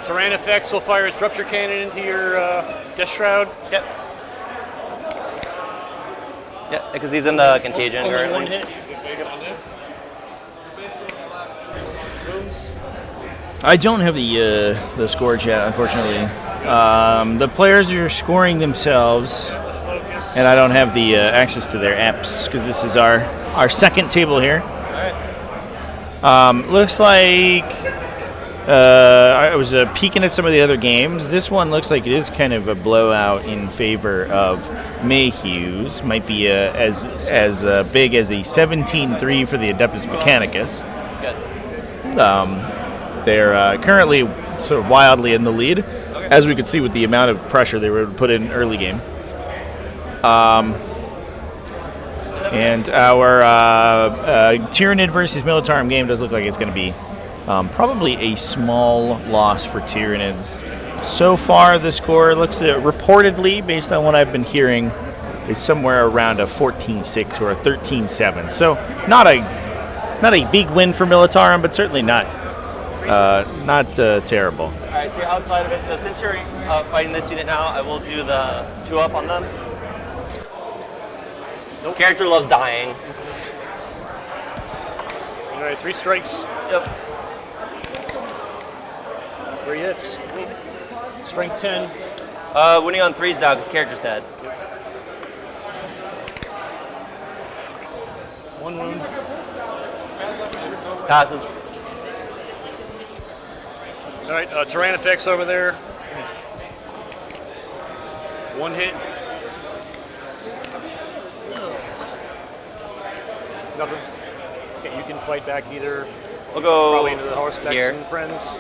Tyranids will fire its rupture cannon into your Death Shroud. Yep. Yeah, because he's in the contagion Only currently. 1 hit. Wounds. I don't have the score chat, unfortunately. The players are scoring themselves, and I don't have the access to their apps because this is our second table here. Looks like I was peeking at some of the other games. This one looks like it is kind of a blowout in favor of Mayhew's. Might be as big as a 17-3 for the Adeptus Mechanicus. They're currently sort of wildly in the lead, as we could see with the amount of pressure they were able to put in early game. And our Tyranid versus Militarum game does look like it's going to be probably a small loss for Tyranids. So far, the score looks reportedly, based on what I've been hearing, is somewhere around a 14-6 or a 13-7. So not a big win for Militarum, but certainly not terrible. All right, so you're outside of it. So since you're fighting this unit now, I will do the 2-up on them. Nope. Character loves dying. All right, 3 strikes. Yep. 3 hits. Strength 10. Winning on 3s now because character's dead. Yep. 1 wound. Passes. All right, Tyrannifex over there. 1 hit. Nothing. Okay, you can fight back either. We'll go probably into the Horsepex here. and friends.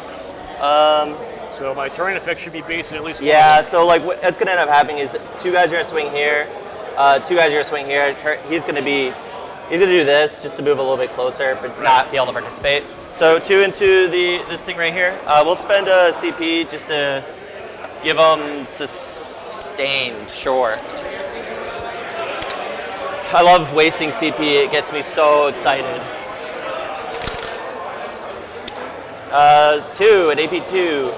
So my Tyrannifex should be based in at least one. Yeah, so like what's gonna end up happening is 2 guys are gonna swing here, 2 guys are gonna swing here. He's gonna do this just to move a little bit closer, but not be able to participate. So 2 into this thing right here. We'll spend a CP just to give them sustained. Sure. I love wasting CP. It gets me so excited. 2 at AP2,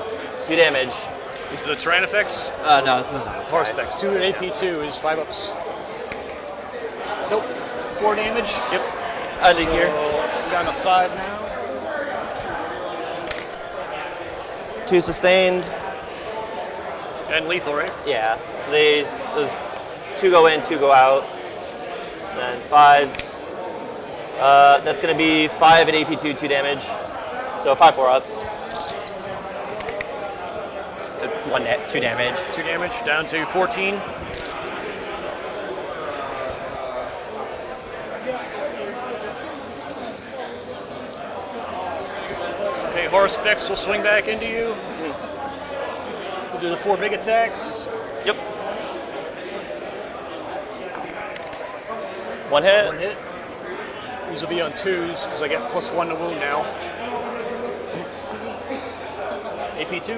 2 damage. Into the Tyrannifex? No, this isn't that. Horsepex. 2 at AP2 is 5 ups. Nope. 4 damage. Yep. Out of here. I'm down to 5 now. 2 sustained. And lethal, right? Yeah. Those 2 go in, 2 go out. Then 5s. That's going to be 5 at AP2, 2 damage. So 5 4-ups. 2 damage. 2 damage, down to 14. Okay, Horsepex will swing back into you. We'll do the 4 big attacks. Yep. 1 hit. 1 hit. These will be on 2s because I get +1 to wound now. AP2.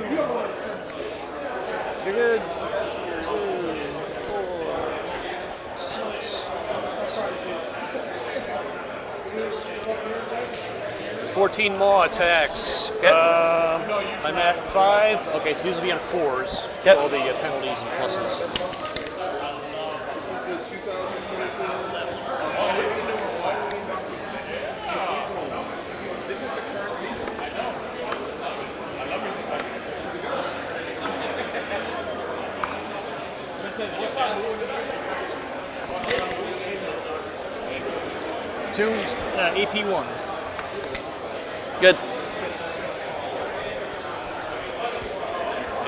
You're good. 2, 4, 6. 14 more attacks. Yep. I'm at 5. Okay, so these will be on 4s. Yep. All the penalties and pluses. This is the current season. Two AP1. Good.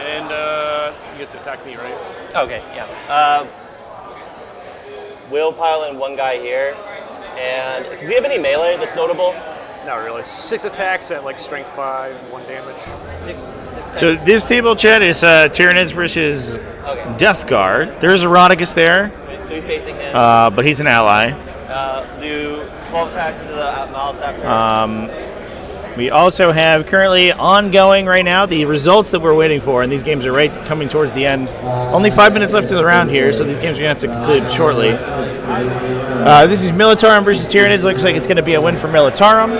And you get to attack me, right? Okay, yeah. We'll pile in 1 guy here. And does he have any melee that's notable? Not really. 6 attacks at like strength 5, 1 damage. 6 So this table, chat, is Tyranids versus Death Guard. There's Eroticus there. So he's facing him. But he's an ally. Do 12 attacks into the Malice after. We also have currently ongoing right now the results that we're waiting for, and these games are right coming towards the end. Only 5 minutes left in the round here, so these games are going to have to conclude shortly. This is Militarum versus Tyranids. Looks like it's going to be a win for Militarum.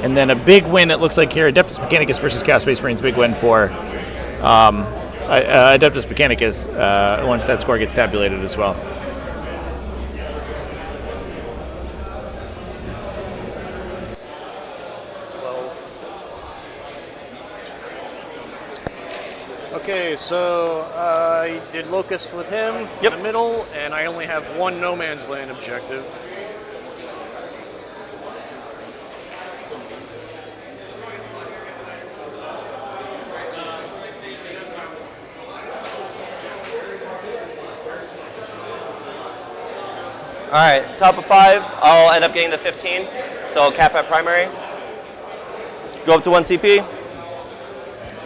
And then a big win, it looks like here, Adeptus Mechanicus versus Chaos Space Marines. Big win for Adeptus Mechanicus once that score gets tabulated as well. Okay, so I did Locust with him in the middle, and I only have 1 No Man's Land objective. right, top of 5, I'll end up getting the 15, so I'll cap at primary. Go up to 1 CP,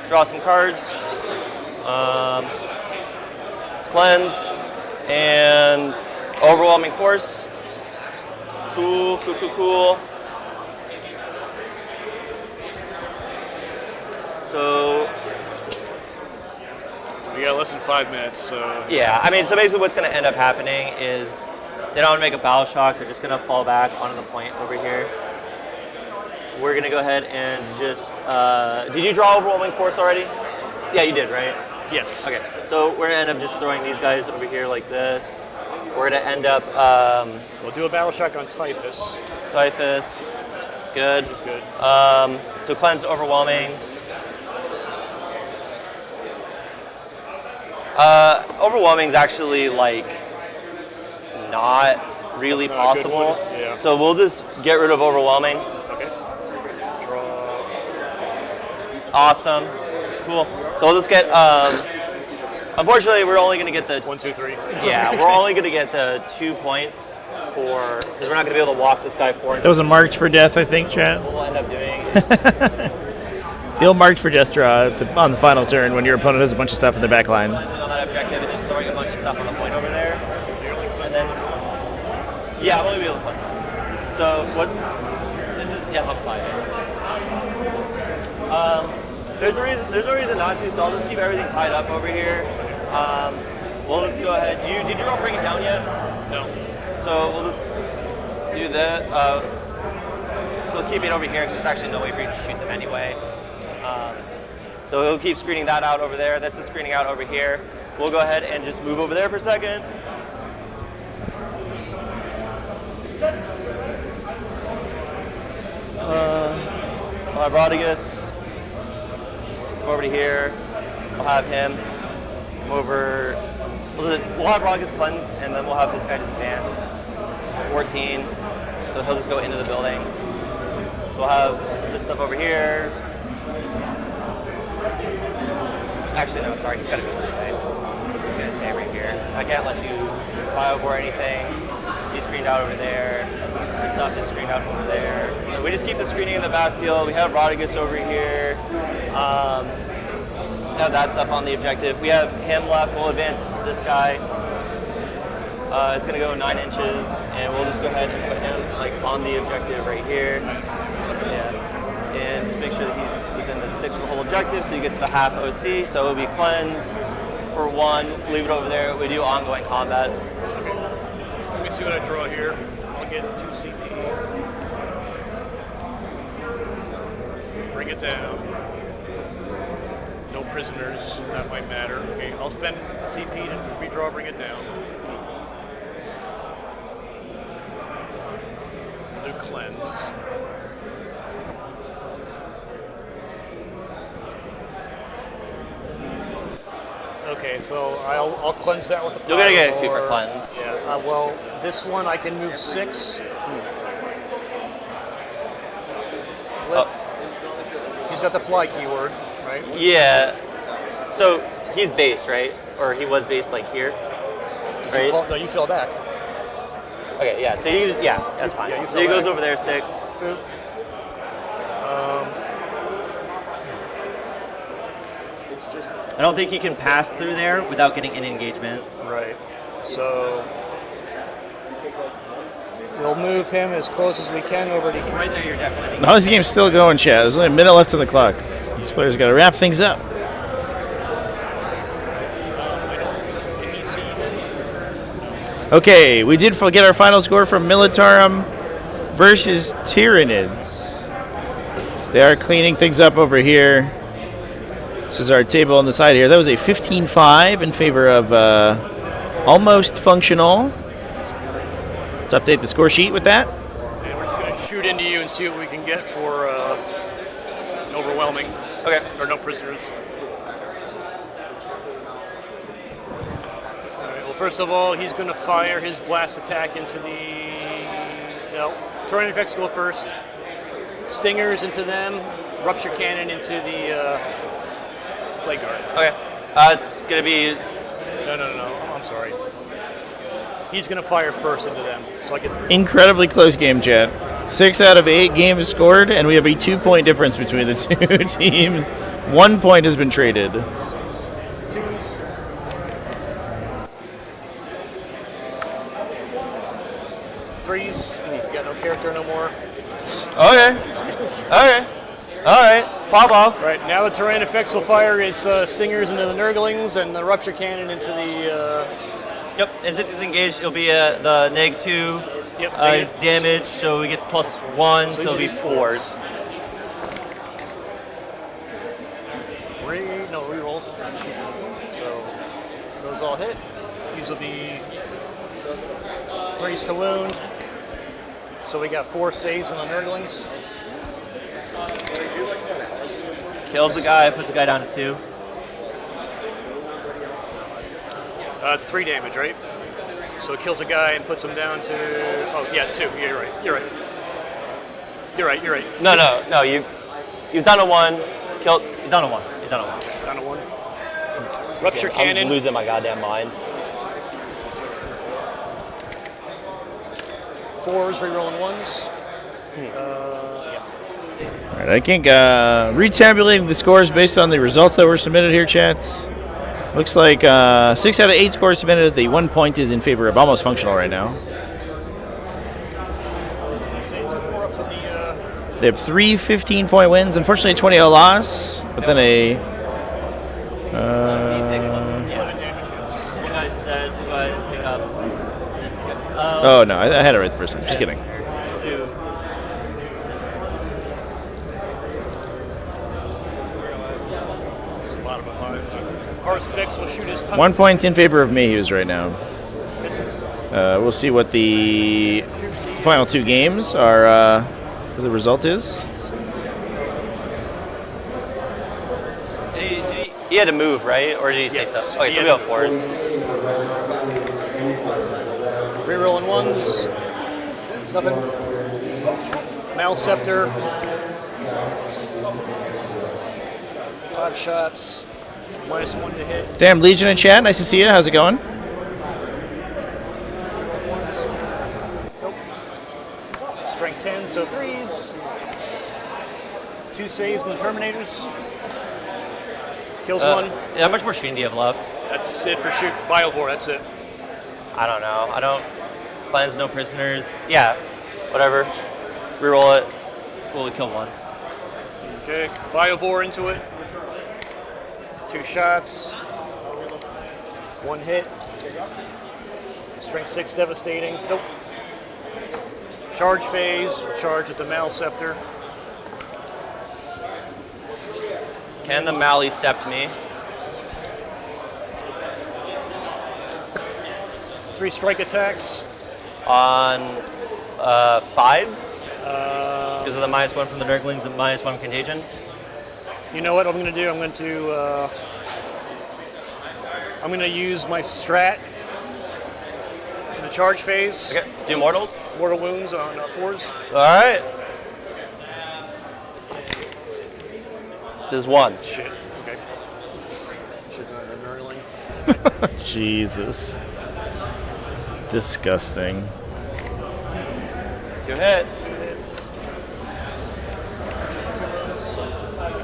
draw some cards, cleanse, and overwhelming force. Cool, cool, cool, cool. So we got less than 5 minutes, so. yeah, I mean, so basically what's going to end up happening is they don't want to make a battle shock. They're just going to fall back onto the point over here. We're going to go ahead and just, did you draw overwhelming force already? Yeah, you did, right? Yes. Okay, so we're going to end up just throwing these guys over here like this. We're going to end up... we'll do a battle shock on Typhus. Typhus, good. That's good. So cleanse overwhelming. Overwhelming is actually like not really possible. Yeah. So we'll just get rid of overwhelming. Okay. Draw. Awesome. Cool. So we'll just get. Unfortunately, we're only going to get the 1, 2, 3. Yeah, we're only going to get the 2 points for because we're not going to be able to walk this guy forward. That was a march for death, I think, chat. We'll end up doing. The old march for death draw on the final turn when your opponent has a bunch of stuff in their back line. On that objective and just throwing a bunch of stuff on the point over there. So you're like, And then, yeah, I'll only be able to play. So what's this is yeah, I'll play it. There's no reason not to, so I'll just keep everything tied up over here. We'll just go ahead. Did you all bring it down yet? No. So we'll just do that. We'll keep it over here because there's actually no way for you to shoot them anyway. So he'll keep screening that out over there. This is screening out over here. We'll go ahead and just move over there for a second. I'll have Rodigus come over to here. I'll have him come over. We'll have Rodigus cleanse, and then we'll have this guy just advance. 14. So he'll just go into the building. So we'll have this stuff over here. Actually, no, sorry, he's got to go this way. He's going to stay right here. I can't let you bio or anything. He's screened out over there. This stuff is screened out over there. So we just keep the screening in the backfield. We have Rodigus over here. We have that stuff on the objective. We have him left. We'll advance this guy. It's going to go 9 inches, and we'll just go ahead and put him like on the objective right here. Yeah. And just make sure that he's within the 6 of the whole objective, so he gets the half OC. So it'll be cleanse for 1. Leave it over there. We do ongoing combats. Okay. Let me see what I draw here. I'll get 2 CP. Bring it down. No prisoners. That might matter. Okay, I'll spend CP to redraw. Bring it down. Do cleanse. Okay, so I'll cleanse that with the power. You're gonna get 2 for cleanse. Yeah. Well, this one I can move 6. He's got the fly keyword, right? Yeah. So he's based, right? Or he was based like here, right? No, you fell back. Okay, yeah. So that's fine. Yeah, so he goes over there 6. Boop. I don't think he can pass through there without getting an engagement. Right. So we'll move him as close as we can over to here. Right there, you're definitely. No, this game's still going, chat. There's only a minute left on the clock. These players got to wrap things up. Okay, we did get our final score from Militarum versus Tyranids. They are cleaning things up over here. This is our table on the side here. That was a 15-5 in favor of almost functional. Let's update the score sheet with that. And we're just going to shoot into you and see what we can get for overwhelming. Okay. Or no prisoners. All right, well, first of all, he's going to fire his blast attack into the... No, Tyranids effects go first. Stingers into them. Rupture cannon into the... Plague Guard. Okay. It's going to be... No. I'm sorry. He's going to fire first into them, so I get the Incredibly close game, chat. 6 out of 8 games scored, and we have a 2-point difference between the two teams. 1 point has been traded. twos. Threes. You got no character no more. Okay. Okay. All right. Pop off. Right, now the terrain effects will fire his stingers into the Nurglings and the rupture cannon into the... Yep, as it's engaged, it'll be the -2. Yep. His damage, so he gets +1, so it'll be 4s. Rerolls. So those all hit. These will be 3s to wound. So we got 4 saves on the Nurglings. Kills the guy, puts the guy down to 2. It's 3 damage, right? So it kills a guy and puts him down to... Oh, yeah, 2. Yeah, you're right. You're right. You're right. You're right. No. He was down to 1. Killed. He's down to 1. He's down to 1. Down to 1. Rupture cannon. I'm losing my goddamn mind. 4s, rerolling 1s. Yeah. All right, I think retabulating the scores based on the results that were submitted here, chat. Looks like 6 out of 8 scores submitted. The 1 point is in favor of Almost Functional right now. They have 3 15-point wins. Unfortunately, a 20-0 loss, but then a... Oh, no, I had it right the first time. Just kidding. Will shoot his 1 point in favor of Mayhew's right now. We'll see what the final 2 games are, what the result is. He had to move, right? Or did he say so? Okay, so we have 4s. Rerolling 1s. Nothing. Malscepter. 5 shots. -1 to hit. Damn, Legion in chat. Nice to see you. How's it going? Nope. Strength 10, so 3s. 2 saves on the Terminators. Kills 1. Yeah, how much more shooting do you have left? That's it for shoot. Biovore, that's it. I don't know. I don't... Cleanse, no prisoners. Yeah, whatever. Reroll it. We'll kill 1. Okay, Biovore into it. 2 shots. 1 hit. Strength 6 devastating. Nope. Charge phase. Charge with the Malscepter. Can the Mally sept me? 3 strike attacks. On 5s? Because of the -1 from the Nurglings and -1 contagion? You know what I'm going to do? I'm going to use my strat in the charge phase. Okay, do mortals? Mortal wounds on 4s. All right. There's 1. Shit. Okay. Should have done a Nurgling. Jesus. Disgusting. 2 hits. 2 hits. 2 wounds.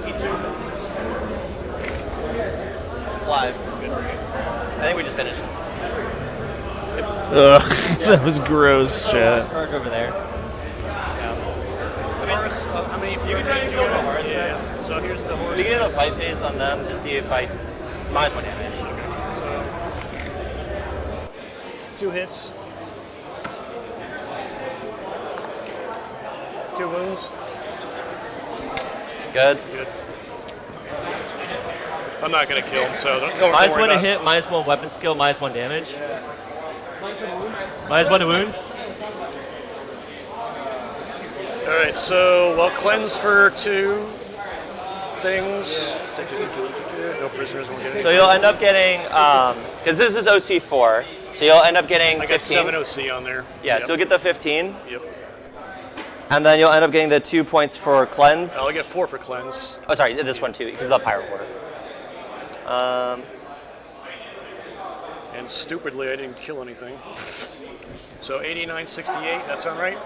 E2. Live. I think we just finished. Ugh, that was gross, chat. Charge over there. How many you can try to go to Horus? Yeah. So here's the Horus. Beginning of the fight phase on them to see if I -1 damage. Okay. So 2 hits. 2 wounds. Good. Good. I'm not going to kill him, so don't -1 worry to about hit, -1 weapon skill, -1 damage. -1 to wound. All right, so well, cleanse for 2 things. No prisoners will get. So you'll end up getting, because this is OC4, so you'll end up getting 15. I got 7 OC on there. Yeah, so you'll get the 15. Yep. And then you'll end up getting the 2 points for cleanse. I'll get 4 for cleanse. Oh, sorry, this one too, because of the Pyro Ward. And And stupidly, I didn't kill anything. So 89.68, that sound right?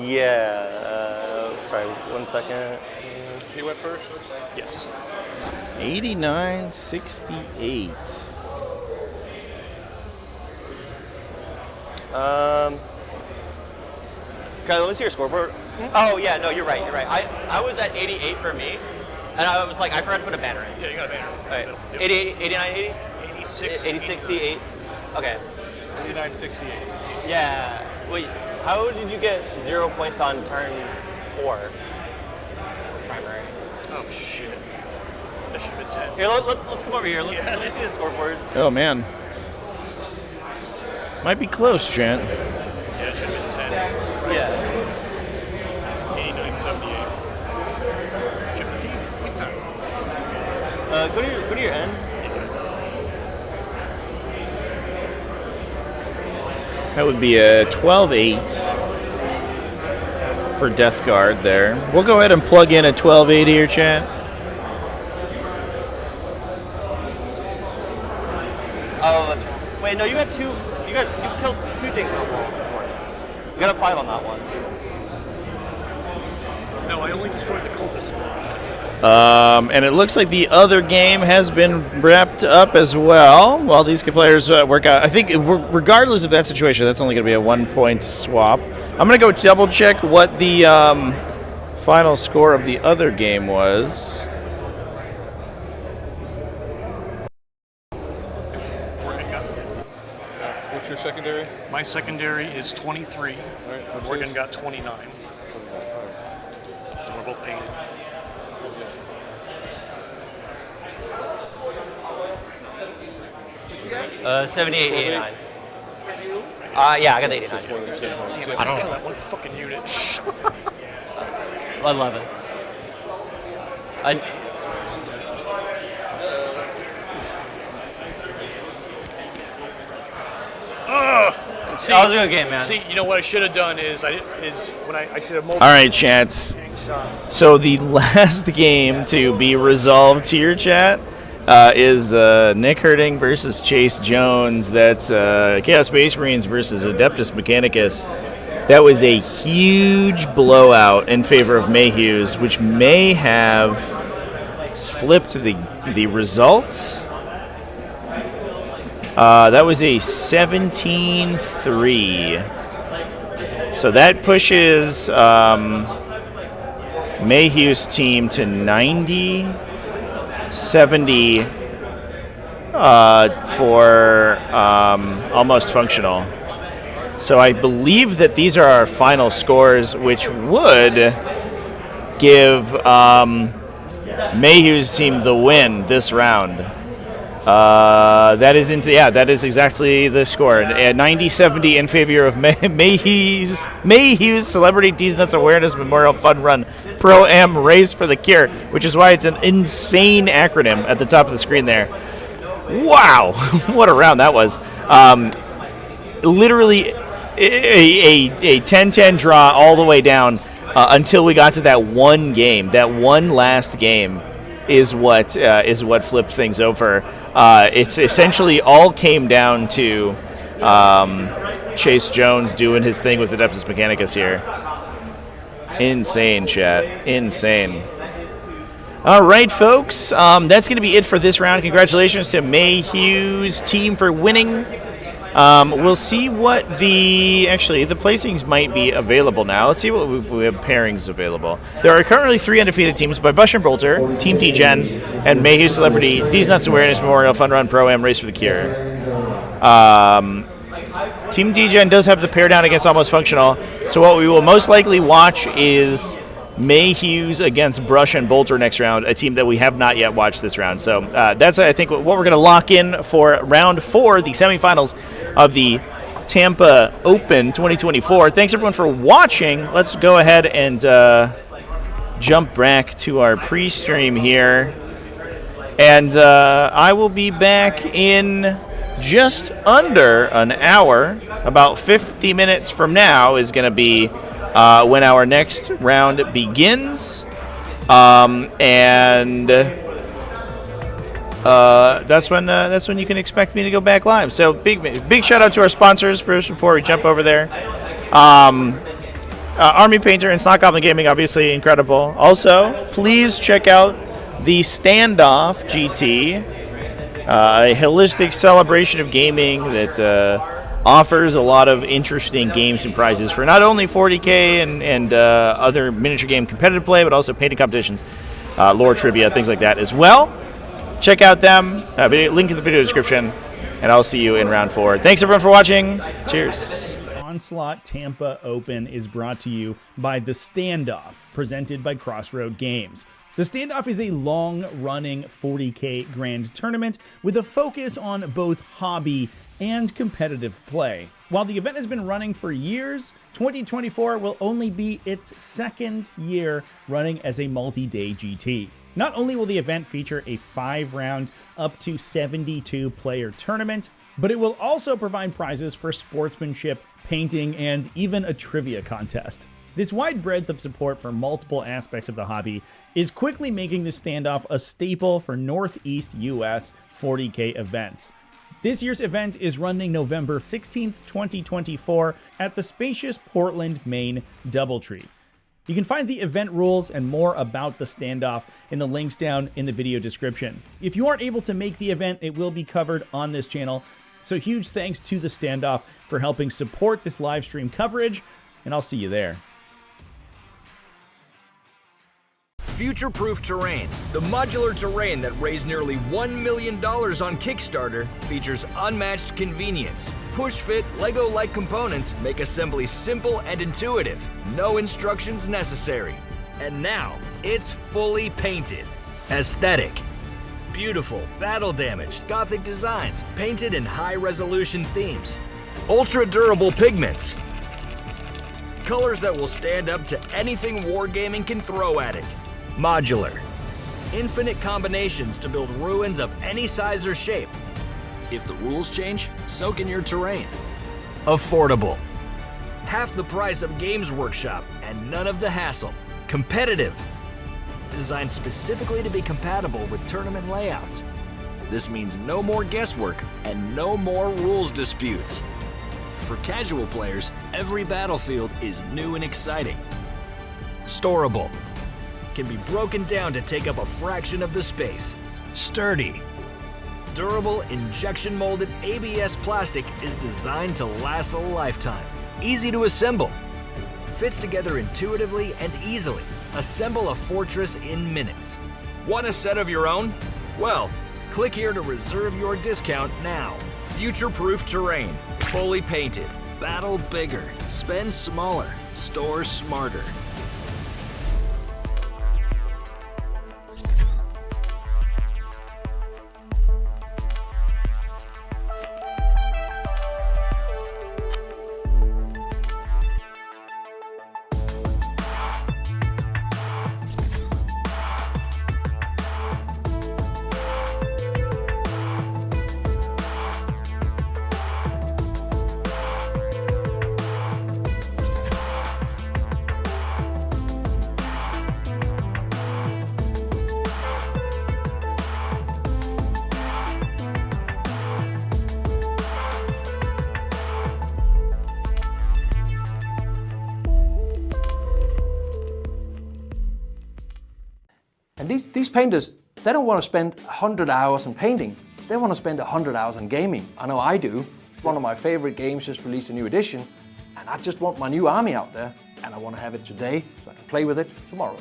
Yeah. Sorry, 1 second. He went first? Yes. 89.68. Okay, let me see your scoreboard. Oh yeah, no, you're right. I was at 88 for me, and I was like, I forgot to put a banner in. Yeah, you got a banner. All right. 88, 89, 80? 86. 86.68. Okay. 89.68. Yeah. Wait, how did you get 0 points on turn 4? Primary. Oh shit. That should have been 10. Here, let's come over here. Let me see the scoreboard. Oh, man. Might be close, Trent. Yeah, it should have been 10. Yeah. 89.78. Chip the team. Big time. Go to your end. That would be a 12.8 for Death Guard there. We'll go ahead and plug in a 12.8 here, chat. Oh, that's right. Wait, no, you got two. You killed 2 things for once. You got a 5 on that one. No, I only destroyed the cultist squad. And it looks like the other game has been wrapped up as well while these players work out. I think regardless of that situation, that's only going to be a 1-point swap. I'm going to go double check what the final score of the other game was. Oregon got 50. What's your secondary? My secondary is 23. Right, Oregon got 29. And we're both painted. 78, 89. Yeah, I got the 89. Damn it, I don't know. that one fucking unit. 11. See, that was a good game, man. See, you know what I should have done is I should have. All right, chat. So the last game to be resolved here, chat, is Nick Herding versus Chase Jones. That's Chaos Space Marines versus Adeptus Mechanicus. That was a huge blowout in favor of Mayhew's, which may have flipped the results. That was a 17-3. So that pushes Mayhew's team to 90-70 for almost functional. So I believe that these are our final scores, which would give Mayhew's team the win this round. That is exactly the score. 90-70 in favor of Mayhew's Celebrity D's Nuts Awareness Memorial Fun Run Pro-Am Race for the Cure, which is why it's an insane acronym at the top of the screen there. Wow, what a round that was. Literally a 10-10 draw all the way down until we got to that one game. That one last game is what flipped things over. It's essentially all came down to Chase Jones doing his thing with Adeptus Mechanicus here. Insane, chat. Insane. All right, folks. That's going to be it for this round. Congratulations to Mayhew's team for winning. We'll see what the placings might be available now. Let's see what we have pairings available. There are currently 3 undefeated teams by Bush and Bolter, Team D-Gen, and Mayhew Celebrity, D's Nuts Awareness Memorial Fun Run Pro-Am Race for the Cure. Team D-Gen does have the pair down against Almost Functional, so what we will most likely watch is Mayhew's against Brush and Bolter next round, a team that we have not yet watched this round. So that's, I think, what we're going to lock in for round 4, the semifinals of the Tampa Open 2024. Thanks, everyone, for watching. Let's go ahead and jump back to our pre-stream here. And I will be back in just under an hour. About 50 minutes from now is going to be when our next round begins. And that's when you can expect me to go back live. So big shout out to our sponsors first before we jump over there. Army Painter and Snot Goblin Gaming, obviously incredible. Also, please check out the Standoff GT, a holistic celebration of gaming that offers a lot of interesting games and prizes for not only 40k and other miniature game competitive play, but also painting competitions, lore trivia, things like that as well. Check out them. Link in the video description, and I'll see you in round 4. Thanks everyone for watching. Cheers. Onslaught Tampa Open is brought to you by The Standoff, presented by Crossroad Games. The Standoff is a long-running 40k grand tournament with a focus on both hobby and competitive play. While the event has been running for years, 2024 will only be its second year running as a multi-day GT. Not only will the event feature a 5-round, up to 72-player tournament, but it will also provide prizes for sportsmanship, painting, and even a trivia contest. This wide breadth of support for multiple aspects of the hobby is quickly making the Standoff a staple for Northeast US 40k events. This year's event is running November 16th, 2024 at the spacious Portland, Maine DoubleTree. You can find the event rules and more about the Standoff in the links down in the video description. If you aren't able to make the event, it will be covered on this channel. So huge thanks to the Standoff for helping support this live stream coverage, and I'll see you there. Future-proof terrain. The modular terrain that raised nearly $1 million on Kickstarter features unmatched convenience. Push-fit, Lego-like components make assembly simple and intuitive. No instructions necessary. And now, it's fully painted. Aesthetic. Beautiful, battle-damaged, Gothic designs, painted in high-resolution themes. Ultra-durable pigments. Colors that will stand up to anything wargaming can throw at it. Modular. Infinite combinations to build ruins of any size or shape. If the rules change, so can your terrain. Affordable. Half the price of Games Workshop and none of the hassle. Competitive. Designed specifically to be compatible with tournament layouts. This means no more guesswork and no more rules disputes. For casual players, every battlefield is new and exciting. Storable. Can be broken down to take up a fraction of the space. Sturdy. Durable, injection-molded ABS plastic is designed to last a lifetime. Easy to assemble. Fits together intuitively and easily. Assemble a fortress in minutes. Want a set of your own? Well, click here to reserve your discount now. Future-proof terrain. Fully painted. Battle bigger. Spend smaller. Store smarter. And these painters, they don't want to spend 100 hours on painting. They want to spend 100 hours on gaming. I know I do. One of my favorite games just released a new edition, and I just want my new army out there, and I want to have it today so I can play with it tomorrow.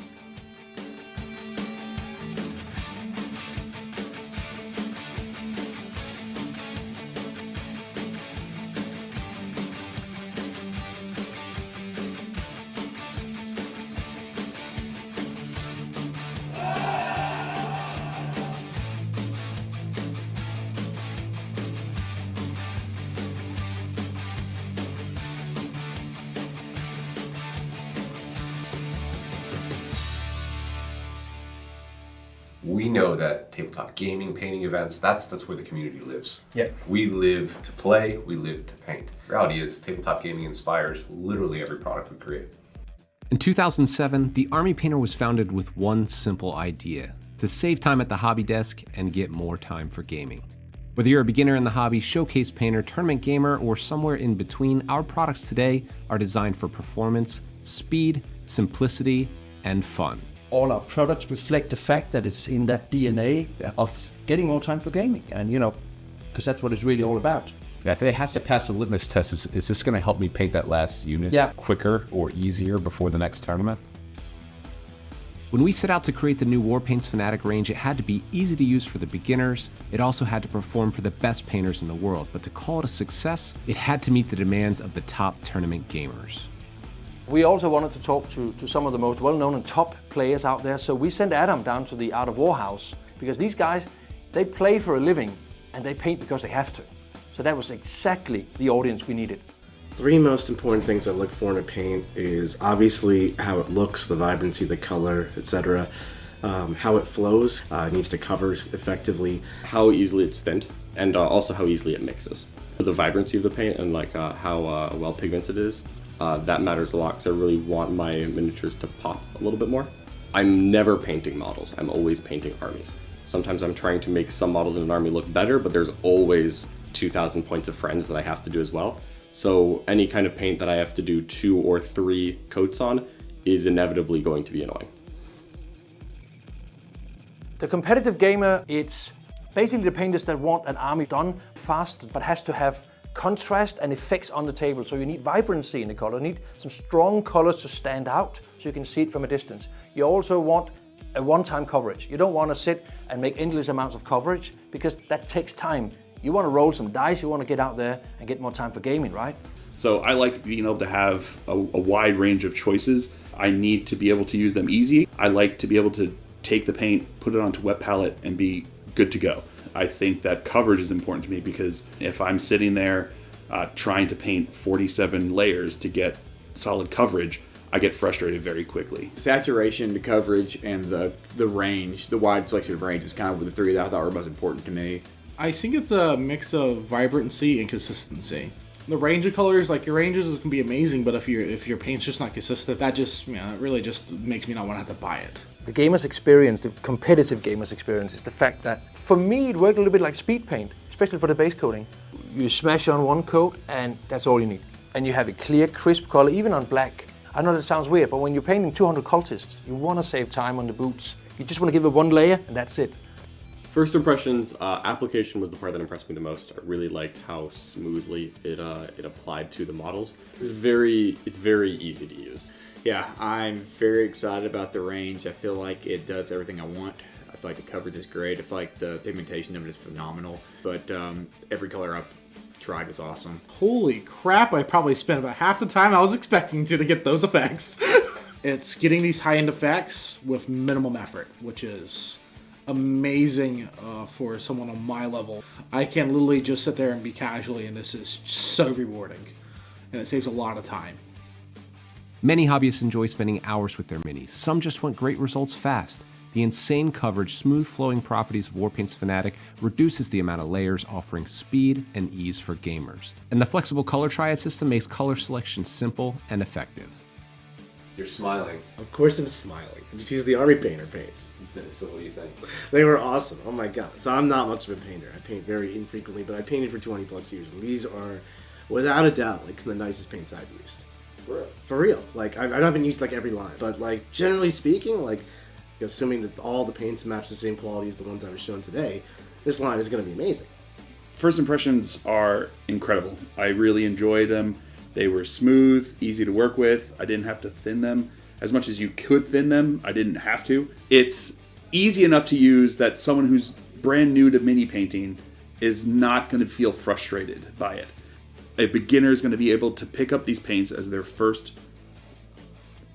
We know that tabletop gaming, painting events, that's where the community lives. Yeah. We live to play, we live to paint. The reality is tabletop gaming inspires literally every product we create. In 2007, the Army Painter was founded with one simple idea: to save time at the hobby desk and get more time for gaming. Whether you're a beginner in the hobby, showcase painter, tournament gamer, or somewhere in between, our products today are designed for performance, speed, simplicity, and fun. All our products reflect the fact that it's in that DNA of getting more time for gaming, and because that's what it's really all about. If it has to pass a litmus test, is this going to help me paint that last unit quicker or easier before the next tournament? When we set out to create the new Warpaints Fanatic range, it had to be easy to use for the beginners, it also had to perform for the best painters in the world, but to call it a success, it had to meet the demands of the top tournament gamers. We also wanted to talk to some of the most well-known and top players out there, so we sent Adam down to the Art of War house, because these guys, they play for a living, and they paint because they have to. So that was exactly the audience we needed. Three most important things I look for in a paint is obviously how it looks, the vibrancy, the color, etc. How it flows, it needs to cover effectively. How easily it's thinned, and also how easily it mixes. The vibrancy of the paint and how well pigmented it is, that matters a lot because I really want my miniatures to pop a little bit more. I'm never painting models, I'm always painting armies. Sometimes I'm trying to make some models in an army look better, but there's always 2,000 points of friends that I have to do as well. So any kind of paint that I have to do 2 or 3 coats on is inevitably going to be annoying. The competitive gamer, it's basically the painters that want an army done fast, but has to have contrast and effects on the table. So you need vibrancy in the color, you need some strong colors to stand out so you can see it from a distance. You also want a one-time coverage. You don't want to sit and make endless amounts of coverage because that takes time. You want to roll some dice, you want to get out there and get more time for gaming, right? So I like being able to have a wide range of choices. I need to be able to use them easy. I like to be able to take the paint, put it onto wet palette, and be good to go. I think that coverage is important to me because if I'm sitting there trying to paint 47 layers to get solid coverage, I get frustrated very quickly. Saturation, the coverage, and the range, the wide selection of range is kind of the three that I thought were most important to me. I think it's a mix of vibrancy and consistency. The range of colors, like your ranges can be amazing, but if your paint's just not consistent, that just it really just makes me not want to have to buy it. The gamer's experience, the competitive gamer's experience, is the fact that for me it worked a little bit like speed paint, especially for the base coating. You smash on one coat and that's all you need. And you have a clear, crisp color, even on black. I know that sounds weird, but when you're painting 200 cultists, you want to save time on the boots. You just want to give it one layer and that's it. First impressions, application was the part that impressed me the most. I really liked how smoothly it applied to the models. It's very easy to use. Yeah, I'm very excited about the range. I feel like it does everything I want. I feel like the coverage is great. I feel like the pigmentation of it is phenomenal. But every color I've tried was awesome. Holy crap, I probably spent about half the time I was expecting to get those effects. It's getting these high-end effects with minimum effort, which is amazing for someone on my level. I can literally just sit there and be casually, and this is so rewarding. And it saves a lot of time. Many hobbyists enjoy spending hours with their minis. Some just want great results fast. The insane coverage, smooth flowing properties of Warpaints Fanatic reduces the amount of layers, offering speed and ease for gamers. And the flexible color triad system makes color selection simple and effective. You're smiling. Of course I'm smiling. I just used the Army Painter paints. So what do you think? They were awesome. Oh my god. So I'm not much of a painter. I paint very infrequently, but I painted for 20 plus years. And these are, without a doubt, like some of the nicest paints I've used. For real? For real. Like, I haven't used like every line. But like, generally speaking, like, assuming that all the paints match the same quality as the ones I was shown today, this line is going to be amazing. First impressions are incredible. I really enjoyed them. They were smooth, easy to work with. I didn't have to thin them. As much as you could thin them, I didn't have to. It's easy enough to use that someone who's brand new to mini painting is not going to feel frustrated by it. A beginner is going to be able to pick up these paints as their first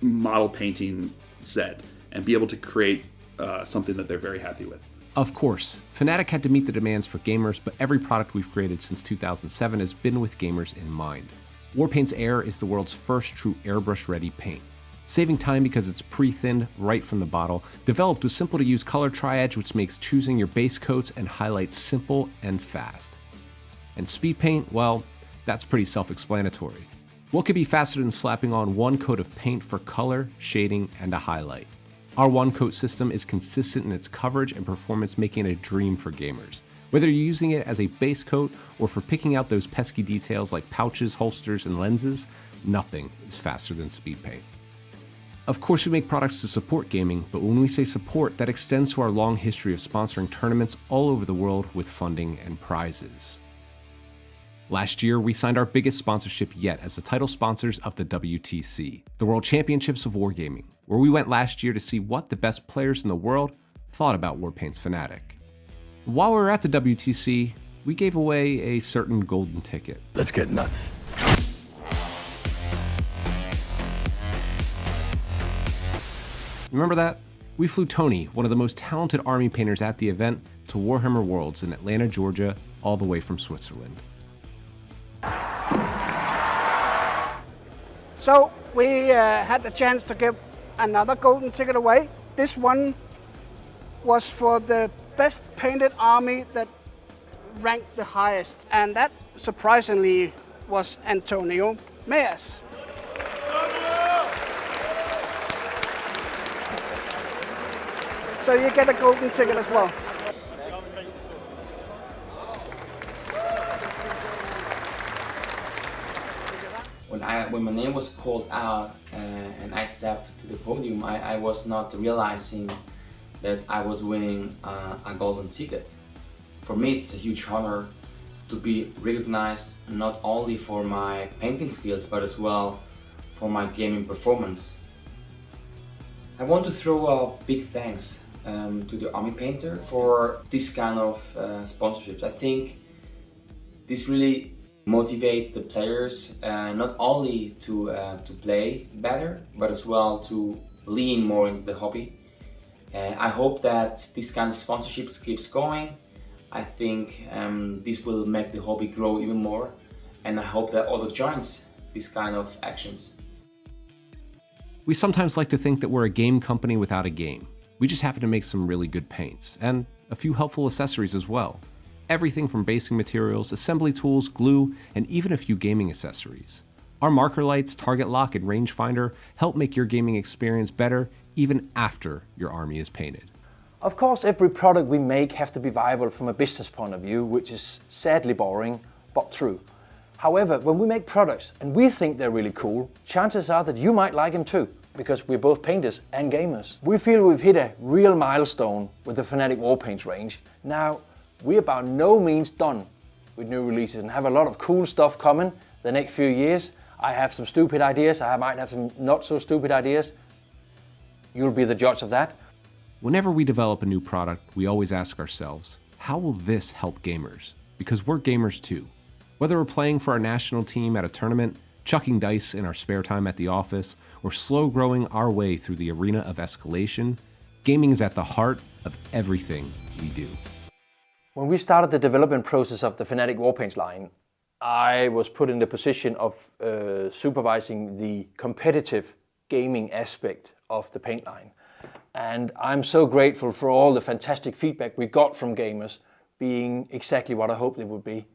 model painting set and be able to create something that they're very happy with. Of course, Fanatic had to meet the demands for gamers, but every product we've created since 2007 has been with gamers in mind. Warpaints Air is the world's first true airbrush-ready paint. Saving time because it's pre-thinned right from the bottle, developed with simple-to-use color triads, which makes choosing your base coats and highlights simple and fast. And speed paint, well, that's pretty self-explanatory. What could be faster than slapping on one coat of paint for color, shading, and a highlight? Our one-coat system is consistent in its coverage and performance, making it a dream for gamers. Whether you're using it as a base coat or for picking out those pesky details like pouches, holsters, and lenses, nothing is faster than speed paint. Of course, we make products to support gaming, but when we say support, that extends to our long history of sponsoring tournaments all over the world with funding and prizes. Last year, we signed our biggest sponsorship yet as the title sponsors of the WTC, the World Championships of Wargaming, where we went last year to see what the best players in the world thought about Warpaint's Fanatic. While we were at the WTC, we gave away a certain golden ticket. Let's get nuts. Remember that? We flew Tony, one of the most talented army painters at the event, to Warhammer Worlds in Atlanta, Georgia, all the way from Switzerland. So we had the chance to give another golden ticket away. This one was for the best painted army that ranked the highest, and that surprisingly was Antonio Meas. So you get a golden ticket as well. When my name was called out and I stepped to the podium, I was not realizing that I was winning a golden ticket. For me, it's a huge honor to be recognized not only for my painting skills, but as well for my gaming performance. I want to throw a big thanks to the Army Painter for this kind of sponsorships. I think this really motivates the players not only to play better, but as well to lean more into the hobby. I hope that this kind of sponsorships keeps going. I think this will make the hobby grow even more, and I hope that others joins this kind of actions. We sometimes like to think that we're a game company without a game. We just happen to make some really good paints, and a few helpful accessories as well. Everything from basing materials, assembly tools, glue, and even a few gaming accessories. Our marker lights, target lock, and rangefinder help make your gaming experience better even after your army is painted. Of course, every product we make has to be viable from a business point of view, which is sadly boring, but true. However, when we make products and we think they're really cool, chances are that you might like them too, because we're both painters and gamers. We feel we've hit a real milestone with the Fanatic Warpaints range. Now, we're by no means done with new releases and have a lot of cool stuff coming the next few years. I have some stupid ideas, I might have some not so stupid ideas. You'll be the judge of that. Whenever we develop a new product, we always ask ourselves, how will this help gamers? Because we're gamers too. Whether we're playing for our national team at a tournament, chucking dice in our spare time at the office, or slow growing our way through the arena of escalation, gaming is at the heart of everything we do. When we started the development process of the Fanatic Warpaints line, I was put in the position of supervising the competitive gaming aspect of the paint line. And I'm so grateful for all the fantastic feedback we got from gamers being exactly what I hoped it would be.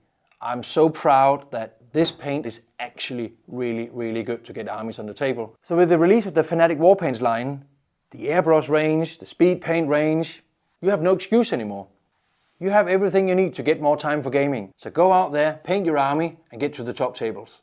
I'm so proud that this paint is actually really, really good to get armies on the table. So with the release of the Fanatic Warpaints line, the airbrush range, the speed paint range, you have no excuse anymore. You have everything you need to get more time for gaming. So go out there, paint your army, and get to the top tables.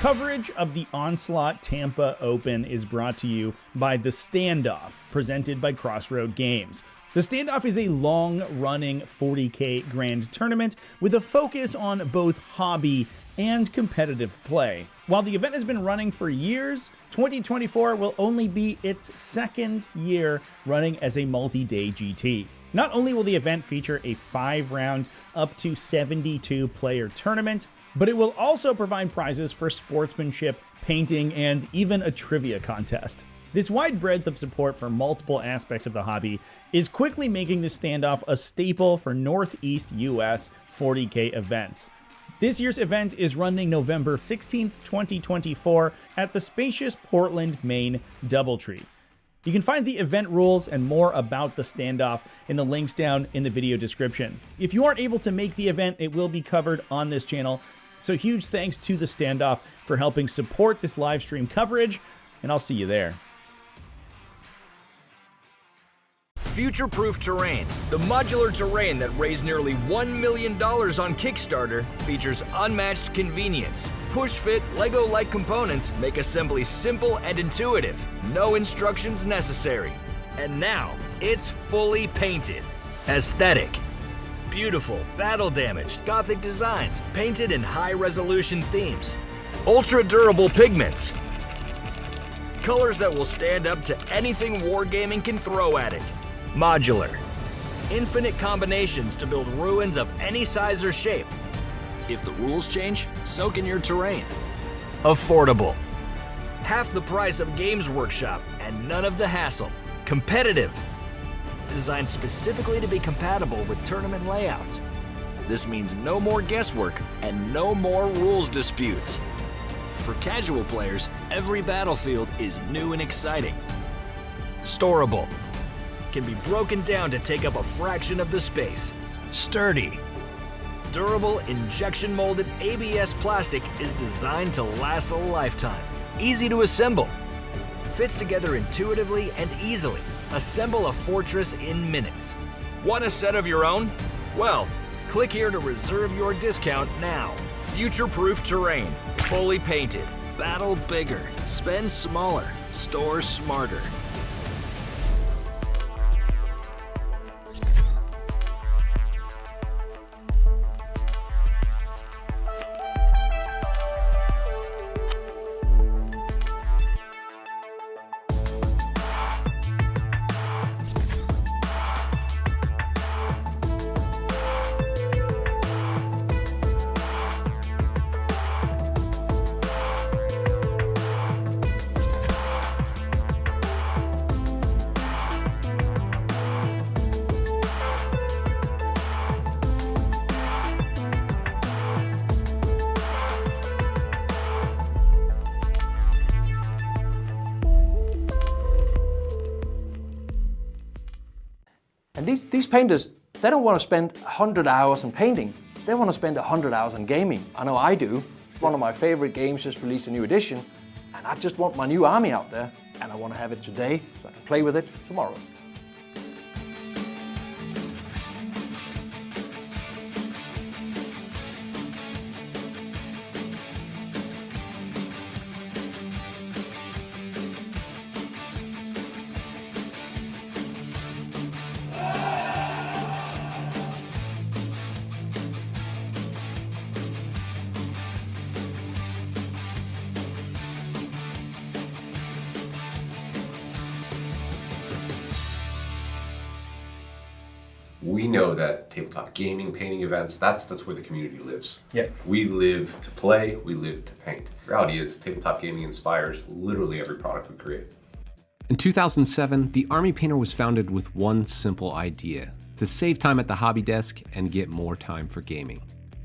Coverage of the Onslaught Tampa Open is brought to you by The Standoff, presented by Crossroad Games. The Standoff is a long-running 40k grand tournament with a focus on both hobby and competitive play. While the event has been running for years, 2024 will only be its second year running as a multi-day GT. Not only will the event feature a 5-round, up to 72-player tournament, but it will also provide prizes for sportsmanship, painting, and even a trivia contest. This wide breadth of support for multiple aspects of the hobby is quickly making the Standoff a staple for Northeast US 40k events. This year's event is running November 16th, 2024 at the spacious Portland, Maine DoubleTree. You can find the event rules and more about the Standoff in the links down in the video description. If you aren't able to make the event, it will be covered on this channel. So huge thanks to the Standoff for helping support this live stream coverage, and I'll see you there. Future-proof terrain. The modular terrain that raised nearly $1 million on Kickstarter features unmatched convenience. Push-fit, Lego-like components make assembly simple and intuitive. No instructions necessary. And now, it's fully painted. Aesthetic. Beautiful, battle-damaged, Gothic designs, painted in high-resolution themes. Ultra-durable pigments. Colors that will stand up to anything wargaming can throw at it. Modular. Infinite combinations to build ruins of any size or shape. If the rules change, so can your terrain. Affordable. Half the price of Games Workshop and none of the hassle. Competitive. Designed specifically to be compatible with tournament layouts. This means no more guesswork and no more rules disputes. For casual players, every battlefield is new and exciting. Storable. Can be broken down to take up a fraction of the space. Sturdy. Durable, injection molded ABS plastic is designed to last a lifetime. Easy to assemble. Fits together intuitively and easily. Assemble a fortress in minutes. Want a set of your own? Well, click here to reserve your discount now. Future-proof terrain, fully painted. Battle bigger, spend smaller, store smarter. And these painters, they don't want to spend 100 hours on painting. They want to spend 100 hours on gaming. I know I do. One of my favorite games just released a new edition, and I just want my new army out there, and I want to have it today so I can play with it tomorrow. We know that tabletop gaming, painting events, that's where the community lives. Yeah. We live to play, we live to paint. The reality is tabletop gaming inspires literally every product we create. In 2007, the Army Painter was founded with one simple idea: to save time at the hobby desk and get more time for gaming.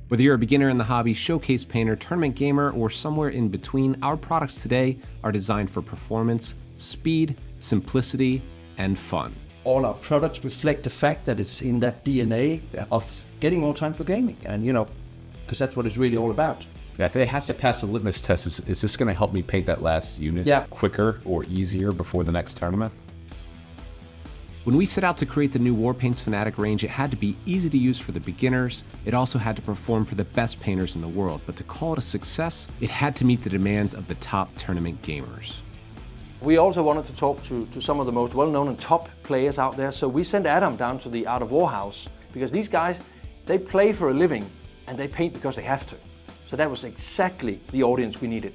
Whether you're a beginner in the hobby, showcase painter, tournament gamer, or somewhere in between, our products today are designed for performance, speed, simplicity, and fun. All our products reflect the fact that it's in that DNA of getting more time for gaming, and because that's what it's really all about. Yeah, if it has to pass a litmus test, is this going to help me paint that last unit quicker or easier before the next tournament? When we set out to create the new Warpaint's Fnatic range, it had to be easy to use for the beginners, it also had to perform for the best painters in the world, but to call it a success, it had to meet the demands of the top tournament gamers. We also wanted to talk to some of the most well-known and top players out there, so we sent Adam down to the Art of War house, because these guys, they play for a living, and they paint because they have to. So that was exactly the audience we needed.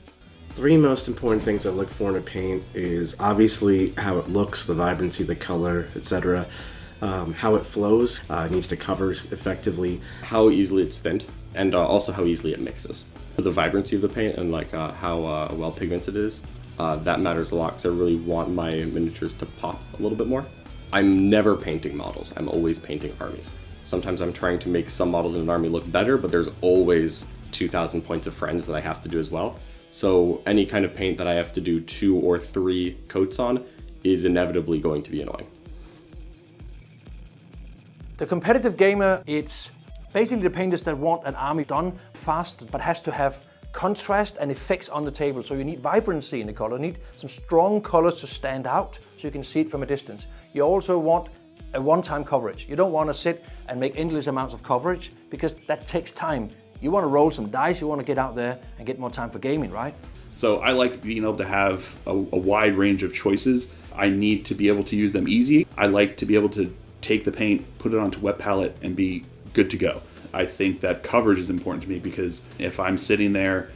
Three most important things I look for in a paint is obviously how it looks, the vibrancy, the color, etc. How it flows, it needs to cover effectively. How easily it's thinned, and also how easily it mixes. The vibrancy of the paint and how well pigmented it is, that matters a lot because I really want my miniatures to pop a little bit more. I'm never painting models, I'm always painting armies. Sometimes I'm trying to make some models in an army look better, but there's always 2,000 points of friends that I have to do as well. So any kind of paint that I have to do 2 or 3 coats on is inevitably going to be annoying. The competitive gamer, it's basically the painters that want an army done fast, but has to have contrast and effects on the table. So you need vibrancy in the color, you need some strong colors to stand out so you can see it from a distance. You also want a one-time coverage. You don't want to sit and make endless amounts of coverage because that takes time. You want to roll some dice, you want to get out there and get more time for gaming, right? So I like being able to have a wide range of choices. I need to be able to use them easy. I like to be able to take the paint, put it onto wet palette, and be good to go. I think that coverage is important to me because if I'm sitting there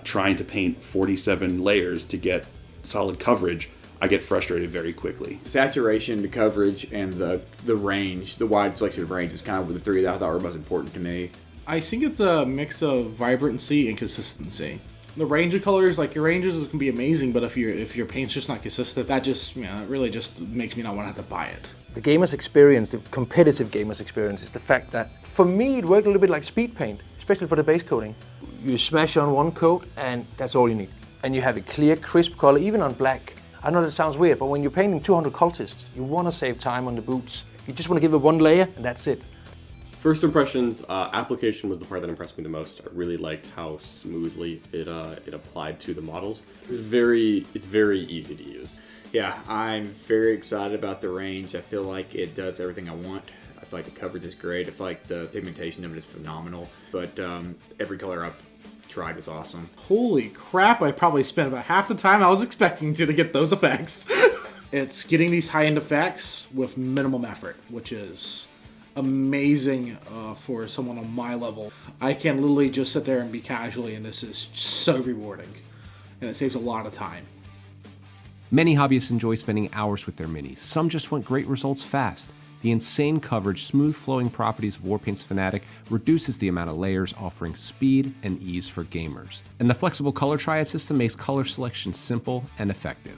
trying to paint 47 layers to get solid coverage, I get frustrated very quickly. Saturation, the coverage, and the range, the wide selection of range is kind of the three that I thought were most important to me. I think it's a mix of vibrancy and consistency. The range of colors, like your ranges can be amazing, but if your paint's just not consistent, that just, it really just makes me not want to have to buy it. The gamer's experience, the competitive gamer's experience, is the fact that for me it worked a little bit like speed paint, especially for the base coating. You smash on one coat and that's all you need. And you have a clear, crisp color, even on black. I know that sounds weird, but when you're painting 200 cultists, you want to save time on the boots. You just want to give it one layer and that's it. First impressions, application was the part that impressed me the most. I really liked how smoothly it applied to the models. It's very easy to use. Yeah, I'm very excited about the range. I feel like it does everything I want. I feel like the coverage is great. I feel like the pigmentation of it is phenomenal. But every color I've tried was awesome. Holy crap, I probably spent about half the time I was expecting to get those effects. It's getting these high-end effects with minimum effort, which is amazing for someone on my level. I can literally just sit there and be casually, and this is so rewarding. And it saves a lot of time. Many hobbyists enjoy spending hours with their minis. Some just want great results fast. The insane coverage, smooth flowing properties of Warpaint's Fnatic reduces the amount of layers, offering speed and ease for gamers. And the flexible color triad system makes color selection simple and effective.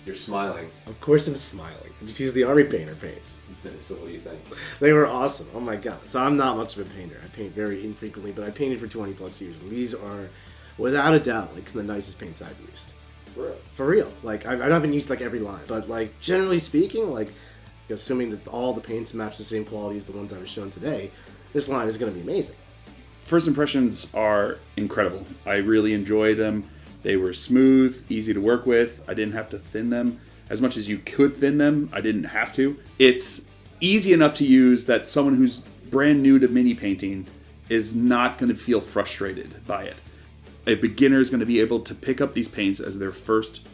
You're smiling. Of course I'm smiling. I just use the Army Painter paints. So what do you think? They were awesome. Oh my god. So I'm not much of a painter. I paint very infrequently, but I painted for 20 plus years. And these are, without a doubt, like some of the nicest paints I've used. For real? For real. Like, I've not been used like every line. But like, generally speaking, like, assuming that all the paints match the same quality as the ones I was shown today, this line is going to be amazing. First impressions are incredible. I really enjoyed them. They were smooth, easy to work with. I didn't have to thin them. As much as you could thin them, I didn't have to. It's easy enough to use that someone who's brand new to mini painting is not going to feel frustrated by it. A beginner is going to be able to pick up these paints as their first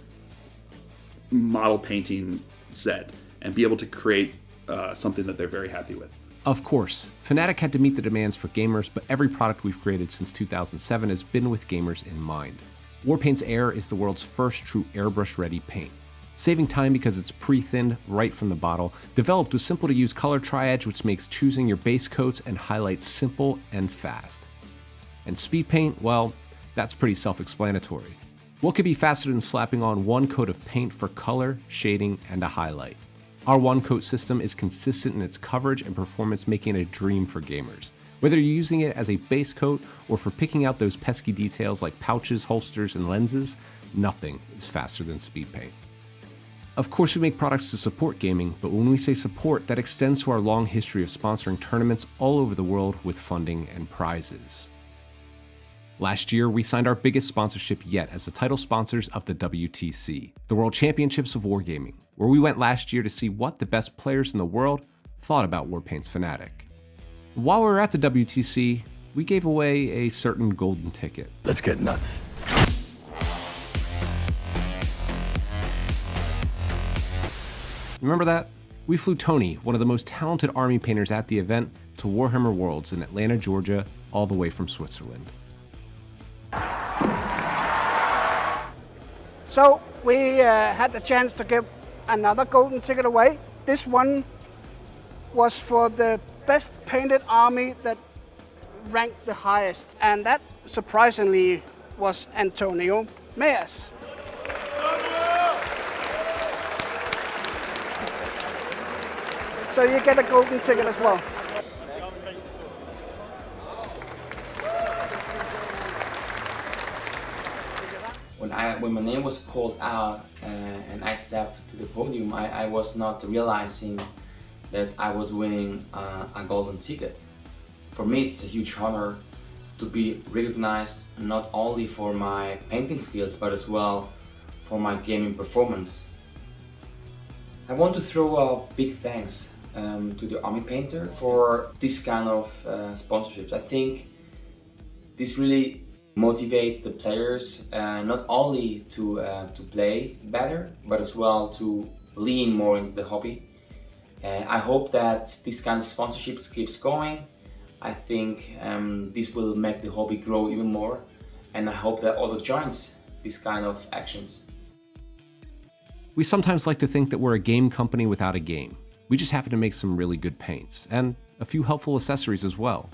model painting set and be able to create something that they're very happy with. Of course, Fnatic had to meet the demands for gamers, but every product we've created since 2007 has been with gamers in mind. Warpaint's Air is the world's first true airbrush-ready paint. Saving time because it's pre-thinned right from the bottle, developed with simple-to-use color triads, which makes choosing your base coats and highlights simple and fast. And speed paint, well, that's pretty self-explanatory. What could be faster than slapping on one coat of paint for color, shading, and a highlight? Our one-coat system is consistent in its coverage and performance, making it a dream for gamers. Whether you're using it as a base coat or for picking out those pesky details like pouches, holsters, and lenses, nothing is faster than speed paint. Of course, we make products to support gaming, but when we say support, that extends to our long history of sponsoring tournaments all over the world with funding and prizes. Last year, we signed our biggest sponsorship yet as the title sponsors of the WTC, the World Championships of Wargaming, where we went last year to see what the best players in the world thought about Warpaint's Fanatic. While we were at the WTC, we gave away a certain golden ticket. Let's get nuts. Remember that? We flew Tony, one of the most talented army painters at the event, to Warhammer Worlds in Atlanta, Georgia, all the way from Switzerland. So we had the chance to give another golden ticket away. This one was for the best painted army that ranked the highest, and that surprisingly was Antonio Meas. So you get a golden ticket as well. When my name was called out and I stepped to the podium, I was not realizing that I was winning a golden ticket. For me, it's a huge honor to be recognized not only for my painting skills, but as well for my gaming performance. I want to throw a big thanks to the Army Painter for this kind of sponsorships. I think this really motivates the players not only to play better, but as well to lean more into the hobby. I hope that this kind of sponsorships keeps going. I think this will make the hobby grow even more, and I hope that others joins this kind of actions. We sometimes like to think that we're a game company without a game. We just happen to make some really good paints, and a few helpful accessories as well.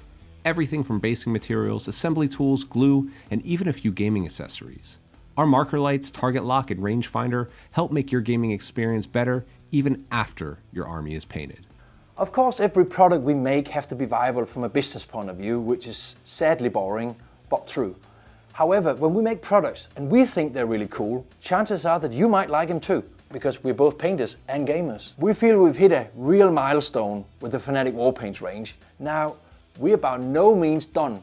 Everything from basing materials, assembly tools, glue, and even a few gaming accessories. Our marker lights, target lock, and rangefinder help make your gaming experience better even after your army is painted. Of course, every product we make has to be viable from a business point of view, which is sadly boring, but true. However, when we make products and we think they're really cool, chances are that you might like them too, because we're both painters and gamers. We feel we've hit a real milestone with the Fanatic Warpaints range. Now, we're by no means done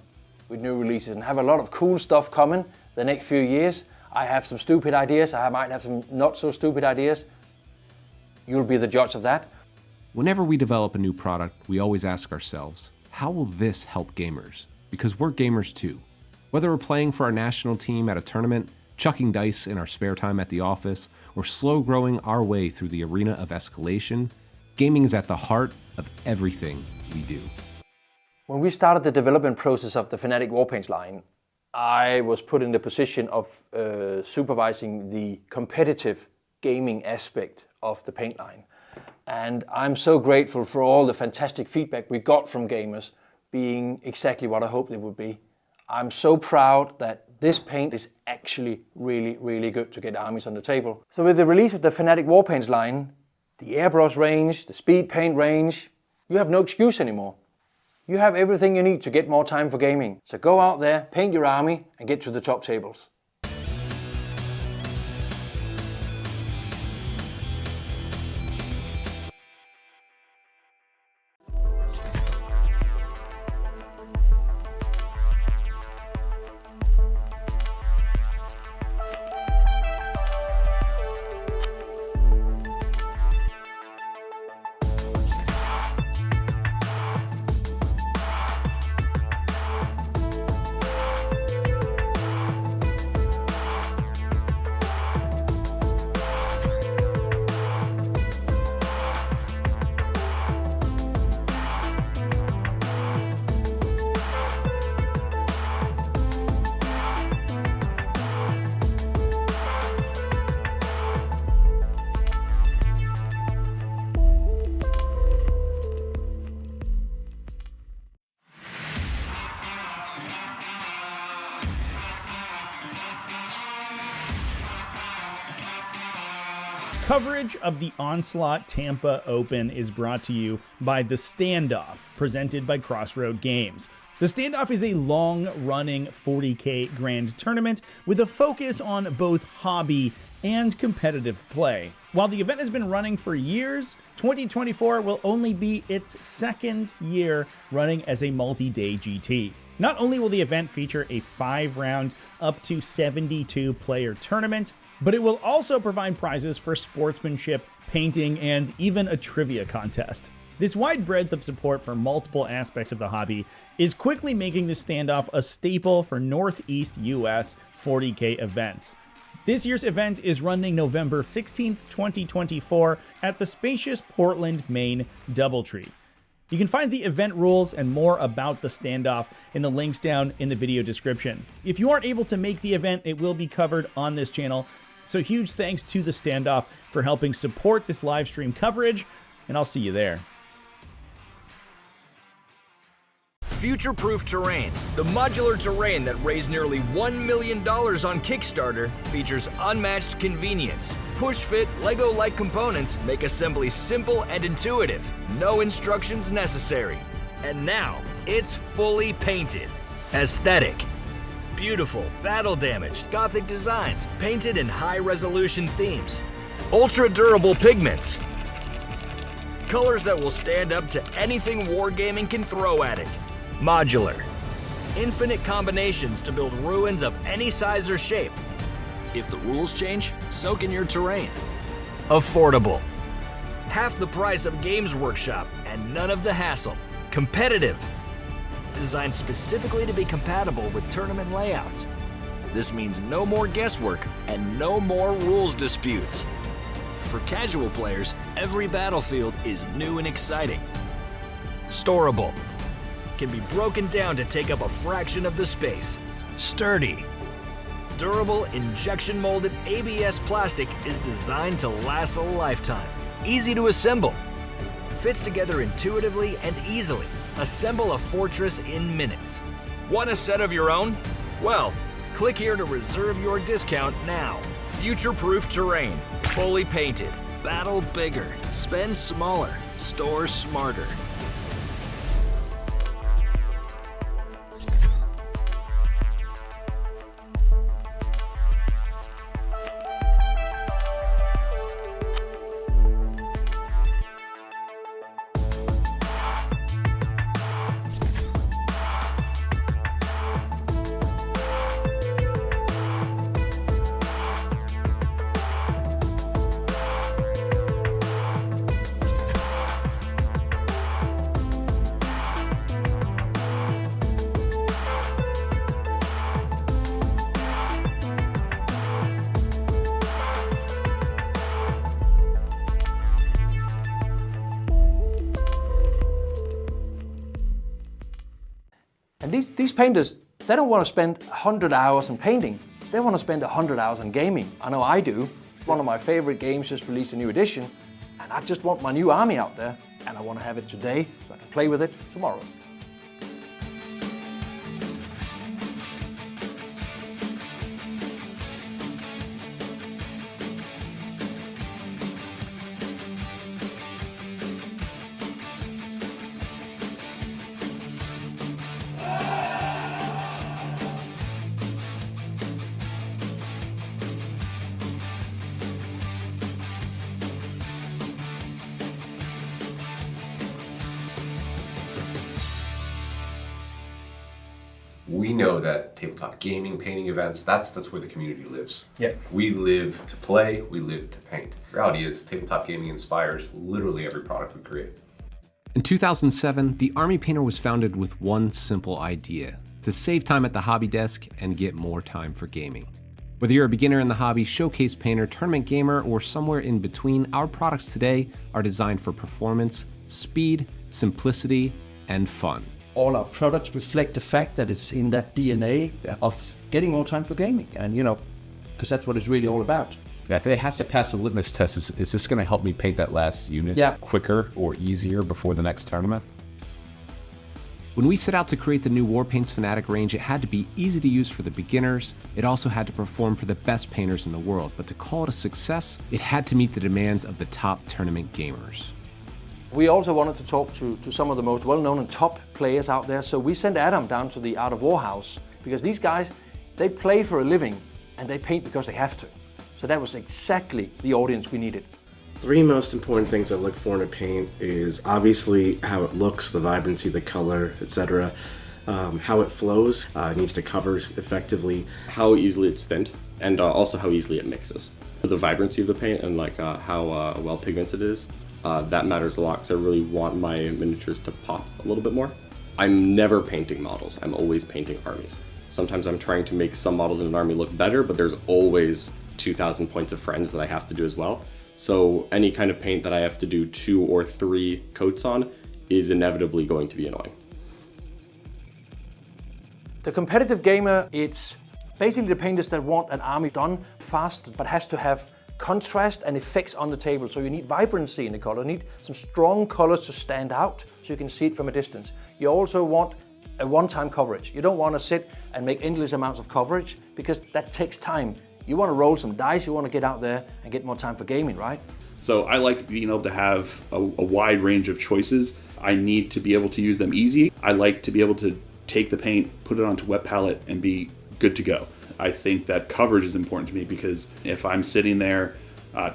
with new releases and have a lot of cool stuff coming the next few years. I have some stupid ideas, I might have some not so stupid ideas. You'll be the judge of that. Whenever we develop a new product, we always ask ourselves, how will this help gamers? Because we're gamers too. Whether we're playing for our national team at a tournament, chucking dice in our spare time at the office, or slow growing our way through the arena of escalation, gaming is at the heart of everything we do. When we started the development process of the Fanatic Warpaints line, I was put in the position of supervising the competitive gaming aspect of the paint line. And I'm so grateful for all the fantastic feedback we got from gamers being exactly what I hoped it would be. I'm so proud that this paint is actually really, really good to get armies on the table. So with the release of the Fanatic Warpaints line, the airbrush range, the speed paint range, you have no excuse anymore. You have everything you need to get more time for gaming. So go out there, paint your army, and get to the top tables. Coverage of the Onslaught Tampa Open is brought to you by The Standoff, presented by Crossroad Games. The Standoff is a long-running 40k grand tournament with a focus on both hobby and competitive play. While the event has been running for years, 2024 will only be its second year running as a multi-day GT. Not only will the event feature a 5-round, up to 72-player tournament, but it will also provide prizes for sportsmanship, painting, and even a trivia contest. This wide breadth of support for multiple aspects of the hobby is quickly making the standoff a staple for Northeast US 40k events. This year's event is running November 16th, 2024 at the spacious Portland, Maine DoubleTree. You can find the event rules and more about the standoff in the links down in the video description. If you aren't able to make the event, it will be covered on this channel. So huge thanks to the standoff for helping support this live stream coverage, and I'll see you there. Future-proof terrain. The modular terrain that raised nearly $1 million on Kickstarter features unmatched convenience. Push-fit, Lego-like components make assembly simple and intuitive. No instructions necessary. And now, it's fully painted. Aesthetic. Beautiful, battle-damaged, Gothic designs, painted in high-resolution themes. Ultra-durable pigments. Colors that will stand up to anything wargaming can throw at it. Modular. Infinite combinations to build ruins of any size or shape. If the rules change, so can your terrain. Affordable. Half the price of Games Workshop and none of the hassle. Competitive. Designed specifically to be compatible with tournament layouts. This means no more guesswork and no more rules disputes. For casual players, every battlefield is new and exciting. Storable. Can be broken down to take up a fraction of the space. Sturdy. Durable, injection-molded ABS plastic is designed to last a lifetime. Easy to assemble. Fits together intuitively and easily. Assemble a fortress in minutes. Want a set of your own? Well, click here to reserve your discount now. Future-proof terrain. Fully painted. Battle bigger. Spend smaller. Store smarter. And these painters, they don't want to spend 100 hours on painting. They want to spend 100 hours on gaming. I know I do. One of my favorite games just released a new edition, and I just want my new army out there, and I want to have it today so I can play with it tomorrow. We know that tabletop gaming, painting events, that's where the community lives. Yeah. We live to play, we live to paint. The reality is tabletop gaming inspires literally every product we create. In 2007, the Army Painter was founded with one simple idea: to save time at the hobby desk and get more time for gaming. Whether you're a beginner in the hobby, showcase painter, tournament gamer, or somewhere in between, our products today are designed for performance, speed, simplicity, and fun. All our products reflect the fact that it's in that DNA of getting more time for gaming, and because that's what it's really all about. Yeah, if it has to pass a litmus test, is this going to help me paint that last unit quicker or easier before the next tournament? When we set out to create the new Warpaints Fanatic range, it had to be easy to use for the beginners. It also had to perform for the best painters in the world, but to call it a success, it had to meet the demands of the top tournament gamers. We also wanted to talk to some of the most well-known and top players out there, so we sent Adam down to the Art of War house, because these guys, they play for a living and they paint because they have to. So that was exactly the audience we needed. Three most important things I look for in a paint is obviously how it looks, the vibrancy, the color, etc. how it flows, needs to cover effectively. How easily it's thinned, and also how easily it mixes. The vibrancy of the paint and like how well pigmented it is, that matters a lot because I really want my miniatures to pop a little bit more. I'm never painting models, I'm always painting armies. Sometimes I'm trying to make some models in an army look better, but there's always 2,000 points of friends that I have to do as well. So any kind of paint that I have to do 2 or 3 coats on is inevitably going to be annoying. The competitive gamer, it's basically the painters that want an army done fast, but has to have contrast and effects on the table. So you need vibrancy in the color, you need some strong colors to stand out so you can see it from a distance. You also want a one-time coverage. You don't want to sit and make endless amounts of coverage because that takes time. You want to roll some dice, you want to get out there and get more time for gaming, right? So I like being able to have a wide range of choices. I need to be able to use them easy. I like to be able to take the paint, put it onto wet palette, and be good to go. I think that coverage is important to me because if I'm sitting there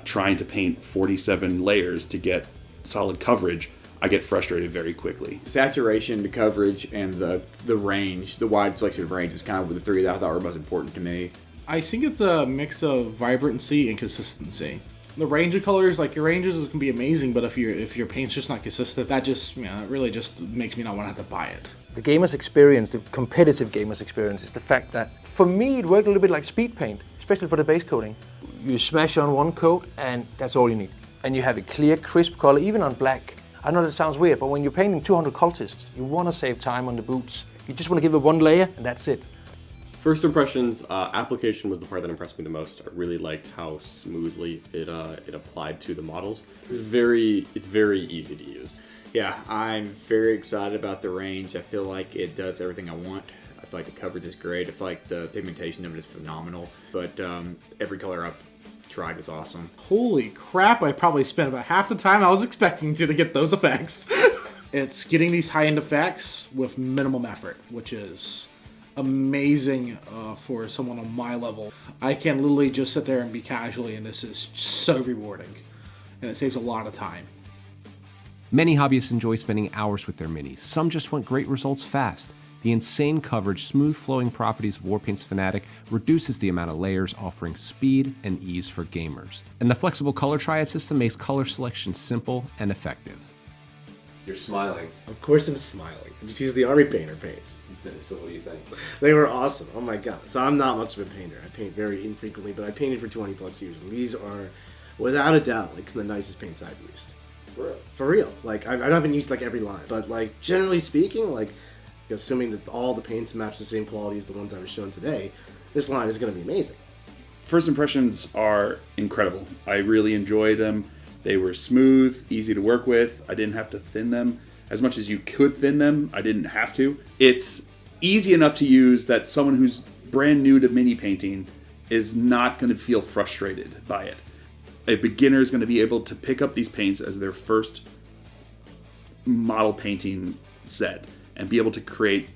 trying to paint 47 layers to get solid coverage, I get frustrated very quickly. Saturation, the coverage, and the range, the wide selection of range is kind of the 3 that I thought were most important to me. I think it's a mix of vibrancy and consistency. The range of colors, like your ranges can be amazing, but if your paint's just not consistent, that just, it really just makes me not want to have to buy it. The gamer's experience, the competitive gamer's experience, is the fact that for me it worked a little bit like speed paint, especially for the base coating. You smash on one coat and that's all you need. And you have a clear, crisp color, even on black. I know that sounds weird, but when you're painting 200 cultists, you want to save time on the boots. You just want to give it one layer and that's it. First impressions, application was the part that impressed me the most. I really liked how smoothly it applied to the models. It's very easy to use. Yeah, I'm very excited about the range. I feel like it does everything I want. I feel like the coverage is great. I feel like the pigmentation of it is phenomenal. But every color I've tried is awesome. Holy crap, I probably spent about half the time I was expecting to get those effects. It's getting these high-end effects with minimum effort, which is amazing for someone on my level. I can literally just sit there and be casually, and this is so rewarding. And it saves a lot of time. Many hobbyists enjoy spending hours with their minis. Some just want great results fast. The insane coverage, smooth flowing properties of Warpaint's Fanatic reduces the amount of layers, offering speed and ease for gamers. And the flexible color triad system makes color selection simple and effective. You're smiling. Of course I'm smiling. I just use the Army Painter paints. So what do you think? They were awesome. Oh my god. So I'm not much of a painter. I paint very infrequently, but I painted for 20 plus years. And these are, without a doubt, like some of the nicest paints I've used. For real? For real. Like, I haven't used like every line. But like, generally speaking, like, assuming that all the paints match the same quality as the ones I was shown today, this line is going to be amazing. First impressions are incredible. I really enjoyed them. They were smooth, easy to work with. I didn't have to thin them. As much as you could thin them, I didn't have to. It's easy enough to use that someone who's brand new to mini painting is not going to feel frustrated by it. A beginner is going to be able to pick up these paints as their first model painting set and be able to create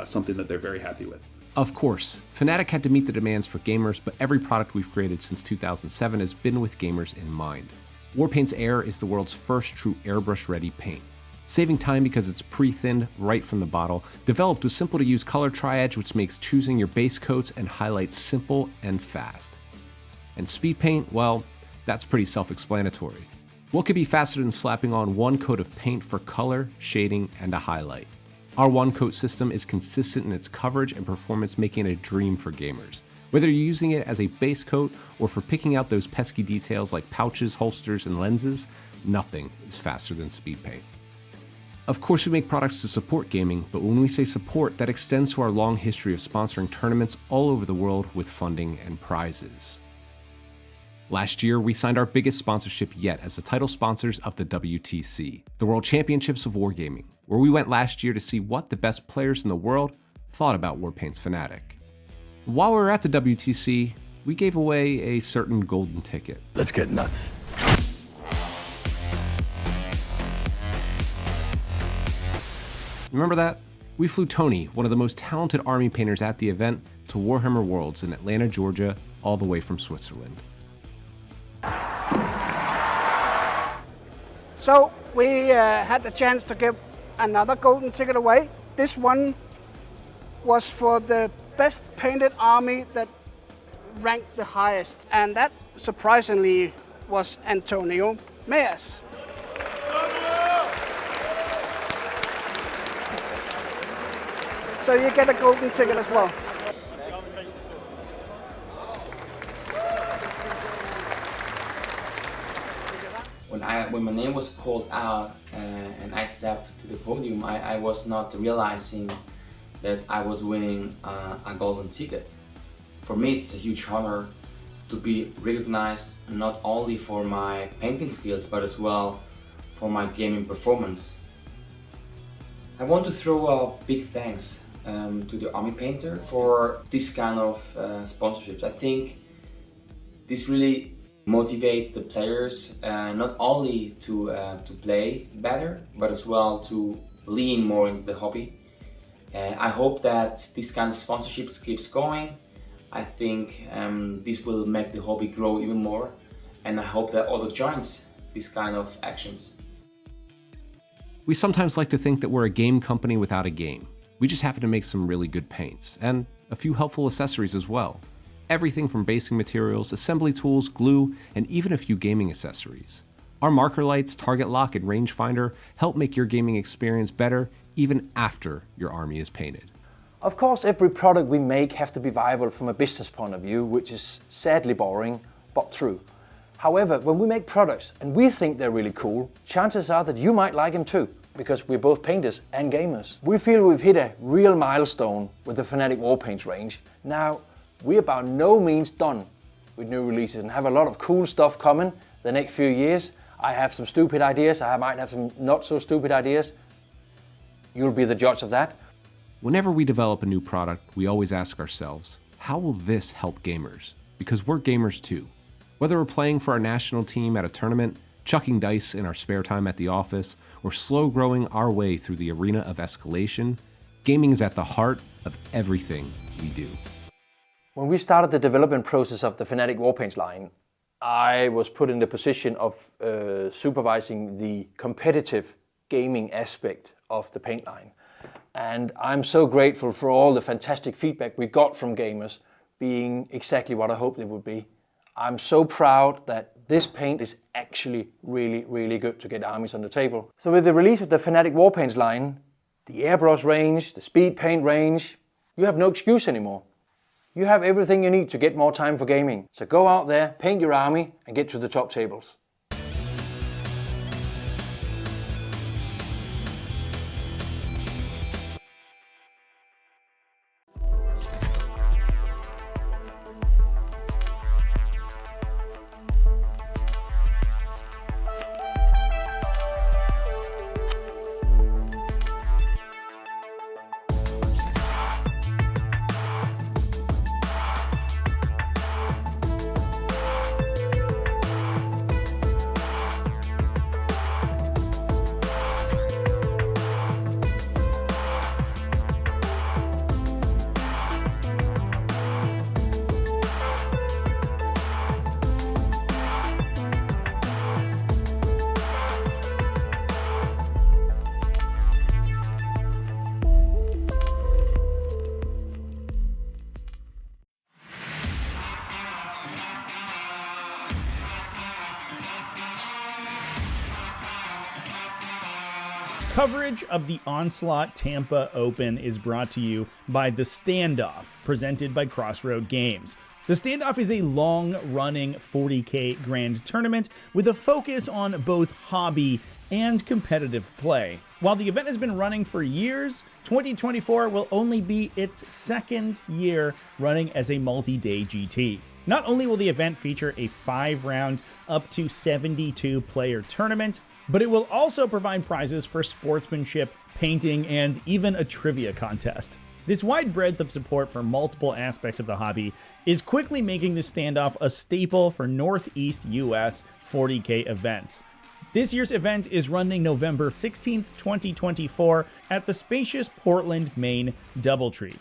something that they're very happy with. Of course, Fanatic had to meet the demands for gamers, but every product we've created since 2007 has been with gamers in mind. Warpaint's Air is the world's first true airbrush-ready paint. Saving time because it's pre-thinned right from the bottle, developed with simple-to-use color triage, which makes choosing your base coats and highlights simple and fast. And speed paint, well, that's pretty self-explanatory. What could be faster than slapping on one coat of paint for color, shading, and a highlight? Our one-coat system is consistent in its coverage and performance, making it a dream for gamers. Whether you're using it as a base coat or for picking out those pesky details like pouches, holsters, and lenses, nothing is faster than speed paint. Of course, we make products to support gaming, but when we say support, that extends to our long history of sponsoring tournaments all over the world with funding and prizes. Last year, we signed our biggest sponsorship yet as the title sponsors of the WTC, the World Championships of Wargaming, where we went last year to see what the best players in the world thought about Warpaint's Fanatic. While we were at the WTC, we gave away a certain golden ticket. Let's get nuts. Remember that? We flew Tony, one of the most talented army painters at the event, to Warhammer Worlds in Atlanta, Georgia, all the way from Switzerland. So we had the chance to give another golden ticket away. This one was for the best painted army that ranked the highest, and that surprisingly was Antonio Meas. So you get a golden ticket as well. When my name was called out and I stepped to the podium, I was not realizing that I was winning a golden ticket. For me, it's a huge honor to be recognized not only for my painting skills, but as well for my gaming performance. I want to throw a big thanks to the Army Painter for this kind of sponsorships. I think this really motivates the players not only to play better, but as well to lean more into the hobby. I hope that this kind of sponsorships keeps going. I think this will make the hobby grow even more, and I hope that others joins this kind of actions. We sometimes like to think that we're a game company without a game. We just happen to make some really good paints, and a few helpful accessories as well. Everything from basic materials, assembly tools, glue, and even a few gaming accessories. Our marker lights, target lock, and rangefinder help make your gaming experience better even after your army is painted. Of course, every product we make has to be viable from a business point of view, which is sadly boring, but true. However, when we make products and we think they're really cool, chances are that you might like them too, because we're both painters and gamers. We feel we've hit a real milestone with the Fnatic Warpaints range. Now, we're by no means done with new releases and have a lot of cool stuff coming the next few years. I have some stupid ideas, I might have some not so stupid ideas. You'll be the judge of that. Whenever we develop a new product, we always ask ourselves, how will this help gamers? Because we're gamers too. Whether we're playing for our national team at a tournament, chucking dice in our spare time at the office, or slow growing our way through the arena of escalation, gaming is at the heart of everything we do. When we started the development process of the Fnatic Warpaints line, I was put in the position of supervising the competitive gaming aspect of the paint line. And I'm so grateful for all the fantastic feedback we got from gamers being exactly what I hoped it would be. I'm so proud that this paint is actually really, really good to get armies on the table. So with the release of the Fnatic Warpaints line, the airbrush range, the speed paint range, you have no excuse anymore. You have everything you need to get more time for gaming. So go out there, paint your army, and get to the top tables. Coverage of the Onslaught Tampa Open is brought to you by The Standoff, presented by Crossroad Games. The Standoff is a long-running 40k grand tournament with a focus on both hobby and competitive play. While the event has been running for years, 2024 will only be its second year running as a multi-day GT. Not only will the event feature a 5-round, up to 72-player tournament, but it will also provide prizes for sportsmanship, painting, and even a trivia contest. This wide breadth of support for multiple aspects of the hobby is quickly making the Standoff a staple for Northeast US 40k events. This year's event is running November 16th, 2024 at the spacious Portland, Maine Doubletree.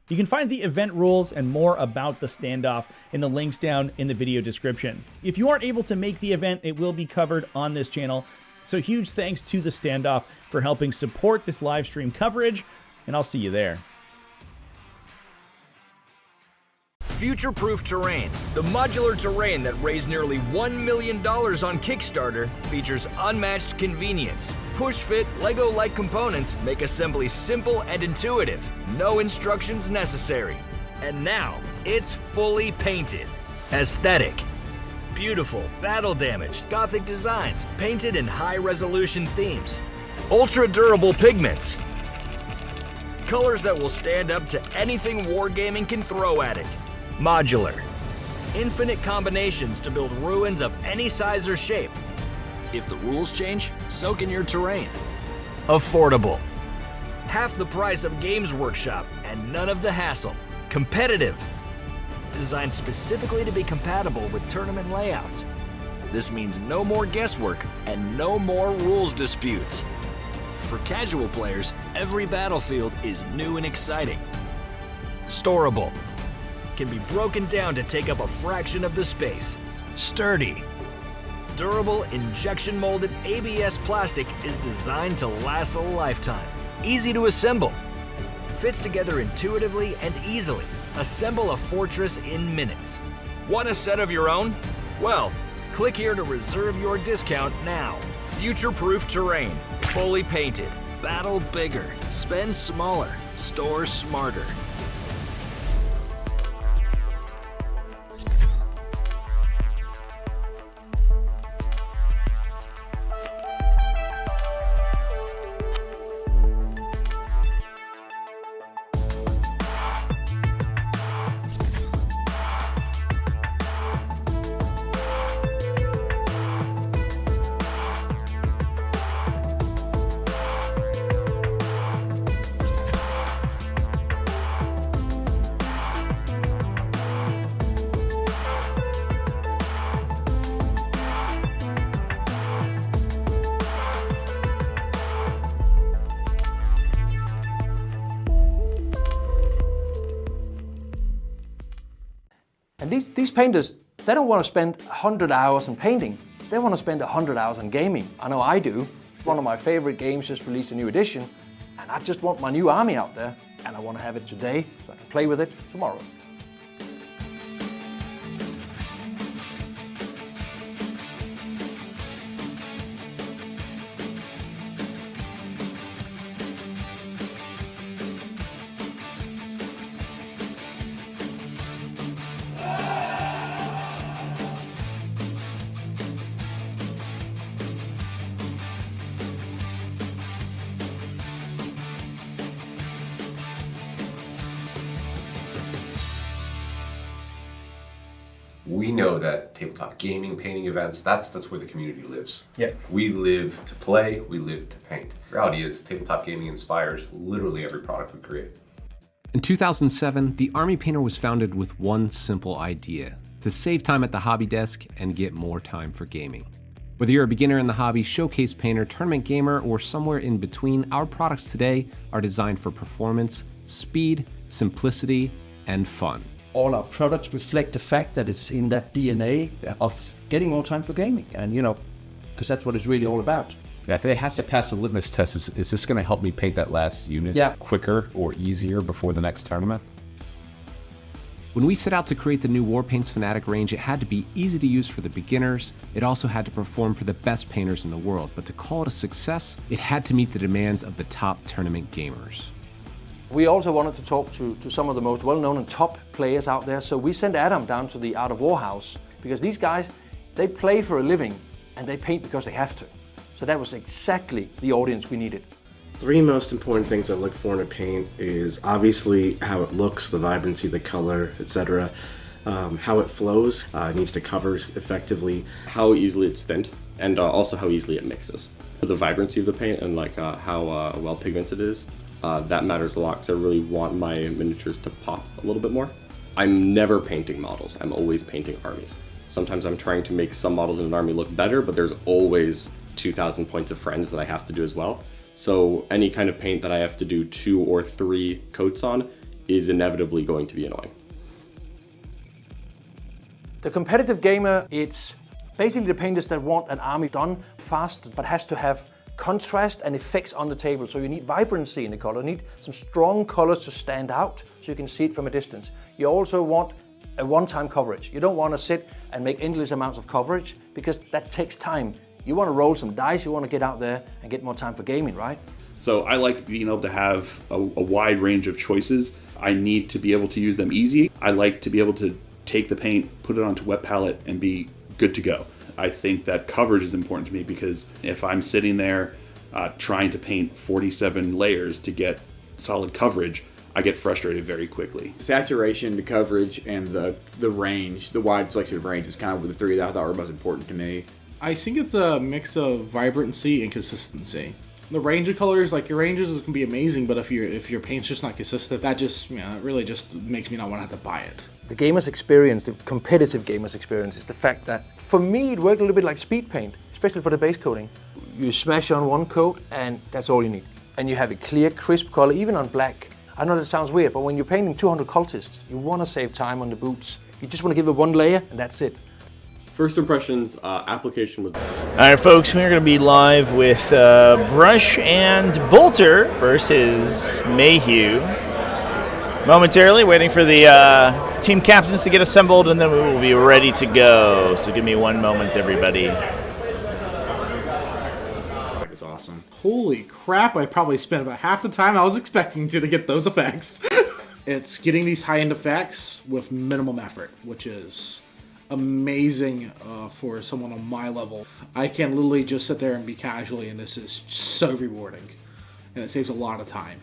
You can find the event rules and more about the Standoff in the links down in the video description. If you aren't able to make the event, it will be covered on this channel. So huge thanks to the Standoff for helping support this live stream coverage, and I'll see you there. Future-proof terrain. The modular terrain that raised nearly $1 million on Kickstarter features unmatched convenience. Push-fit, Lego-like components make assembly simple and intuitive. No instructions necessary. And now, it's fully painted. Aesthetic. Beautiful, battle-damaged, Gothic designs, painted in high-resolution themes. Ultra-durable pigments. Colors that will stand up to anything wargaming can throw at it. Modular. Infinite combinations to build ruins of any size or shape. If the rules change, so can your terrain. Affordable. Half the price of Games Workshop and none of the hassle. Competitive. Designed specifically to be compatible with tournament layouts. This means no more guesswork and no more rules disputes. For casual players, every battlefield is new and exciting. Storable. Can be broken down to take up a fraction of the space. Sturdy. Durable, injection-molded ABS plastic is designed to last a lifetime. Easy to assemble. Fits together intuitively and easily. Assemble a fortress in minutes. Want a set of your own? Well, click here to reserve your discount now. Future-proof terrain. Fully painted. Battle bigger. Spend smaller. Store smarter. And these painters, they don't want to spend 100 hours on painting. They want to spend 100 hours on gaming. I know I do. One of my favorite games just released a new edition, and I just want my new army out there, and I want to have it today so I can play with it tomorrow. We know that tabletop gaming, painting events, that's where the community lives. Yeah. We live to play, we live to paint. The reality is tabletop gaming inspires literally every product we create. In 2007, the Army Painter was founded with one simple idea: to save time at the hobby desk and get more time for gaming. Whether you're a beginner in the hobby, showcase painter, tournament gamer, or somewhere in between, our products today are designed for performance, speed, simplicity, and fun. All our products reflect the fact that it's in that DNA of getting more time for gaming, and because that's what it's really all about. Yeah, if it has to pass a litmus test, is this going to help me paint that last unit quicker or easier before the next tournament? When we set out to create the new Warpaints Fanatic range, it had to be easy to use for the beginners. It also had to perform for the best painters in the world, but to call it a success, it had to meet the demands of the top tournament gamers. We also wanted to talk to some of the most well-known and top players out there, so we sent Adam down to the Art of War house, because these guys, they play for a living and they paint because they have to. So that was exactly the audience we needed. Three most important things I look for in a paint is obviously how it looks, the vibrancy, the color, etc. How it flows, it needs to cover effectively. How easily it's thinned, and also how easily it mixes. The vibrancy of the paint and how well pigmented it is. That matters a lot because I really want my miniatures to pop a little bit more. I'm never painting models, I'm always painting armies. Sometimes I'm trying to make some models in an army look better, but there's always 2,000 points of friends that I have to do as well. So any kind of paint that I have to do 2 or 3 coats on is inevitably going to be annoying. The competitive gamer, it's basically the painters that want an army done fast, but has to have contrast and effects on the table. So you need vibrancy in the color, you need some strong colors to stand out so you can see it from a distance. You also want a one-time coverage. You don't want to sit and make endless amounts of coverage because that takes time. You want to roll some dice, you want to get out there and get more time for gaming, right? So I like being able to have a wide range of choices. I need to be able to use them easy. I like to be able to take the paint, put it onto wet palette, and be good to go. I think that coverage is important to me because if I'm sitting there trying to paint 47 layers to get solid coverage, I get frustrated very quickly. Saturation, the coverage, and the range, the wide selection of range is kind of the three that I thought were most important to me. I think it's a mix of vibrancy and consistency. The range of colors, like your ranges can be amazing, but if your paint's just not consistent, that just, it really just makes me not want to have to buy it. The gamer's experience, the competitive gamer's experience, is the fact that for me it worked a little bit like speed paint, especially for the base coating. You smash on one coat and that's all you need. And you have a clear, crisp color, even on black. I know that sounds weird, but when you're painting 200 cultists, you want to save time on the boots. You just want to give it one layer and that's it. First impressions, application was... Alright folks, we're going to be live with Brush and Bolter versus Mayhew. Momentarily waiting for the team captains to get assembled and then we will be ready to go. So give me one moment, everybody. It's awesome. Holy crap, I probably spent about half the time I was expecting to get those effects. It's getting these high-end effects with minimum effort, which is amazing for someone on my level. I can literally just sit there and be casually, and this is so rewarding. And it saves a lot of time.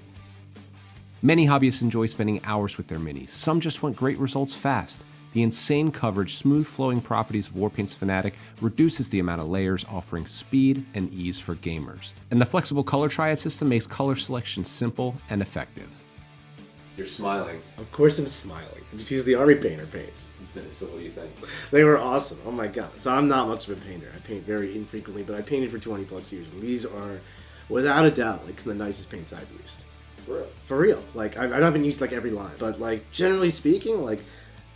Many hobbyists enjoy spending hours with their minis. Some just want great results fast. The insane coverage, smooth flowing properties of Warpaint's Fanatic reduces the amount of layers, offering speed and ease for gamers. And the flexible color triad system makes color selection simple and effective. You're smiling. Of course I'm smiling. I just used the Army Painter paints. So what do you think? They were awesome. Oh my god. So I'm not much of a painter. I paint very infrequently, but I painted for 20 plus years. And these are, without a doubt, like some of the nicest paints I've used. For real? For real. Like, I haven't used like every line. But like, generally speaking, like,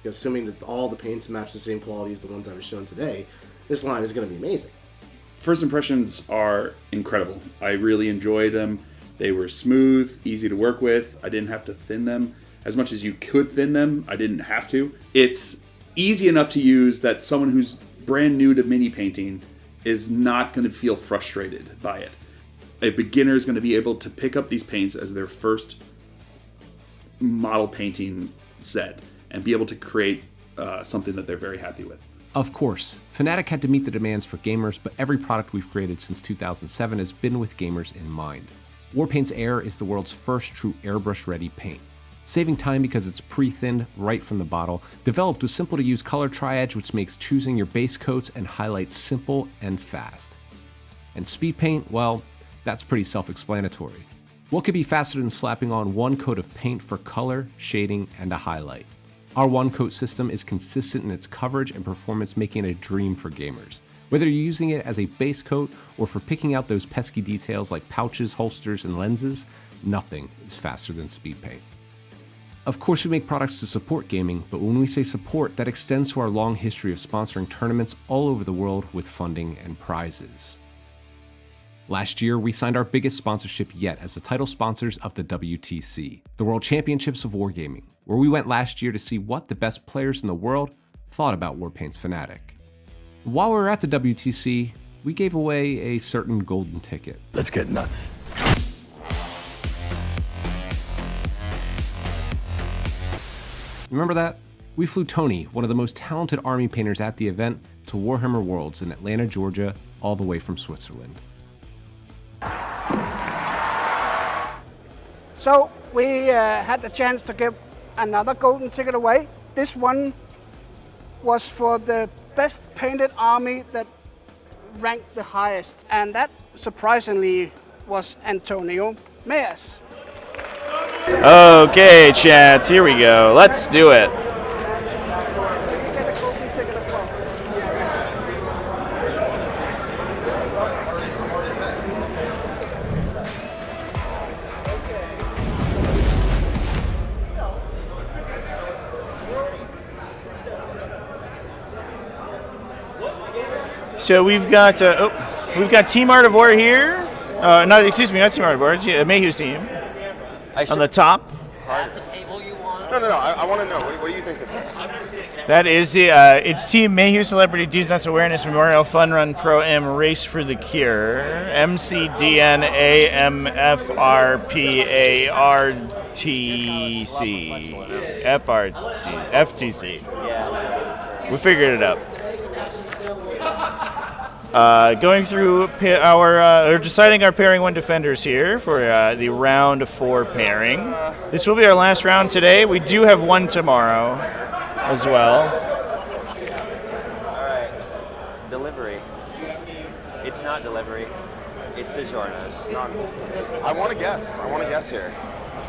assuming that all the paints match the same quality as the ones I was shown today, this line is going to be amazing. First impressions are incredible. I really enjoyed them. They were smooth, easy to work with. I didn't have to thin them. As much as you could thin them, I didn't have to. It's easy enough to use that someone who's brand new to mini painting is not going to feel frustrated by it. A beginner is going to be able to pick up these paints as their first model painting set and be able to create something that they're very happy with. Of course, Fanatic had to meet the demands for gamers, but every product we've created since 2007 has been with gamers in mind. Warpaint's Air is the world's first true airbrush-ready paint. Saving time because it's pre-thinned right from the bottle, developed with simple-to-use color triads which makes choosing your base coats and highlights simple and fast. And speed paint, well, that's pretty self-explanatory. What could be faster than slapping on one coat of paint for color, shading, and a highlight? Our one-coat system is consistent in its coverage and performance, making it a dream for gamers. Whether you're using it as a base coat or for picking out those pesky details like pouches, holsters, and lenses, nothing is faster than speed paint. Of course, we make products to support gaming, but when we say support, that extends to our long history of sponsoring tournaments all over the world with funding and prizes. Last year, we signed our biggest sponsorship yet as the title sponsors of the WTC, the World Championships of Wargaming, where we went last year to see what the best players in the world thought about Warpaint's Fanatic. While we were at the WTC, we gave away a certain golden ticket. Let's get nuts. Remember that? We flew Tony, one of the most talented army painters at the event, to Warhammer Worlds in Atlanta, Georgia, all the way from Switzerland. So we had the chance to give another golden ticket away. This one was for the best painted army that ranked the highest, and that surprisingly was Antonio Meas. Okay, chat, here we go. Let's do it. So we've got Team Art of War here. Not Team Art of War. Mayhew's team. On the top. At the table you want? No. I want to know. What do you think this is? That is the it's Team Mayhew Celebrity D's Nuts Awareness Memorial Fun Run Pro Am Race for the Cure. MCDNAMFRPARTC FTC. We figured it out. Going through or deciding our pairing 1 defenders here for the round 4 pairing. This will be our last round today. We do have one tomorrow as well. All right, delivery. It's not delivery. It's DiGiorno's. I want to guess. Here.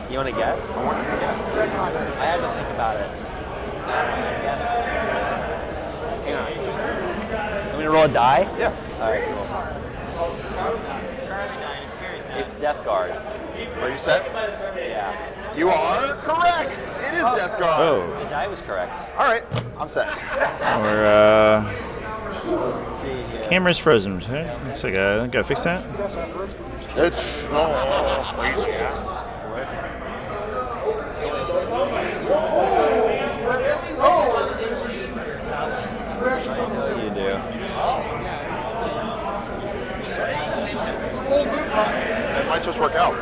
You want to guess? I want you to guess. Red hot I had to think about it. Guess. Hang on. I'm gonna roll a die? Yeah. All right, cool. It's Death Guard. Are you set? Yeah. You are correct. It is Death Guard. Oh. The die was correct. All right, I'm set. Let's see here. Camera's frozen. Looks like I gotta fix that. It's crazy. You do. It might just work out.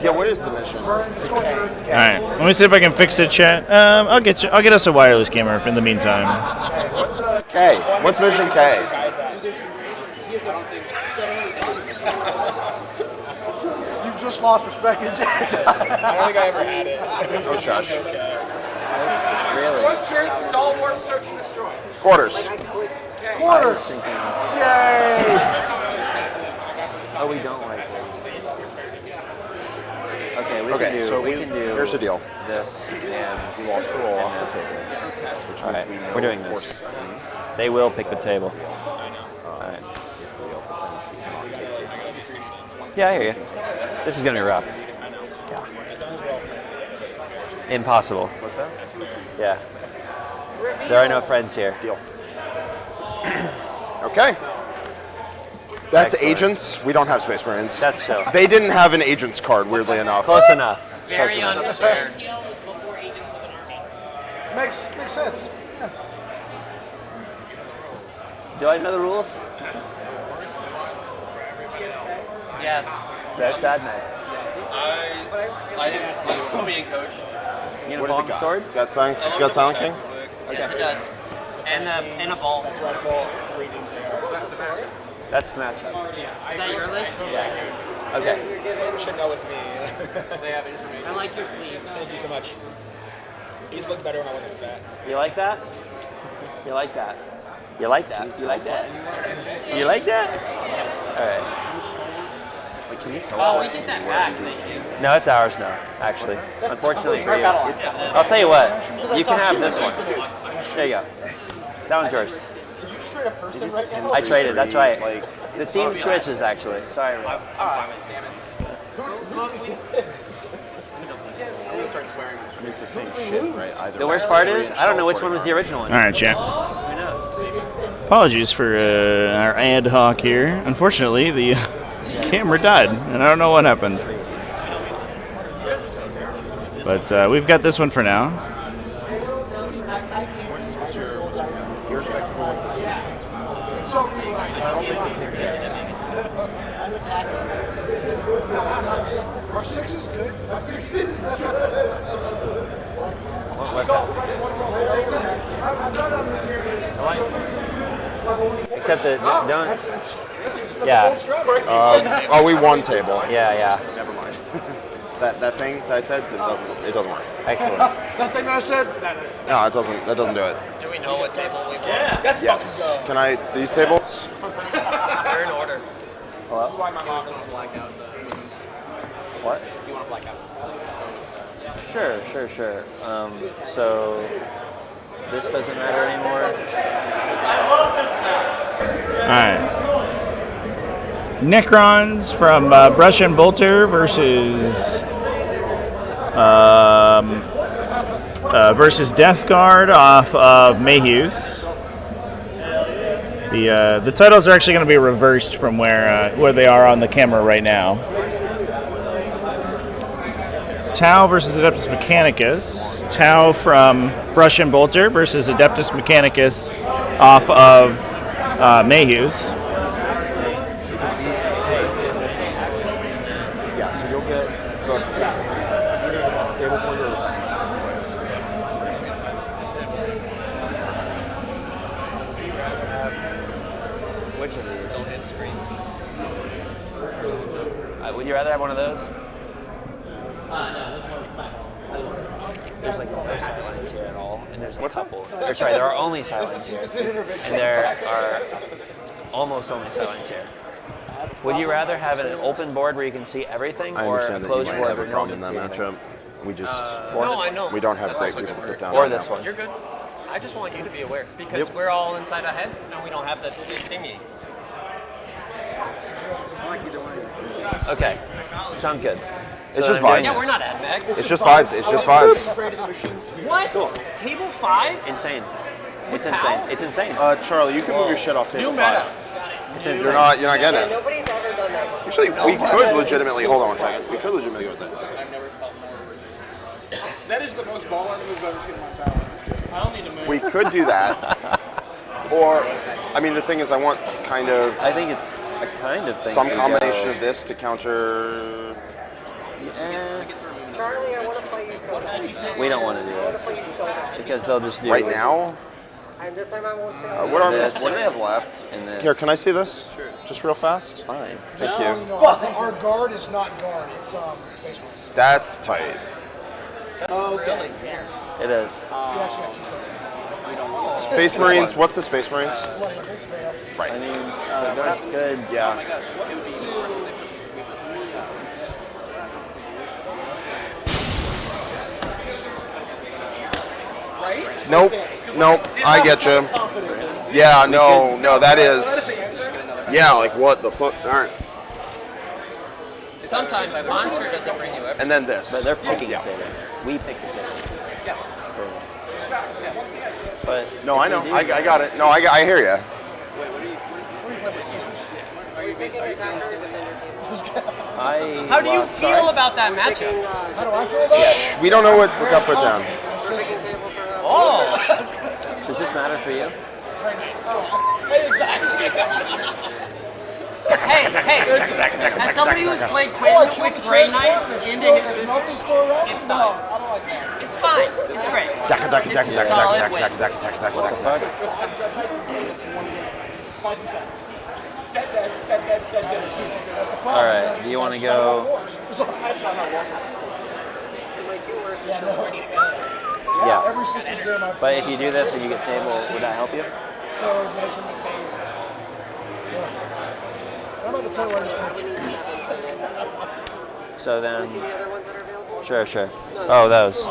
Yeah, what is the mission? All right, let me see if I can fix it, chat. I'll get us a wireless camera in the meantime. K. What's mission K? You've just lost respect in Jackson. I don't think I ever had it. Oh, shush. Really? Structured, stalwart, search and destroy. Quarters. Quarters. Yay! Oh, we don't like it. Okay, we can do. Here's the deal. This and we lost the roll off the table, which means we know we're doing this. They will pick the table. All right. Yeah, I hear you. This is gonna be rough. Yeah. Impossible. What's that? Yeah. There are no friends here. Deal. Okay. That's Excellent. Agents. We don't have Space Marines. That's so. They didn't have an Agents card, weirdly enough. Close enough. Very unfair. Makes sense. Yeah. Do I know the rules? Yes. That's sad night. I didn't ask my being coach. You gonna What fall has on it the got? sword? It's got Silent, it's got Silent King? Yes, it does. And a ball. That's right, ball. Readings there. That's the matchup. Is that your list? Yeah. Okay. You should know it's me. They have information. I like your sleeve. Thank you so much. These look better when I wasn't fat. You like that? You like that? You like that? You like that? You like that? All right. Wait, can you tell Oh, we did that back, thank you. No, it's ours now, actually. Unfortunately for you. I'll tell you what. You can have this one. There you go. That one's yours. Did you just trade a person right now? I traded, that's right. The team switches, actually. Sorry, Rick. I'm gonna start swearing. It's the same shit, right? Either The worst part is, I don't know which one was the original one. All right, chat. Who knows? Apologies for our ad hoc here. Unfortunately, the camera died, and I don't know what happened. But we've got this one for now. Our 6 is good. Except that don't. That's Yeah. a bold strategy. Oh, we won table. Yeah. Never mind. that thing that I said, it doesn't work. Excellent. That thing that I said? No, it doesn't. That doesn't do it. Do we know what table we want? Yeah. Let's Yes. fucking Can I these tables? go. They're in order. Hello? This is why my mom doesn't black out the women's. What? If you want to black out the Sure. So this doesn't matter anymore. All right. Necrons from Brush and Bolter versus Death Guard off of Mayhew's. The titles are actually going to be reversed from where they are on the camera right now. Tau versus Adeptus Mechanicus. Tau from Brush and Bolter versus Adeptus Mechanicus off of Mayhew's. Yeah, so you'll get either the best table for you or something. Which of these? Would you rather have one of those? There's like no sidelines here at all, and there's a couple. Or sorry, there are only sidelines here, and there are almost only sidelines here. Would you rather have an open board where you can see everything, or a closed board where no one can see anything? We just No, I know. we don't have great people to put down. Or this one. You're good. I just want you to be aware because we're all inside our head and we don't have the thingy. Okay, sounds good. It's So just then doing vibes. Yeah, we're not AdMag. It's just vibes. It's just vibes. What? Table 5? Insane. It's With insane. Tau? It's insane. Charlie, you can move your shit off table New meta. 5. It's insane. You're not getting it. Nobody's ever done that before. Actually, we could legitimately hold on one second. We could legitimately go with this. That is the most baller move I've ever seen in my entire life. I don't need to move. We could do that. Or, I mean, the thing is, I want kind of. I think it's a kind of thing. Some to combination go. of this to counter. Charlie, I want to play you so bad. We don't want to do this because they'll just do Right now? And this time I won't fail. What this, do they have left? and this. Here, can I see this? Just real fast? Fine. Thank No, you. our guard is not guard. It's Space Marines. That's tight. Oh, okay. It is. We actually have two Space Marines, what's the Space Marines? Blood Angels, they have. Right. I mean, they're good. Yeah. Nope. Nope. I get you. Yeah, no, that is. Yeah, like what the fuck? Alright. Sometimes Monster doesn't bring you everything. And then this. But they're picking the table. We pick the table. But No, I know. I got it. No, I hear you. How do you feel about that matchup? How do I feel about it? We don't know what got put down. Oh! Does this matter for you? Hey, as somebody who's played Quinn with Grey Knights into his system, it's fine. It's fine. It's great. It's solid win. Alright, do you want to go? Yeah. But if you do this and you get table, would that help you? So then, sure. Oh, those.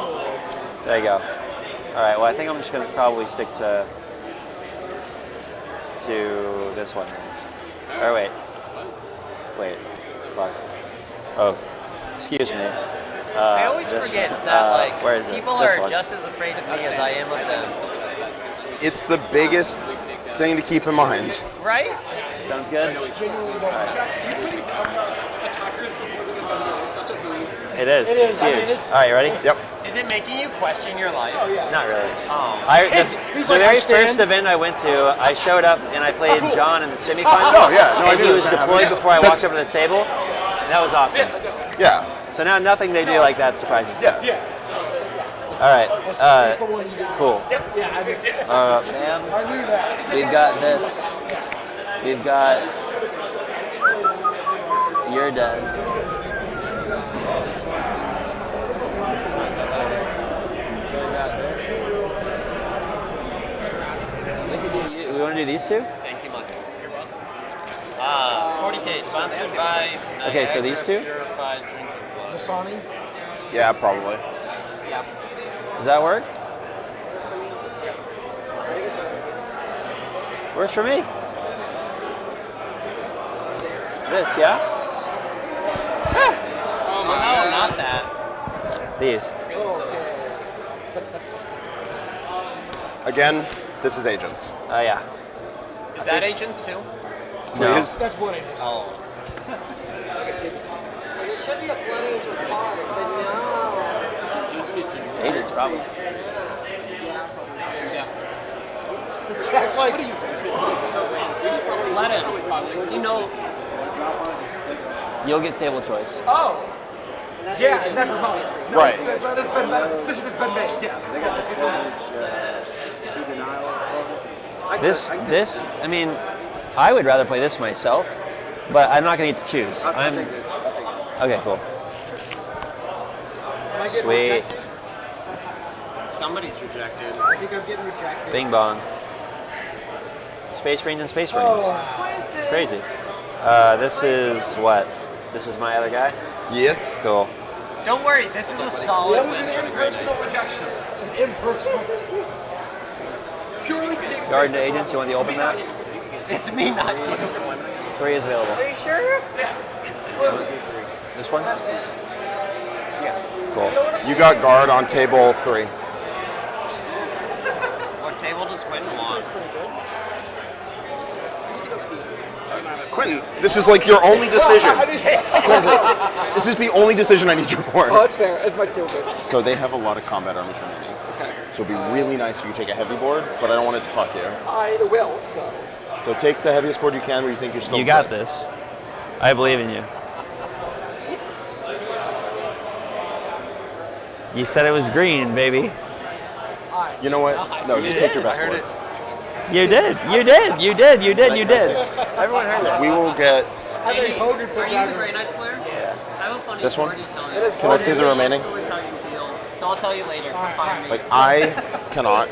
There you go. All right. Well, I think I'm just gonna probably stick to this one. Or wait. Fuck. Oh, excuse me. I always this forget one. that where is it? people This are one. just as afraid of me as I am of them. It's the biggest thing to keep in mind. Right? Sounds good. It is. It's huge. All right, you ready? Yep. Is it making you question your life? Not really. Oh. The very first event I went to, I showed up and I played John in the semifinals. Oh, yeah. No, I and knew he it was was gonna deployed happen. before I That's- walked over to the table. And that was awesome. Yeah. So now nothing they do like that surprises me. Yeah. All right. Cool. I knew that. We've got this. We've got. You're dead. We want to do these two? Thank you much. You're welcome. 40k sponsored by. Okay, so these two? Masani? Yeah, probably. Yeah. Does that work? Works for me. This, yeah? Oh, no, not that. These. Again, this is Agents. Oh, yeah. Is that Agents too? Please. That's what it is. Oh. There should be a Blood Angels card, but no. problem. Jack's like, what do you think? Let him. You know. You'll get table choice. Oh. Yeah, never mind. No, Right. That decision has been made. Yes. This, I mean, I would rather play this myself, but I'm not going to get to choose. Okay, cool. Sweet. Somebody's rejected. I think I'm getting rejected. Bing bong. Space Marines and Space Marines. Crazy. This is what? This is my other guy? Yes. Cool. Don't worry, this is a solid An impersonal rejection. An impersonal. Purely team. Garden Agents, you want the open map? It's me, not you. 3 is available. Are you sure? This one? Yeah. Cool. You got guard on table 3. What table does Quentin want? Quentin, this is like your only decision. I didn't hate Quentin, this is the only decision I need your board. Oh, that's fair. That's my table base. So they have a lot of combat armies remaining. Okay. So it'd be really nice if you take a heavy board, but I don't want it to fuck you. I will, so. So take the heaviest board you can where you think you're still You got good. this. I believe in you. You said it was green, baby. You know what? No, just take your best board. You did. You did. You did. You did. You did. Everyone heard that. We will get I think Hogan put Are you the Grey Knights player? Yes. I have a funny This one? story to tell you. Can I see the remaining? It's how you feel. So I'll tell you later. Fire me. Like, I cannot.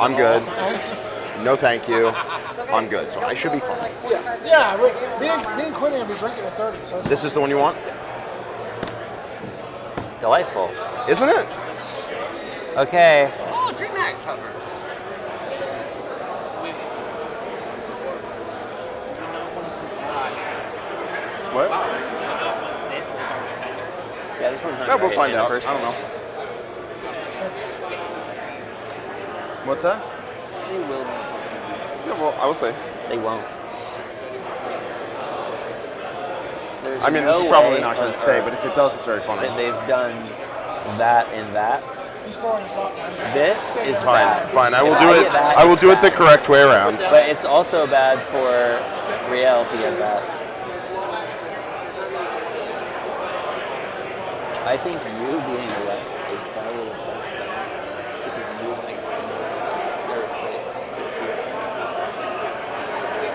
I'm good. No, thank you. I'm good. So I should be fine. Yeah, me and Quinn are going to be drinking at 30. So This is the one you want? Delightful. Isn't it? Okay. Oh, DreamHack cover. What? This is our defender. Yeah, this one's not No, we'll great find in the out. first I don't place. know. What's that? They will. Yeah, well, I will say. They won't. I mean, this is probably not going to stay, but if it does, it's very funny. That they've done that and that. he's throwing us up. This is Fine, bad. fine. I will If do it. get that, I will it's do it the bad. correct way around. But it's also bad for Riel to get that. I think you being a left is probably the best thing because you like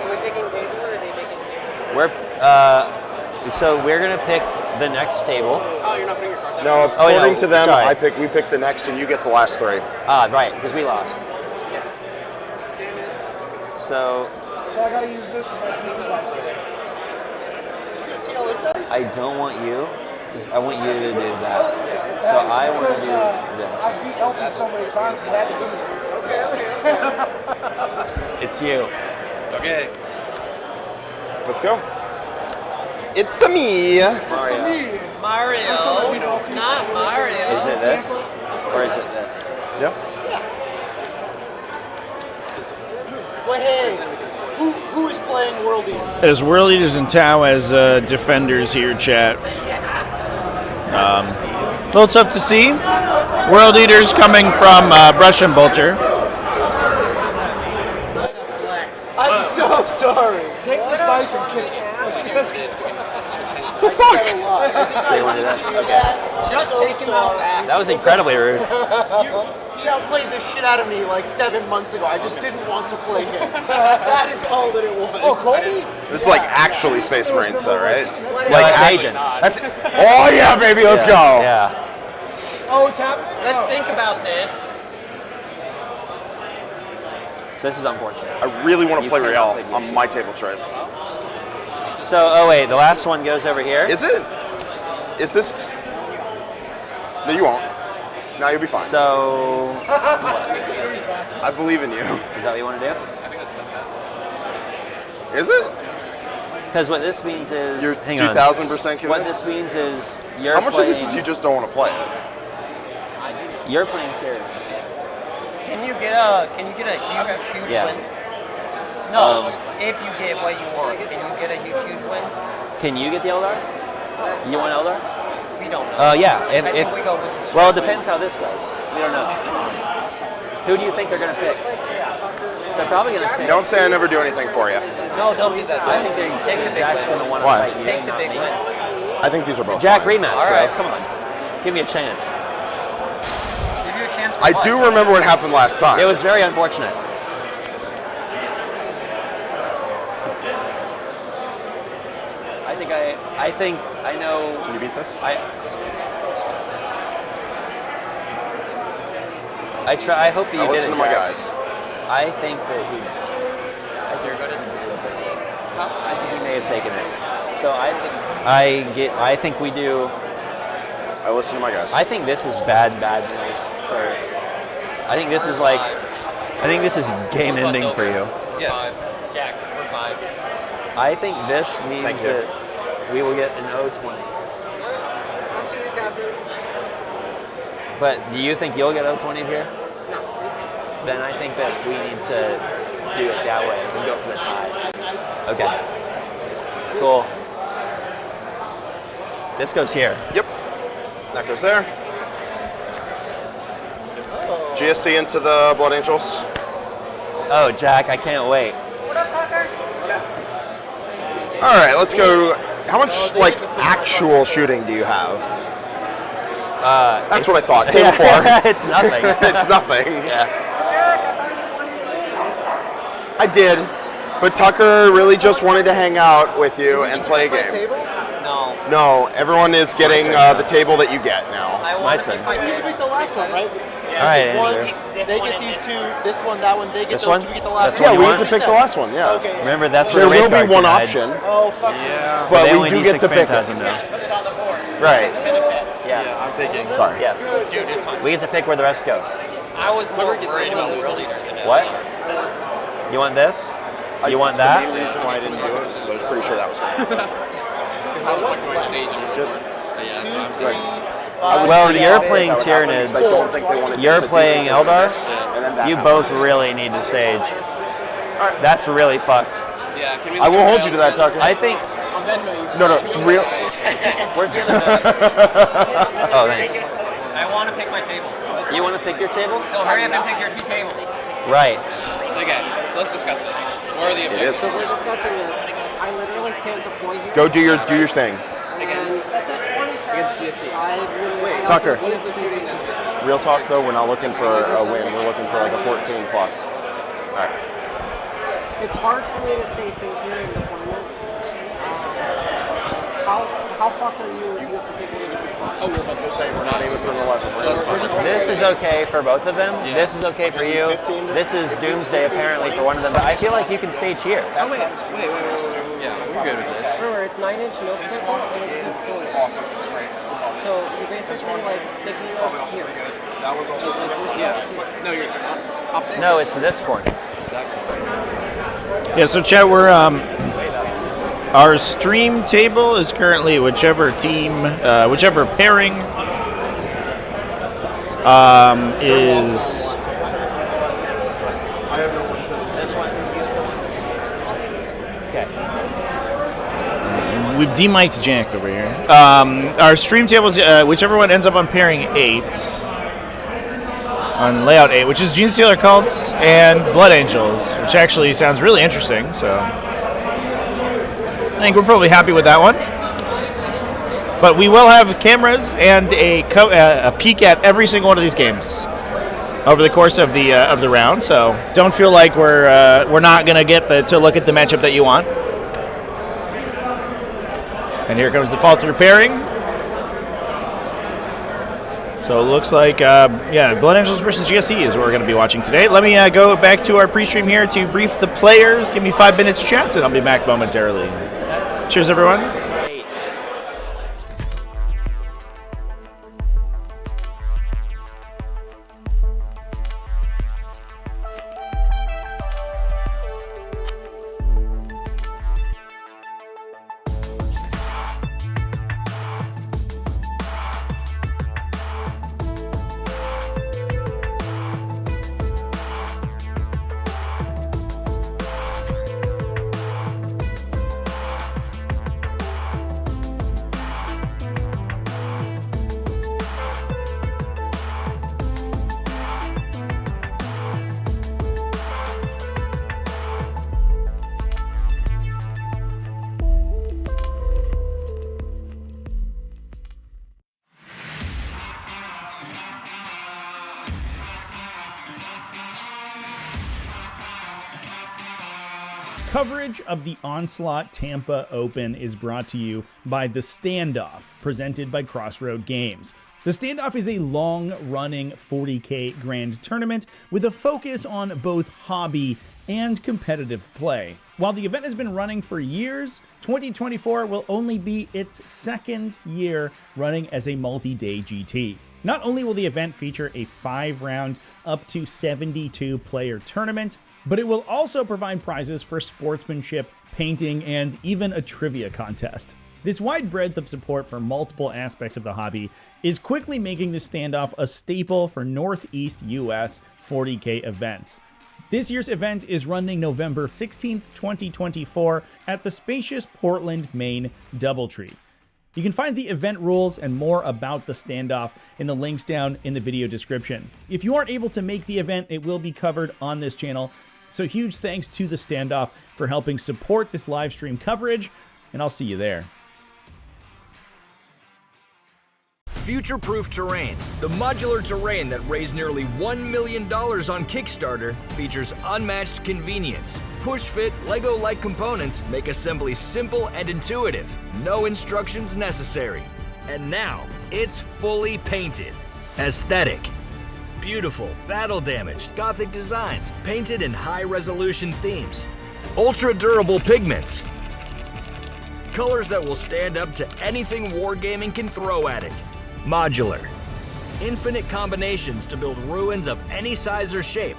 Are we picking table or are they picking table? so we're gonna pick the next table. Oh, you're not putting your cards No, down? according to them, sorry. we pick the next, and you get the last 3. Ah, right, because we lost. So So I got to use this as my sneaky dice today. Did you get TL dice? I don't want you. I want you to do that. So I want to do this. I've beat Elton so many times, he had to give me. It's you. Okay. Let's go. It's a me. Mario. Mario. Not Mario. Is it this? Or is it this? Yep. Well, hey, who is playing World Eater? As World Eaters in Tau as defenders here, chat. A little tough to see. World Eaters coming from Brush and Bolter. I'm so sorry. Take this dice and kick it. The fuck? So you want to do this? Okay. Just take him out back. That was incredibly rude. He outplayed the shit out of me like 7 months ago. I just didn't want to play him. That is all that it was. Oh, Colby? This is like actually Space Marines, though, right? Like agents. That's. Oh yeah, baby, let's go. Yeah. Oh, it's happening? Let's think about this. So this is unfortunate. I really want to You play cannot Riel play on my table choice. So, oh wait, the last one goes over here. Is it? Is this? No, you won't. No, you'll be fine. So, I believe in you. is that what you want to do? Is it? Because what this means is You're hang on. 2,000% What convinced? this means is you're How much playing, of this is you just don't want to play it? You're playing Tyranid. Can you get a huge Yeah. win? No, if you get what you want, can you get a huge win? Can you get the Eldar? You want Eldar? We don't know. Yeah. I think we go with the Well, it depends how this goes. We don't know. Who do you think they're going to pick? They're probably going to pick. Don't say I never do anything for you. No, don't do that. I think Jack's going to want to Why? fight you. Take the big one. I think these are both Jack, fine. rematch, All bro. right. Come on. Give me a chance. Give you a chance for I what? do remember what happened last time. It was very unfortunate. I think I know. Can you beat this? I try. I hope that you I did listen it, to my Jack. guys. I think that he. I think he may have taken it. So I think we do. I listen to my guys. I think this is bad news. I think this is like. I think this is game ending for you. Yeah. Jack, we're 5. I think this means that we will get an O20. But do you think you'll get O20 here? No. Then I think that we need to do it that way and go for the tie. Okay. Cool. This goes here. Yep. That goes there. GSC into the Blood Angels. Oh, Jack, I can't wait. What up, Tucker? All right, let's go. How much actual shooting do you have? That's what I thought. Table 4. It's nothing. It's nothing. Yeah. I did, but Tucker really just wanted to hang out with you and play a game. No. No, everyone is getting the table that you get now. It's my turn. I need to beat the last one, right? All right, One, Andrew. they get these 2, this one, that one, they get This those one? 2, we get the last That's one. what you want? We get to pick the last one, yeah. Okay. Remember, that's There where the will rate be card one can hide. option. Oh, fuck. Yeah. But But they we only do need get 6 to pick it. phantasm now. Right. Yeah. I'm picking. Sorry. Yes. Dude, it's fine. We get to pick where the rest go. I was more worried about World Leader. What? You want this? You want The that? main reason why I didn't do it is because I was pretty sure that was going to Well, you're playing Tyranids. I don't think they wanted You're this. playing Eldar. And then that You happened. both really need to stage. That's really fucked. Yeah, can we I will hold you to that, Tucker. I think. No, it's real. Where's the other? Oh, thanks. I want to pick my table. You want to pick your table? So hurry up and pick your 2 tables. Right. Okay, so let's discuss this. What are the It objectives? is. So we're discussing this. I literally can't deploy here. Go do your thing. Against GSC. Wait, Tucker. what is the shooting then? Real talk though, we're not looking for a win. We're looking for like a 14 plus. All right. It's hard for me to stay safe here in deployment. How fucked are you if you have to take one of these? Oh, we're about to say we're not aiming for an 11. This is okay for both of them. This is okay for you. This is Doomsday apparently for one of them. But I feel like you can stage here. Oh, wait. Wait. Yeah, we're good with this. Remember, it's 9-inch no circle and it's just story. Awesome. It's great. So you're basically like sticking us here. That one's also Like we're Yeah. stuck here. No, you're not. No, it's this corner. Yeah, so chat, we're our stream table is currently whichever team, whichever pairing is. Okay. We've demiked Jack over here. Our stream table is whichever one ends up on pairing 8. On layout 8, which is Genestealer cults and Blood Angels, which actually sounds really interesting. So I think we're probably happy with that one. But we will have cameras and a peek at every single one of these games over the course of the round. So don't feel like we're not gonna get to look at the matchup that you want. And here comes the falter pairing. So it looks like, Blood Angels versus GSE is what we're going to be watching today. Let me go back to our pre-stream here to brief the players. Give me 5 minutes chat, and I'll be back momentarily. Cheers, everyone. Coverage of the Onslaught Tampa Open is brought to you by The Standoff, presented by Crossroad Games. The Standoff is a long-running 40k grand tournament with a focus on both hobby and competitive play. While the event has been running for years, 2024 will only be its second year running as a multi-day GT. Not only will the event feature a 5-round, up to 72-player tournament, but it will also provide prizes for sportsmanship, painting, and even a trivia contest. This wide breadth of support for multiple aspects of the hobby is quickly making the Standoff a staple for Northeast US 40k events. This year's event is running November 16th, 2024 at the spacious Portland, Maine DoubleTree. You can find the event rules and more about the Standoff in the links down in the video description. If you aren't able to make the event, it will be covered on this channel. So huge thanks to the Standoff for helping support this live stream coverage, and I'll see you there. Future-proof terrain. The modular terrain that raised nearly $1 million on Kickstarter features unmatched convenience. Push-fit, Lego-like components make assembly simple and intuitive. No instructions necessary. And now, it's fully painted. Aesthetic. Beautiful, battle-damaged, Gothic designs, painted in high-resolution themes. Ultra-durable pigments. Colors that will stand up to anything wargaming can throw at it. Modular. Infinite combinations to build ruins of any size or shape.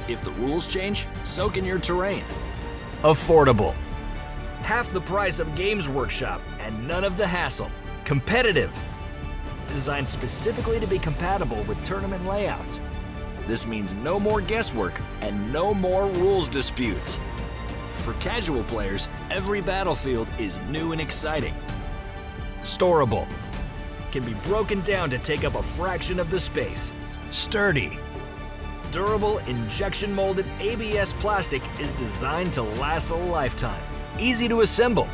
If the rules change, so can your terrain. Affordable. Half the price of Games Workshop and none of the hassle. Competitive. Designed specifically to be compatible with tournament layouts. This means no more guesswork and no more rules disputes. For casual players, every battlefield is new and exciting. Storable. Can be broken down to take up a fraction of the space. Sturdy. Durable, injection-molded ABS plastic is designed to last a lifetime. Easy to assemble.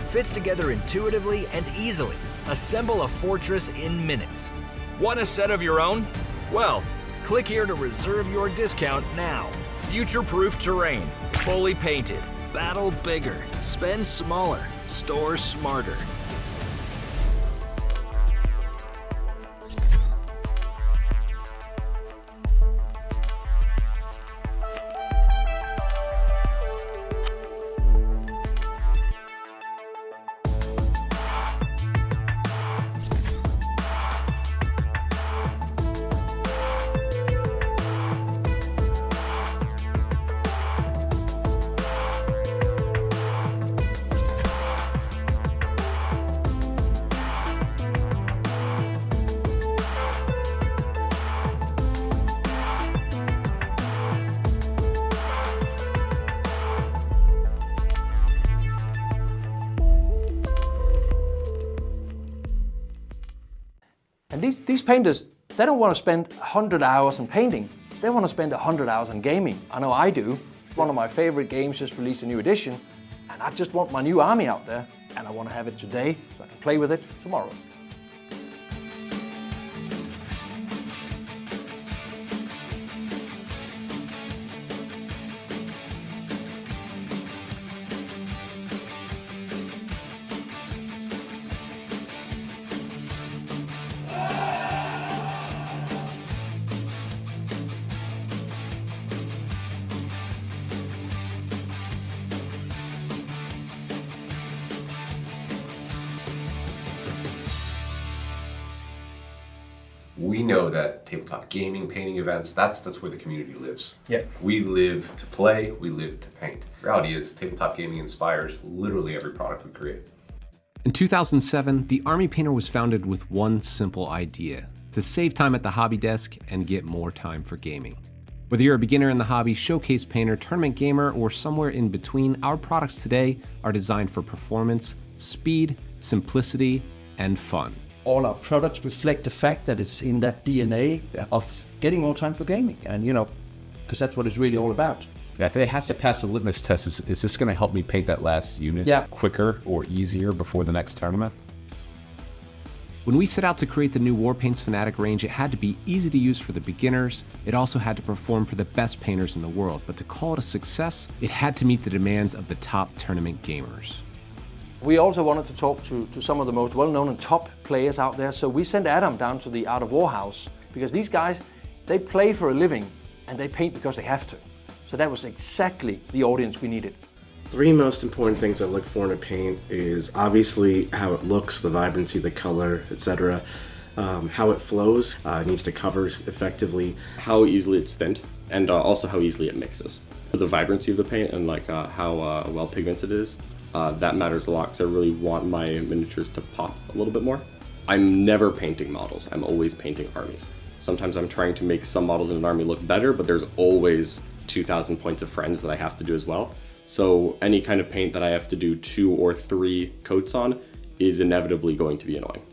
Fits together intuitively and easily. Assemble a fortress in minutes. Want a set of your own? Well, click here to reserve your discount now. Future-proof terrain. Fully painted. Battle bigger. Spend smaller. Store smarter. And these painters, they don't want to spend 100 hours on painting. They want to spend 100 hours on gaming. I know I do. One of my favorite games just released a new edition, and I just want my new army out there, and I want to have it today so I can play with it tomorrow. We know that tabletop gaming, painting events, that's where the community lives. Yeah. We live to play, we live to paint. The reality is tabletop gaming inspires literally every product we create. In 2007, the Army Painter was founded with one simple idea: to save time at the hobby desk and get more time for gaming. Whether you're a beginner in the hobby, showcase painter, tournament gamer, or somewhere in between, our products today are designed for performance, speed, simplicity, and fun. All our products reflect the fact that it's in that DNA of getting more time for gaming, and because that's what it's really all about. Yeah, if it has to pass a litmus test, is this going to help me paint that last unit quicker or easier before the next tournament? When we set out to create the new Warpaints Fanatic range, it had to be easy to use for the beginners, it also had to perform for the best painters in the world, but to call it a success, it had to meet the demands of the top tournament gamers. We also wanted to talk to some of the most well-known and top players out there, so we sent Adam down to the Art of War house, because these guys, they play for a living, and they paint because they have to. So that was exactly the audience we needed. Three most important things I look for in a paint is obviously how it looks, the vibrancy, the color, etc. How it flows, it needs to cover effectively. How easily it's thinned, and also how easily it mixes. The vibrancy of the paint and how well pigmented it is, that matters a lot because I really want my miniatures to pop a little bit more. I'm never painting models, I'm always painting armies. Sometimes I'm trying to make some models in an army look better, but there's always 2,000 points of friends that I have to do as well. So any kind of paint that I have to do 2 or 3 coats on is inevitably going to be annoying.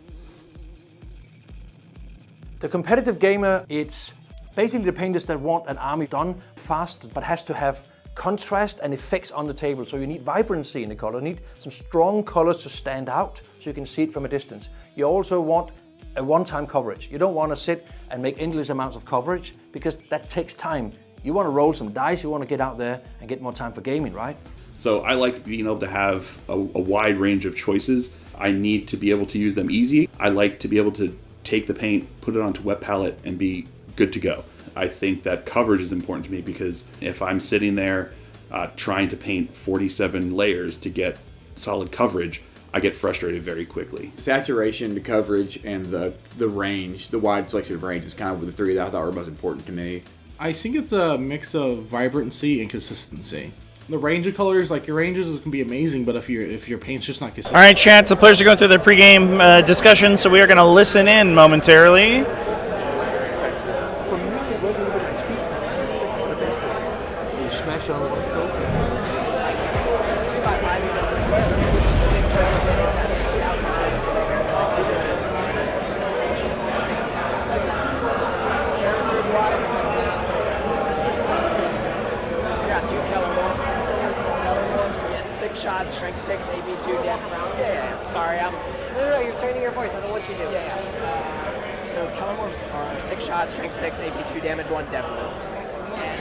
The competitive gamer, it's basically the painters that want an army done fast, but has to have contrast and effects on the table. So you need vibrancy in the color, you need some strong colors to stand out so you can see it from a distance. You also want a one-time coverage. You don't want to sit and make endless amounts of coverage because that takes time. You want to roll some dice, you want to get out there and get more time for gaming, right? So I like being able to have a wide range of choices. I need to be able to use them easy. I like to be able to take the paint, put it onto wet palette, and be good to go. I think that coverage is important to me because if I'm sitting there trying to paint 47 layers to get solid coverage, I get frustrated very quickly. Saturation, the coverage, and the range, the wide selection of range is kind of the three that I thought were most important to me. I think it's a mix of vibrancy and consistency. The range of colors, like your ranges can be amazing, but if your paint's just not consistent. All right, chat, the players are going through their pregame discussion, so we are going to listen in momentarily. Shots, strength 6, AP2, damage. Yeah. Sorry, No, you're straining your voice. I know what you do. Yeah. So Kellermorphs are 6 shots, strength 6, AP2, damage 1, dev wounds. And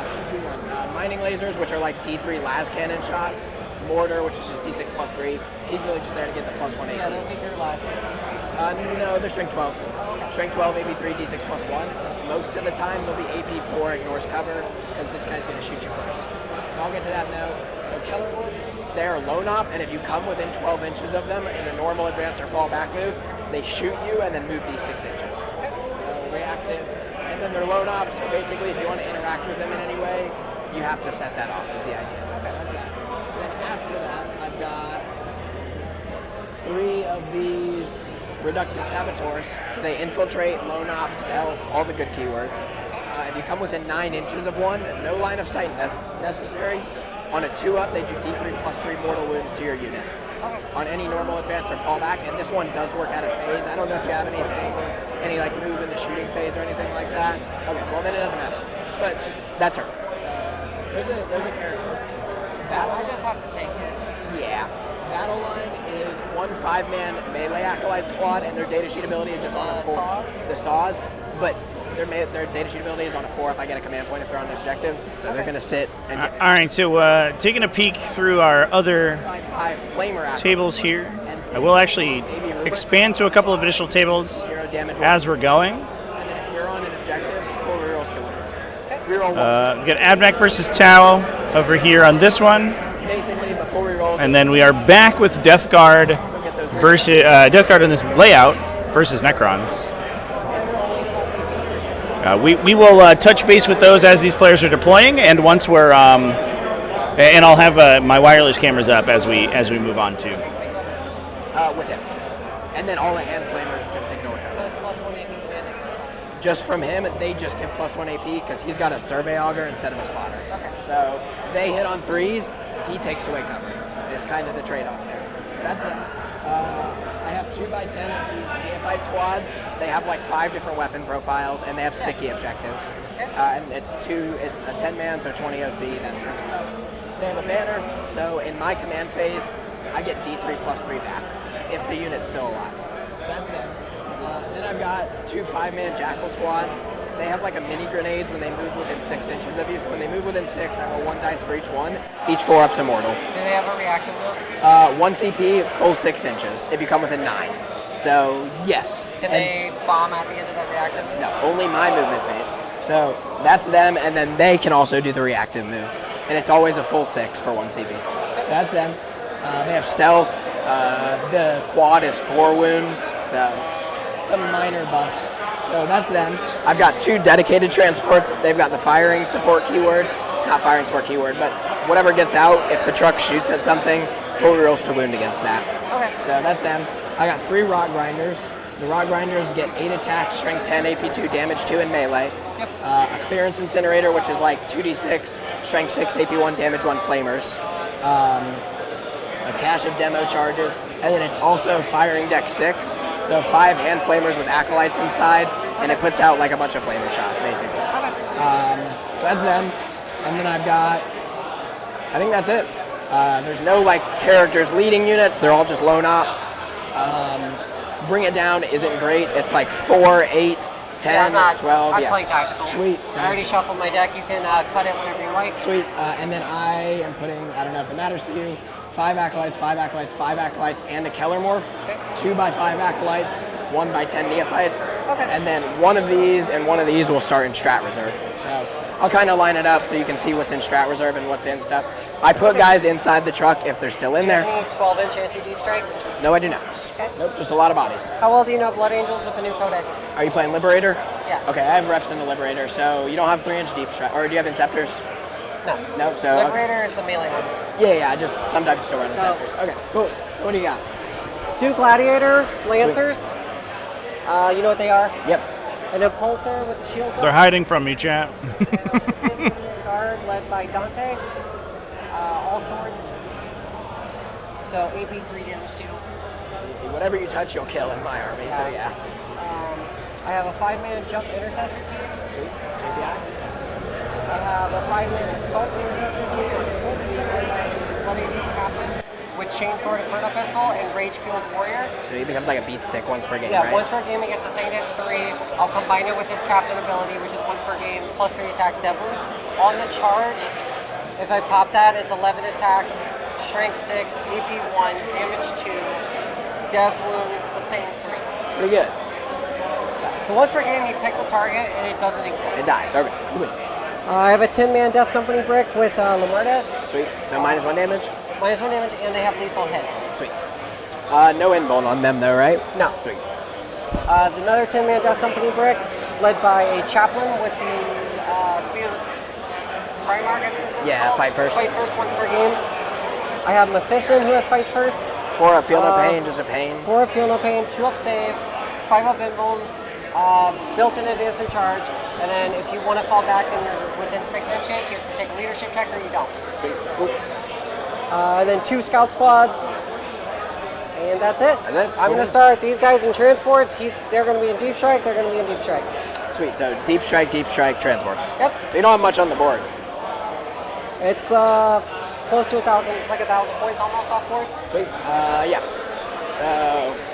2-2-1. Mining lasers, which are like D3 las cannon shots. Mortar, which is just D6 plus 3. He's really just there to get the plus 1 AP. I don't think you're las cannon. No, they're strength 12. Strength 12, AP3, D6 plus 1. Most of the time, they'll be AP4, ignores cover, because this guy's going to shoot you first. So I'll get to that now. So Kellermorphs, they're lone op, and if you come within 12 inches of them in a normal advance or fall back move, they shoot you and then move D6 inches. So reactive, and then they're lone op, so basically if you want to interact with them in any way, you have to set that off is the idea. Okay, that's that. Then after that, I've got 3 of these Reductus Saboteurs. So they infiltrate, lone op, stealth, all the good keywords. If you come within 9 inches of one, no line of sight necessary. On a 2-up, they do D3 plus 3 mortal wounds to your unit. On any normal advance or fallback, and this one does work out of phase. I don't know if you have any like move in the shooting phase or anything like that. Okay, well then it doesn't matter. But that's her. So there's a characters. I just have to take it. Yeah. Battle line is 1 5-man melee acolyte squad, and their data sheet ability is just on a 4. The saws, but their data sheet ability is on a 4 if I get a command point if they're on an objective. So they're going to sit and get All right, so taking a peek through our other 5 tables here, I will actually expand to a couple of additional tables as we're going. And then if you're on an objective, full rerolls to wounds. Reroll 1. We got Admech versus Tau over here on this one. Basically, before rerolls. And then we are back with Death Guard versus Death Guard in this layout versus Necrons. We will touch base with those as these players are deploying, and once we're and I'll have my wireless cameras up as we move on too. With him, and then all the hand flamers just ignore him. So it's plus 1 AP. Just from him, they just get plus 1 AP because he's got a survey auger instead of a spotter. Okay. So they hit on 3s, he takes away cover. It's kind of the trade-off there. So that's it. I have 2x10 of these neophyte squads. They have like 5 different weapon profiles, and they have sticky objectives. And it's a 10-man, so 20 OC, that sort of stuff. They have a banner, so in my command phase, I get D3 plus 3 back if the unit's still alive. So that's them. Then I've got 2 5-man jackal squads. They have like a mini grenades when they move within 6 inches of you. So when they move within 6, I roll 1 dice for each one. Each 4-up's immortal. Do they have a reactive move? 1 CP, full 6 inches if you come within 9. So yes. Can they bomb at the end of the reactive move? No, only my movement phase. So that's them, and then they can also do the reactive move. And it's always a full 6 for 1 CP. So that's them. They have stealth. The quad is 4 wounds. So some minor buffs. So that's them. I've got 2 dedicated transports. They've got the firing support keyword. Not firing support keyword, but whatever gets out, if the truck shoots at something, full rolls to wound against that. Okay. So that's them. I got 3 rock grinders. The rock grinders get 8 attacks, strength 10, AP2, damage 2, and melee. Yep. A clearance incinerator, which is like 2d6, strength 6, AP1, damage 1, flamers. A cache of demo charges, and then it's also firing deck 6, so 5 hand flamers with acolytes inside, and it puts out like a bunch of flamer shots, basically. So that's them, and then I've got, I think that's it. There's no like characters leading units, they're all just lone ops. Bring It Down isn't great, it's like 4, 8, 10, 12, I'm playing tactical. Sweet. I already shuffled my deck. You can cut it whenever you like. Sweet. And then I am putting, I don't know if it matters to you, 5 acolytes, 5 acolytes, 5 acolytes, and a Keller morph. Okay. 2 by 5 acolytes, 1 by 10 neophytes. Okay. And then one of these and one of these will start in strat reserve. So I'll kind of line it up so you can see what's in strat reserve and what's in stuff. I put guys inside the truck if they're still in there. Do you have any 12-inch anti-deep strike? No, I do not. Okay. Nope, just a lot of bodies. How well do you know Blood Angels with the new codex? Are you playing Liberator? Yeah. Okay, I have reps in the Liberator, so you don't have 3-inch deep strike, or do you have Inceptors? No. No, so... Liberator is the melee one. Yeah, I just sometimes still run Inceptors. Okay, cool. So what do you got? 2 Gladiators, Lancers. You know what they are? Yep. An Impulsor with the shield. They're hiding from me, chat. Guard led by Dante. All swords. So AP3 damage too. Whatever you touch, you'll kill in my army, so yeah. I have a 5-man jump intercessor team. Sweet. JPI. I have a 5-man assault intercessor team on foot. Blood Angel Captain with Chainsword Inferno Pistol and Rage Fueled Warrior. So he becomes like a beat stick once per game, Yeah, right? once per game he gets the same hits 3. I'll combine it with his captain ability, which is once per game, plus 3 attacks, death wounds. On the charge, if I pop that, it's 11 attacks, strength 6, AP 1, damage 2, death wounds, sustain 3. Pretty good. So once per game he picks a target and it doesn't exist. It dies. Okay, cool. I have a 10-man Death Company brick with Lamerdes. Sweet. So minus 1 damage? Minus 1 damage, and they have lethal hits. Sweet. No invuln on them though, right? No. Sweet. Another 10-man Death Company brick, led by a chaplain with the Spear Primarch, I think this is Yeah, called. fight first. Fight first once per game. I have Mephiston, who has fights first. 4 up, feel no pain, just a pain. 4 up, feel no pain, 2 up save, 5 up invuln, built-in advance and charge, and then if you want to fall back and you're within 6 inches, you have to take a leadership check or you don't. Sweet, cool. And then 2 scout squads, and that's it. That's it? I'm going to start these guys in transports. They're going to be in deep strike, they're going to be in deep strike. Sweet, so deep strike, transports. Yep. So you don't have much on the board. It's close to 1,000, it's like 1,000 points almost off board. Sweet, yeah. So...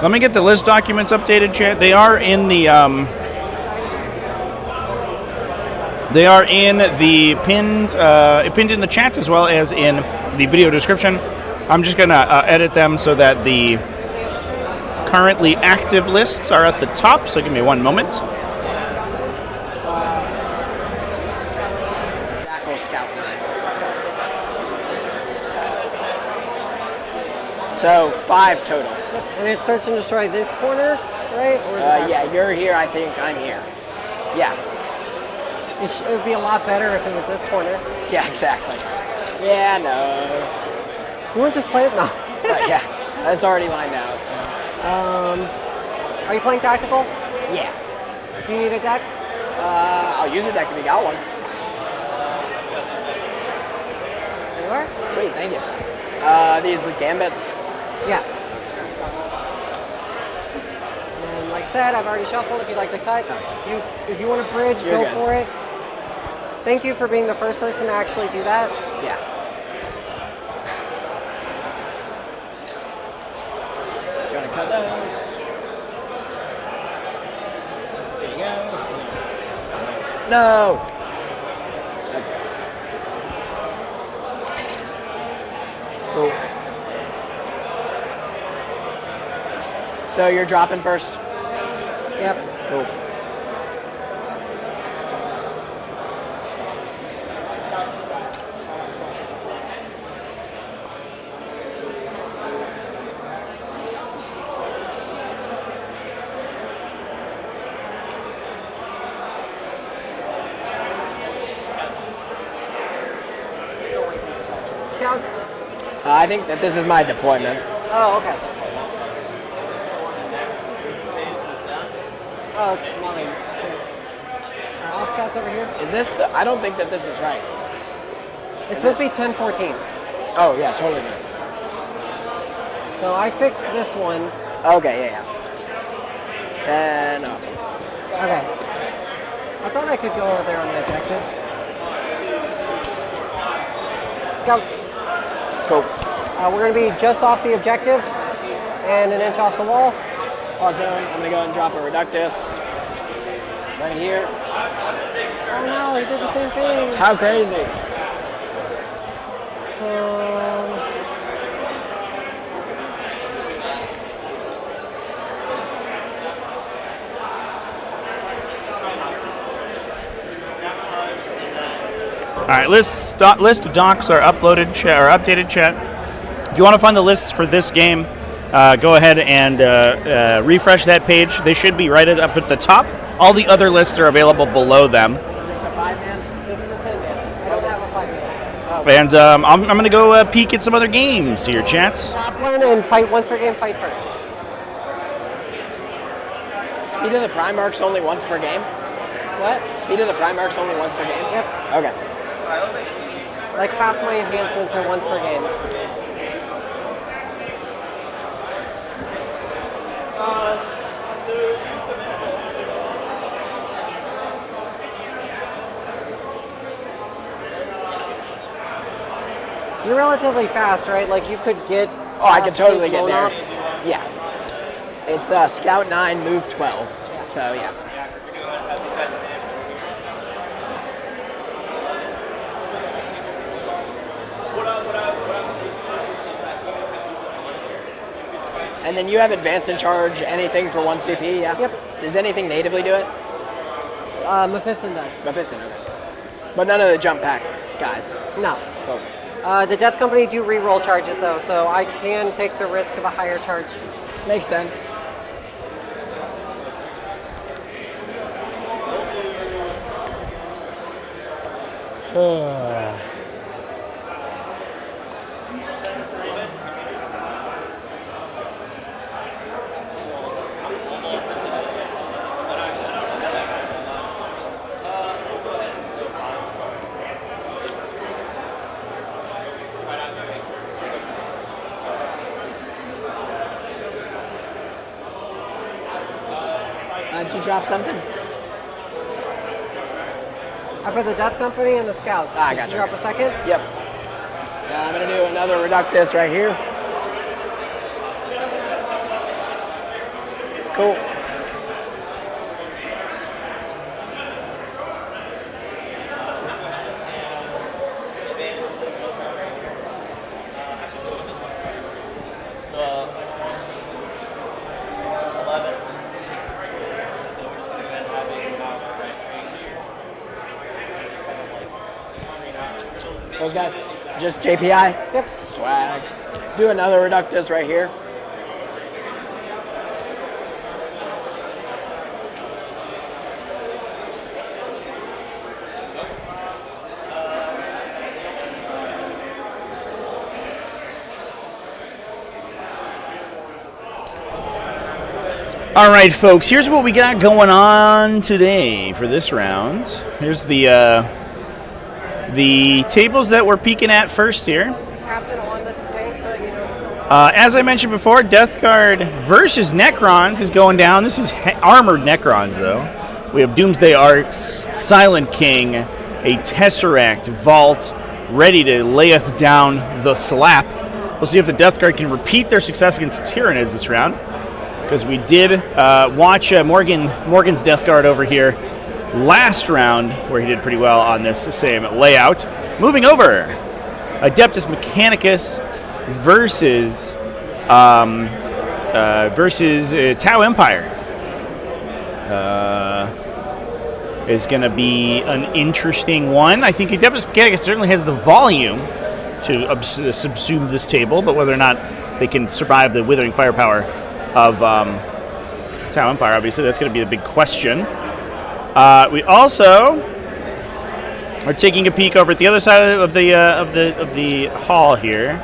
Let me get the list documents updated, chat. They are in the pinned in the chat as well as in the video description. I'm just gonna edit them so that the currently active lists are at the top. So give me 1 moment. Jackal Scout 9. So 5 total. And it's search and destroy this corner, right? Or is it yeah, you're here, I think I'm here. Yeah. It would be a lot better if it was this corner. Yeah, exactly. Yeah, no. You wouldn't just play it now. But yeah, that's already lined out. So. Are you playing tactical? Yeah. Do you need a deck? I'll use a deck if you got one. There you are. Sweet, thank you. These gambits. Yeah. And like said, I've already shuffled if you'd like to cut. If you want to bridge, You're go good. for it. Thank you for being the first person to actually do that. Yeah. Trying to cut those. There you go. No. Okay. Cool. So you're dropping first? Yep. Cool. Scouts? I think that this is my deployment. Oh, okay. Oh, it's mine. Off scouts over here. Is this the... I don't think that this is right. It's supposed to be 10-14. Oh, yeah, totally not. So I fixed this one. Okay, yeah. 10, awesome. Okay. I thought I could go over there on the objective. Scouts. Cool. We're going to be just off the objective and an inch off the wall. Awesome. I'm going to go ahead and drop a Reductus right here. Oh no, he did the same thing. How crazy. All right, list of docs are uploaded, updated, chat. If you want to find the lists for this game, go ahead and refresh that page. They should be right up at the top. All the other lists are available below them. This is a 5-man. This is a 10-man. I don't have a 5-man. And I'm going to go peek at some other games here, chats. Top one and fight once per game, fight first. Speed of the Primarch's only once per game? What? Speed of the Primarch's only once per game? Yep. Okay. Like half my enhancements are once per game. You're relatively fast, right? Like you could get. Oh, I can totally get there. Up. Yeah. It's Scout 9, move 12. So yeah. And then you have advance in charge, anything for 1 CP, yeah? Yep. Does anything natively do it? Mephiston does. Mephiston, okay. But none of the jump pack guys? No. Oh. The Death Company do re-roll charges though, so I can take the risk of a higher charge. Makes sense. Did you drop something? I put the Death Company and the Scouts. I Did got you you. drop a second? Yep. I'm gonna do another Reductus right here. Cool. Those guys? Just JPI? Yep. Swag. Do another Reductus right here. All right, folks, here's what we got going on today for this round. Here's the tables that we're peeking at first here. Captain on the tank so that you know the still inside. As I mentioned before, Death Guard versus Necrons is going down. This is armored Necrons, though. We have Doomsday Arcs, Silent King, a Tesseract Vault, ready to layeth down the slap. We'll see if the Death Guard can repeat their success against Tyranids this round, because we did watch Morgan's Death Guard over here last round, where he did pretty well on this same layout. Moving over, Adeptus Mechanicus versus Tau Empire. Is going to be an interesting one. I think Adeptus Mechanicus certainly has the volume to subsume this table, but whether or not they can survive the withering firepower of Tau Empire, obviously, that's going to be the big question. We also are taking a peek over at the other side of the hall here.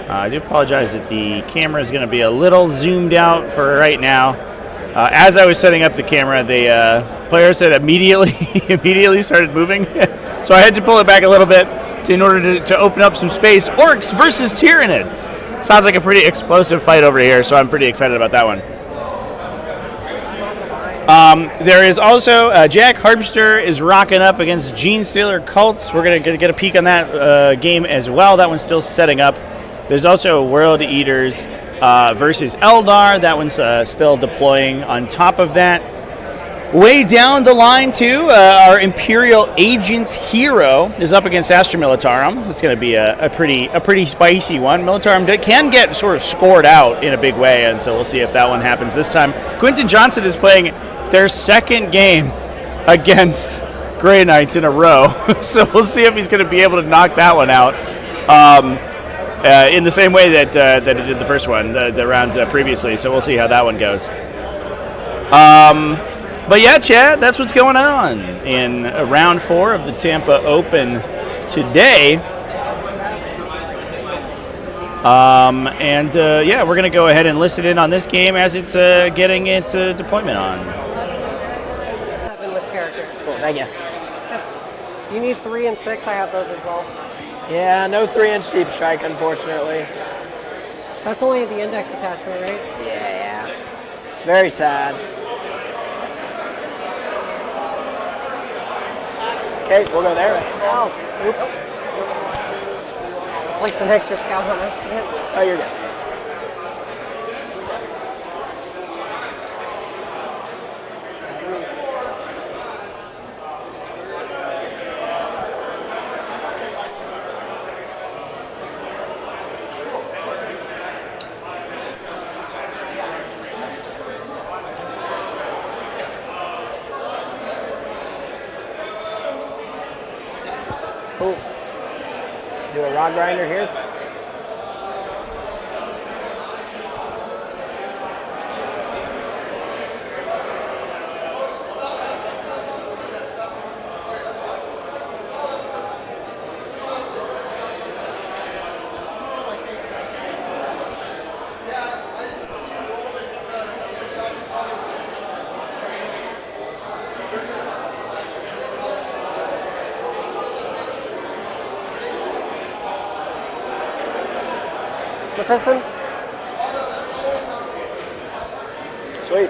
I do apologize that the camera is going to be a little zoomed out for right now. As I was setting up the camera, the players had immediately started moving, so I had to pull it back a little bit in order to open up some space. Orcs versus Tyranids. Sounds like a pretty explosive fight over here, so I'm pretty excited about that one. There is also Jack Harbster is rocking up against Genestealer Cults. We're going to get a peek on that game as well. That one's still setting up. There's also World Eaters versus Eldar. That one's still deploying on top of that. Way down the line, too, our Imperial Agents Hero is up against Astra Militarum. It's going to be a pretty spicy one. Militarum can get sort of scored out in a big way, and so we'll see if that one happens this time. Quentin Johnson is playing their second game against Grey Knights in a row, so we'll see if he's going to be able to knock that one out. In the same way that he did the first one, the round previously. So we'll see how that one goes. But yeah, Chad, that's what's going on in round 4 of the Tampa Open today. Yeah, we're going to go ahead and listen in on this game as it's getting its deployment on. 7 with character. Cool, thank you. If you need 3 and 6, I have those as well. Yeah, no 3-inch deep strike, unfortunately. That's only the index attachment, right? Yeah. Very sad. Okay, we'll go there. Oh, oops. Placed an extra scout on accident. Oh, you're good. Cool. Do a rod grinder here. Mephiston? Sweet.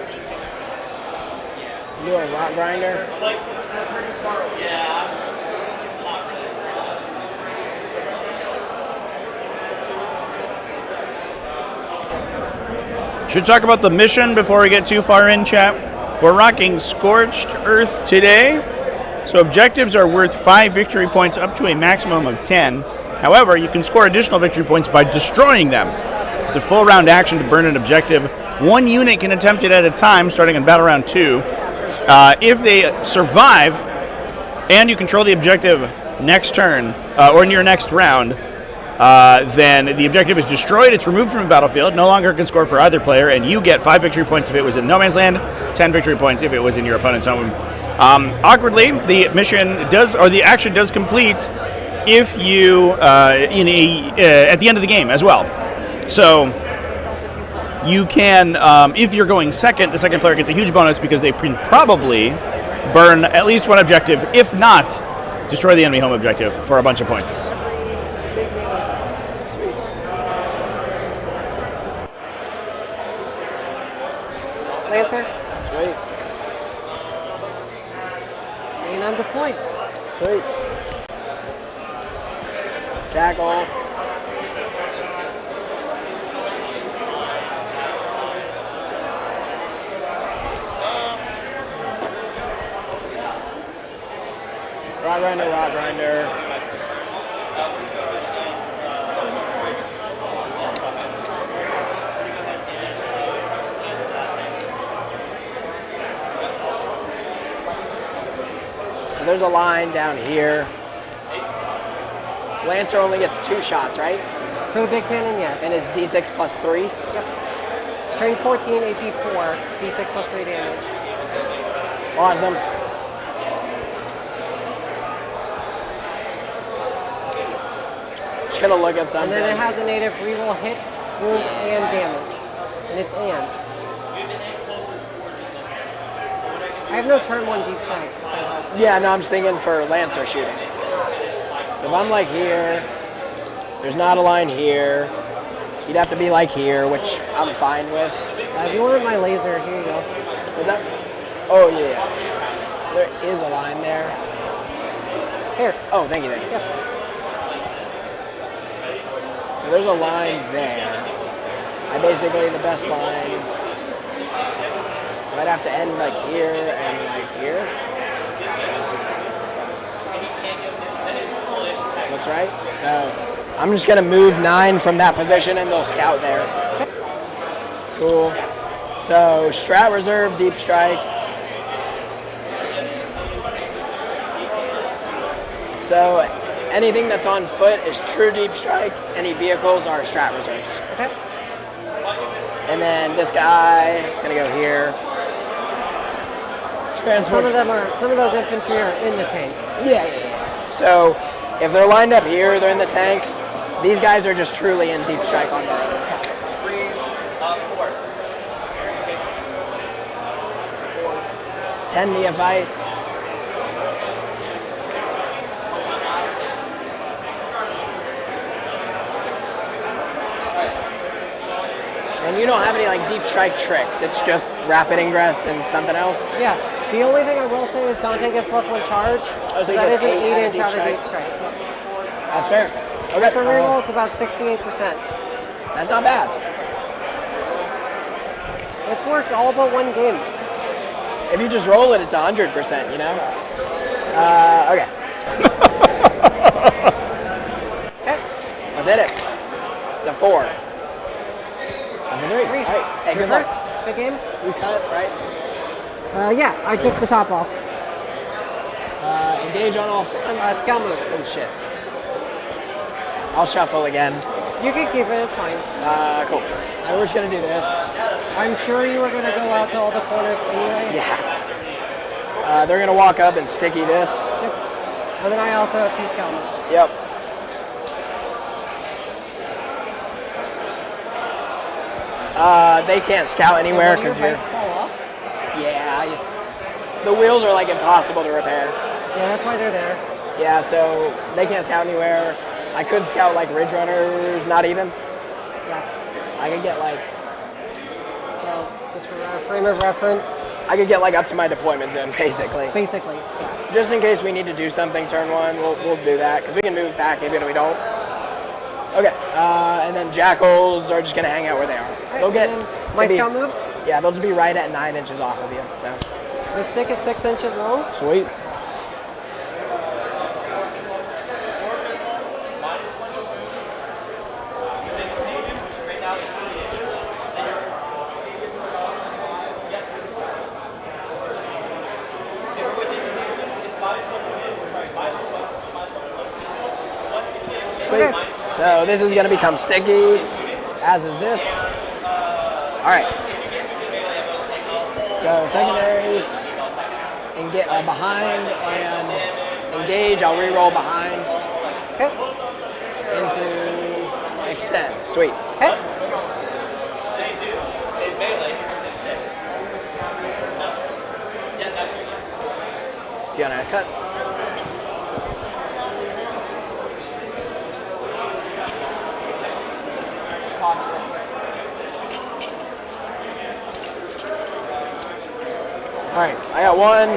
Do a rock grinder. Should talk about the mission before we get too far in, chat. We're rocking Scorched Earth today. So objectives are worth 5 victory points up to a maximum of 10. However, you can score additional victory points by destroying them. It's a full round action to burn an objective. 1 unit can attempt it at a time, starting in battle round 2. If they survive, and you control the objective next turn, or in your next round, then the objective is destroyed, it's removed from the battlefield, no longer can score for either player, and you get 5 victory points if it was in no man's land, 10 victory points if it was in your opponent's home. Awkwardly, the action does complete if you at the end of the game as well. So you can, if you're going second, the second player gets a huge bonus because they can probably burn at least 1 objective, if not destroy the enemy home objective for a bunch of points. Lancer. Sweet. And I'm deployed. Sweet. Jackal. Rock grinder, rock grinder. So there's a line down here. Lancer only gets 2 shots, right? For the big cannon, yes. And it's D6 plus 3? Yep. Strength 14, AP 4, D6 plus 3 damage. Awesome. Just gonna look at something. And then it has a native reroll hit, wound, and damage. And it's and. I have no turn 1 deep strike. Yeah, no, I'm just thinking for Lancer shooting. So if I'm like here, there's not a line here. You'd have to be like here, which I'm fine with. If you want my laser, here you go. What's that? Oh, yeah. So there is a line there. Here. Oh, thank you, thank you. Yeah. So there's a line there. Basically the best line. So I'd have to end like here and like here. Looks right. So I'm just gonna move 9 from that position and they'll scout there. Cool. So strat reserve, deep strike. So anything that's on foot is true deep strike. Any vehicles are strat reserves. Okay. And then this guy is gonna go here. Some of those infantry are in the tanks. Yeah. So if they're lined up here, they're in the tanks. These guys are just truly in deep strike on their own. 10 neophytes. And you don't have any like deep strike tricks. It's just rapid ingress and something else. Yeah. The only thing I will say is Dante gets +1 charge. Oh, so that is an 8-inch out of deep strike. That's fair. Okay. After reroll, it's about 68%. That's not bad. It's worked all but 1 game. If you just roll it, it's 100%, you know? Okay. Okay. Let's hit it. It's a 4. That's a 3. All right. Hey, You're good luck. first. Big game. You cut, right? Yeah, I took the top off. Engage on all fronts. Scout moves. Oh, shit. I'll shuffle again. You can keep it, it's fine. Cool. We're just gonna do this. I'm sure you were gonna go out to all the corners anyway. Yeah. They're gonna walk up and sticky this. Yep. And then I also have 2 scout moves. Yep. They can't scout anywhere because your bikes fall off? Yeah, the wheels are like impossible to repair. Yeah, that's why they're there. Yeah, so they can't scout anywhere. I could scout like Ridge Runners, not even. Yeah. I could get like. So, just for our frame of reference. I could get like up to my deployment zone, basically. Basically, yeah. Just in case we need to do something turn 1, we'll do that because we can move back even if we don't. Okay, and then Jackals are just gonna hang out where they are. They'll get my scout moves? Yeah, they'll just be right at 9 inches off of you. So. The stick is 6 inches long. Sweet. Sweet. So this is going to become sticky, as is this. All right. So secondaries, and get behind and engage. I'll re-roll behind. Okay. Into extend. Sweet. Okay. You want to cut? right, I got 1.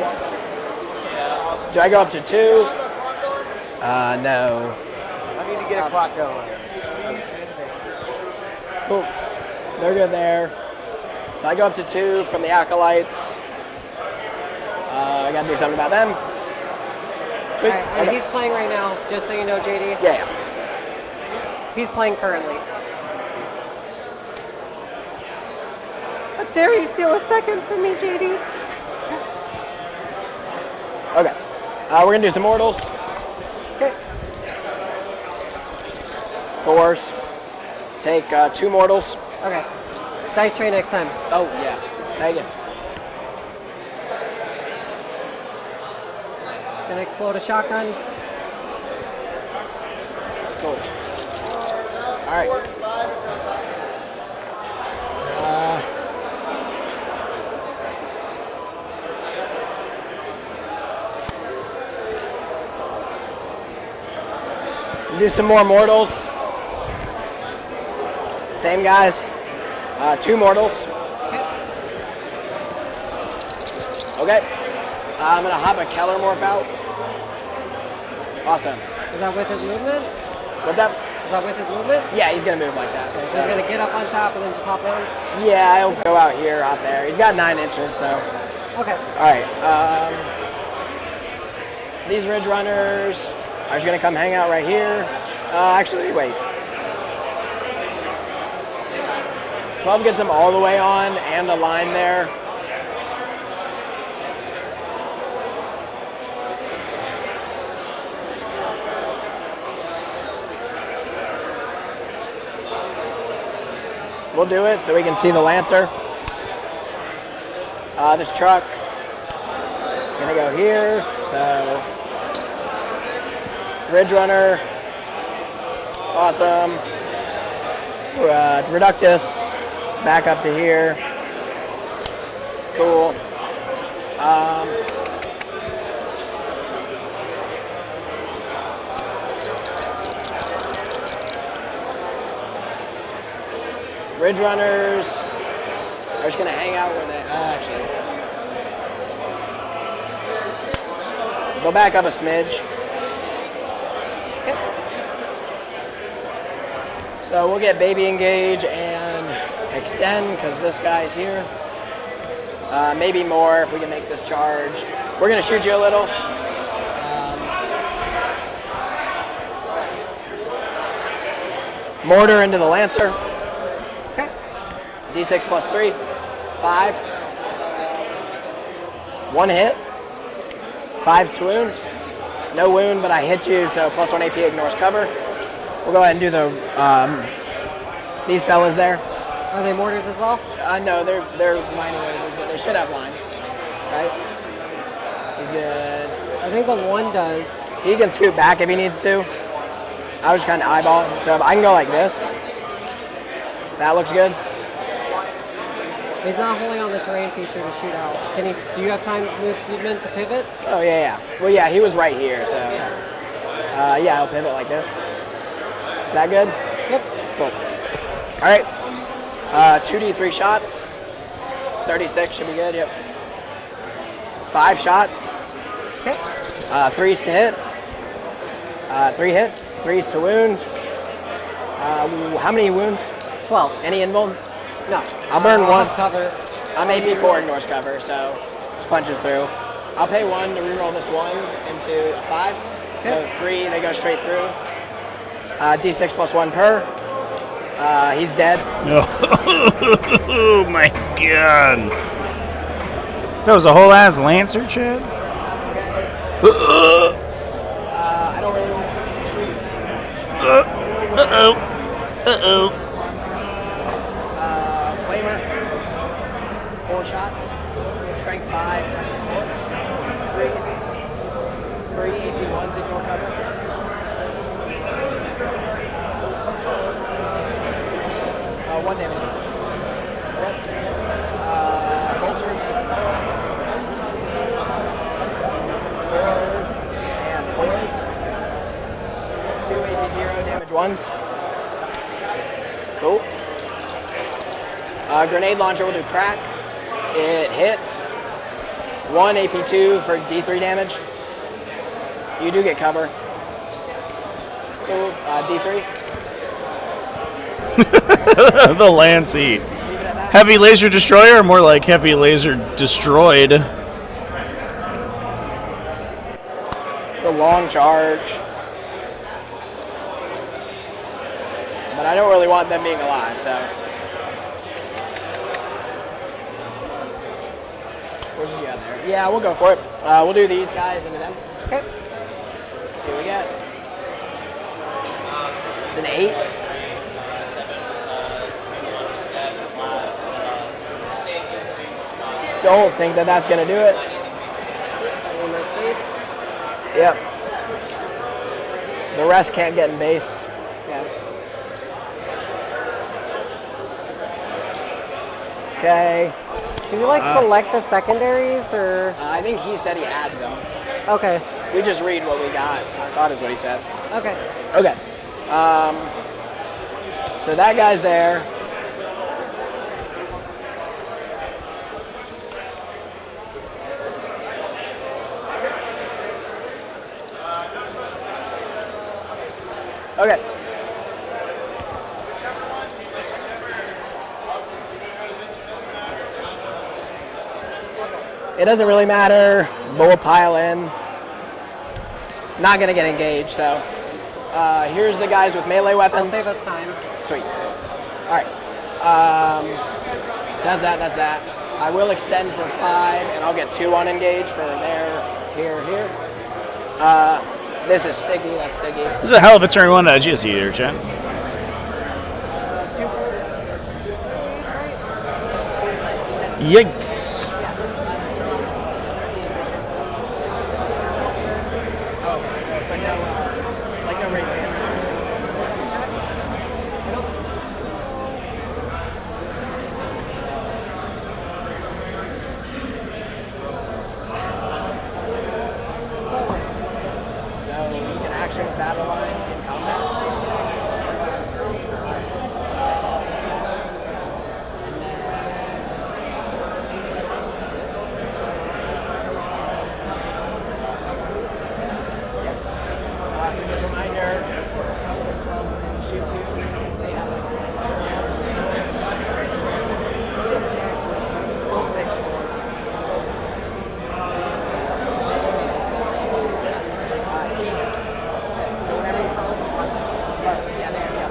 Do I go up to 2? No. I need to get a clock going. Cool. They're good there. So I go up to 2 from the Acolytes. I gotta do something about them. Sweet. Alright, and he's playing right now, just so you know, JD. Yeah. He's playing currently. How dare you steal a second from me, JD? Okay. We're gonna do some mortals. Okay. 4s. Take 2 mortals. Okay. Dice tray next time. Oh, yeah. Thank you. Gonna explode a shotgun. Cool. All right. Do some more mortals. Same guys. 2 mortals. Okay. I'm gonna hop a Keller Morph out. Awesome. Is that with his movement? What's up? Is that with his movement? Yeah, he's gonna move like that. Okay, so he's gonna get up on top and then just hop down? Yeah, he'll go out here, hop there. He's got 9 inches, so. Okay. All right. These Ridge Runners are just gonna come hang out right here. Actually, wait. 12 gets them all the way on and a line there. We'll do it so we can see the Lancer. This truck is gonna go here. So, Ridge Runner, awesome. Reductus, back up to here. Cool. Ridge Runners are just gonna hang out where they actually go back up a smidge. Okay. So we'll get Baby Engage and Extend because this guy's here. Maybe more if we can make this charge. We're gonna shoot you a little. Mortar into the Lancer. Okay. D6 plus 3. 5. 1 hit. 5's to wound. No wound, but I hit you, so plus 1 AP ignores cover. We'll go ahead and do the these fellas there. Are they mortars as well? No, they're mining lasers, but they should have line. Right? He's good. I think the 1 does. He can scoot back if he needs to. I was kind of eyeballing, so I can go like this. That looks good. He's not holding on the terrain feature to shoot out. Can he? Do you have time movement to pivot? Oh yeah. Well yeah, he was right here, so yeah, I'll pivot like this. Is that good? Yep. Cool. All right. 2d3 shots. 36 should be good. Yep. 5 shots. Okay. 3s to hit. 3 hits. 3s to wound. How many wounds? 12. Any invuln? No. I'll burn 1. Cover. I'm AP4 ignores cover, so just punches through. I'll pay 1 to reroll this 1 into a 5. So 3, they go straight through. D6 plus 1 per. He's dead. Oh my god. That was a whole ass Lancer, Chad? I don't really shoot Uh-oh. Uh-oh. Flamer. 4 shots. Strength 5 times 4. 3s. 3 AP1s ignore cover. 1 damage each. Bolters. 4s and 4s. 2 AP0 damage 1s. Cool. Grenade launcher will do crack. It hits. 1 AP2 for D3 damage. You do get cover. Cool. D3. The Lancey. Heavy laser destroyer, or more like heavy laser destroyed? It's a long charge. But I don't really want them being alive, so. Where's she out there? Yeah, we'll go for it. We'll do these guys into them. Okay. Let's see what we get. It's an 8. Don't think that that's going to do it. In my space? Yep. The rest can't get in base. Yeah. Okay. Do you like select the secondaries or? I think he said he adds them. Okay. We just read what we got. I thought is what he said. Okay. Okay. So that guy's there. Okay. It doesn't really matter. We'll pile in. Not gonna get engaged, so. Here's the guys with melee weapons. I'll save us time. Sweet. All right. So that's that. I will extend for 5, and I'll get 2 on engage for there, here. This is sticky. That's sticky. This is a hell of a turn 1 Genestealer, chat. 2 points. Yikes. But no, like no raise damage. So you can action with battle line in combat. So just a reminder, shoots you, they have like full 6 force. So whenever yeah, there, yeah.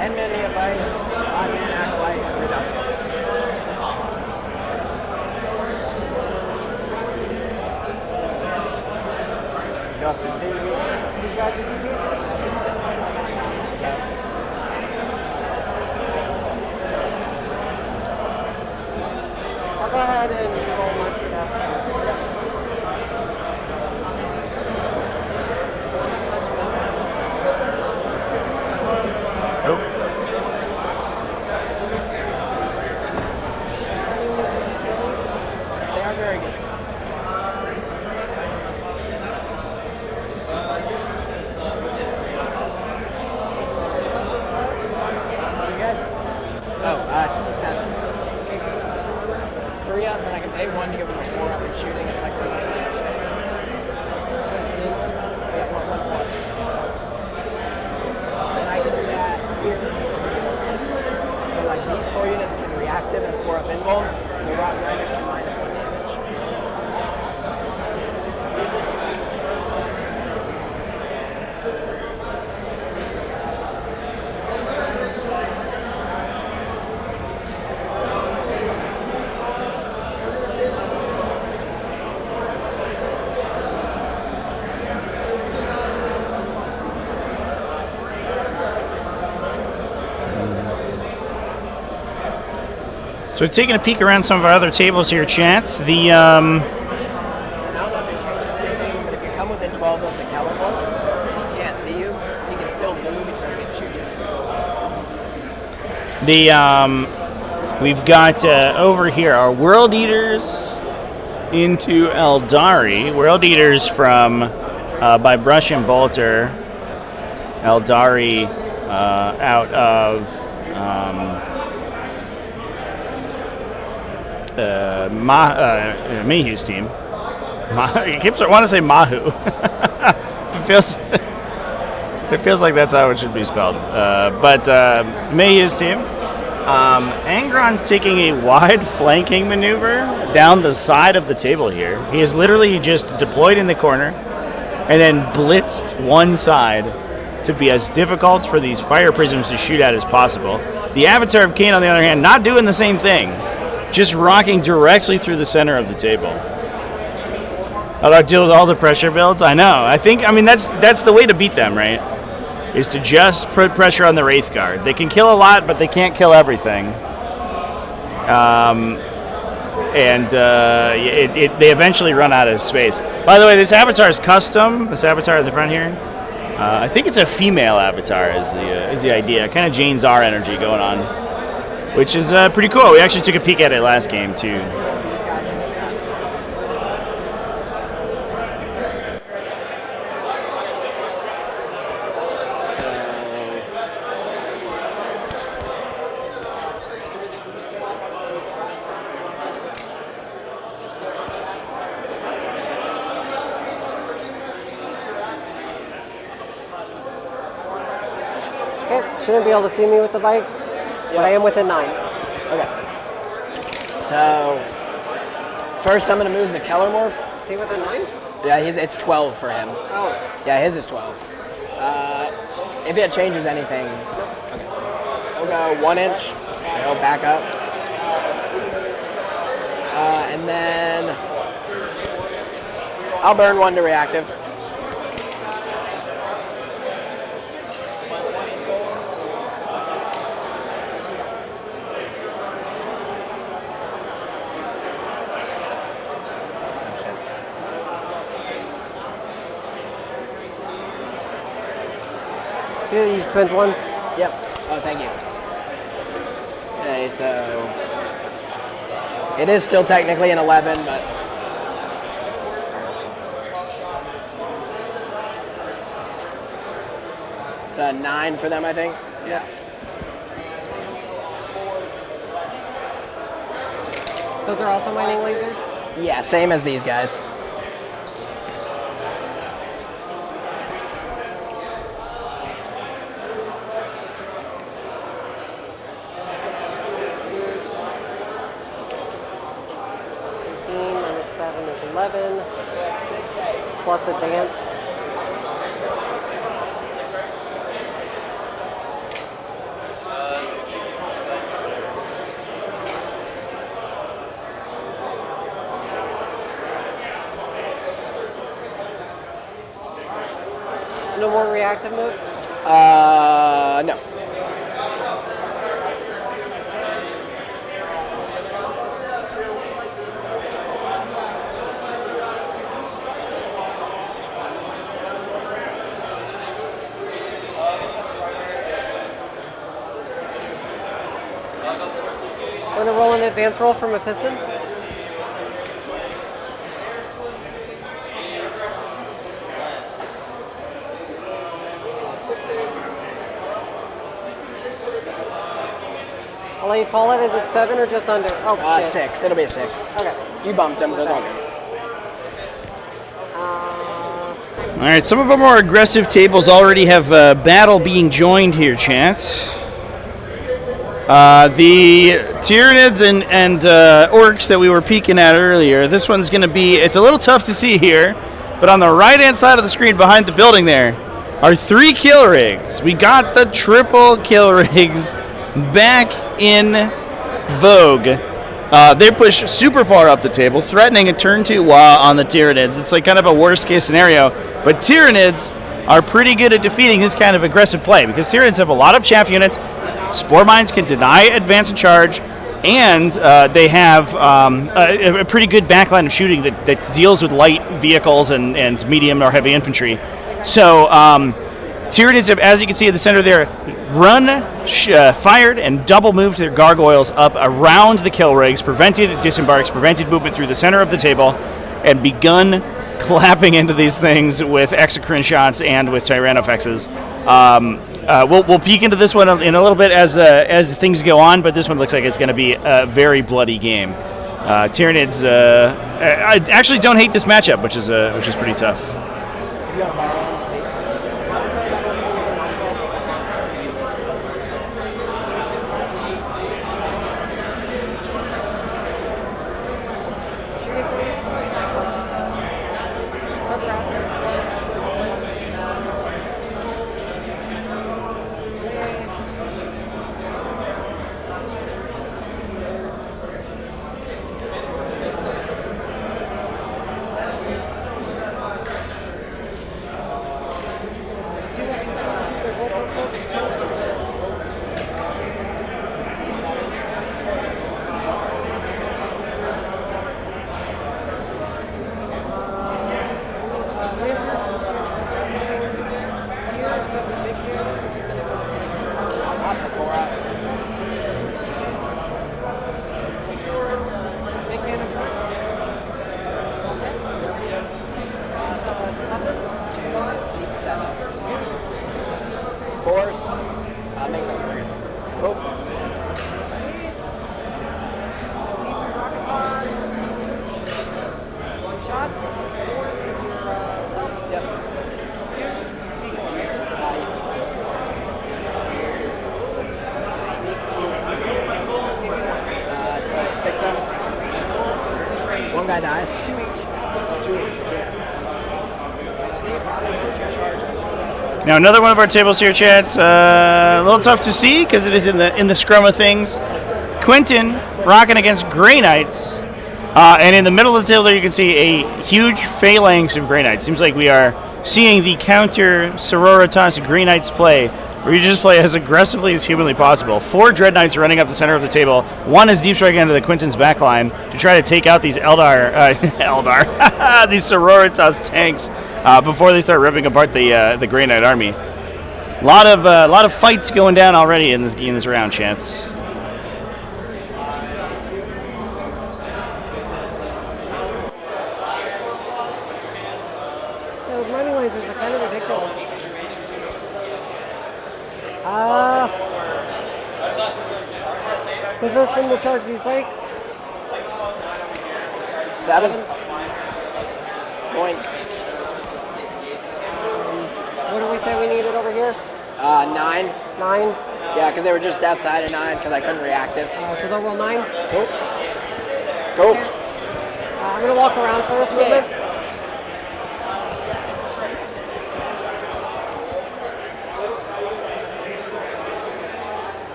10 men neophyte, 5 man acolyte, reductive. Go up to 2. Did you drive your CP? I'll go ahead and roll my stuff. They are very good. You guys? Oh, it's a 7. 3 up, and I can pay 1 to give him a 4 up and shooting. It's like those change. Yeah, 1 4. And I can do that here. So like these 4 units can reactive and 4 up invuln. The rock grinders can -1 damage. So taking a peek around some of our other tables here, chat. The I don't know if it changes anything, but if you come within 12 of the Keller one and he can't see you, he can still move, he just doesn't get to shoot you. we've got over here our World Eaters into Eldari. World Eaters from by Brush and Bolter, Eldari out of Mayhew's team. I want to say Mahu. It feels like that's how it should be spelled. But Mayhew's team. Angron's taking a wide flanking maneuver down the side of the table here. He is literally just deployed in the corner and then blitzed one side to be as difficult for these fire prisms to shoot at as possible. The Avatar of Cain, on the other hand, not doing the same thing, just rocking directly through the center of the table. How do I deal with all the pressure builds? I know. I mean, that's the way to beat them, right? Is to just put pressure on the Wraith Guard. They can kill a lot, but they can't kill everything. They eventually run out of space. By the way, this avatar is custom. This avatar in the front here. I think it's a female avatar is the idea. Kind of Jane Czar energy going on, which is pretty cool. We actually took a peek at it last game too. Shouldn't be able to see me with the bikes, but I am within 9. Okay. So, first I'm going to move the Kellermorph. Is he within 9? Yeah, it's 12 for him. Oh. Yeah, his is 12. If it changes anything, okay. We'll go 1 inch, so he'll back up. And then I'll burn 1 to reactive. You spent 1? Yep. Oh, thank you. Okay, so it is still technically an 11, but it's a 9 for them, I think. Yeah. Those are also mining lasers? Yeah, same as these guys. Minus 7 is 11. Plus advance. So no more reactive moves? No. Want to roll an advance roll for Mephiston? I'll let you call it. Is it 7 or just under? Oh, shit. 6. It'll be a 6. Okay. You bumped him, so it's all good. All right, some of our more aggressive tables already have battle being joined here, chat. The Tyranids and orcs that we were peeking at earlier, this one's going to be, it's a little tough to see here, but on the right-hand side of the screen behind the building there are 3 kill rigs. We got the triple kill rigs back in vogue. They push super far up the table, threatening a turn 2 on the Tyranids. It's like kind of a worst-case scenario, but Tyranids are pretty good at defeating this kind of aggressive play because Tyranids have a lot of chaff units. Spore Mines can deny advance and charge, and they have a pretty good backline of shooting that deals with light vehicles and medium or heavy infantry. So Tyranids have, as you can see at the center there, fired and double moved their gargoyles up around the kill rigs, prevented disembarks, prevented movement through the center of the table, and begun clapping into these things with exocrine shots and with Tyrannofexes. We'll peek into this one in a little bit as things go on, but this one looks like it's going to be a very bloody game. Tyranids, I actually don't hate this matchup, which is pretty tough. Now another one of our tables here, chat. A little tough to see because it is in the scrum of things. Quentin rocking against Grey Knights, and in the middle of the table there you can see a huge phalanx of Grey Knights. Seems like we are seeing the counter Sororitas Grey Knights play, where you just play as aggressively as humanly possible. 4 Dread Knights running up the center of the table. 1 is deep striking into the Quentin's backline to try to take out these these Sororitas tanks before they start ripping apart the Grey Knight army. A lot of fights going down already in this round, Chance. Those mining lasers are kind of ridiculous. With us in the charge these bikes. 7. Boink. What did we say we needed over here? 9. 9? Yeah, because they were just outside of 9 because I couldn't reactive. So they'll roll 9? Cool. Cool. Okay. I'm going to walk around for this movement.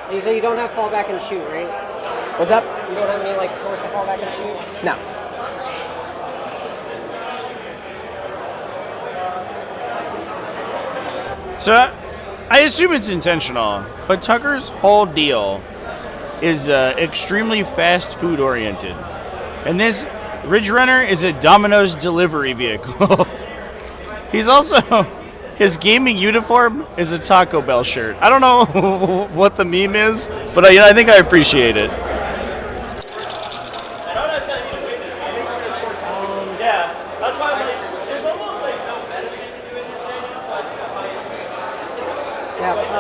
You say you don't have fall back and shoot, right? What's up? You don't have any source of fall back and shoot? No. So, I assume it's intentional, but Tucker's whole deal is extremely fast food oriented. And this Ridge Runner is a Domino's delivery vehicle. He's also, his gaming uniform is a Taco Bell shirt. I don't know what the meme is, but I think I appreciate it.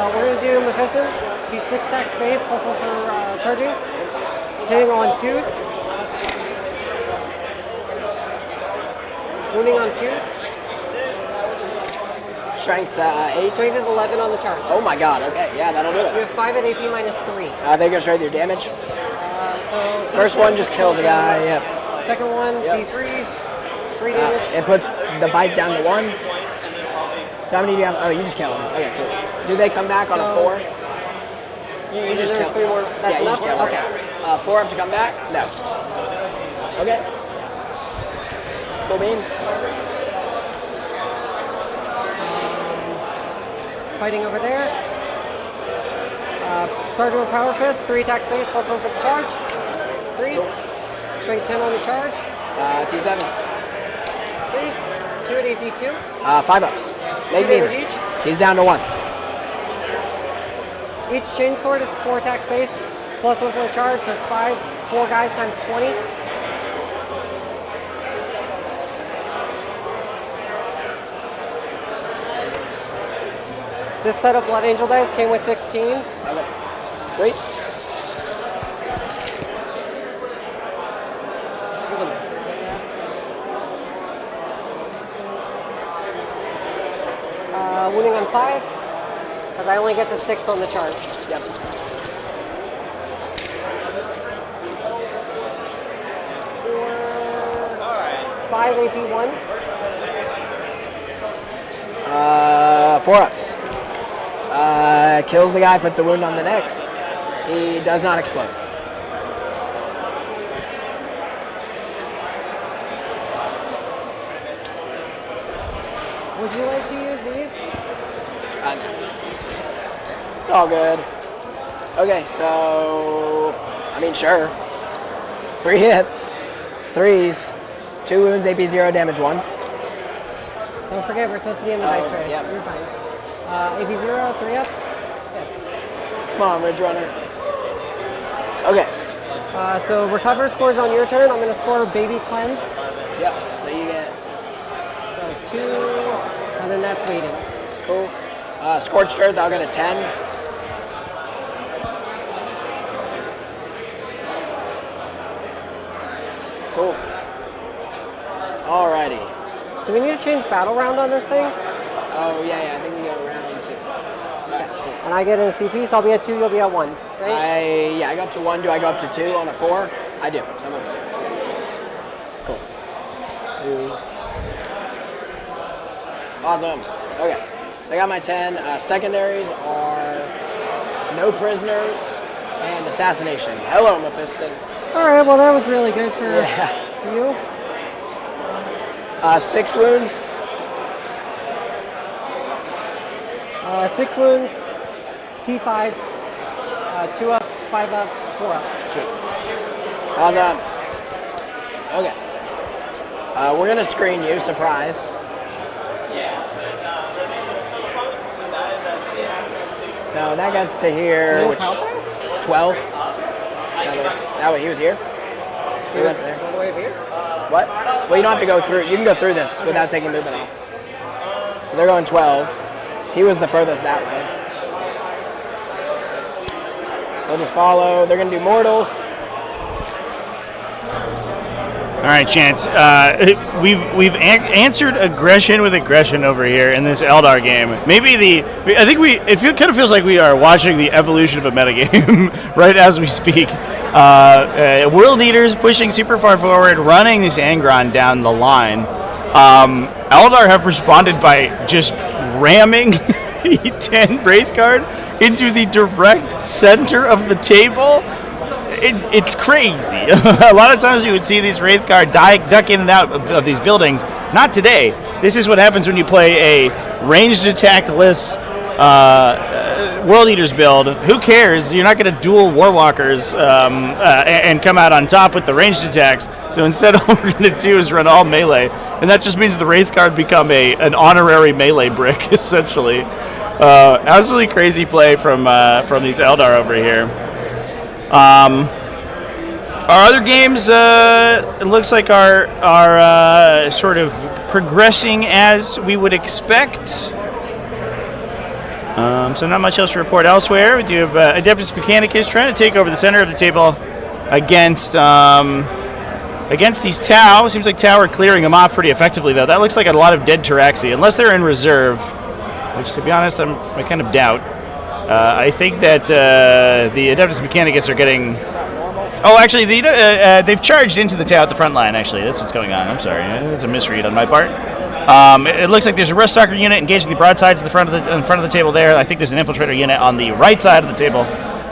We're going to do Mephiston. He's 6 stack space, plus 1 for charging. Hitting on 2s. Wounding on 2s. Strength's 8. Strength is 11 on the charge. Oh my god, okay, yeah, that'll do it. You have 5 at AP minus 3. They go straight through damage. So First one just kills the guy, yep. Second one, D3. 3 damage. It puts the bike down to 1. So how many do you have? Oh, you just kill them. Okay, cool. Do they come back on a 4? You just kill 3 more. That's enough? Okay. 4 up to come back? No. Okay. Cool beans. Fighting over there. Sergeant with Power Fist, 3 attack space, plus 1 for the charge. 3s. Strength 10 on the charge. T7. 3s. 2 at AP2. 5 ups. Make 2 me damage even. each. He's down to 1. Each chainsword is 4 attack space, plus 1 for the charge, so it's 4 guys times 20. This set of Blood Angel dice came with 16. Okay. Sweet. Wounding on 5s, because I only get the 6 on the charge. Yep. 5 AP1. 4 ups. Kills the guy, puts a wound on the next. He does not explode. Would you like to use these? No. It's all good. Okay, so I mean, sure. 3 hits, 3s, 2 wounds, AP 0, damage 1. Don't forget, we're supposed to be in the dice tray. Yep. You're fine. AP 0, 3 ups. Come on, Ridge Runner. Okay. So recover scores on your turn. I'm going to score baby cleanse. Yep. So you get. So 2, and then that's waiting. Cool. Scorched Earth, I'll get a 10. Cool. Alrighty. Do we need to change battle round on this thing? Oh, yeah, I think we go round 2. Okay, cool. And I get in a CP, so I'll be at 2, you'll be at 1, right? I got to 1. Do I go up to 2 on a 4? I do. So I'm up to 2. Cool. 2. Awesome. Okay. So I got my 10. Secondaries are no prisoners and assassination. Hello, Mephiston. Alright, well that was really good for you. 6 wounds. 6 wounds, T5, 2 up, 5 up, 4 up. Sweet. Awesome. Okay. We're gonna screen you, surprise. So that gets to here, which 12. So that way he was here. So he went there. All the way up here? What? Well, you don't have to go through. You can go through this without taking movement off. So they're going 12. He was the furthest that way. They'll just follow. They're going to do mortals. All right, Chance. We've answered aggression with aggression over here in this Eldar game. It kind of feels like we are watching the evolution of a metagame right as we speak. World leaders pushing super far forward, running this Angron down the line. Eldar have responded by just ramming E10 Wraithguard into the direct center of the table. It's crazy. A lot of times you would see these Wraithguard duck in and out of these buildings. Not today. This is what happens when you play a ranged attackless World Eaters build. Who cares? You're not going to duel Warwalkers and come out on top with the ranged attacks. So instead, all we're going to do is run all melee. And that just means the Wraithguard become an honorary melee brick, essentially. Absolutely crazy play from these Eldar over here. Our other games, it looks like are sort of progressing as we would expect. So not much else to report elsewhere. We do have Adeptus Mechanicus trying to take over the center of the table against these Tau. Seems like Tau are clearing them off pretty effectively, though. That looks like a lot of dead Taraxi, unless they're in reserve, which, to be honest, I kind of doubt. I think that the Adeptus Mechanicus are getting... Oh, actually, they've charged into the Tau at the front line, actually. That's what's going on. I'm sorry. That's a misread on my part. It looks like there's a Ruststalker unit engaging the broadsides in front of the table there. I think there's an Infiltrator unit on the right side of the table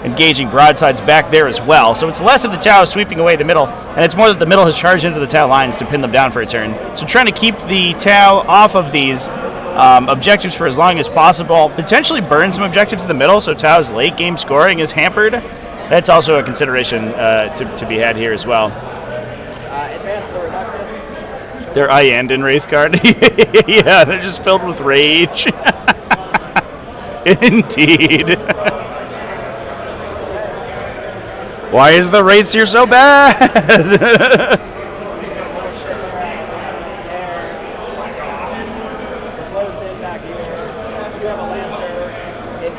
engaging broadsides back there as well. So it's less of the Tau sweeping away the middle, and it's more that the middle has charged into the Tau lines to pin them down for a turn. So trying to keep the Tau off of these objectives for as long as possible. Potentially burn some objectives in the middle, so Tau's late game scoring is hampered. That's also a consideration to be had here as well. Advance the Reductus. They're Iandin Wraithguard. Yeah, they're just filled with rage. Indeed. Why is the Wraiths here so bad?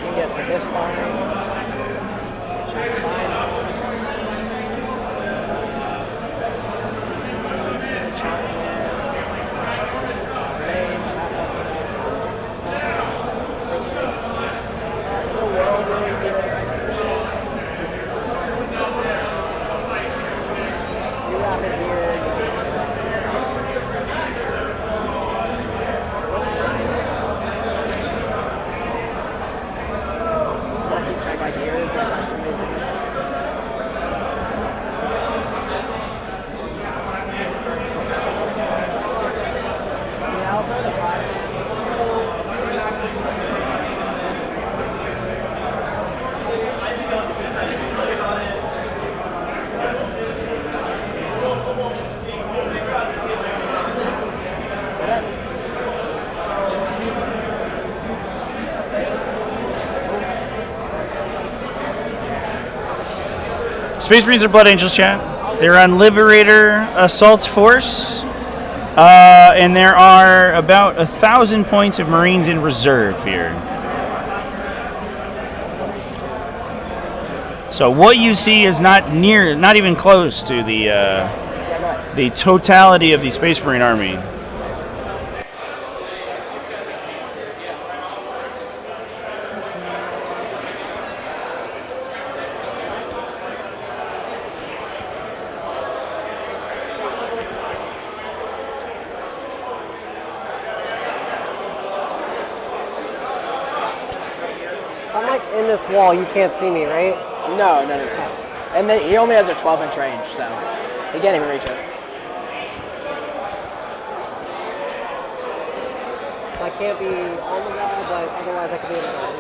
can get to this line. Should be fine. Charge in. Grenades, half that stuff. Prisoners. There's a world where we deep strikes and shit. You wrap it here, you get to that. What's 9? It's not a deep strike like here, is that much too busy? Yeah, I'll throw the 5. Space Marines are Blood Angels, chat. They're on Liberator Assault Force. And there are about 1,000 points of Marines in reserve here. So what you see is not even close to the totality of the Space Marine army. In this wall, you can't see me, right? No. And he only has a 12-inch range, so he can't even reach it. So I can't be on the wall, but otherwise I could be in the wall.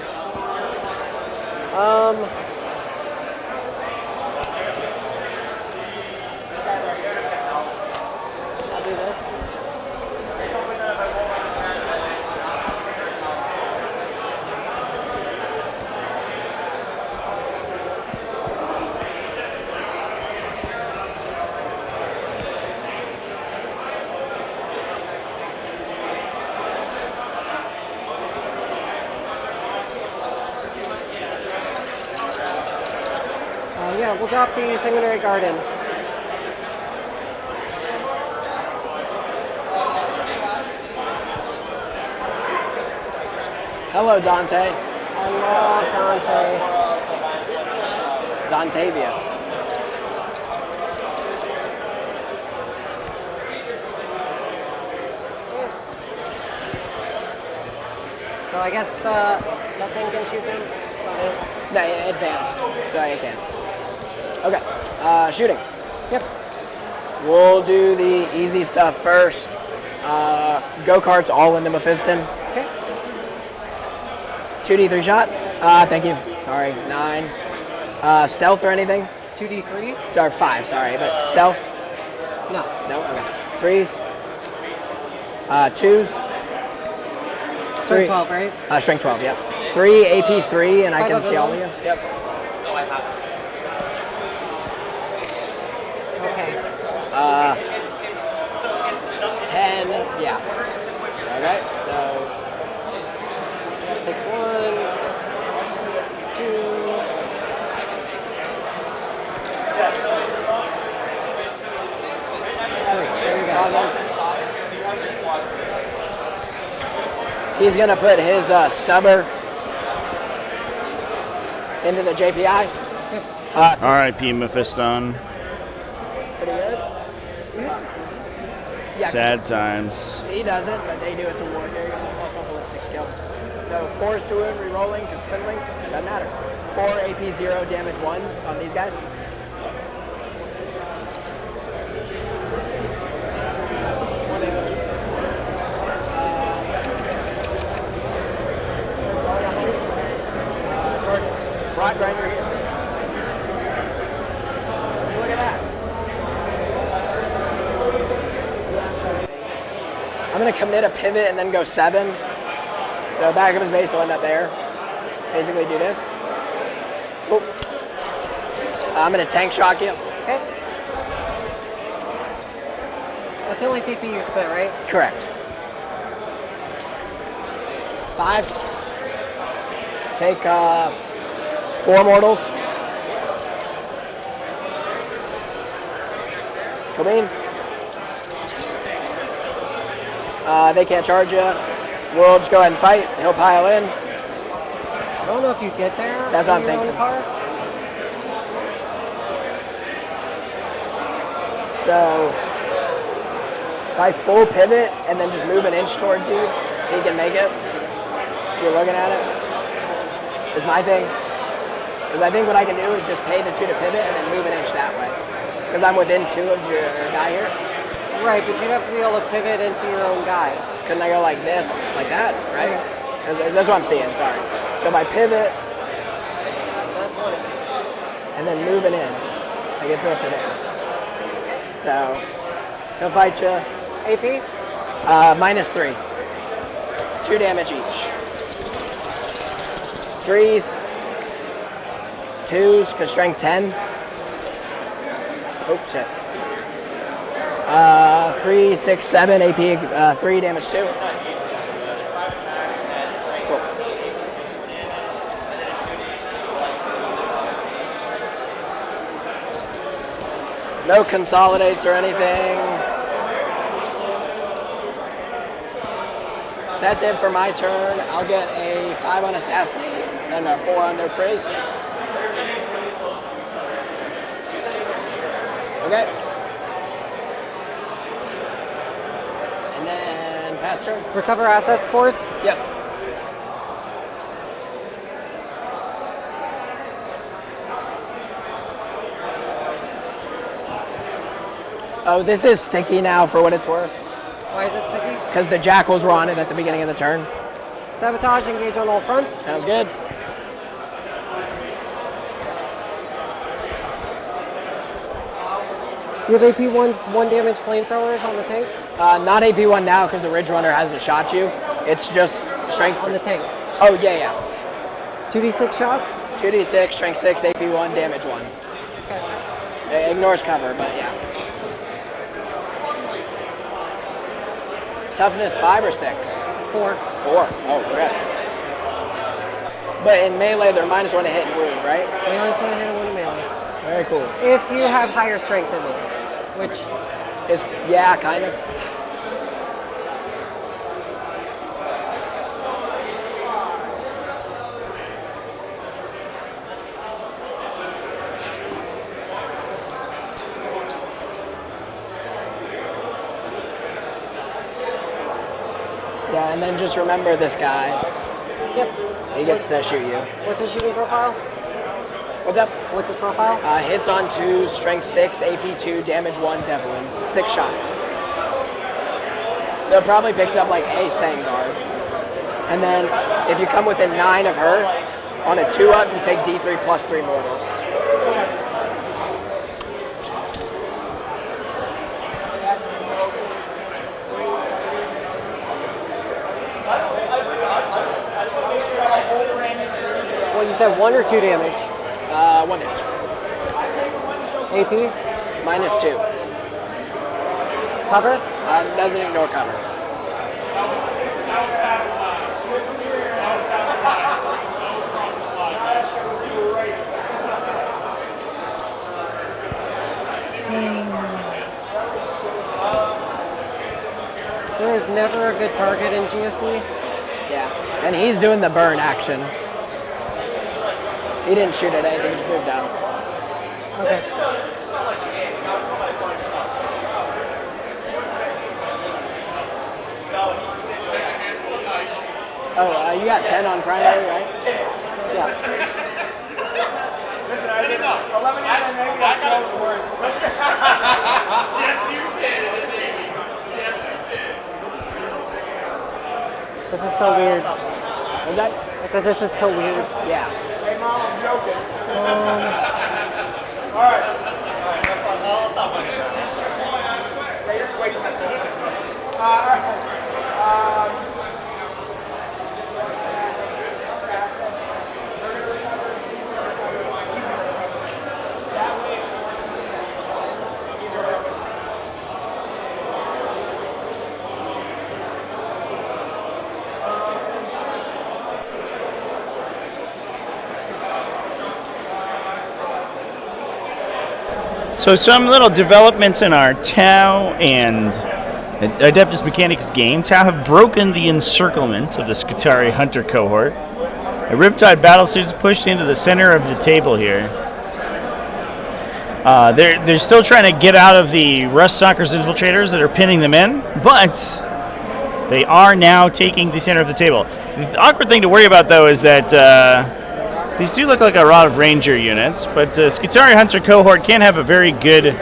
I'll do this. Yeah, we'll drop the Sanguinary Garden. Hello, Dante. Hello, Dante. Dontavius. So I guess that thing can shoot them? No, advanced, so you can. Okay, shooting. Yep. We'll do the easy stuff first. Go-karts all into Mephiston. Okay. 2d3 shots. Thank you. Sorry, 9. Stealth or anything? 2d3? Or 5, sorry, but stealth? No. No? Okay. 3s. 2s. Strength 12, right? Strength 12, yep. 3, AP 3, and I can see all of you. Yep. Okay. 10, yeah. Okay, so. Takes 1, 2. There you go. Awesome. He's going to put his stubber into the JPI. R.I.P. Mephiston. Pretty good. Yeah, Sad times. He doesn't, but they do it to war carriers and also ballistic skill. So 4 is to wound, re-rolling, because twinling, it doesn't matter. 4 AP 0 damage 1s on these guys. Rod grinder here. Look at that. I'm going to commit a pivot and then go 7. So back of his base will end up there. Basically do this. Oh. I'm going to tank shock you. Okay. That's the only CP you've spent, right? Correct. 5. Take 4 mortals. Cool beans. They can't charge you. We'll just go ahead and fight. He'll pile in. I don't know if you get there. That's what I'm thinking. So, if I full pivot and then just move an inch towards you, he can make it. If you're looking at it, is my thing. Because I think what I can do is just pay the 2 to pivot and then move an inch that way. Because I'm within 2 of your guy here. Right, but you'd have to be able to pivot into your own guy. Couldn't I go like this, like that, right? That's what I'm seeing, sorry. So if I pivot, That's what it is. and then move an inch, that gets me up to there. So, he'll fight you. AP? -3. 2 damage each. 3s, 2s, because strength 10. Oh, shit. 3, 6, 7, AP, 3 damage 2. Cool. No consolidates or anything. So that's it for my turn. I'll get a 5 on Assassinate and a 4 on No Priz. Okay. And then pass turn. Recover asset scores? Yep. Oh, this is sticky now for what it's worth. Why is it sticky? Because the jackals were on it at the beginning of the turn. Sabotage, engage on all fronts. Sounds good. You have AP1 damage flamethrowers on the tanks? Not AP1 now because the Ridge Runner hasn't shot you. It's just strength. On the tanks? Oh, yeah. 2d6 shots? 2d6, strength 6, AP1, damage 1. Okay. It ignores cover, but yeah. Toughness 5 or 6? 4. 4. Oh, crap. But in melee, they're -1 to hit and wound, right? -1 to hit and wound melee. Very cool. If you have higher strength than me, which is, yeah, kind of. Yeah, and then just remember this guy. Yep. He gets to shoot you. What's his shooting profile? What's up? What's his profile? Hits on 2, strength 6, AP 2, damage 1, death wounds. 6 shots. So it probably picks up like a Sangard. And then if you come within 9 of her, on a 2-up, you take D3 plus 3 mortals. Well, you said 1 or 2 damage? 1 damage. AP? -2. Cover? Doesn't ignore cover. There is never a good target in GSC. Yeah, and he's doing the burn action. He didn't shoot at anything, he just moved down. Okay. Oh, you got 10 on primary, right? Yeah. Listen, I didn't know. 11 years and maybe I felt the worst. Yes, you did. Yes, you did. This is so weird. What's that? I said this is so weird. Yeah. Hey, Mom, I'm joking. All right. I'll stop on you. Yeah, you're just wasting my time. All right. So some little developments in our Tau and Adeptus Mechanicus game. Tau have broken the encirclement of the Skitarii Hunter cohort. A Riptide battlesuit is pushed into the center of the table here. They're still trying to get out of the Ruststalkers infiltrators that are pinning them in, but they are now taking the center of the table. The awkward thing to worry about, though, is that these do look like a lot of Ranger units, but Skitarii Hunter cohort can have a very good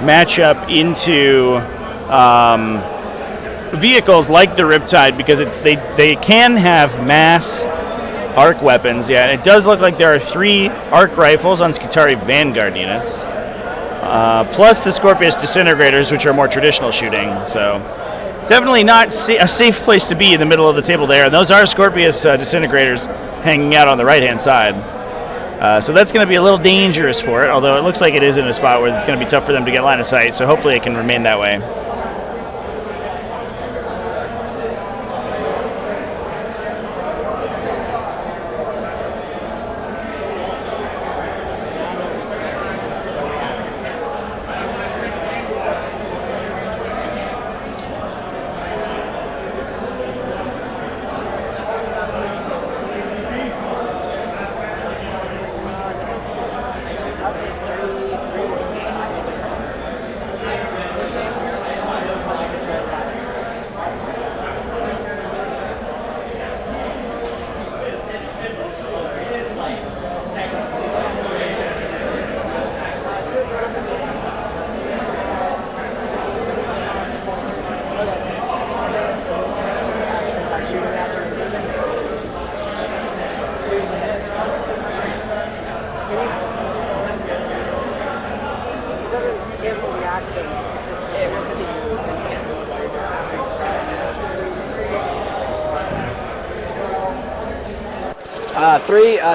matchup into vehicles like the Riptide because they can have mass arc weapons. Yeah, and it does look like there are 3 arc rifles on Skitarii Vanguard units, plus the Scorpius disintegrators, which are more traditional shooting. So definitely not a safe place to be in the middle of the table there. And those are Scorpius disintegrators hanging out on the right-hand side. So that's going to be a little dangerous for it, although it looks like it is in a spot where it's going to be tough for them to get line of sight. So hopefully it can remain that way.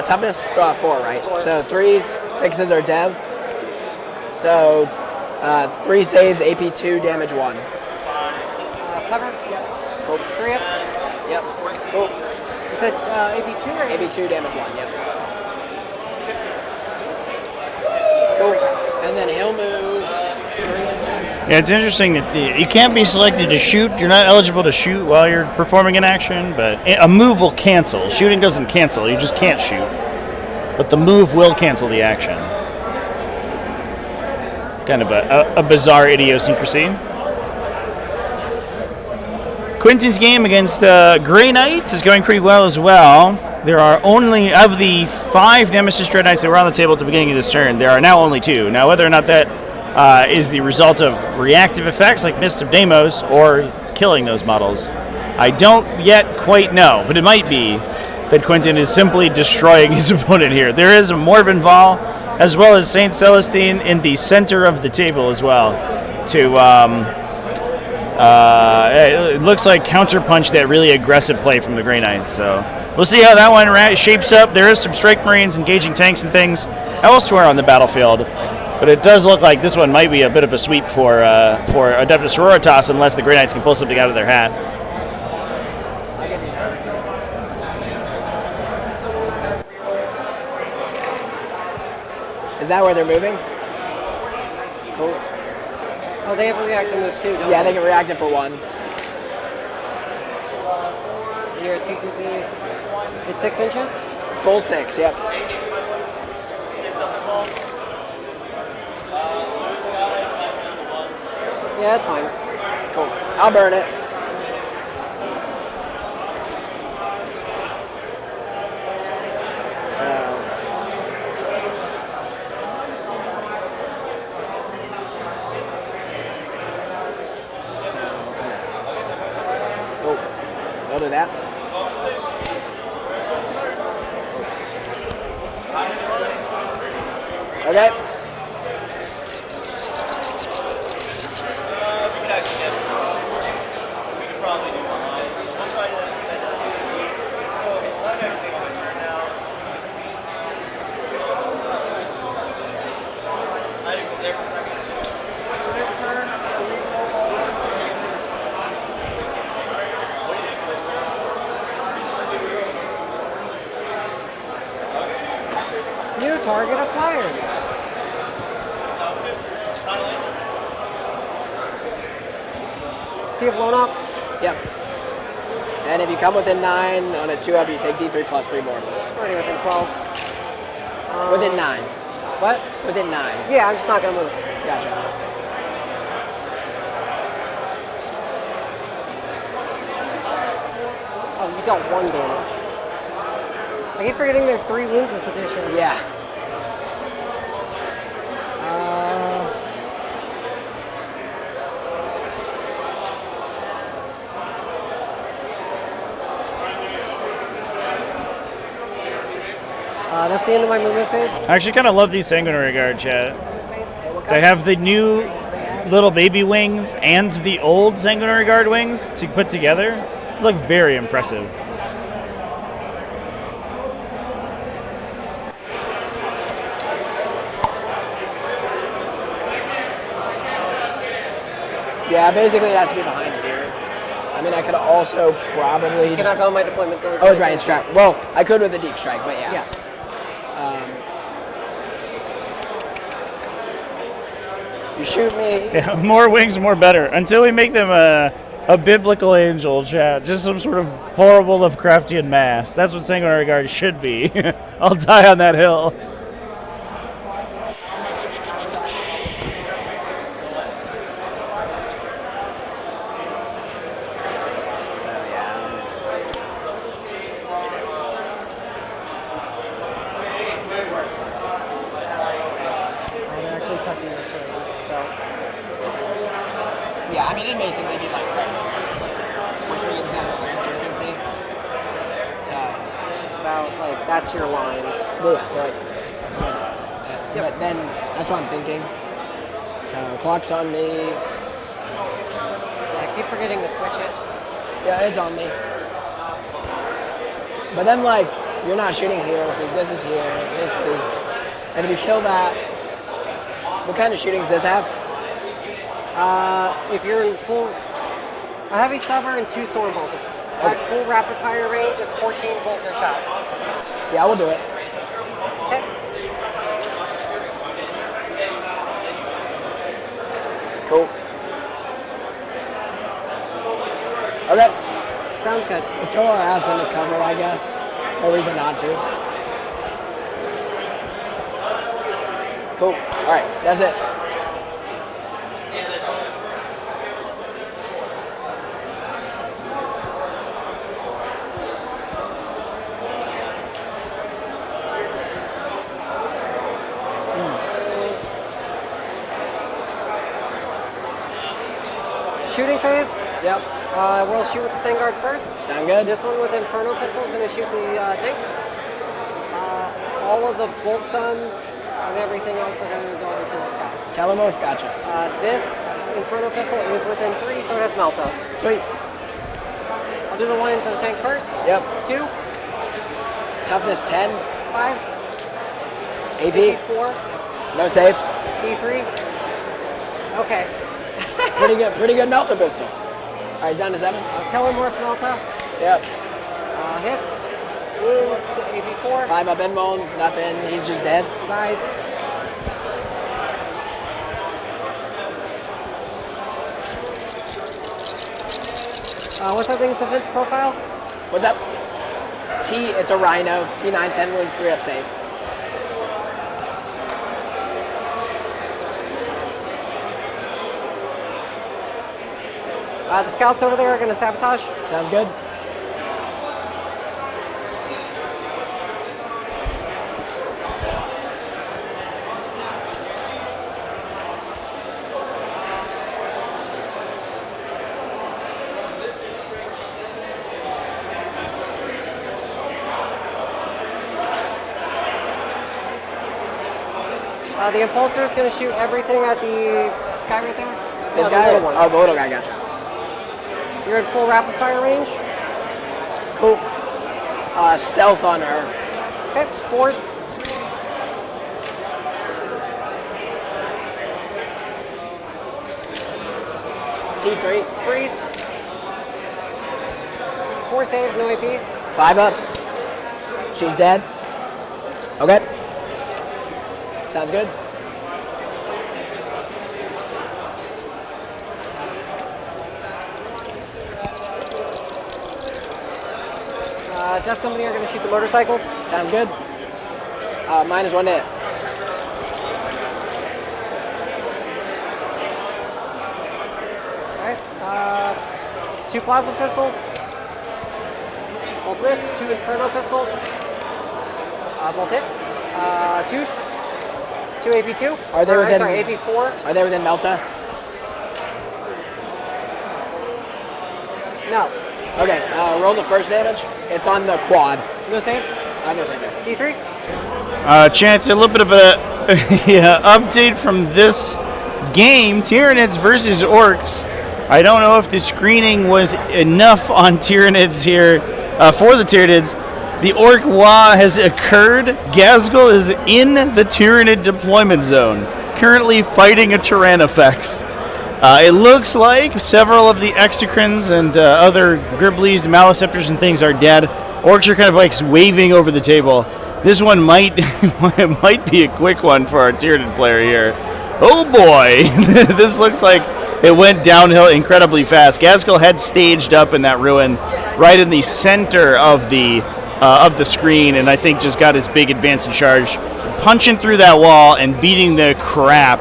Toughness 4, right? So 3s, 6s are dev. So 3 saves, AP 2, damage 1. Clever? Cool. 3 ups? Yep. Cool. You said AP 2 or? AP 2, damage 1, yep. Cool. And then he'll move 3 inches. Yeah, it's interesting that you can't be selected to shoot. You're not eligible to shoot while you're performing an action, but a move will cancel. Shooting doesn't cancel. You just can't shoot. But the move will cancel the action. Kind of a bizarre idiosyncrasy. Quentin's game against Grey Knights is going pretty well as well. There are only, of the 5 Nemesis Dread Knights that were on the table at the beginning of this turn, there are now only 2. Now, whether or not that is the result of reactive effects like Mist of Deimos or killing those models, I don't yet quite know, but it might be that Quentin is simply destroying his opponent here. There is a Morven Vol as well as Saint Celestine in the center of the table as well to it looks like counterpunch that really aggressive play from the Grey Knights. So we'll see how that one shapes up. There is some Strike Marines engaging tanks and things elsewhere on the battlefield, but it does look like this one might be a bit of a sweep for Adeptus Sororitas unless the Grey Knights can pull something out of their hat. Is that where they're moving? Cool. Oh, they have a reactive move too, don't Yeah, they can react it for 1. You're at TCP. It's 6 inches? Full 6, yep. Yeah, that's fine. Cool. I'll burn it. I'll do that. Okay. New target acquired. See you blown up? Yep. And if you come within 9 on a 2-up, you take D3 plus 3 mortals. Already within 12. Within 9. What? Within 9. Yeah, I'm just not gonna move. Gotcha. Oh, you dealt 1 damage. I keep forgetting there are 3 wounds this edition. Yeah. That's the end of my movement phase. I actually kind of love these Sanguinary Guard, chat. They have the new little baby wings and the old Sanguinary Guard wings to put together. They look very impressive. Yeah, basically it has to be behind here. I mean, I could also probably... Can I go on my deployment zone? Oh, it's right, it's strike. Well, I could with a deep strike, but yeah. You shoot me. Yeah, more wings, more better. Until we make them a biblical angel, chat. Just some sort of horrible Lovecraftian mass. That's what Sanguinary Guard should be. I'll die on that hill. Yeah, I mean, it'd basically be like right here, which means that the Lancer can see. So, about like that's your line. Well, yeah, so like goes up like this. Yep. But then that's what I'm thinking. So clock's on me. I keep forgetting to switch it. Yeah, it's on me. But then like you're not shooting here, which means this is here, this is, and if you kill that, what kind of shooting does this have? If you're in full, a heavy stubber and 2 storm bolters. At full rapid fire range, it's 14 bolter shots. Yeah, I will do it. Okay. Cool. Okay. Sounds good. Until I have some to cover, I guess. No reason not to. Cool. All right, that's it. Shooting phase. Yep. We'll shoot with the Sangard first. Sound good. This one with Inferno Pistol is going to shoot the tank. All of the bolt guns and everything else are going to go into the sky. Telemorph, gotcha. This Inferno Pistol is within 3, so it has melt up. Sweet. I'll do the 1 into the tank first. Yep. 2. Toughness 10. 5. AP. 4. No save. D3. Okay. Pretty good melter pistol. All right, he's down to 7. Telemorph Melta. Yep. Hits. Wounds to AP4. 5 up Inmon, nothing. He's just dead. Nice. What's that thing's defense profile? What's up? It's a Rhino. T9, 10 wounds, 3 up save. The scouts over there are going to sabotage. Sounds good. The Impulsor is going to shoot everything at the guy right there. This guy? The little one. Oh, the little guy, gotcha. You're in full rapid fire range. Cool. Stealth on her. Okay, 4s. T3. 3s. 4 saves, no AP. 5 ups. She's dead. Okay. Sounds good. Death Company are going to shoot the motorcycles. Sounds good. Minus 1 hit. Alright. 2 plasma pistols. Both this. 2 Inferno pistols. Both hit. 2s. 2 AP2. Are they within? Sorry, AP4. Are they within Melta? No. Okay, roll the first damage. It's on the quad. No save? No save. D3? Chance, a little bit of a update from this game, Tyranids versus Orcs. I don't know if the screening was enough on Tyranids here, for the Tyranids. The Orc Wa has occurred. Gazgul is in the Tyranid deployment zone, currently fighting a Tyrannofex. It looks like several of the Exocrines and other Gribblies, Maleceptors, and things are dead. Orcs are kind of like waving over the table. This one might be a quick one for our Tyranid player here. Oh boy, this looks like it went downhill incredibly fast. Gazgul had staged up in that ruin, right in the center of the screen, and I think just got his big advance and charge, punching through that wall and beating the crap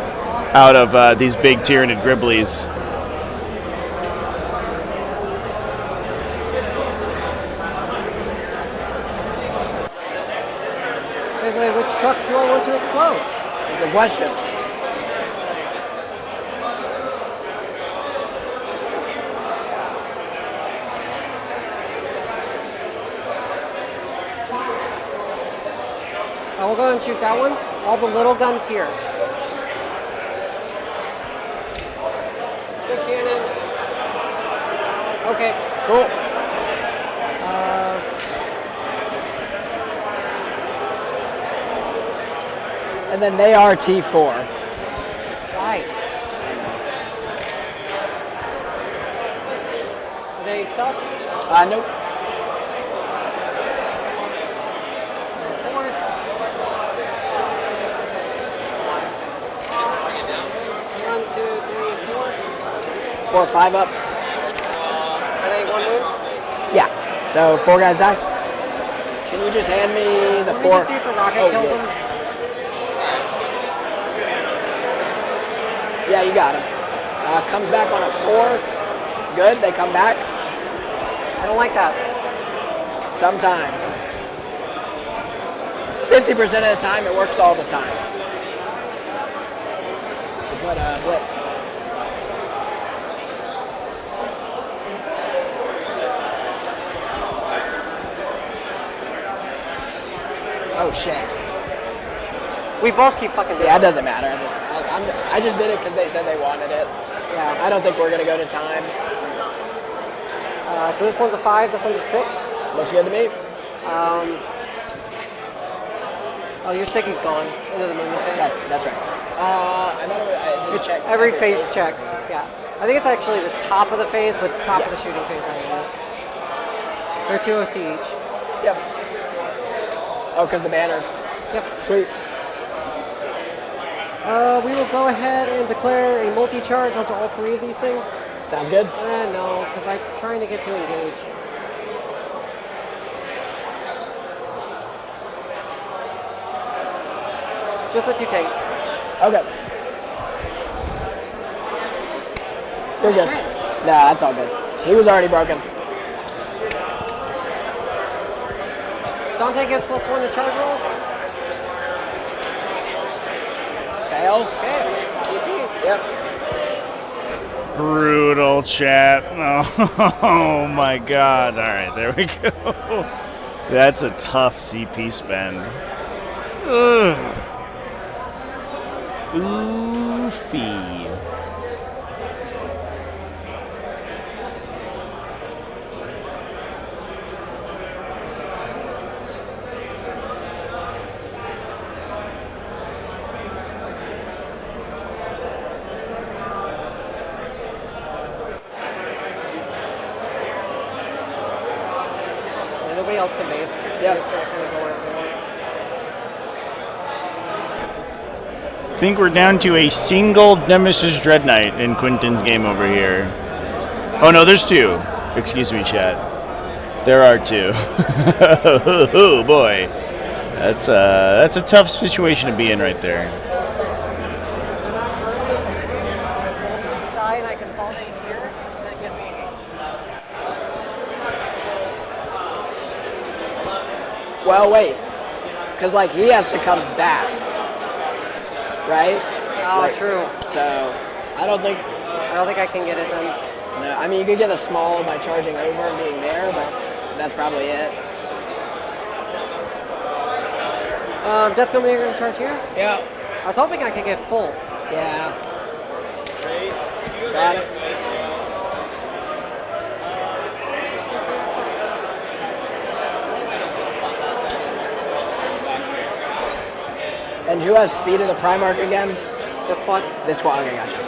out of these big Tyranid Gribblies. Which truck do I want to explode? It's a question. I will go and shoot that one. All the little guns here. Good cannon. Okay. Cool. And then they are T4. Right. Are they stuff? Nope. 4s. 1, 2, 3, 4. 4 5-ups. Are they 1 wound? Yeah. So 4 guys die. Can you just hand me the 4? Let me just see if the rocket kills them. Yeah, you got him. Comes back on a 4. Good, they come back. I don't like that. Sometimes. 50% of the time, it works all the time. But, blip. Oh, shit. We both keep fucking doing it. Yeah, it doesn't matter. I just did it because they said they wanted it. Yeah. I don't think we're going to go to time. So this one's a 5, this one's a 6. Looks good to me. Oh, your sticky's gone into the movement phase. That's right. I thought I did It's check. every phase checks. Yeah. I think it's actually the top of the phase, but the top of the shooting phase. They're 2 OC each. Yep. Oh, because the banner. Yep. Sweet. We will go ahead and declare a multi-charge onto all 3 of these things. Sounds good. No, because I'm trying to get to engage. Just the 2 tanks. Okay. You're good. Nah, that's all good. He was already broken. Dante gets +1 to charge rolls. Fails. Okay. Yep. Brutal chat. Oh my god. Alright, there we go. That's a tough CP spend. Ugh. Oofy. Nobody else can base. Yep. Just gonna kind of go wherever they want. I think we're down to a single Nemesis Dread Knight in Quinton's game over here. Oh no, there's 2. Excuse me, chat. There are two. Oh boy, that's a tough situation to be in right there. Die and I consolidate here, and that gives me engage. Well, wait, because like he has to come back, right? Oh, Like, true. So I don't think I can get it then. No, I mean you could get a small by charging over and being there, but that's probably it. Death Company, you're gonna charge here? Yeah. I was hoping I could get full. Yeah. Got it. And who has speed of the Primarch again? This squad. This squad, okay, gotcha.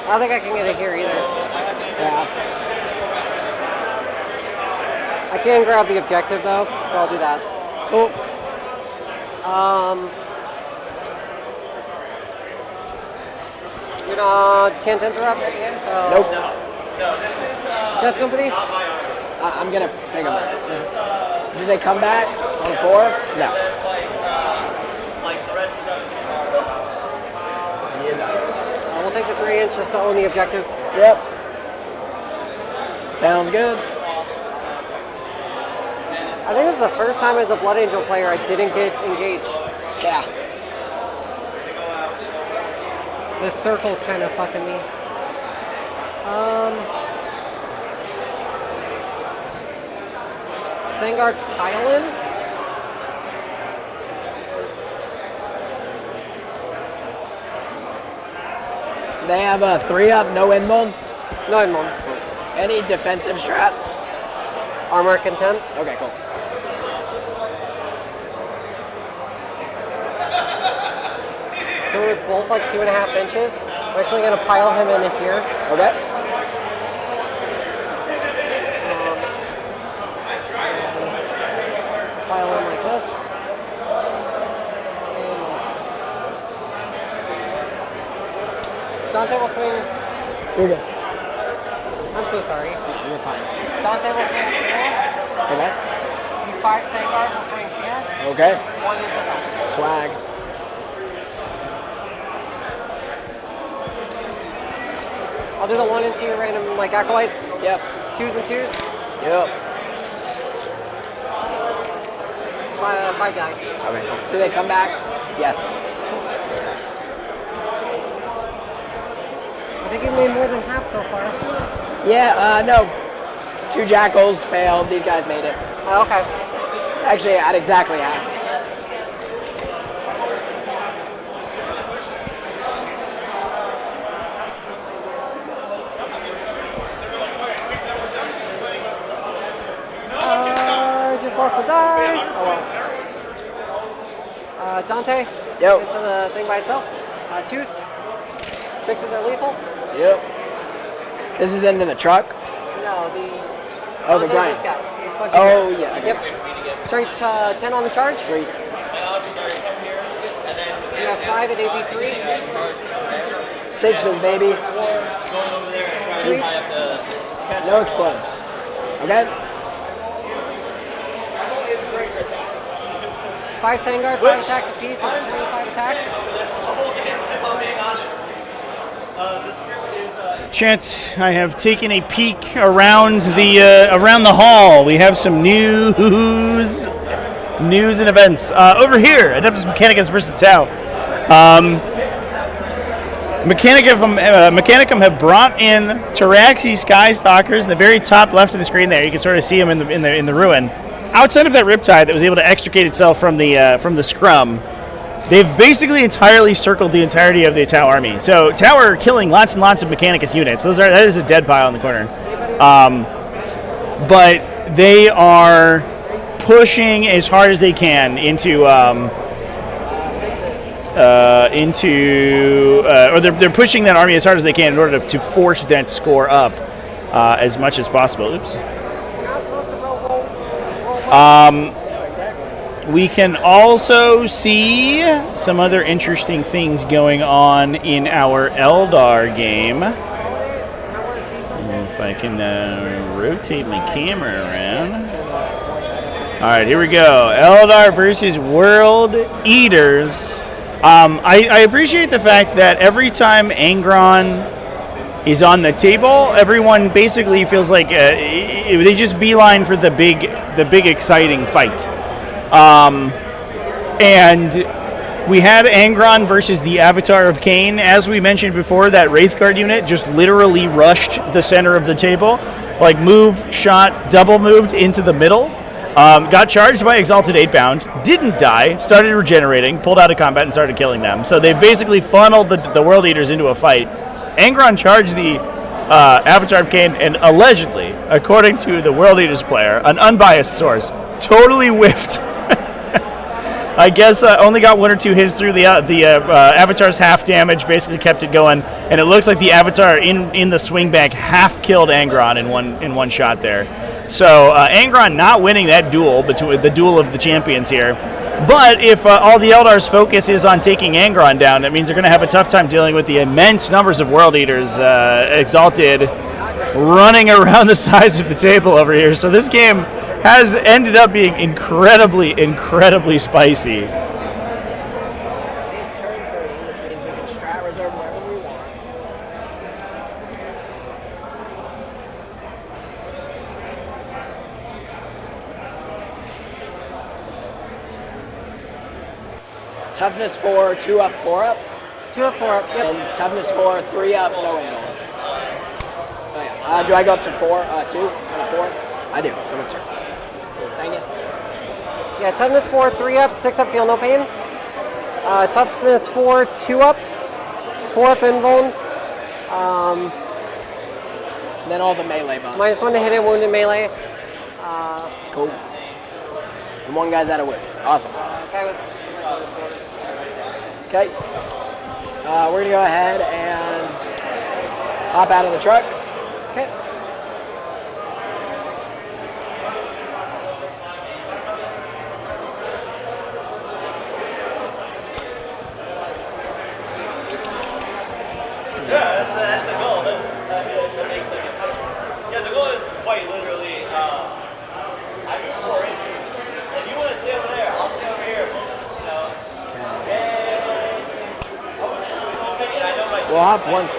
I don't think I can get it here either. Yeah. I can grab the objective though, so I'll do that. Cool. You can't interrupt. So Nope. Death Company. I'm gonna pick them up. Do they come back on 4? No. We'll take the 3-inch just to own the objective. Yep. Sounds good. I think this is the first time as a Blood Angel player I didn't get engaged. Yeah. This circle's kind of fucking me. Sangard Pylon? They have a 3-up, no Endmold? No Endmold. Any defensive strats? Armor Contempt. Okay, cool. So we're both like 2.5 inches. I'm actually gonna pile him in here. Okay. Pile him like this. And like this. Dante will swing. You're good. I'm so sorry. No, you're fine. Dante will swing here. Okay. You 5 Sangard will swing here. Okay. 1 into that. Swag. I'll do the 1 into your random like acolytes. Yep. 2s and 2s. Yep. 5 die. Okay. Do they come back? Yes. I think you made more than half so far. Yeah, no. 2 Jackals failed. These guys made it. Oh, okay. Actually, at exactly half. Just lost a die. Oh well. Dante. Yep. Into the thing by itself. 2s. 6s are lethal. Yep. This is into the truck? No, the... Oh, the Dante's grind. this guy. This one Oh, here. yeah. Okay. Yep. Strength 10 on the charge. Greased. You have 5 at AP3. 6s, baby. 2 each. No explode. Okay? 5 Sangard, 5 attacks apiece. That's 25 attacks. Chance, I have taken a peek around the hall. We have some news and events over here. Adeptus Mechanicus versus Tau. Mechanicum have brought in Taraxi Skystalkers in the very top left of the screen. There, you can sort of see them in the ruin. Outside of that Riptide that was able to extricate itself from the scrum, they've basically entirely circled the entirety of the Tau army. So Tau are killing lots and lots of Mechanicus units. That is a dead pile in the corner. But they are pushing as hard as they can they're pushing that army as hard as they can in order to force that score up as much as possible. Oops. we can also see some other interesting things going on in our Eldar game. If I can rotate my camera around. All right, here we go. Eldar versus World Eaters. I appreciate the fact that every time Angron is on the table, everyone basically feels like they just beeline for the big exciting fight. And we had Angron versus the Avatar of Cain. As we mentioned before, that Wraithguard unit just literally rushed the center of the table, like move, shot, double moved into the middle. Got charged by Exalted 8-Bound, didn't die, started regenerating, pulled out of combat and started killing them. So they basically funneled the World Eaters into a fight. Angron charged the Avatar of Cain and allegedly, according to the World Eaters player, an unbiased source, totally whiffed. I guess only got 1 or 2 hits through the Avatar's half damage, basically kept it going, and it looks like the Avatar in the swing back half killed Angron in one shot there. So Angron not winning that duel, between the duel of the champions here. But if all the Eldar's focus is on taking Angron down, that means they're going to have a tough time dealing with the immense numbers of World Eaters. Exalted running around the sides of the table over here. So this game has ended up being incredibly spicy. Toughness 4, 2 up, 4 up. 2 up, 4 up. Yep. And toughness 4, 3 up, no angle. Oh yeah. Do I go up to 4, 2, and a 4? I do. So I'm 2. Dang it. Yeah, toughness 4, 3 up, 6 up, feel no pain. Toughness 4, 2 up, 4 up, invuln. Then all the melee buffs. -1 to hit and wounded melee. Cool. And 1 guy's out of wounds. Awesome. Okay. We're gonna go ahead and hop out of the truck. Okay. Yeah, that's the goal. That makes it. Yeah, the goal is quite literally, I move 4 inches. If you want to stay over there, I'll stay over here. We'll just, We'll hop once.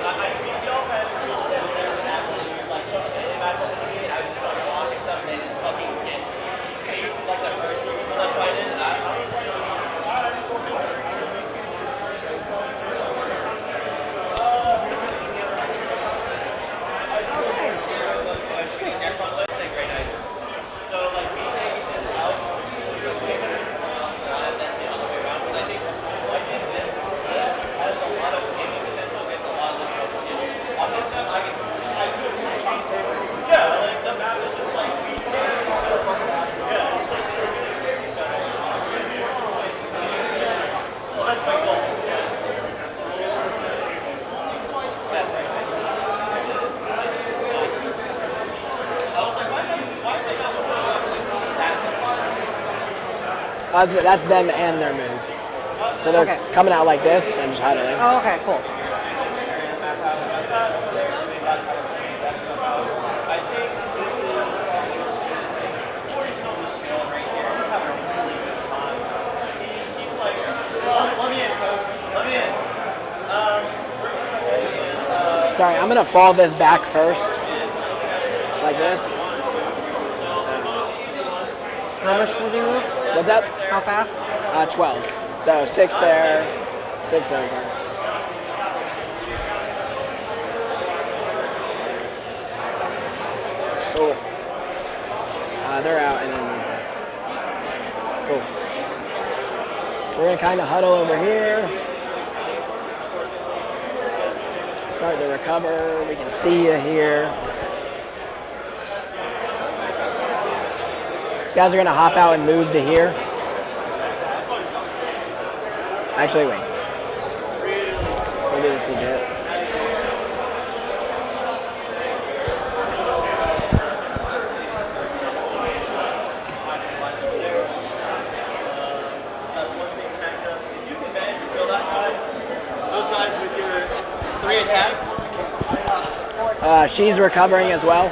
That's them and their move. So they're coming out like this and just huddling. Oh, okay, cool. Sorry, I'm gonna fall this back first, like this. How much does he move? What's up? How fast? 12. So 6 there, 6 over. Cool. They're out and then these guys. Cool. We're gonna kind of huddle over here. Start to recover. We can see you here. These guys are gonna hop out and move to here. Actually, wait. We'll do this legit. 3 attacks. She's recovering as well.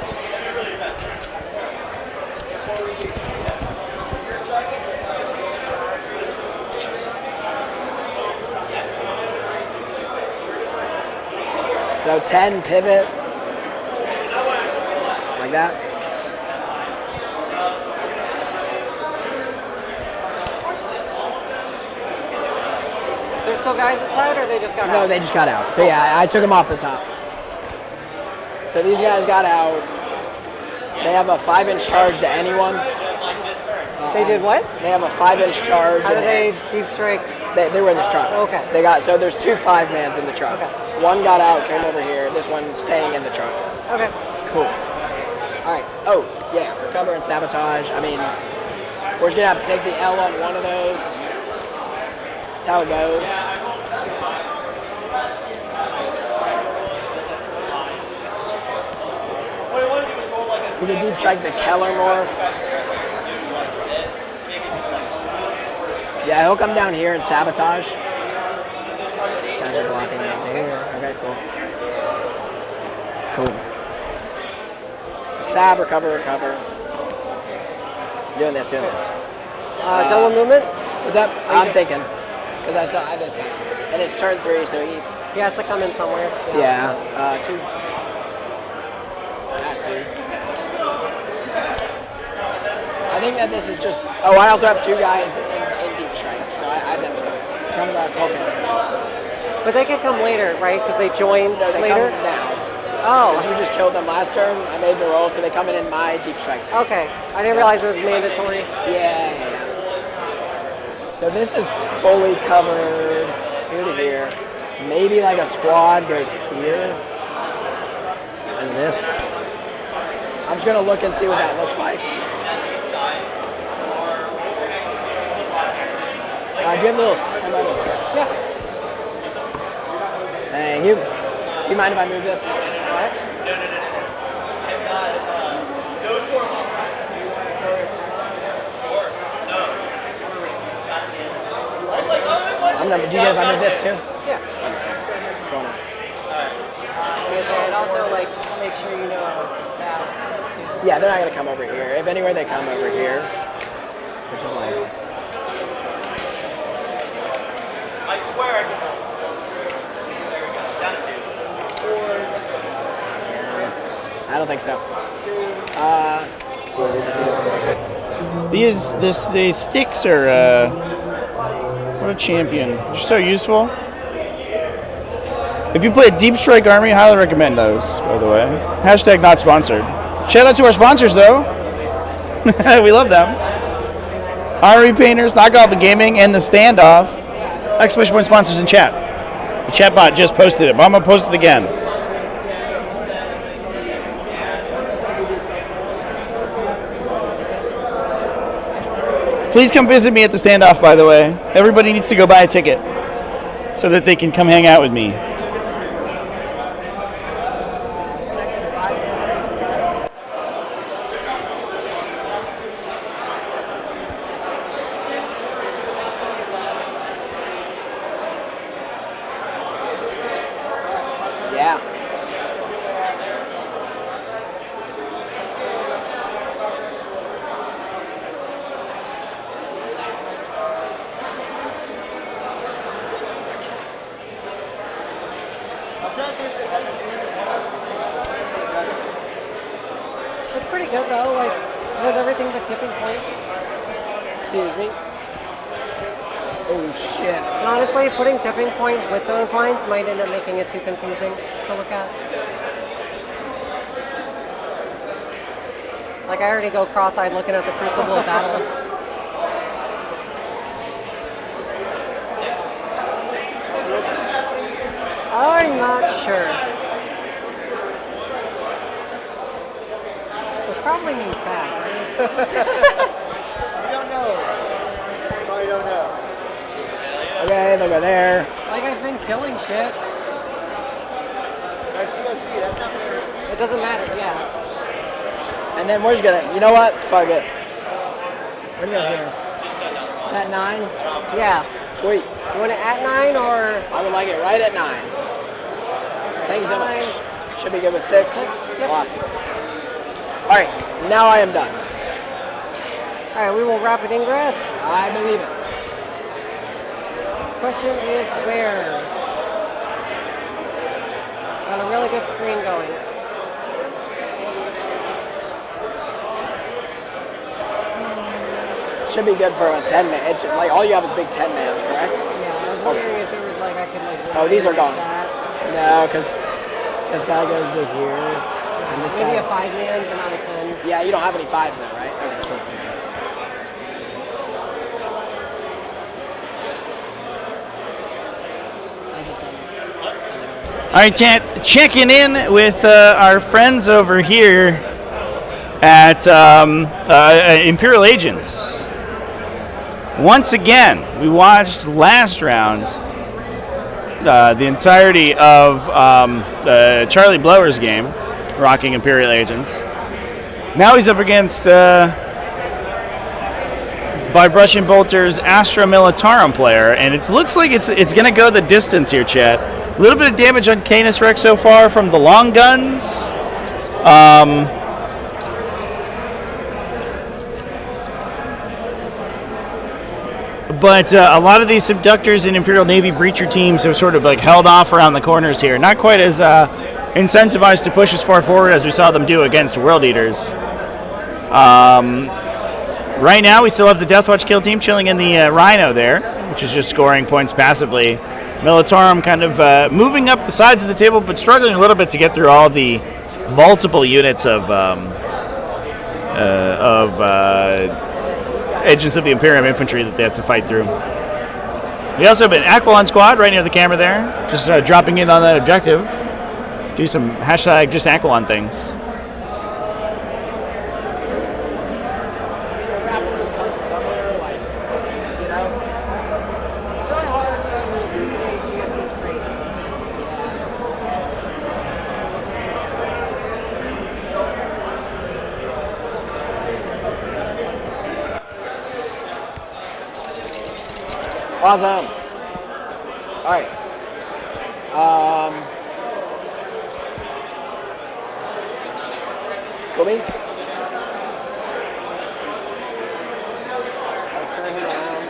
So 10 pivot, like that. There's still guys inside, or they just got out? No, they just got out. So yeah, I took them off the top. So these guys got out. They have a 5-inch charge to anyone. They did what? They have a 5-inch charge. How did they deep strike? They were in this truck. Okay. They got, so there's 2 5-mans in the truck. Okay. One got out, came over here. This one's staying in the truck. Okay. Cool. All right. Oh, yeah. Recover and sabotage. I mean, we're just gonna have to take the L on one of those. That's how it goes. We can deep strike the Keller morph. Yeah, he'll come down here and sabotage. Guys are blocking up there. Okay, cool. Cool. So sab, recover. Doing this. Double movement? What's up? I'm thinking. Because I still have this guy. And it's turn 3, so he has to come in somewhere. Yeah. 2. That 2. I think that this is just... Oh, I also have 2 guys in deep strike, so I have them too. From the Colgan. But they can come later, right? Because they joined No, they later? come now. Oh. Because you just killed them last turn. I made the roll, so they come in my deep strike phase. Okay. I didn't realize it was mandatory. Yeah. So this is fully covered here to here. Maybe like a squad goes here. And this. I'm just going to look and see what that looks like. Do you have little sticks? Yeah. Thank you. Do you mind if I move this? What? I'm gonna. Do you get if I move this too? Yeah. And also, like, make sure you know that. Yeah, they're not gonna come over here. If anywhere, they come over here, which is like. I swear I can. There we go. Down to 2. I don't think so. These sticks are what a champion. They're so useful. If you play a Deep Strike Army, I highly recommend those, by the way. Hashtag not sponsored. Shout out to our sponsors though. We love them. Army Painters, Not Goblin Gaming, and The Standoff. Exclamation point sponsors in chat. The chat bot just posted it, but I'm gonna post it again. Please come visit me at the Standoff, by the way. Everybody needs to go buy a ticket so that they can come hang out with me. Yeah. It's pretty good though. Like, it has everything but tipping point. Excuse me. Oh shit. Honestly, putting tipping point with those lines might end up making it too confusing to look at. Like, I already go cross-eyed looking at the Crucible of Battle. I'm not sure. This probably means bad, right? We don't know. Probably don't know. Okay, they'll go there. Like, I've been killing shit. It doesn't matter, yeah. And then we're just gonna, you know what? Fuck it. What do you got here? Is that 9? Yeah. Sweet. You want it at 9 or? I would like it right at 9. Thank you so much. Should be good with 6. Awesome. All right, now I am done. All right, we will rapid ingress. I believe it. Question is where? Got a really good screen going. Should be good for a 10-man. It's like all you have is big 10-mans, correct? Yeah, I was wondering if there was like I could like. Oh, these are gone. That. No, because this guy goes to here, and this Maybe guy. a 5-man, but not a 10. Yeah, you don't have any 5s though, right? Okay, cool. All right, checking in with our friends over here at Imperial Agents. Once again, we watched last round the entirety of Charlie Blower's game, rocking Imperial Agents. Now he's up against by Brush and Bolter's Astra Militarum player, and it looks like it's going to go the distance here, chat. A little bit of damage on Canis Rex so far from the long guns. But a lot of these Subductors and Imperial Navy Breacher teams have sort of like held off around the corners here. Not quite as incentivized to push as far forward as we saw them do against World Eaters. Right now, we still have the Deathwatch kill team chilling in the Rhino there, which is just scoring points passively. Militarum kind of moving up the sides of the table, but struggling a little bit to get through all the multiple units of Agents of the Imperium infantry that they have to fight through. We also have an Aquilon squad right near the camera there, just dropping in on that objective. Do some hashtag just Aquilon things. Awesome. All right. Cool beans. I'll turn him around.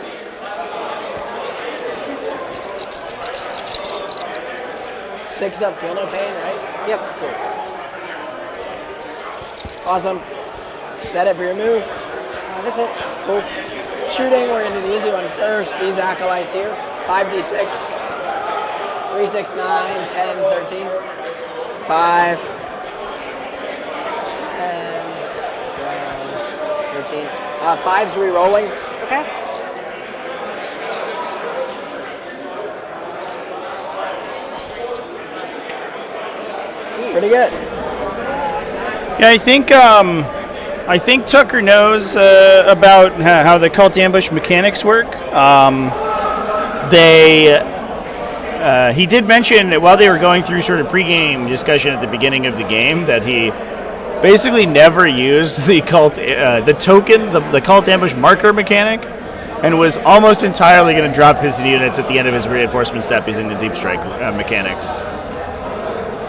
Six up, feel no pain, right? Yep. Cool. Awesome. Is that it for your move? That's it. Cool. Shooting, we're going to do the easy one first. These acolytes here, 5d6, 3, 6, 9, 10, 13, 5, 10, 12, 13. 5's re-rolling. Okay. Pretty good. Yeah, I think Tucker knows about how the cult ambush mechanics work. He did mention that while they were going through sort of pregame discussion at the beginning of the game that he basically never used the cult the cult ambush marker mechanic, and was almost entirely going to drop his units at the end of his reinforcement step using the deep strike mechanics.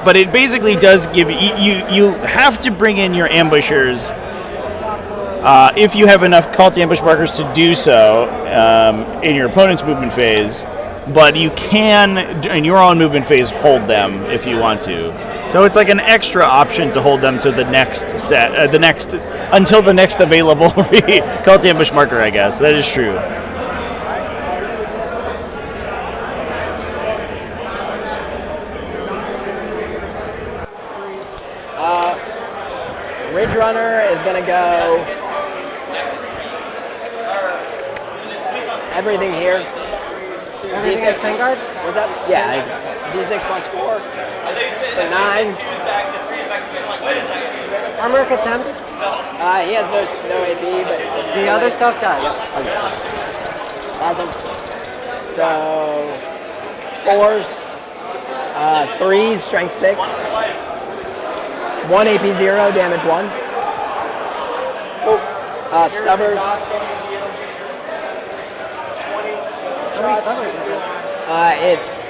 But it basically does give you have to bring in your ambushers. If you have enough cult ambush markers to do so in your opponent's movement phase, but you can, in your own movement phase, hold them if you want to. So it's like an extra option to hold them to the next set, until the next available cult ambush marker, I guess. That is true. Ridge Runner is going to go everything here. Everything at Vanguard? What's that? Yeah, D6 plus 4 for 9. Armor attempt? He has no AP, but the other stuff does. Yep. Okay. Awesome. So 4s, 3s, strength 6, 1 AP 0, damage 1. Cool. Stubbers. How many stubbers is it? It's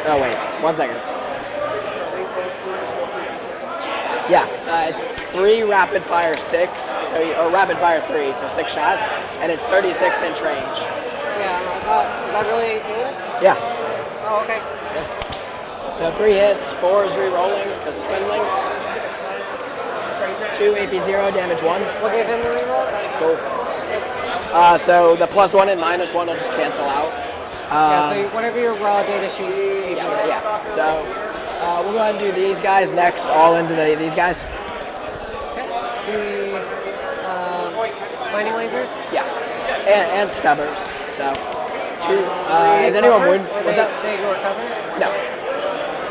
oh wait, 1 second. Yeah, it's 3 rapid fire 6, or rapid fire 3, so 6 shots, and it's 36-inch range. Yeah, is that really 18? Yeah. Oh, okay. So 3 hits, 4 is re-rolling, because twin linked. 2 AP0, damage 1. What gave him the re-rolls? Cool. So the +1 and -1 will just cancel out. Yeah, so whatever your raw data sheet. Yeah. So we'll go ahead and do these guys next, all into these guys. The mining lasers? Yeah. And stubbers. So 2. Is anyone wound? What's up? They ignore cover? No.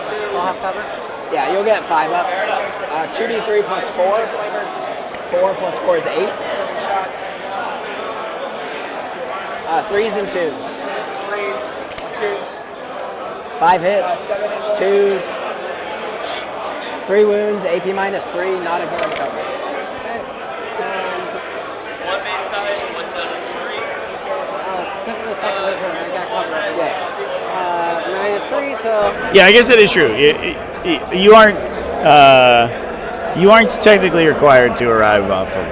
So I'll have cover? Yeah, you'll get 5 ups. 2d3 plus 4. 4 plus 4 is 8. 3s and 2s. 5 hits. 2s. 3 wounds. AP -3. Not ignoring cover. Because of the second laser, I got cover. Yeah. -3, so. Yeah, I guess that is true. You aren't technically required to arrive off of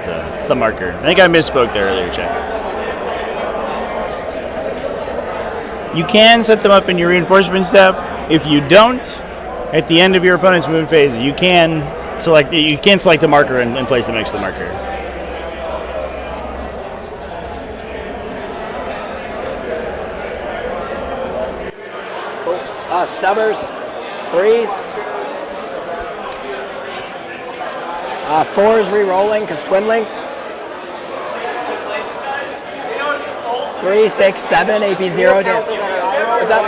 the marker. I think I misspoke there earlier, Chad. You can set them up in your reinforcement step. If you don't, at the end of your opponent's move phase, you can select the marker and place them next to the marker. Cool. Stubbers, 3s. 4 is re-rolling because twin linked. 3, 6, 7, AP0 damage. What's up?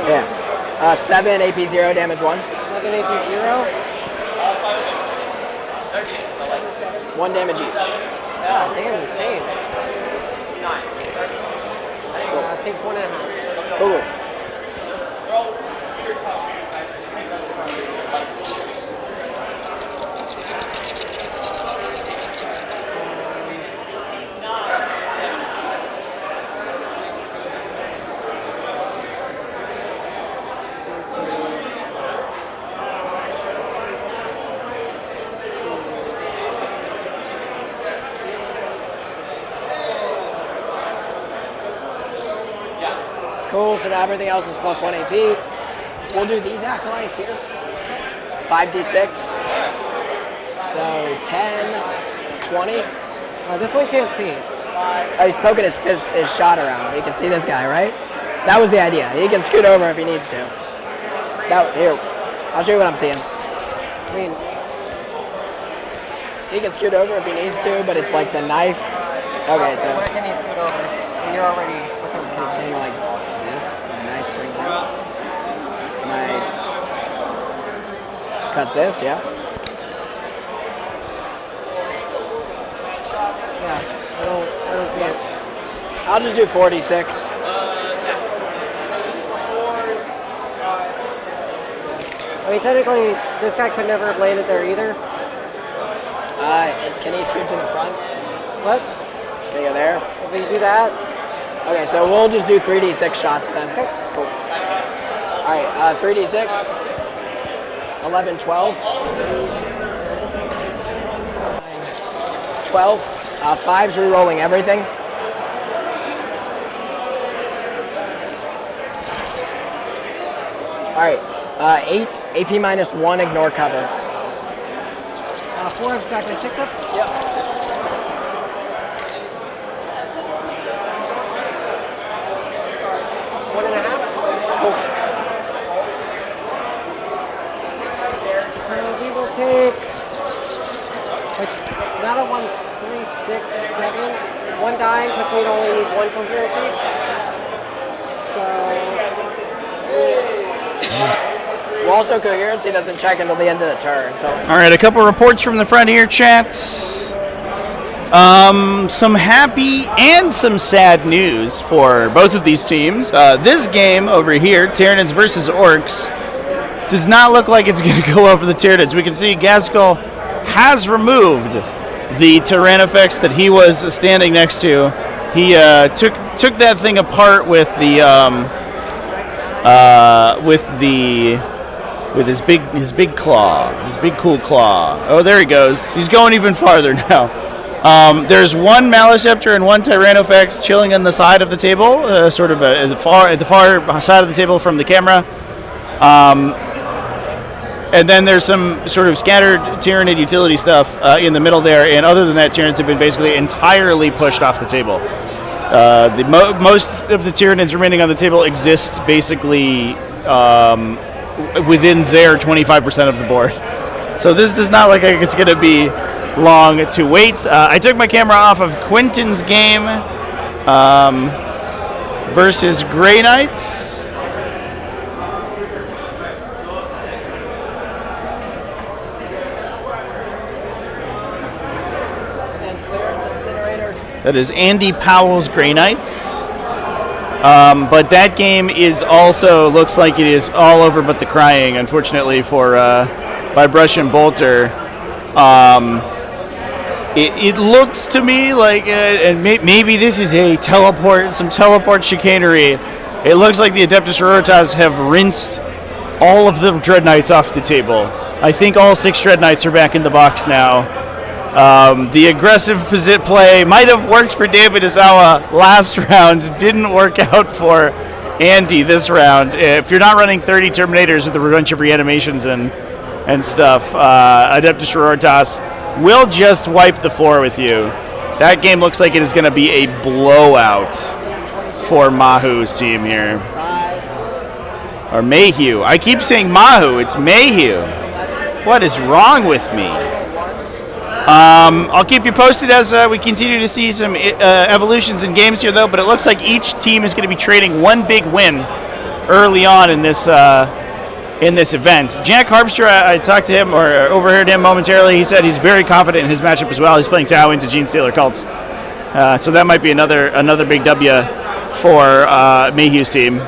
Yeah. 7 AP0 damage 1. 7 AP0. 1 damage each. God damn, insane. Takes 1.5. Cool. Cool, so now everything else is +1 AP. We'll do these acolytes here. 5d6. So 10, 20. This one can't see. Oh, he's poking his shot around. You can see this guy, right? That was the idea. He can scoot over if he needs to. Here, I'll show you what I'm seeing. I mean, he can scoot over if he needs to, but it's like the knife. Okay, so. Where can he scoot over? And you're already within the Can you like this? The knife swings out. Cuts this, yeah. Yeah, I don't see it. I'll just do 46. I mean, technically, this guy could never have landed there either. Can he scoot to the front? What? Can you go there? If we do that. Okay, so we'll just do 3d6 shots then. Okay. Cool. All right, 3d6. 11, 12. 12. 5's re-rolling everything. All right, 8. AP -1, ignore cover. 4 is back to 6 up? Yep. We will take, now that one's 3, 6, 7. 1 dying puts me to only need 1 coherency. So. Well, also coherency doesn't check until the end of the turn. So. All right, a couple reports from the front here, chat. Some happy and some sad news for both of these teams. This game over here, Tyranids versus Orcs, does not look like it's going to go over the Tyranids. We can see Gaskell has removed the Tyrannifex that he was standing next to. He took that thing apart with the with his big claw, his big cool claw. Oh, there he goes. He's going even farther now. There's one Maliceptor and one Tyrannofex chilling on the side of the table, sort of at the far side of the table from the camera. And then there's some sort of scattered Tyranid utility stuff in the middle there. And other than that, Tyranids have been basically entirely pushed off the table. Most of the Tyranids remaining on the table exist basically within their 25% of the board. So this does not look like it's going to be long to wait. I took my camera off of Quentin's game versus Grey Knights. That is Andy Powell's Grey Knights. But that game is also looks like it is all over but the crying, unfortunately, for by Brush and Bolter. It looks to me like, and maybe this is some teleport chicanery. It looks like the Adeptus Sororitas have rinsed all of the Dread Knights off the table. I think all 6 Dread Knights are back in the box now. The aggressive posit play might have worked for David Izawa last round, didn't work out for Andy this round. If you're not running 30 Terminators with a bunch of reanimations and stuff, Adeptus Sororitas will just wipe the floor with you. That game looks like it is going to be a blowout for Mahu's team here. Or Mayhew. I keep saying Mahu, it's Mayhew. What is wrong with me? I'll keep you posted as we continue to see some evolutions in games here, though, but it looks like each team is going to be trading one big win early on in this event. Jack Harpster, I talked to him or overheard him momentarily. He said he's very confident in his matchup as well. He's playing Tau into Genestealer cults. So that might be another big W for Mayhew's team.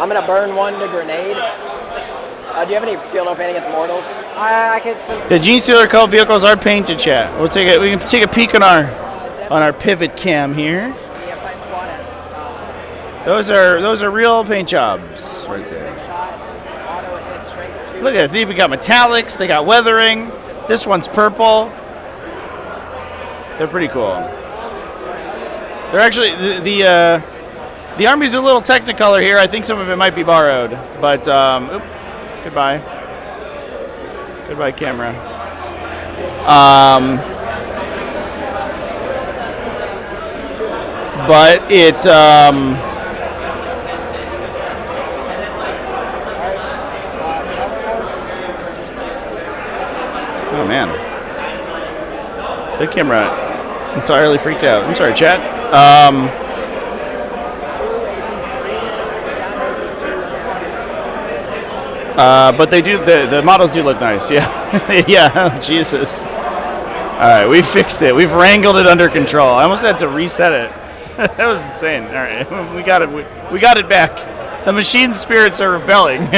I'm going to burn one to grenade. Do you have any field no paint against mortals? I can spend. The Genestealer cult vehicles are painted, chat. We can take a peek on our pivot cam here. Those are real paint jobs right there. Look at it. They even got metallics. They got weathering. This one's purple. They're pretty cool. They're actually the army's a little Technicolor here. I think some of it might be borrowed, but goodbye camera. But it oh man, the camera entirely freaked out. I'm sorry, chat. But they do, the models do look nice, yeah. Yeah, Jesus. Alright, we fixed it. We've wrangled it under control. I almost had to reset it. That was insane. Alright, we got it back. The machine spirits are rebelling.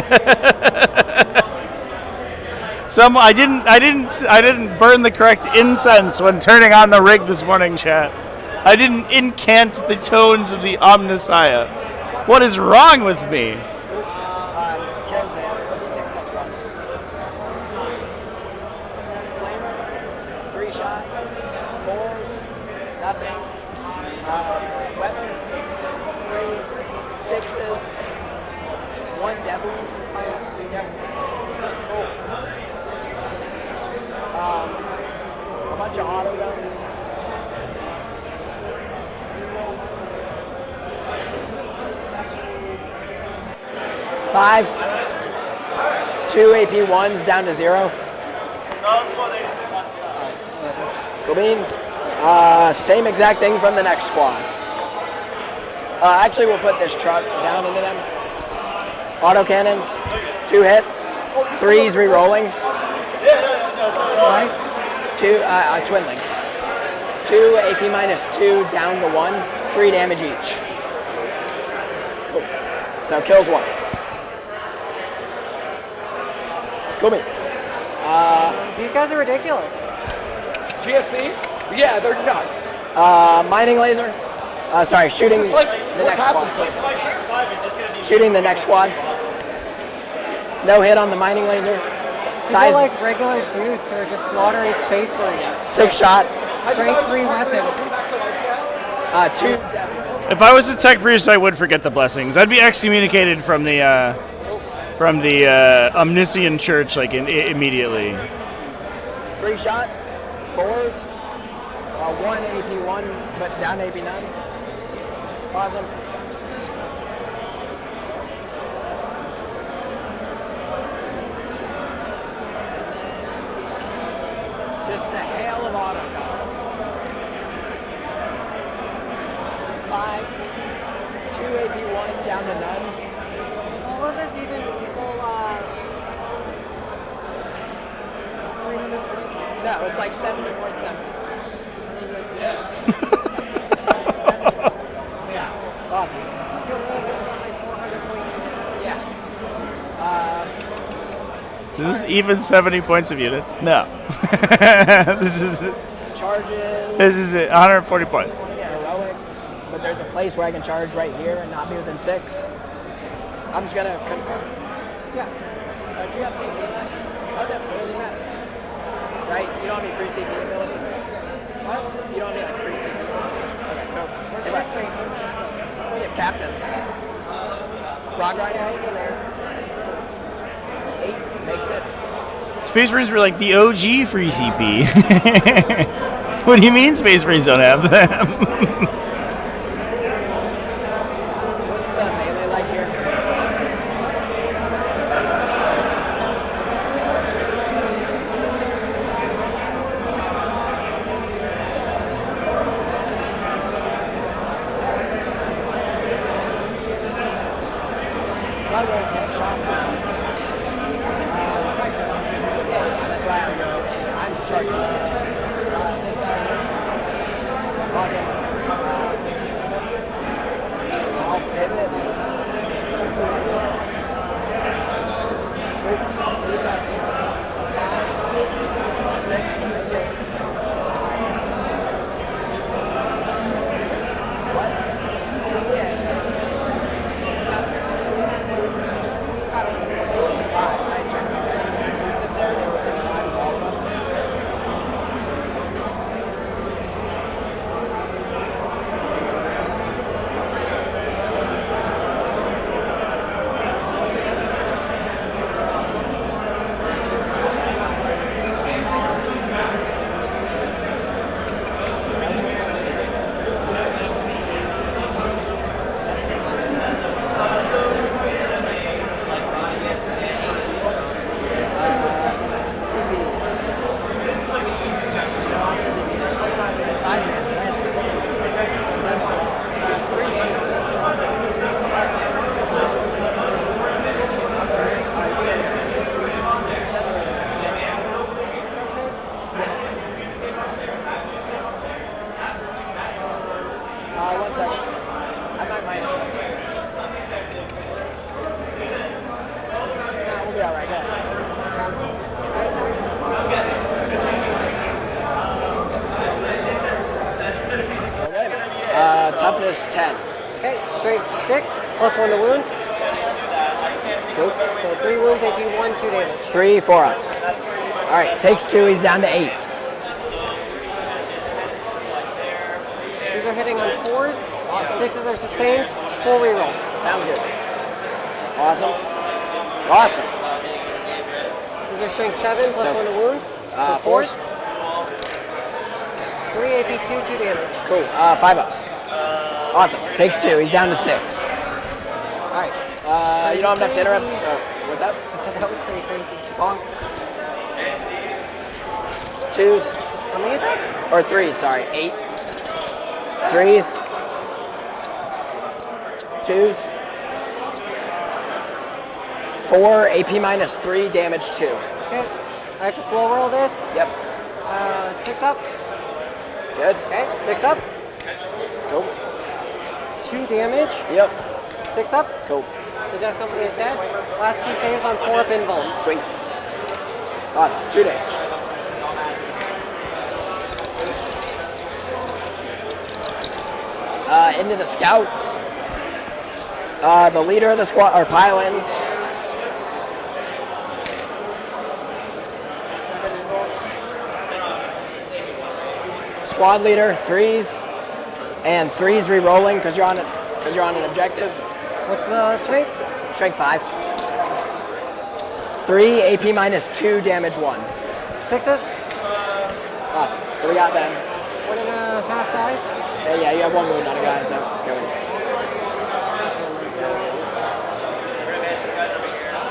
I didn't burn the correct incense when turning on the rig this morning, chat. I didn't incant the tones of the Omnissiah. What is wrong with me? Fives, 2 AP1s down to 0. Cool beans. Same exact thing from the next squad. Actually, we'll put this truck down into them. Autocannons, 2 hits, 3s re-rolling. 2 twin link. 2 AP -2 down to 1, 3 damage each. Cool. So kills 1. Gummies. These guys are ridiculous. GFC? Yeah, they're nuts. Mining laser. Sorry, shooting It's like, the what's next squad. happened? Shooting the next squad. No hit on the mining laser. These are like regular dudes who are just slaughtering space marines. 6 shots. Strength 3 weapons. 2. If I was a tech priest, I would forget the blessings. I'd be excommunicated from the Omniscient Church like immediately. 3 shots. 4s. 1 AP1, but down to AP 9. Awesome. Just a hail of auto guns. 5s. 2 AP1 down to none. Is all of this even equal? No, it's like 70.7. Awesome. Yeah. This is even 70 points of units. No. This is Charges. This is it. 140 points. Heroics, but there's a place where I can charge right here and not be within 6. I'm just gonna confirm. Yeah. Do you have CP? Oh no, so it doesn't matter. Right? You don't have any free CP abilities? What? You don't have any like free CP abilities? Okay, so where's the rest? We have captains. Rock Rider is in there. 8 makes it. Space Marines were like the OG free CP. What do you mean Space Marines don't have them? What's the melee like here? So I won't take shot. Yeah, that's why I'm charging. This guy here. Awesome. I'll pivot. These guys here. So 5, 6, what? Yeah, 6. It was a 5. I checked them there. They were within 5 of all of them. One second. I might minus it. No, we'll be all right. Go ahead. Toughness 10. Okay, strength 6, plus 1 to wound. Cool. So 3 wounds, AP 1, 2 damage. 3 4-ups. All right, takes 2. He's down to 8. These are hitting on 4s. Awesome. 6s are sustained. Full rerolls. Sounds good. Awesome. Awesome. These are strength 7, plus So, 1 to wound. So 4s. 3 AP 2, 2 damage. Cool. 5-ups. Awesome. Takes 2. He's down to 6. All right. You don't have enough to interrupt. So what's up? I said that was pretty crazy. Bonk. 2s. How many attacks? Or 3s, sorry. 8. 3s. 2s. 4, AP minus 3, damage 2. Okay. I have to slow roll this. Yep. 6 up. Good. Okay, 6 up. Cool. 2 damage. Yep. 6 ups. Cool. The Death Company is dead. Last 2 saves on 4 up invuln. Sweet. Awesome. 2 damage. Into the scouts. The leader of the squad, or pylons. 7 squad leader, 3s, and 3s re-rolling because you're on an objective. What's strength? Strength 5. 3 AP -2, damage 1. 6s. Awesome. So we got them. 1.5 dice. Yeah, you have 1 wound on a guy, so okay, we'll just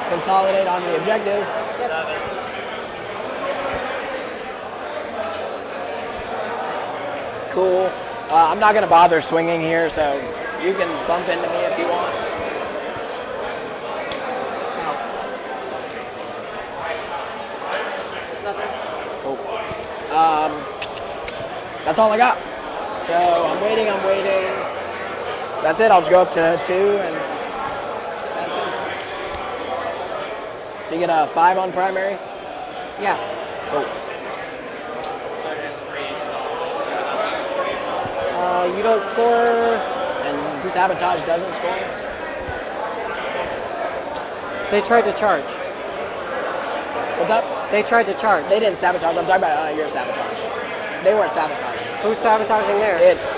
consolidate on the objective. Cool. I'm not going to bother swinging here, so you can bump into me if you want. Cool. That's all I got. So I'm waiting. That's it. I'll just go up to 2 and that's it. So you get a 5 on primary? Yeah. Cool. You don't score. And sabotage doesn't score? They tried to charge. What's up? They tried to charge. They didn't sabotage. I'm talking about your sabotage. They weren't sabotaging. Who's sabotaging there? It's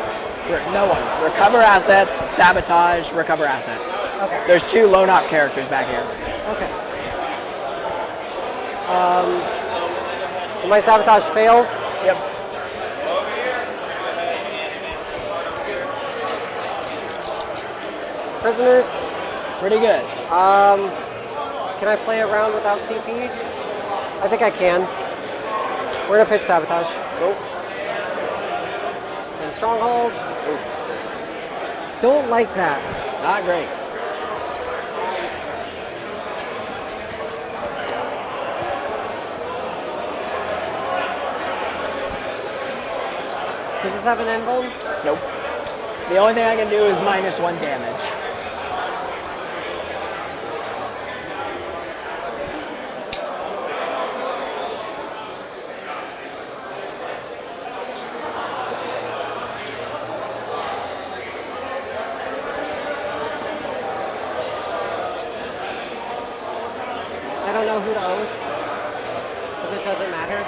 no one. Recover assets, sabotage, recover assets. Okay. There's 2 lone op characters back here. Okay. So my sabotage fails. Yep. Prisoners. Pretty good. Can I play a round without CP? I think I can. We're gonna pitch sabotage. Cool. And stronghold. Oof. Don't like that. Not great. Does this have an end goal? Nope. The only thing I can do is -1 damage. I don't know who to oath, because it doesn't matter.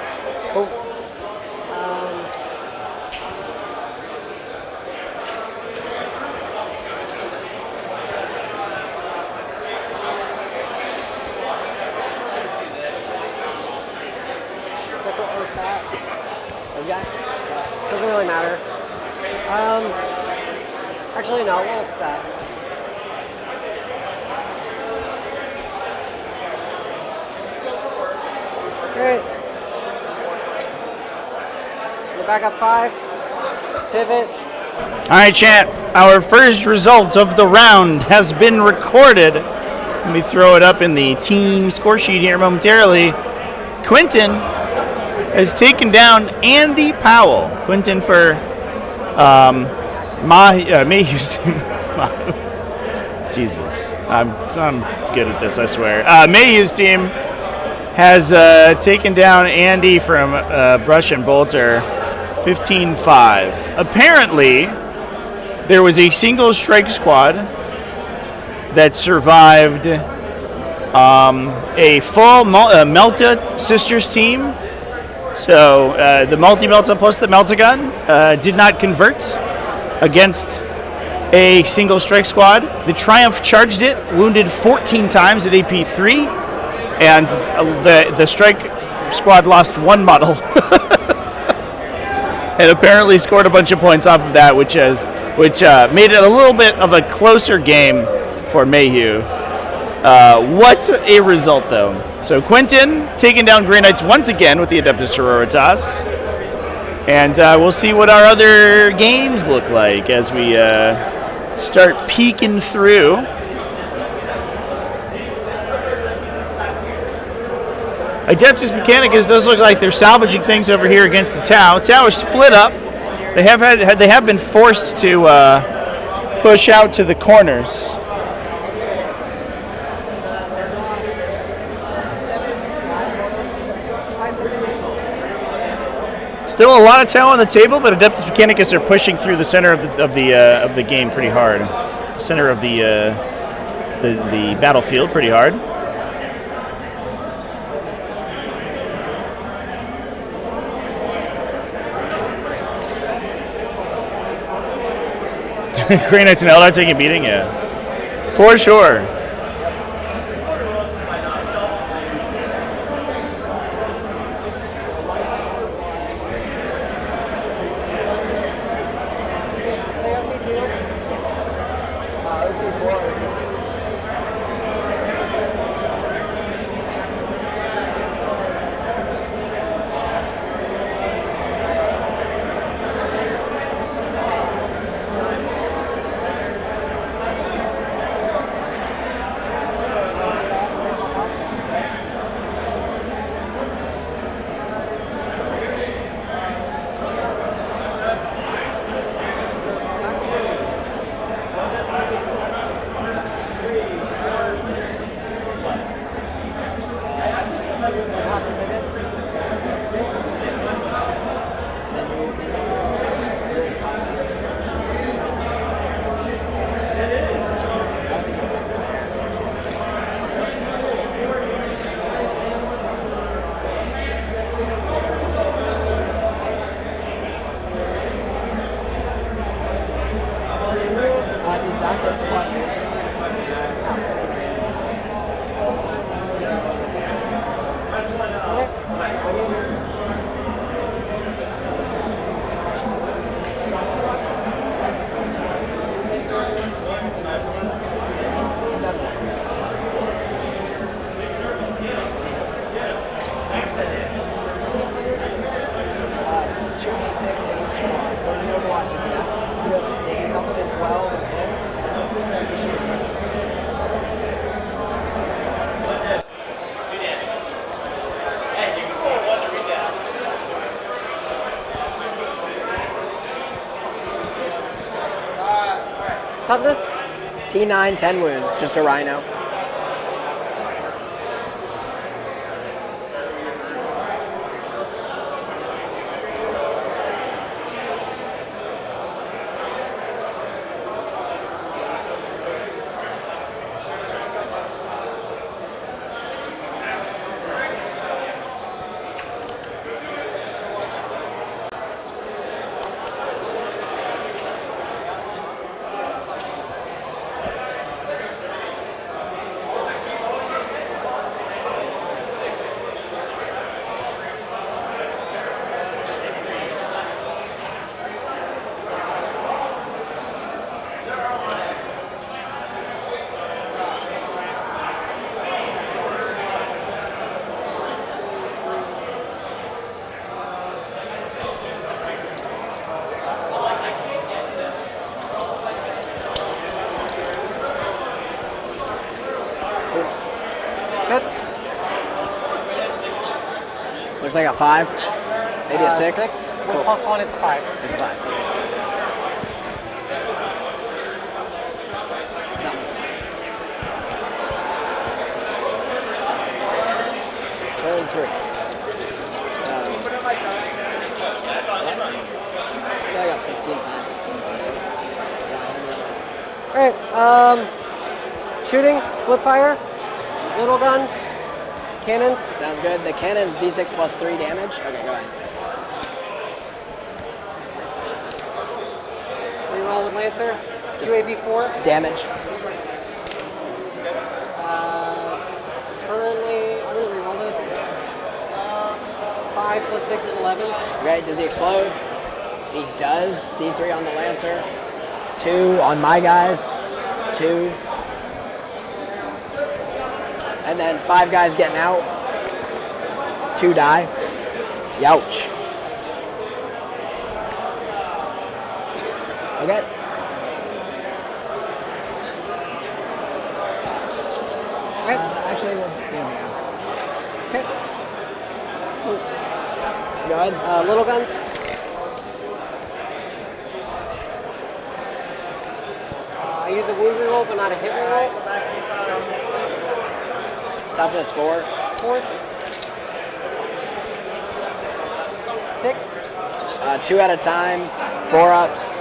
Cool. Guess what oath's that? This guy? Doesn't really matter. Actually, no, what oath's that? Great. The backup 5. Pivot. All right, chat. Our first result of the round has been recorded. Let me throw it up in the team score sheet here momentarily. Quentin has taken down Andy Powell. Quentin for Mayhew's team. Jesus, I'm good at this, I swear. Mayhew's team has taken down Andy from Brush and Bolter 15-5. Apparently, there was a single strike squad that survived a full Melta Sisters team. So the Multi-Melta plus the Meltagun did not convert against a single strike squad. The Triumph charged it, wounded 14 times at AP3, and the strike squad lost 1 model. And apparently scored a bunch of points off of that, which made it a little bit of a closer game for Mayhew. What a result, though. So Quentin taking down Grey Knights once again with the Adeptus Sororitas. And we'll see what our other games look like as we start peeking through. Adeptus Mechanicus does look like they're salvaging things over here against the Tau. Tau is split up. They have been forced to push out to the corners. Still a lot of talent on the table, but Adeptus Mechanicus are pushing through the center of the game pretty hard. Center of the battlefield pretty hard. Grey Knights and Eldar taking a beating, yeah, for sure. Toughness? T9, 10 wounds, just a rhino. Looks like a 5, maybe a 6. 6. With Cool. +1, it's a 5. It's a 5. Turn 3. I got 15, 5, 16. Alright, shooting, split fire, little guns, cannons. Sounds good. The cannon's D6 plus 3 damage. Okay, go ahead. Reroll with Lancer, 2 AB4. Damage. Currently, I'm going to reroll this. 5 plus 6 is 11. Okay, does he explode? He does. D3 on the Lancer. 2 on my guys. 2. And then 5 guys getting out. 2 die. Youch. Okay. Actually, we'll see him now. Okay. Go ahead. Little guns. I used a wound reroll, but not a hit reroll. Toughness 4. Force. 6. 2 at a time, 4 ups.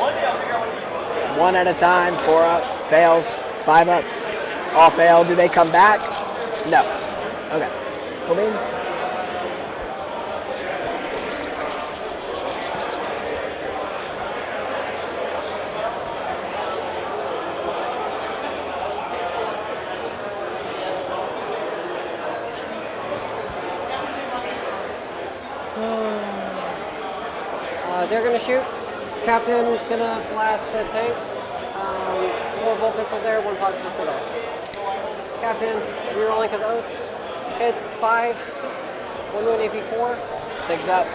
1 at a time, 4 up, fails, 5 ups, all fail. Do they come back? No. Okay. Cool beans. They're gonna shoot. Captain's gonna blast the tank. 4 bolt pistols there, 1 plasma pistol there. Captain, rerolling because oaths. Hits 5. 1 wound AP4. 6 up.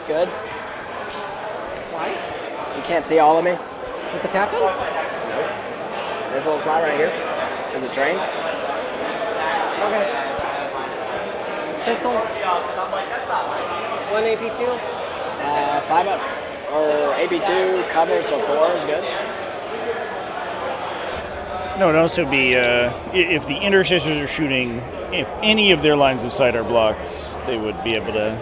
Good. Why? You can't see all of me? With the captain? Nope. There's a little spot right here. Is it trained? Okay. Pistol. 1 AP2. 5 up. Or AP2 cover, so 4 is good. No, it'd also be if the intercessors are shooting, if any of their lines of sight are blocked, they would be able to.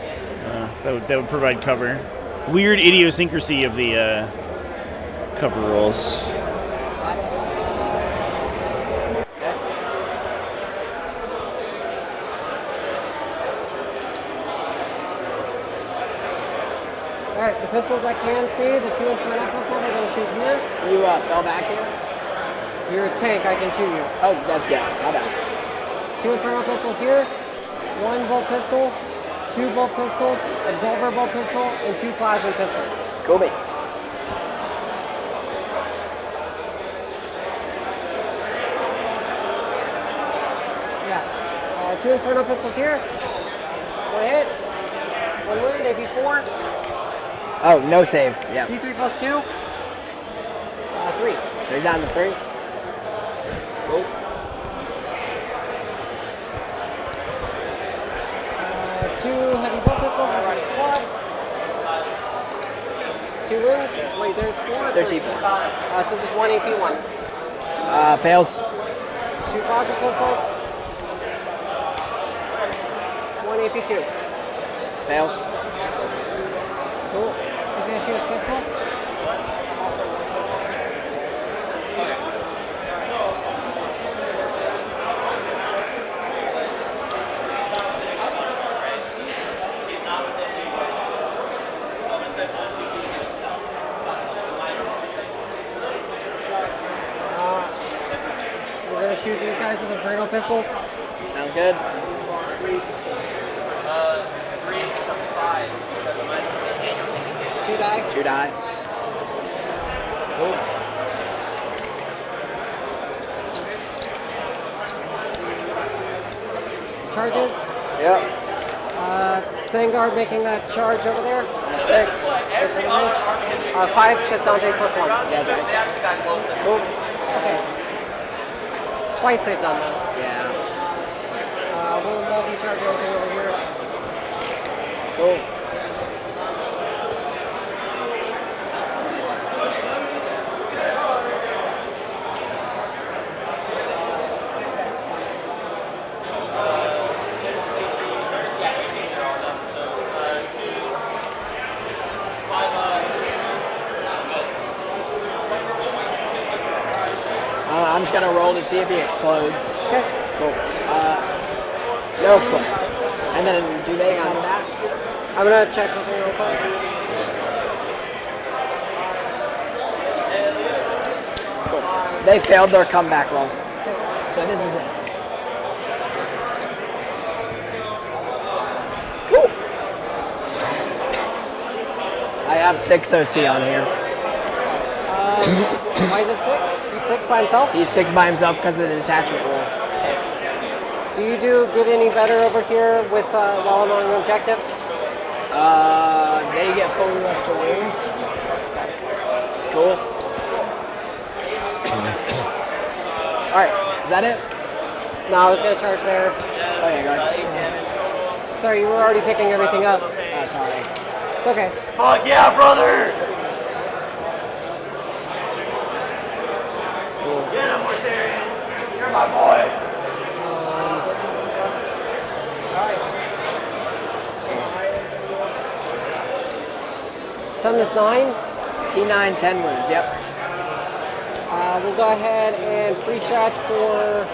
That would provide cover. Weird idiosyncrasy of the cover rolls. Alright, the pistols I can see, the 2 Inferno pistols are going to shoot here. You fell back here? You're a tank, I can shoot you. Oh, yeah, my bad. 2 Inferno pistols here, 1 bolt pistol, 2 bolt pistols, Absolver bolt pistol, and 2 plasma pistols. Cool beans. Yeah. 2 Inferno pistols here. 1 hit. 1 wound, AP4. Oh, no save. Yeah. D3 plus 2. 3. So he's down to 3. Cool. 2 heavy bolt pistols into the squad. 2 wounds. Wait, there's 4? They're T4. So just 1 AP1. Fails. 2 plasma pistols. 1 AP2. Fails. Cool. He's gonna shoot his pistol. We're gonna shoot these guys with Inferno pistols. Sounds good. 3 to 5. 2 die. 2 die. Cool. Charges. Yep. Sangard making that charge over there. 6. 5 because Dante's plus 1. Yeah, that's right. Cool. Okay. It's twice they've done that. Yeah. We'll multi-charge everything over here. Cool. I'm just gonna roll to see if he explodes. Okay. Cool. No explode. And then do they come back? I'm gonna check something real quick. Cool. They failed their comeback roll. So this is it. Cool. I have 6 OC on here. Why is it 6? He's 6 by himself? He's 6 by himself because of the detachment roll. Do you get any better over here with while I'm on an objective? They get full rest to wound. Cool. Alright, is that it? No, I was gonna charge there. Oh yeah, go ahead. Sorry, you were already picking everything up. Sorry. It's okay. Fuck yeah, brother! Get him, Mortarian! You're my boy! Toughness 9. T9, 10 wounds, yep. We'll go ahead and free strat for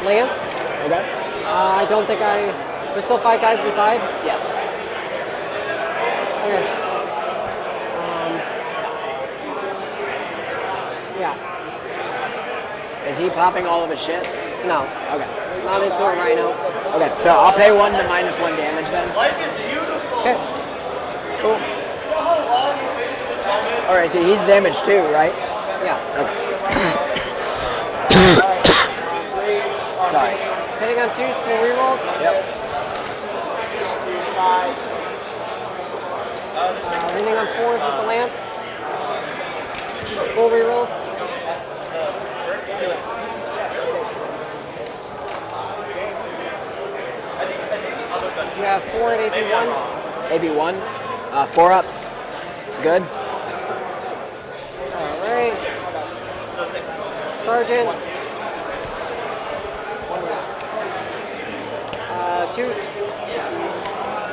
Lance. Okay. I don't think there's still 5 guys inside? Yes. Okay. Yeah. Is he popping all of his shit? No. Okay. Not into a rhino. Okay, so I'll pay 1 to -1 damage then. Life is beautiful. Okay. Cool. You know how long you've been in this helmet? Alright, so he's damaged too, right? Yeah. Okay. Sorry. Hitting on 2s for rerolls. Yep. Leaning on 4s with the lance. Full rerolls. You have 4 at AP1. AB1. 4 ups. Good. Alright. Sergeant. 2s.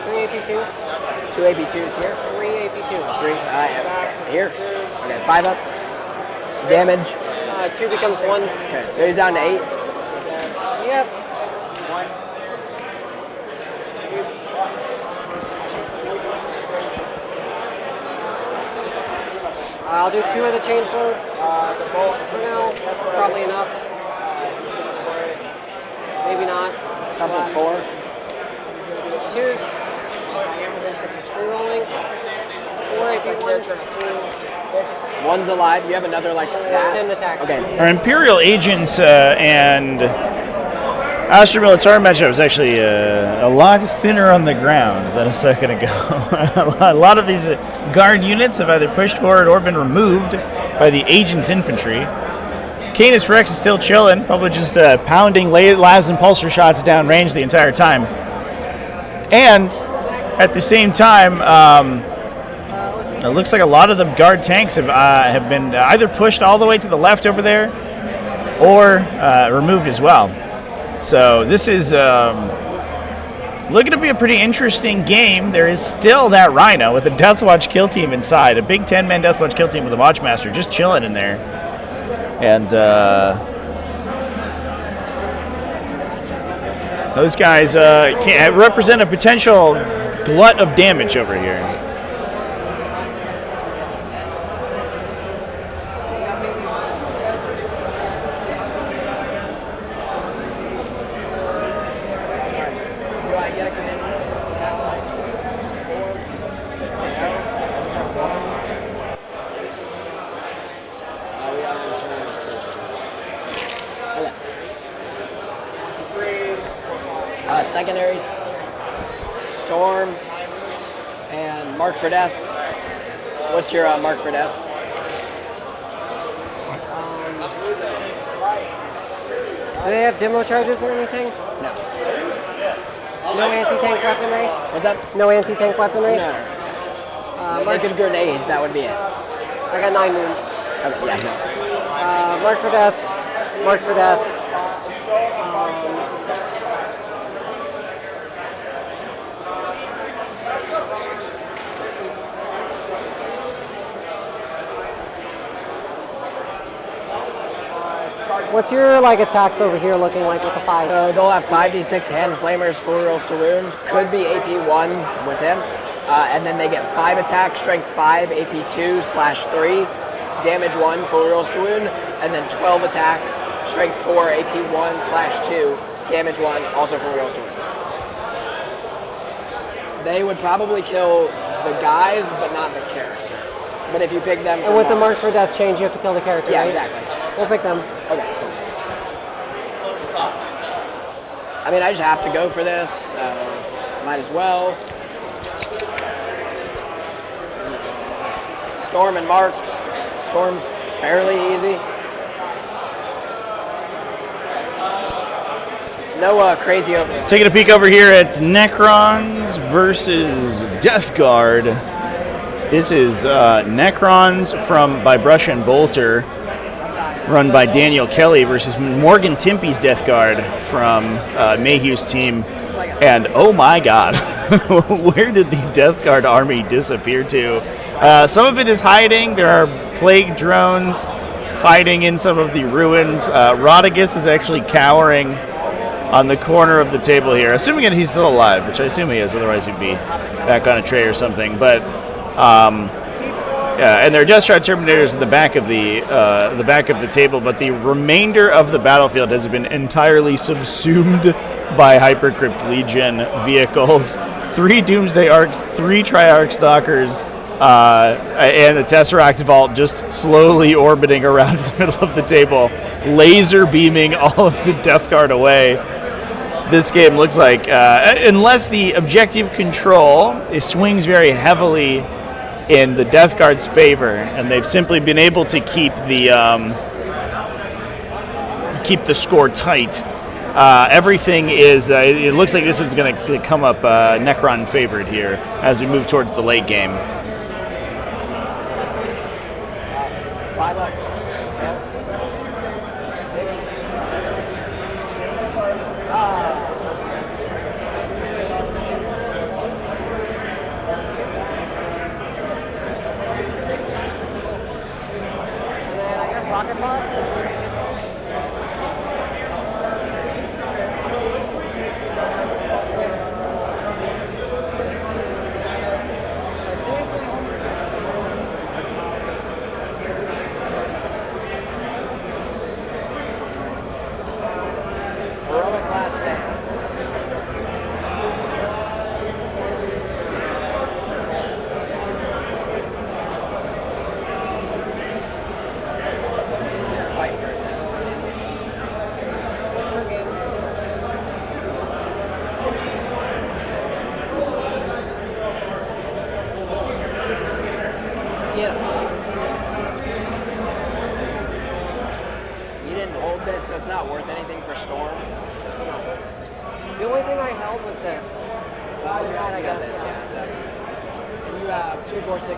3 AP2. 2 AP2s here. 3 AP2. 3. Here. Okay, 5 ups. Damage. 2 becomes 1. Okay, so he's down to 8. Yep. I'll do 2 of the chain swords for now. That's probably enough. Maybe not. Toughness 4. 2s. Rerolling. 4 AP1. 1's alive. You have another like that? 10 attacks. Okay. Our Imperial agents and Astra Military matchup was actually a lot thinner on the ground than a second ago. A lot of these guard units have either pushed forward or been removed by the agent's infantry. Canis Rex is still chilling, probably just pounding las and pulsar shots down range the entire time. And at the same time, it looks like a lot of the guard tanks have been either pushed all the way to the left over there or removed as well. So this is looking to be a pretty interesting game. There is still that Rhino with a Deathwatch kill team inside, a big 10-man Deathwatch kill team with a Watchmaster just chilling in there. And those guys can represent a potential glut of damage over here. Secondaries, Storm, and Mark for Death. What's your Mark for Death? Do they have demo charges or anything? No. No anti-tank weaponry? What's up? No anti-tank weaponry? No. They could grenades, that would be it. I got 9 wounds. Okay, yeah, no. Mark for Death. Mark for Death. What's your attacks over here looking like with the 5? So they'll have 5d6 hand flamers, 4 rolls to wound. Could be AP1 with him. And then they get 5 attacks, strength 5, AP2/3, damage 1, 4 rolls to wound. And then 12 attacks, strength 4, AP1/2, damage 1, also 4 rolls to wound. They would probably kill the guys, but not the character. But if you pick them, and with the Mark for Death change, you have to kill the character. Yeah, right? exactly. We'll pick them. Okay, cool. I mean, I just have to go for this. Might as well. Storm and marked. Storm's fairly easy. No crazy opening. Taking a peek over here at Necrons versus Death Guard. This is Necrons by Brush and Bolter, run by Daniel Kelly, versus Morgan Timpey's Death Guard from Mayhew's team. And oh my god, where did the Death Guard army disappear to? Some of it is hiding. There are plague drones hiding in some of the ruins. Rodigus is actually cowering on the corner of the table here, assuming that he's still alive, which I assume he is, otherwise he'd be back on a tray or something. But and there are Death Star Terminators in the back of the table, but the remainder of the battlefield has been entirely subsumed by Hypercrypt Legion vehicles. 3 Doomsday Arcs, 3 Triarch Stalkers, and the Tesseract Vault just slowly orbiting around the middle of the table, laser beaming all of the Death Guard away. This game looks like, unless the objective control swings very heavily in the Death Guard's favor, and they've simply been able to keep the score tight. Everything is, it looks like this one's going to come up Necron favored here as we move towards the late game. You didn't hold this, so it's not worth anything for Storm. The only thing I held was this. I got this, yeah. So. And you have 2, 4, 6, 8,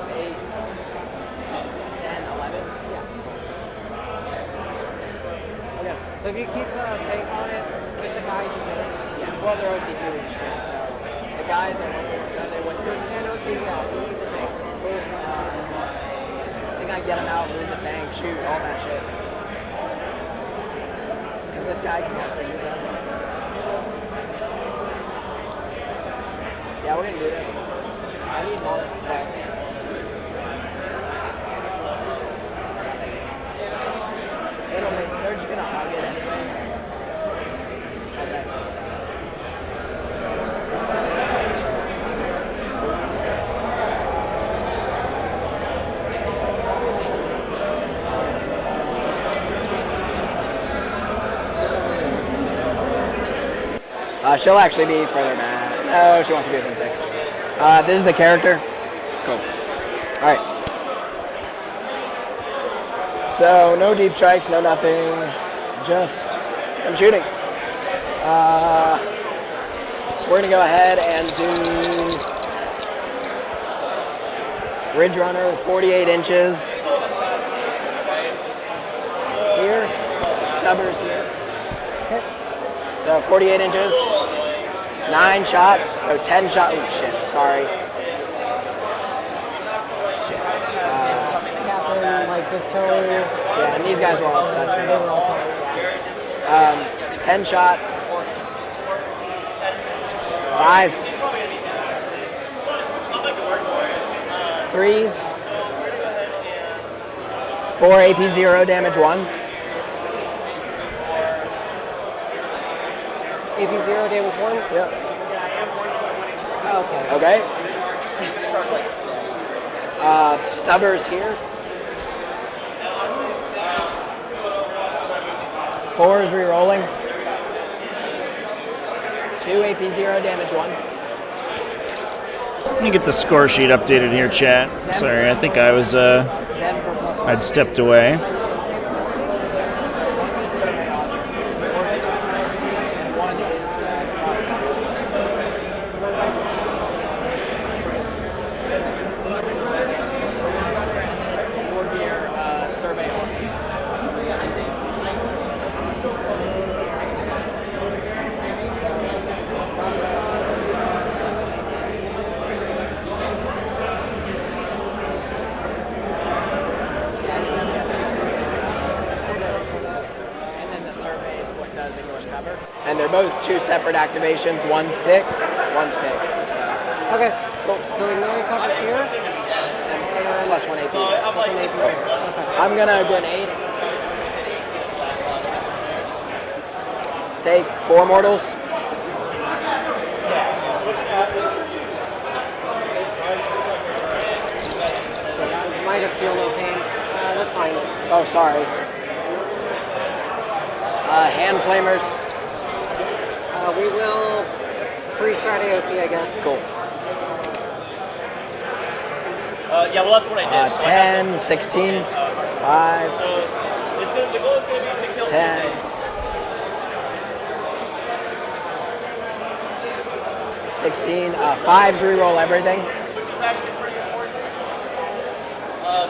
10, 11? Yeah. Okay. So if you keep the tank on it with the guys you get. Yeah, well, they're OC2 each too, so the guys that they went So 10 OC, yeah, you need the tank. I think I can get them out, move the tank, shoot, all that shit. Because this guy can also shoot them. Yeah, we're gonna do this. I need more, so. They're just gonna hug it anyways. Okay. She'll actually be further back. No, she wants to be within 6. This is the character. Cool. Alright. So, no deep strikes, no nothing. Just some shooting. We're going to go ahead and do Ridge Runner, 48 inches. Here. Stubbers here. So 48 inches, 9 shots, so 10 shots. Oh shit, sorry. Shit. Captain, like just totally. Yeah, and these guys were all such. They were all 10 shots. 5s. 3s. 4 AP 0 damage 1. AP 0 damage 1? Yep. Okay. Okay. Stubbers here. 4s re-rolling. 2 AP 0 damage 1. Let me get the score sheet updated here, chat. Sorry, I think I was, I'd stepped away. both two separate activations. One's pick, one's pick. So. Okay, cool. So ignore cover here. And plus 1 AP. Plus 1 AP. Okay. I'm gonna grenade. Take 4 mortals. Might have feel no pains. That's fine. Oh, sorry. Hand flamers. We will free strat AOC, I guess. Cool. Yeah, well, that's what I did. 10, 16, 5, So the goal is going to be to kill 10, 16, 5 to reroll everything. which is actually pretty important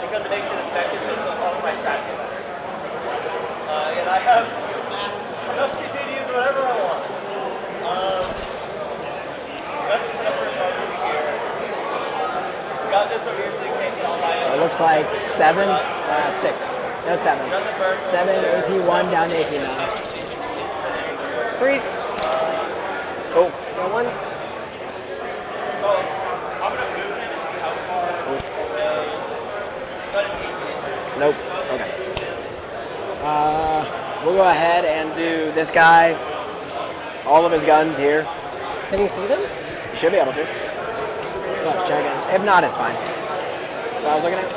because it makes it effective because all of my strats get better. And I have enough CP to use whatever I want. Got this set up for a charge over here. Got this over here so you can't get all my. So it looks like 7, 6. No, 7. 7, AP 1 down to AP 9. Freeze. Cool. Go 1. So I'm going to move him and see how far. Nope. Okay. We'll go ahead and do this guy. All of his guns here. Can you see them? You should be able to. Let's check in. If not, it's fine. That's what I was looking at.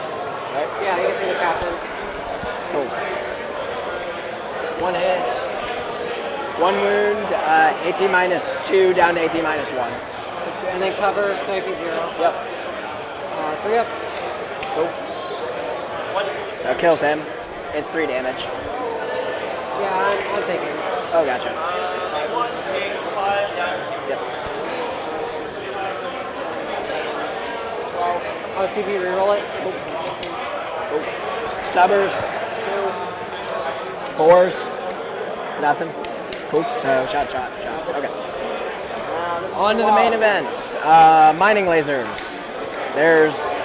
Right? Yeah, you can see the captain. Cool. 1 hit. 1 wound. AP minus 2 down to AP minus 1. And then cover, so AP 0. Yep. 3 up. Cool. So it kills him. It's 3 damage. Yeah, I'm thinking. Oh, gotcha. Yep. I'll see if you reroll it. Cool. Stubbers. 4s. Nothing. Cool. So shot. Okay. On to the main event. Mining lasers. There's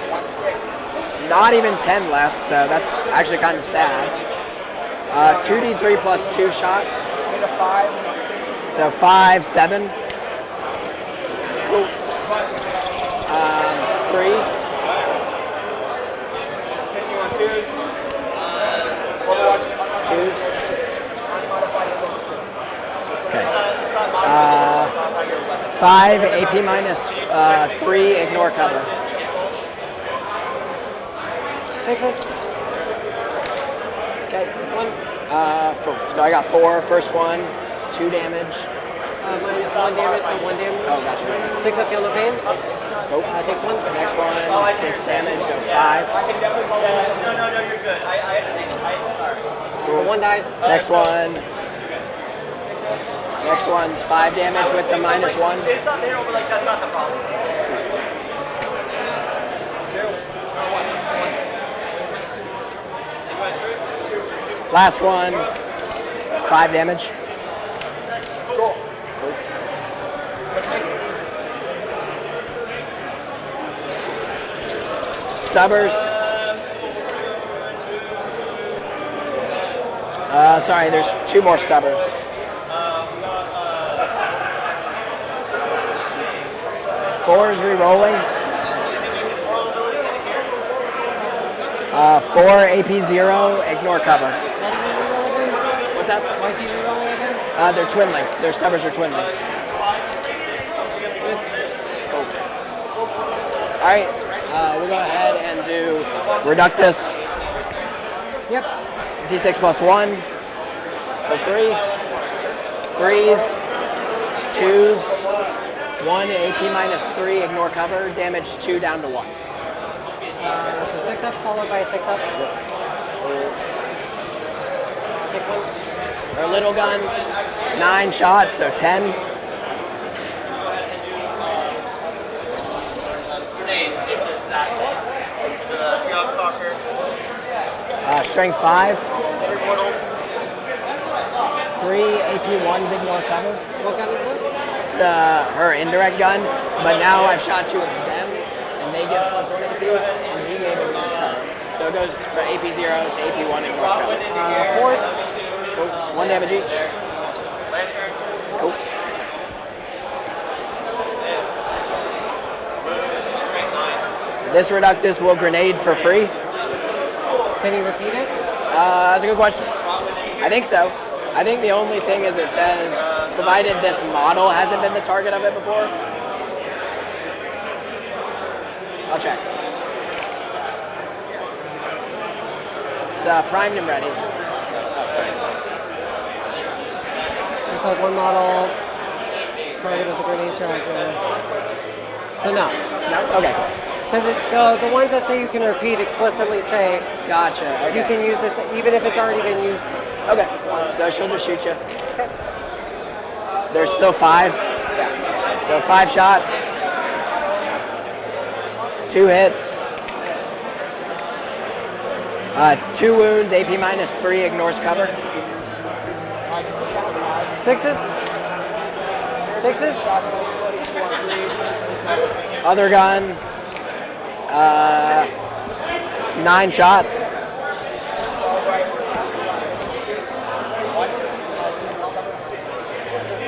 not even 10 left, so that's actually kind of sad. 2d3 plus 2 shots. So 5, 7. Cool. 3s. Twos. Okay. 5 AP minus 3 ignore cover. 6s. Okay. 1. So I got 4. First one, 2 damage. Minus 1 damage, so 1 damage. Oh, gotcha. 6 up, feel no pain. Cool. Takes 1. Next one, 6 damage, so 5. No, you're good. I had to think. Sorry. So 1 dies. Next one. Next one's 5 damage with the minus 1. It's not there, but like that's not the problem. Last one, 5 damage. Cool. Stubbers. Sorry, there's 2 more stubbers. 4 is re-rolling. 4 AP 0, ignore cover. What's that? Why is he rerolling again? They're twin linked. Their stubbers are twin linked. Cool. Alright, we'll go ahead and do Reductus. Yep. D6 plus 1 for 3. 3s, 2s, 1 AP minus 3, ignore cover, damage 2 down to 1. So 6 up followed by a 6 up. Take 1. Their little gun, 9 shots, so 10. Grenades into that thing. The Triog Stalker. Strength 5. 3 mortals. 3 AP 1s, ignore cover. What gun is this? It's her indirect gun, but now I've shot you with them, and they get plus 1 AP, and he gave it minus cover. So it goes from AP 0 to AP 1 ignore cover. 4s. Cool. 1 damage each. Lantern. Cool. This Reductus will grenade for free. Can you repeat it? That's a good question. I think so. I think the only thing is it says, provided this model hasn't been the target of it before. I'll check. It's primed and ready. Oh, sorry. It's like one model, target with the grenade charger. So no. No? Okay. Because the ones that say you can repeat explicitly say, gotcha, okay. You can use this even if it's already been used. Okay, so she'll just shoot you. Okay. There's still 5. Yeah. So 5 shots. 2 hits. 2 wounds, AP -3, ignores cover. 6s? 6s? Other gun. 9 shots.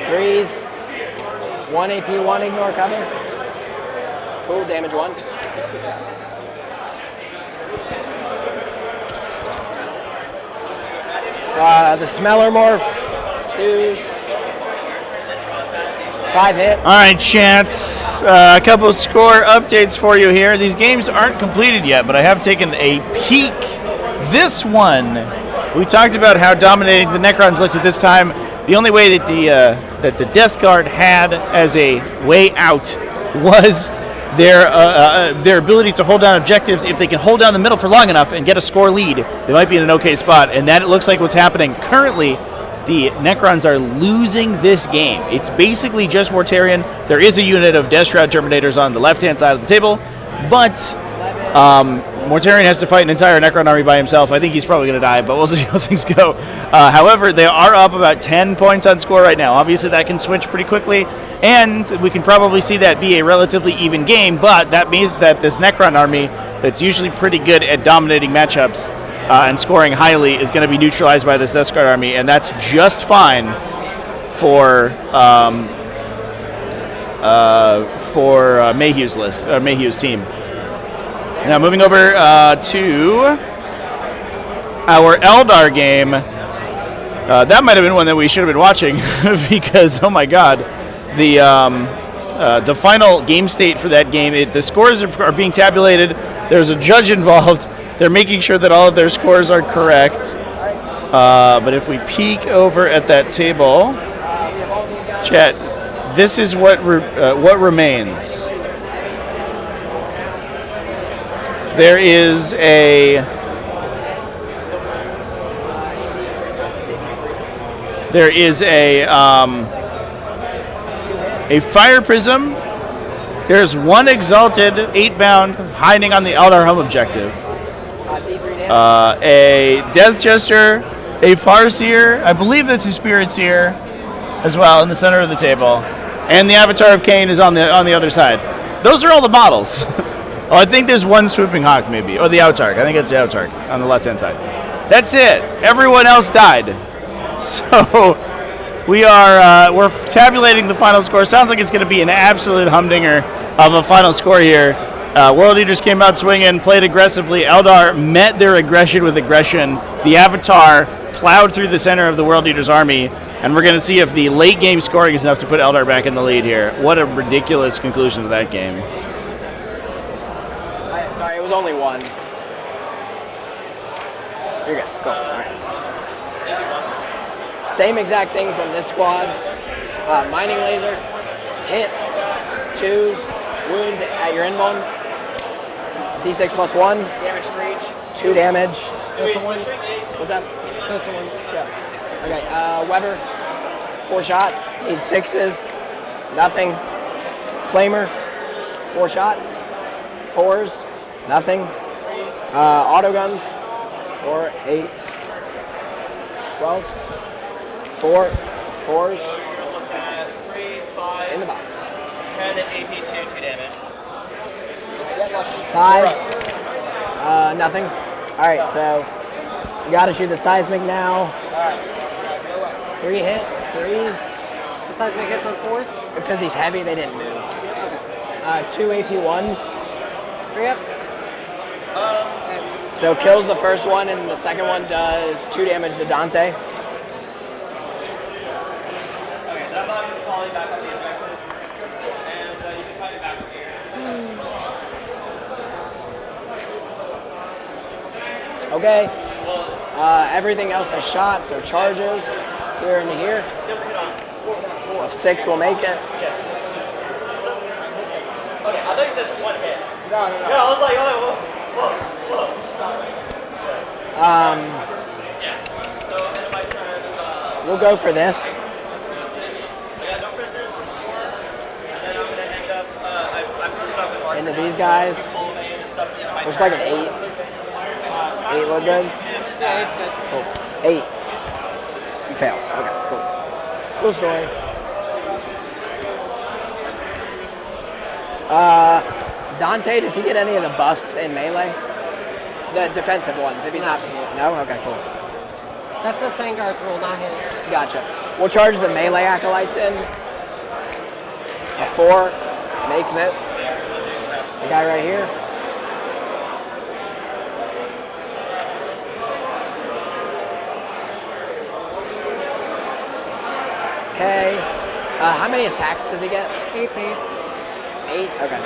3s. 1 AP, 1 ignore cover. Cool, damage 1. The Smeller Morph. 2s. 5 hit. All right, chat. A couple of score updates for you here. These games aren't completed yet, but I have taken a peek. This one, we talked about how dominating the Necrons looked at this time. The only way that the Death Guard had as a way out was their ability to hold down objectives. If they can hold down the middle for long enough and get a score lead, they might be in an okay spot. And that, it looks like what's happening currently. The Necrons are losing this game. It's basically just Mortarion. There is a unit of Death Shroud Terminators on the left-hand side of the table, but Mortarion has to fight an entire Necron army by himself. I think he's probably going to die, but we'll see how things go. However, they are up about 10 points on score right now. Obviously, that can switch pretty quickly, and we can probably see that be a relatively even game, but that means that this Necron army that's usually pretty good at dominating matchups and scoring highly is going to be neutralized by this Death Guard army, and that's just fine for Mayhew's list, Mayhew's team. Now moving over to our Eldar game. That might have been one that we should have been watching because, oh my God, the final game state for that game, the scores are being tabulated. There's a judge involved. They're making sure that all of their scores are correct. But if we peek over at that table, chat, this is what remains. There is a Fire Prism. There's 1 Exalted 8-bound hiding on the Eldar home objective. A Death Jester, a Farseer, I believe that's a Spirit Seer as well in the center of the table, and the Avatar of Cain is on the other side. Those are all the models. Oh, I think there's 1 Swooping Hawk maybe, or the Autarch. I think it's the Autarch on the left-hand side. That's it. Everyone else died. So we're tabulating the final score. Sounds like it's going to be an absolute humdinger of a final score here. World Eaters came out swinging, played aggressively. Eldar met their aggression with aggression. The Avatar plowed through the center of the World Eaters army, and we're going to see if the late game scoring is enough to put Eldar back in the lead here. What a ridiculous conclusion to that game. Sorry, it was only 1. You're good. Go. All right. Same exact thing from this squad. Mining Laser, hits, 2s, wounds at your end one. D6 +1. Damage for each. 2 damage. Just the 1. What's that? Just the 1. Yeah. Okay, Weber, 4 shots. Need 6s. Nothing. Flamer, 4 shots. 4s. Nothing. Auto guns, 4 8s. 12. 4 4s. 3, 5. In the box. 10 and AP2, 2 damage. 5s. Nothing. Alright, so you gotta shoot the seismic now. 3 hits, 3s. The seismic hits on 4s? Because he's heavy, they didn't move. 2 AP1s. 3-ups. So kills the first one, and the second one does 2 damage to Dante. Okay, then I'm not going to call you back on the objective. And you can fight it back from here. Okay. Everything else has shot, so charges here into here. So 6 will make it. Okay, I thought you said 1 hit. No. Yeah, I was like, oh, whoa. Um, Yeah. So, end of my turn. we'll go for this. I got no prisoners. And then I'm going to hang it up. I put stuff in marker. Into these guys. Looks like an 8. 8 look good? Yeah, it's good. Cool. 8. He fails. Okay, cool. Cool story. Dante, does he get any of the buffs in melee? The defensive ones, if he's not... No? Okay, cool. That's the Sangar's rule, not his. Gotcha. We'll charge the melee acolytes in. A 4 makes it. The guy right here. Okay. How many attacks does he get? 8 base. 8? Okay.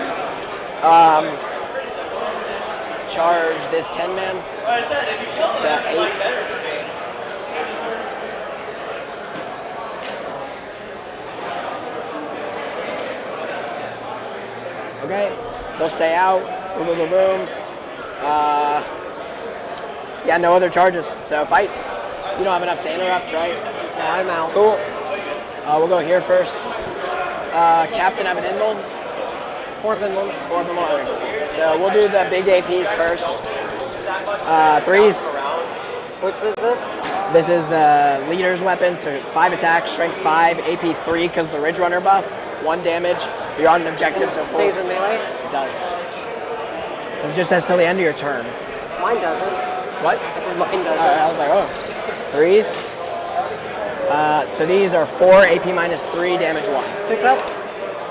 Charge this 10-man. Well, I said, if you kill So them, it's 8. like better for me. Okay. They'll stay out. Boom, boom, boom, boom. Yeah, no other charges. So fights. You don't have enough to interrupt, right? No, I'm out. Cool. We'll go here first. Captain, have an inbound? 4 pinball. 4 pinball. Okay. So we'll do the big APs first. 3s. Which is this? This is the leader's weapon, so 5 attacks, strength 5, AP 3 because the Ridge Runner buff, 1 damage. You're on an objective, And so it stays in melee? It does. It just says till the end of your turn. Mine doesn't. What? I said mine doesn't. I was like, oh. 3s. So these are 4 AP minus 3, damage 1. 6 up?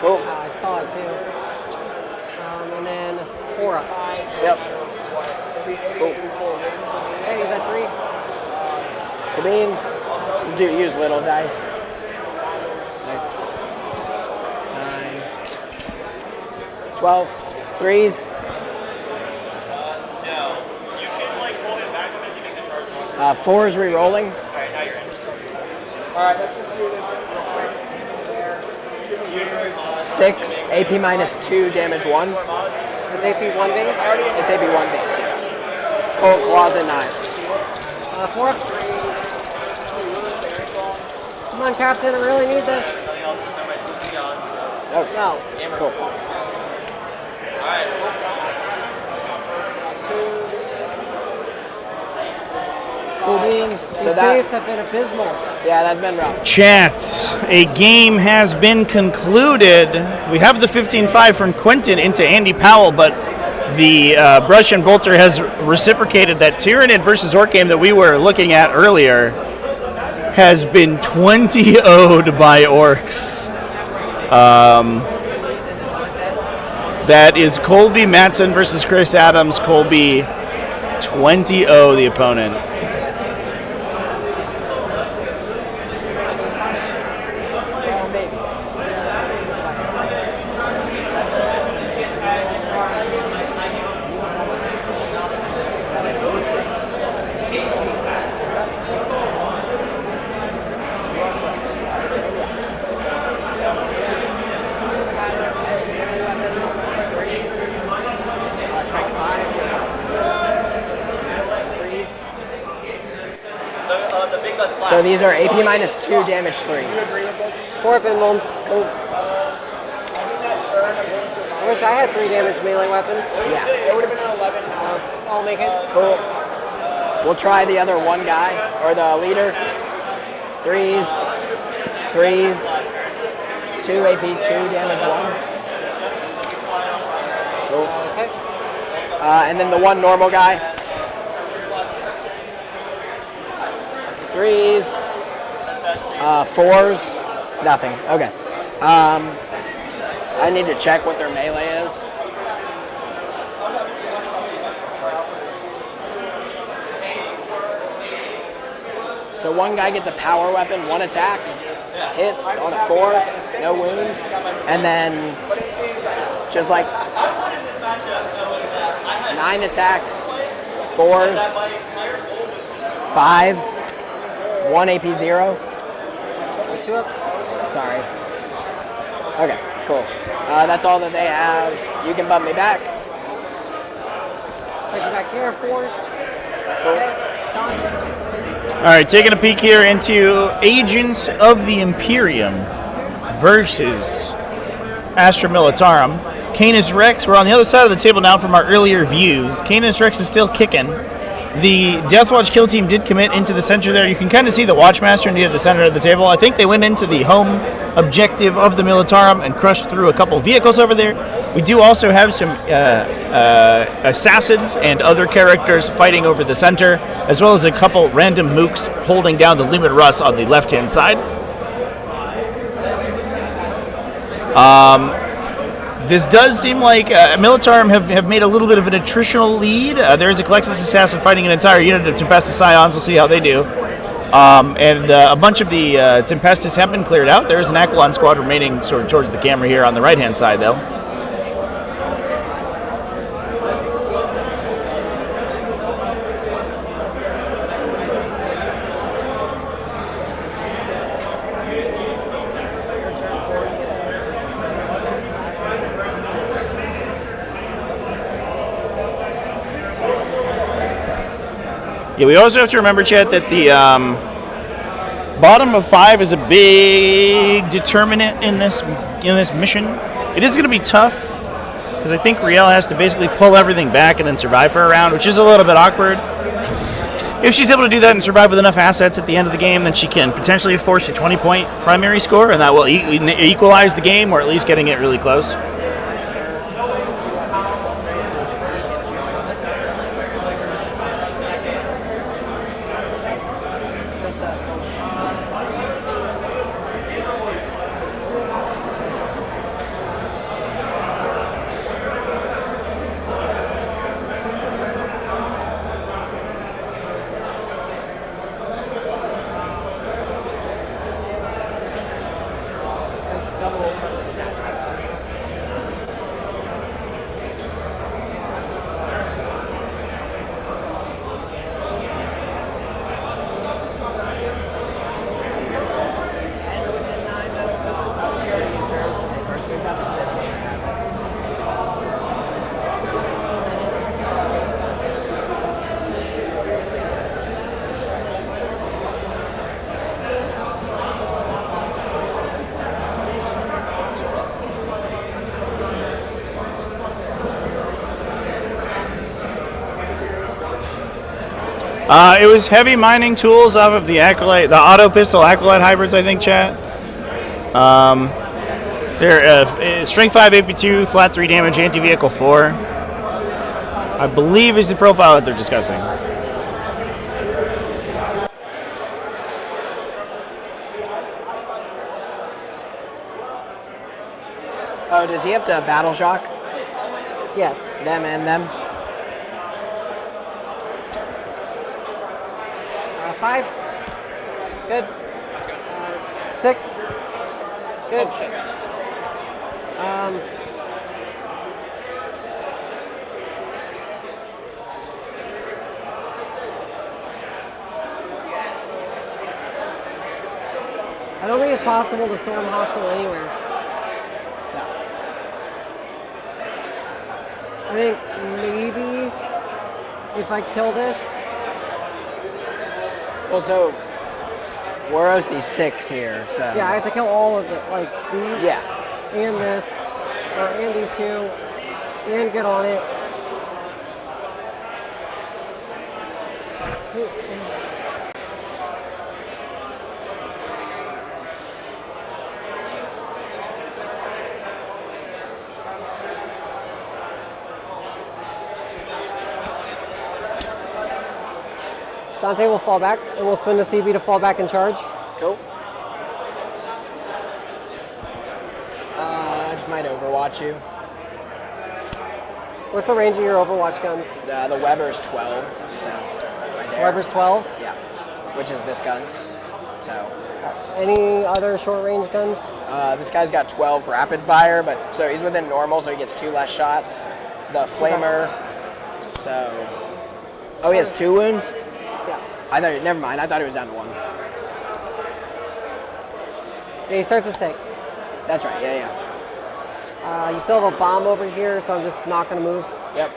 Cool. I saw it too. And then 4 ups. Yep. Cool. Hey, is that 3? The beans. So use little dice. 6, 9, 12. 3s. No. You can, like, pull him back a bit to make the charge. 4 is re-rolling. Alright, now you're in. Alright, let's just do this real quick. 6, AP minus 2, damage 1. It's AP 1 base? It's AP 1 base, yes. Cold claws and knives. 4 ups. Come on, Captain, I really need this. Oh, no. Cool. Cool beans. These saves have been abysmal. Yeah, that's been rough. Chat, a game has been concluded. We have the 15-5 from Quentin into Andy Powell, but the Brush and Bolter has reciprocated that Tyranid versus Orc game that we were looking at earlier has been 20-0'd by Orcs. That is Colby Matson versus Chris Adams. Colby 20-0 the opponent. So these are AP minus 2, damage 3. 4 pinballs. Cool. I wish I had 3 damage melee weapons. Yeah. It would have been an 11. I'll make it. Cool. We'll try the other one guy, or the leader. 3s. 3s. 2 AP 2, damage 1. Cool. Okay. And then the one normal guy. 3s. 4s. Nothing. Okay. I need to check what their melee is. So one guy gets a power weapon, 1 attack, hits on a 4, no wounds, and then just like 9 attacks, 4s, 5s, 1 AP 0. Wait, 2 up? Sorry. Okay, cool. That's all that they have. You can bump me back. Take you back here, Force. Cool. All right, taking a peek here into Agents of the Imperium versus Astra Militarum. Canis Rex, we're on the other side of the table now from our earlier views. Canis Rex is still kicking. The Deathwatch kill team did commit into the center there. You can kind of see the Watchmaster near the center of the table. I think they went into the home objective of the Militarum and crushed through a couple vehicles over there. We do also have some assassins and other characters fighting over the center, as well as a couple random mooks holding down the Limit Russ on the left-hand side. This does seem like Militarum have made a little bit of an attritional lead. There's a Calexis Assassin fighting an entire unit of Tempestus Scions. We'll see how they do. And a bunch of the Tempestus have been cleared out. There is an Aquilon squad remaining sort of towards the camera here on the right-hand side, though. Yeah, we also have to remember, chat, that the bottom of 5 is a big determinant in this mission. It is going to be tough because I think Riel has to basically pull everything back and then survive for a round, which is a little bit awkward. If she's able to do that and survive with enough assets at the end of the game, then she can potentially force a 20-point primary score, and that will equalize the game, or at least getting it really close. It was heavy mining tools off of the Acolyte, the auto pistol Acolyte hybrids, I think, chat. They're strength 5, AP 2, flat 3 damage, anti-vehicle 4. I believe is the profile that they're discussing. Oh, does he have to battle shock? Yes. Them and them. 5. Good. 6. Good. I don't think it's possible to storm hostile anywhere. No. I think maybe if I kill this. Well, so we're OC6 here, so Yeah, I have to kill all of it, like these. Yeah. And this, and these two, and get on it. Dante will fall back, and we'll spin the CB to fall back and charge. Cool. I just might overwatch you. What's the range of your Overwatch guns? The Weber's 12, so right there. Weber's 12? Yeah. which is this gun. So. Any other short range guns? This guy's got 12 rapid fire, but so he's within normal, so he gets 2 less shots. The flamer, so. Oh, he has 2 wounds? Yeah. Never mind, I thought he was down to 1. Yeah, he starts with 6. That's right, yeah. You still have a bomb over here, so I'm just not going to move. Yep.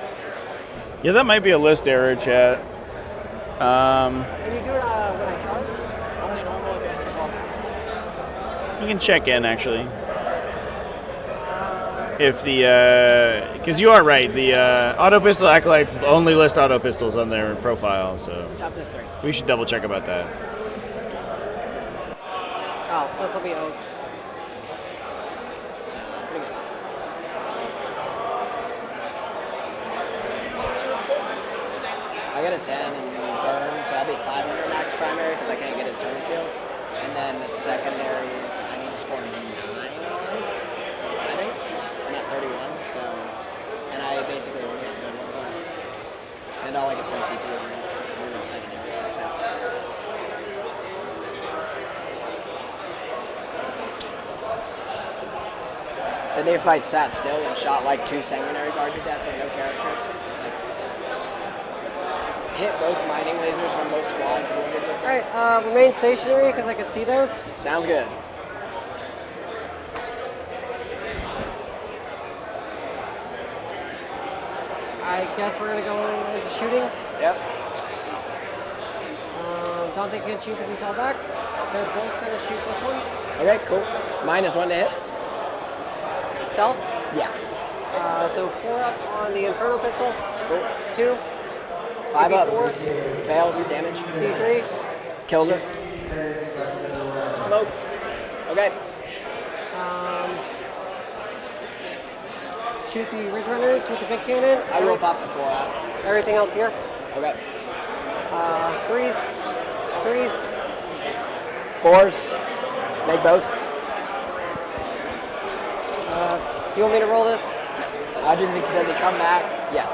Yeah, that might be a list error, chat. Can you do it when I charge? Only normal advance or combat. You can check in, actually. If the, because you are right, the auto pistol acolytes only list auto pistols on their profile, so Toughness 3. we should double check about that. Oh, this will be Oaks. Pretty good. I got a 10 and burn, so I'll be 500 max primary because I can't get his turn field. And then the secondaries, I need to score 9 on, I think. I'm at 31, so, and I basically only have good ones left. And all I can spend CPU on is rural secondaries. So. The neophyte sat still and shot like 2 sanguinary guard to death with no characters. It's like, hit both mining lasers from both squads, wounded with Alright, remain stationary because I can see those. Sounds good. I guess we're going to go into shooting. Yep. Dante can't shoot because he fell back. They're both going to shoot this one. Okay, cool. -1 to hit. Stealth? Yeah. So 4 up on the Inferno pistol. Cool. 2. 5 up. 4. Fails. Damage. D3. Kills her. Smoked. Okay. Shoot the Ridge Runners with the big cannon. I will pop the 4 out. Everything else here. Okay. 3s. 3s. 4s. Make both. Do you want me to roll this? Does he come back? Yes.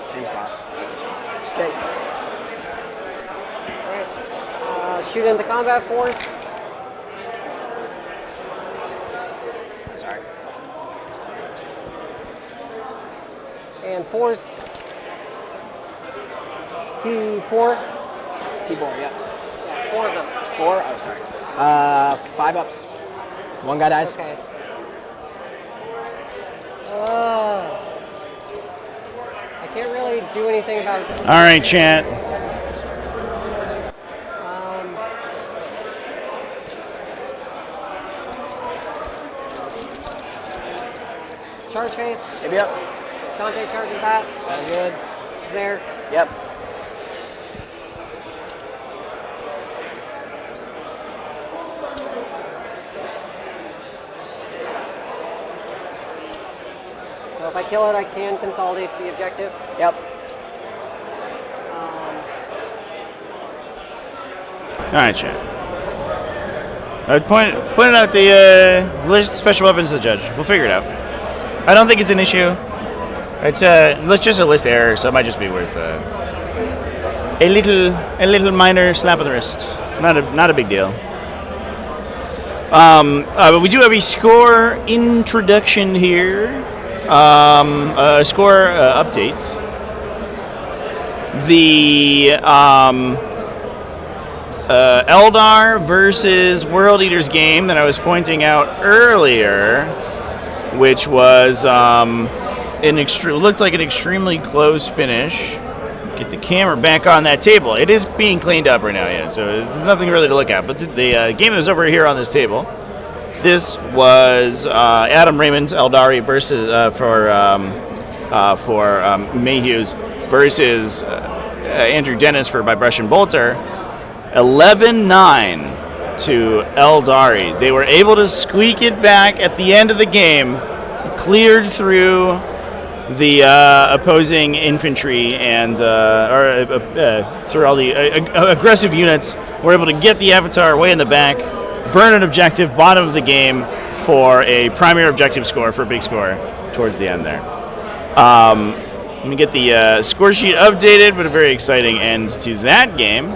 Same spot. Okay. Alright. Shoot into combat force. Sorry. And force. T4. T4, yep. Yeah, 4 of them. 4? Oh, sorry. 5 ups. 1 guy dies. Okay. I can't really do anything about it. All right, chat. Charge phase. Yep. Dante charges that. Sounds good. It's there. Yep. So if I kill it, I can consolidate to the objective. Yep. All right, chat. I pointed out the list of special weapons to the judge. We'll figure it out. I don't think it's an issue. It's just a list error, so it might just be worth a little minor slap on the wrist. Not a big deal. But we do have a score introduction here. A score update. The Eldar versus World Eaters game that I was pointing out earlier, which was looked like an extremely close finish. Get the camera back on that table. It is being cleaned up right now, yeah, so there's nothing really to look at. But the game is over here on this table. This was Adam Raymond's Eldari versus for Mayhew's versus Andrew Dennis for Vibration Bolter. 11-9 to Eldari. They were able to squeak it back at the end of the game, cleared through the opposing infantry and through all the aggressive units. Were able to get the Avatar way in the back, burn an objective, bottom of the game for a primary objective score, for a big score towards the end there. Let me get the score sheet updated, but a very exciting end to that game.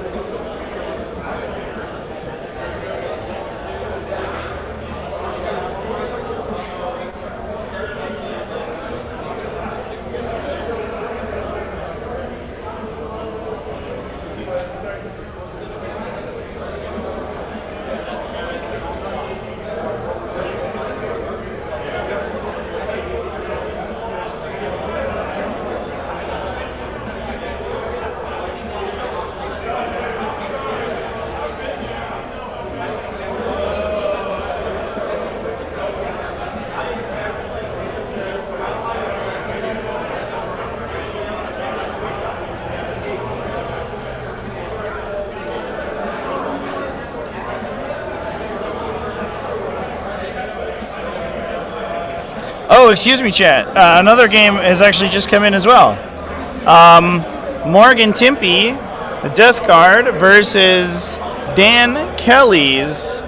Oh, excuse me, chat. Another game has actually just come in as well. Morgan Timpy, the Death Guard, versus Dan Kelly's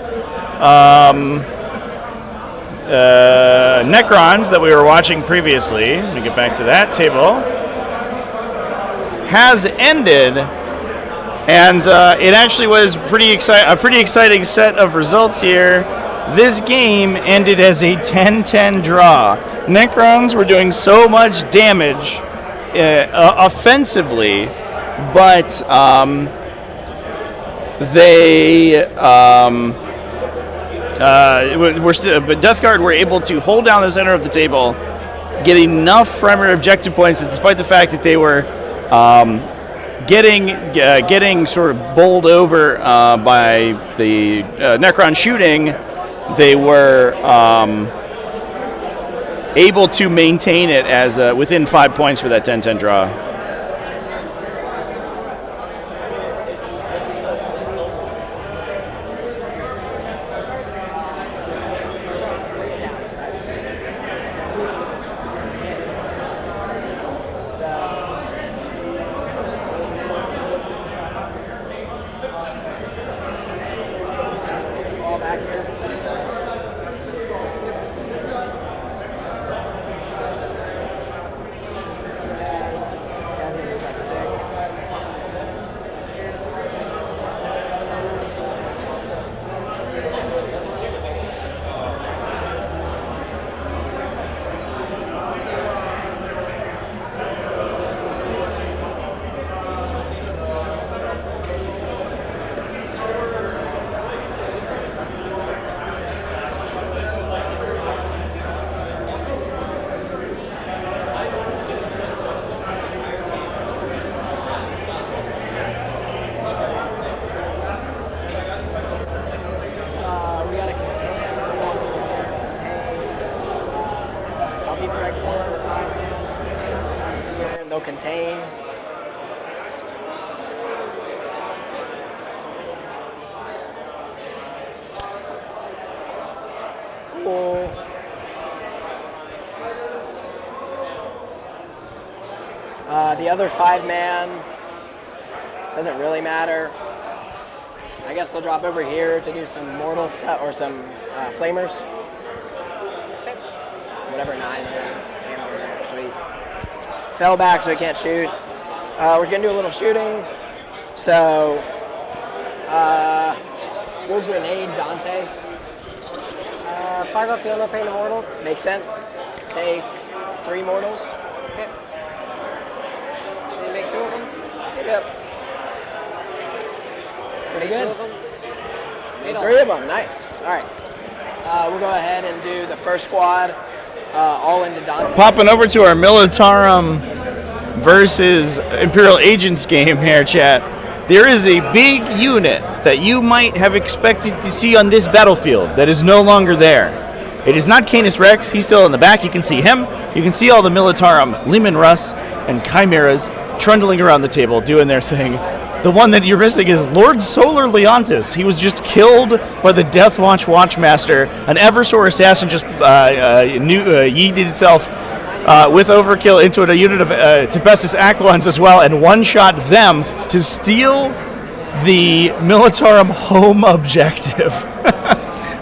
Necrons that we were watching previously. Let me get back to that table. Has ended, and it actually was a pretty exciting set of results here. This game ended as a 10-10 draw. Necrons were doing so much damage offensively, but but Death Guard were able to hold down the center of the table, get enough primary objective points, that despite the fact that they were getting sort of bowled over by the Necron shooting, they were able to maintain it as within 5 points for that 10-10 draw. Contain. Cool. The other 5-man doesn't really matter. I guess they'll drop over here to do some mortal stuff or some flamers. Whatever 9 is. There. Sweet. Fell back, so I can't shoot. We're just gonna do a little shooting. So we'll grenade Dante. 5 up the paint immortals. Makes sense. Take 3 mortals. Okay. Can you make 2 of them? Yep. Pretty good. 2 of them. Made 3 of them. Nice. All right. We'll go ahead and do the first squad. All into Dante. Popping over to our Militarum versus Imperial Agents game here, chat. There is a big unit that you might have expected to see on this battlefield that is no longer there. It is not Canis Rex. He's still in the back. You can see him. You can see all the Militarum, Leman Russ, and Chimeras trundling around the table doing their thing. The one that you're missing is Lord Solar Leontis. He was just killed by the Death Watch Watchmaster. An Eversor assassin just yeeted itself with overkill into a unit of Tempestus Aquilons as well, and one-shot them to steal the Militarum home objective.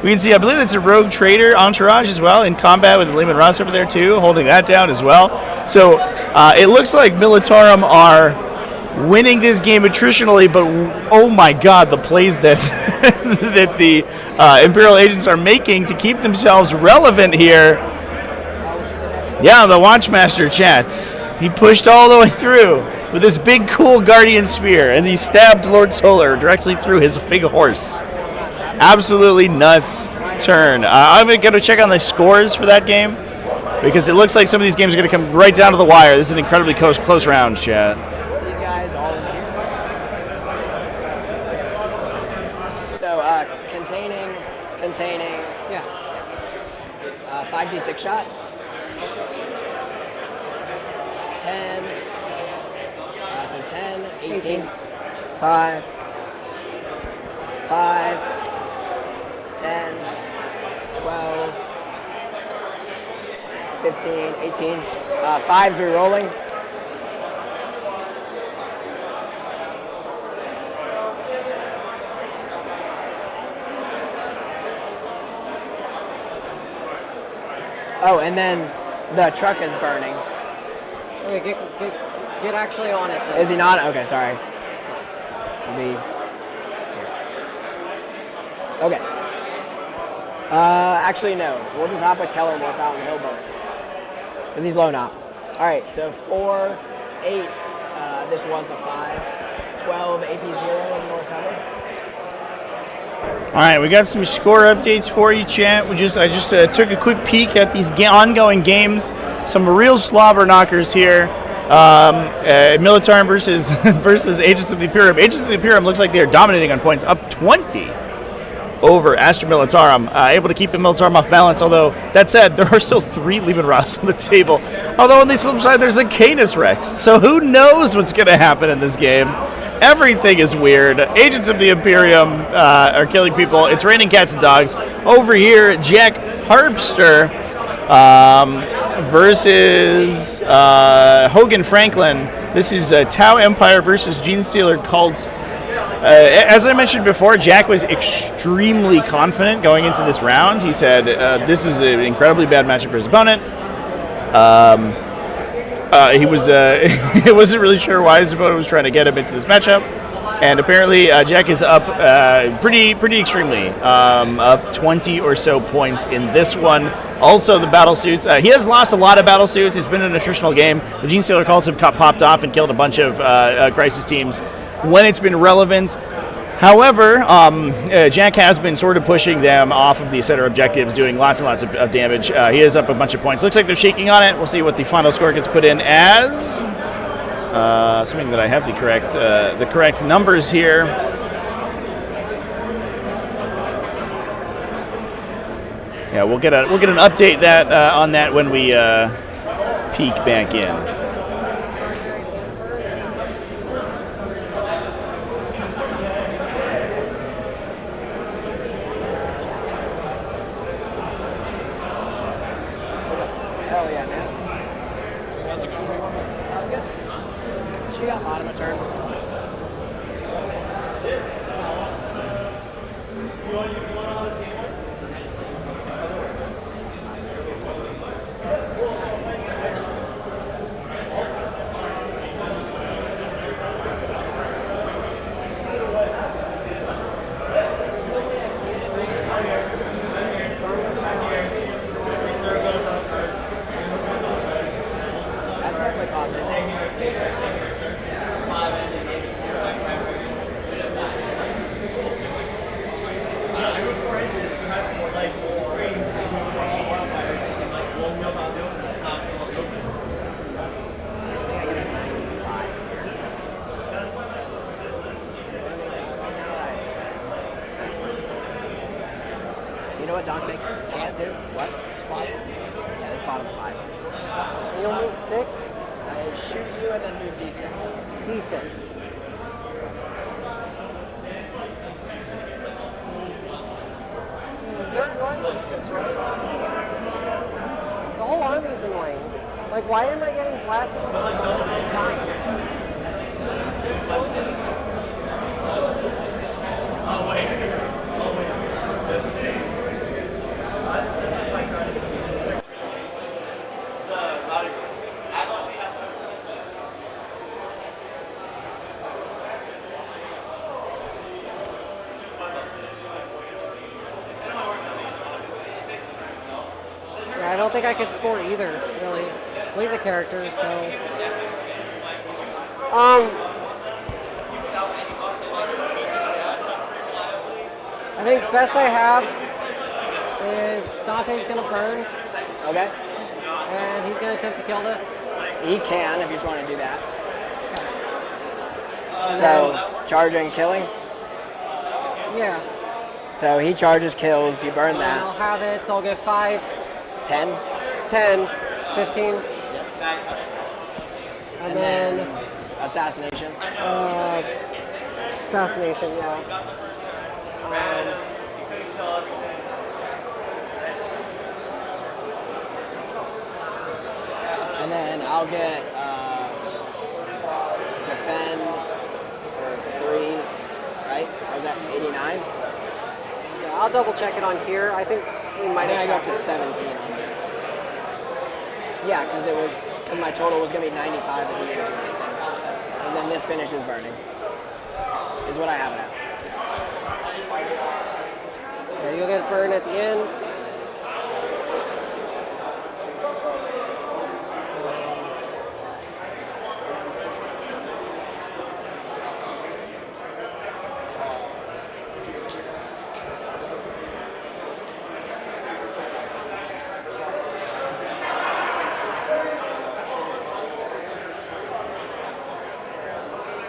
We can see, I believe it's a rogue trader entourage as well in combat with Lehman Ross over there too, holding that down as well. So It looks like Militarum are winning this game attritionally, but oh my god, the plays that that the Imperial agents are making to keep themselves relevant here. Yeah, the Watchmaster chats. He pushed all the way through with this big cool Guardian Spear, and he stabbed Lord Solar directly through his big horse. Absolutely nuts turn. I'm going to check on the scores for that game, because it looks like some of these games are going to come right down to the wire. This is an incredibly close round, chat. These guys all in here. So, containing. Yeah. 5d6 shots. 10. So 10, 18. 5. 10, 12, 15, 18. Fives are rolling. Oh, and then the truck is burning. Okay, get actually on it. Then. Is he not? Okay, sorry. Okay. Actually, no. We'll just hop a Kellermorph out and he'll burn. Because he's low knob. Alright, so 4, 8. This was a 5. 12, AP 0 and more cover. Alright, we got some score updates for you, chat. I just took a quick peek at these ongoing games. Some real slobber knockers here. Militarum versus Agents of the Imperium. Agents of the Imperium looks like they're dominating on points, up 20 over Astra Militarum, able to keep the Militarum off balance, although, that said, there are still 3 Leman Ross on the table. Although on the flip side, there's a Canis Rex, so who knows what's going to happen in this game. Everything is weird. Agents of the Imperium are killing people. It's raining cats and dogs. Over here, Jack Harpster versus Hogan Franklin. This is Tau Empire versus Genestealer Cults. As I mentioned before, Jack was extremely confident going into this round. He said this is an incredibly bad matchup for his opponent. He wasn't really sure why his opponent was trying to get him into this matchup. And apparently Jack is up pretty extremely, up 20 or so points in this one. Also the battle suits. He has lost a lot of battle suits. It's been an attritional game. The Genestealer Cults have popped off and killed a bunch of Crisis teams when it's been relevant. However, Jack has been sort of pushing them off of the center objectives, doing lots and lots of damage. He is up a bunch of points. Looks like they're shaking on it. We'll see what the final score gets put in as. Assuming that I have the correct numbers here. Yeah, we'll get an update on that when we peek back in. don't think I could score either, really. Well, he's a character, so. I think the best I have is Dante's gonna burn. Okay. And he's gonna attempt to kill this. He can if you just want to do that. And So, then- charging, killing? Yeah. So he charges, kills, you burn that. I'll have it, so I'll get 5. 10? 10, 15. Yep. And then assassination. Assassination, yeah. And then I'll get defend for 3, right? I was at 89. Yeah, I'll double check it on here. I think we I might think I have got up to 17 on this. Yeah, because my total was gonna be 95 if he didn't do anything. Because then this finishes burning. Is what I have it at. Yeah, you'll get burn at the end.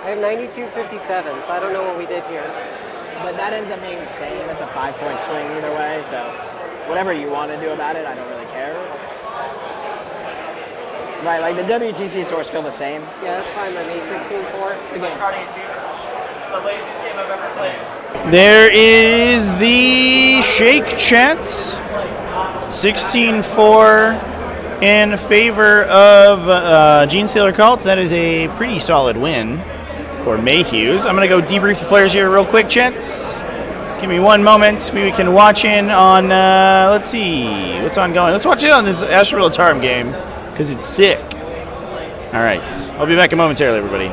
I have 92.57, so I don't know what we did here. But that ends up being the same. It's a 5-point swing either way, so whatever you want to do about it, I don't really care. Right, like the WTC score is still the same. Yeah, that's fine by me. 16-4. Again. It's the laziest game I've ever played. There is the shake chat. 16-4 in favor of Genestealer Cult. That is a pretty solid win for Mayhews. I'm going to go debrief the players here real quick, gents. Give me one moment. We can watch in on, let's see, what's ongoing. Let's watch in on this Astral Tarm game, because it's sick. All right. I'll be back momentarily, everybody.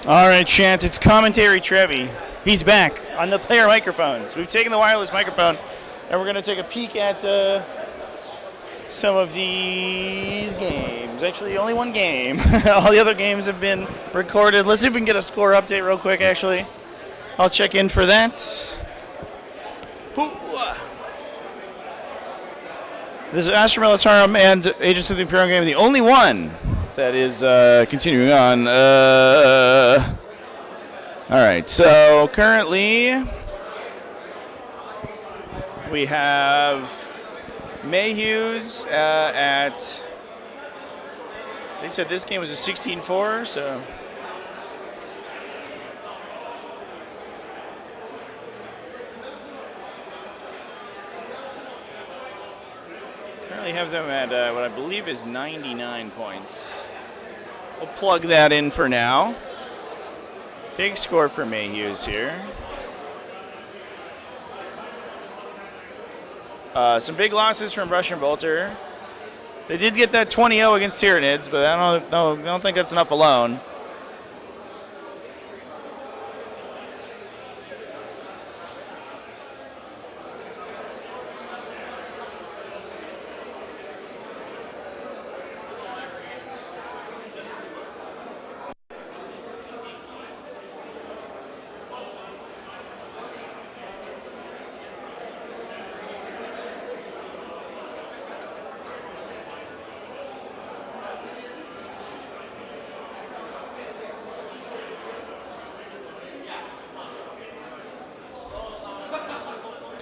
All right, Chant, it's Commentary Trevi. He's back on the player microphones. We've taken the wireless microphone, and we're going to take a peek at some of these games. Actually, only one game. All the other games have been recorded. Let's see if we can get a score update real quick, actually. I'll check in for that. This is Astra Militarum and Agents of the Imperial game, the only one that is continuing on. All right, so currently we have Mayhew's at. They said this game was a 16-4, so. Currently have them at what I believe is 99 points. We'll plug that in for now. Big score for Mayhew's here. Some big losses from Russian Bolter. They did get that 20-0 against Tyranids, but I don't think that's enough alone.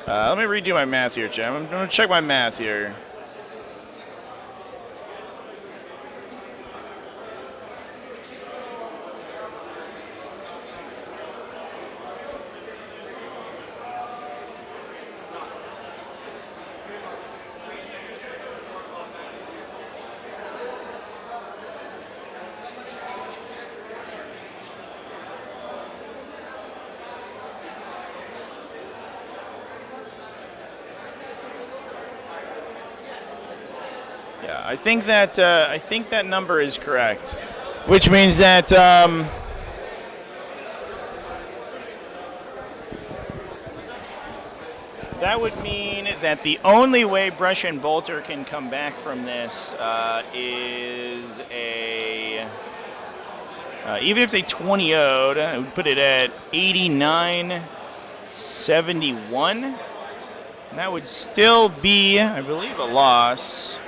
Let me redo my math here, Jim. I'm going to check my math here. Yeah, I think that number is correct, which means that that would mean that the only way Brush and Bolter can come back from this is a even if they 20-0'd, I would put it at 89-71. And that would still be, I believe, a loss.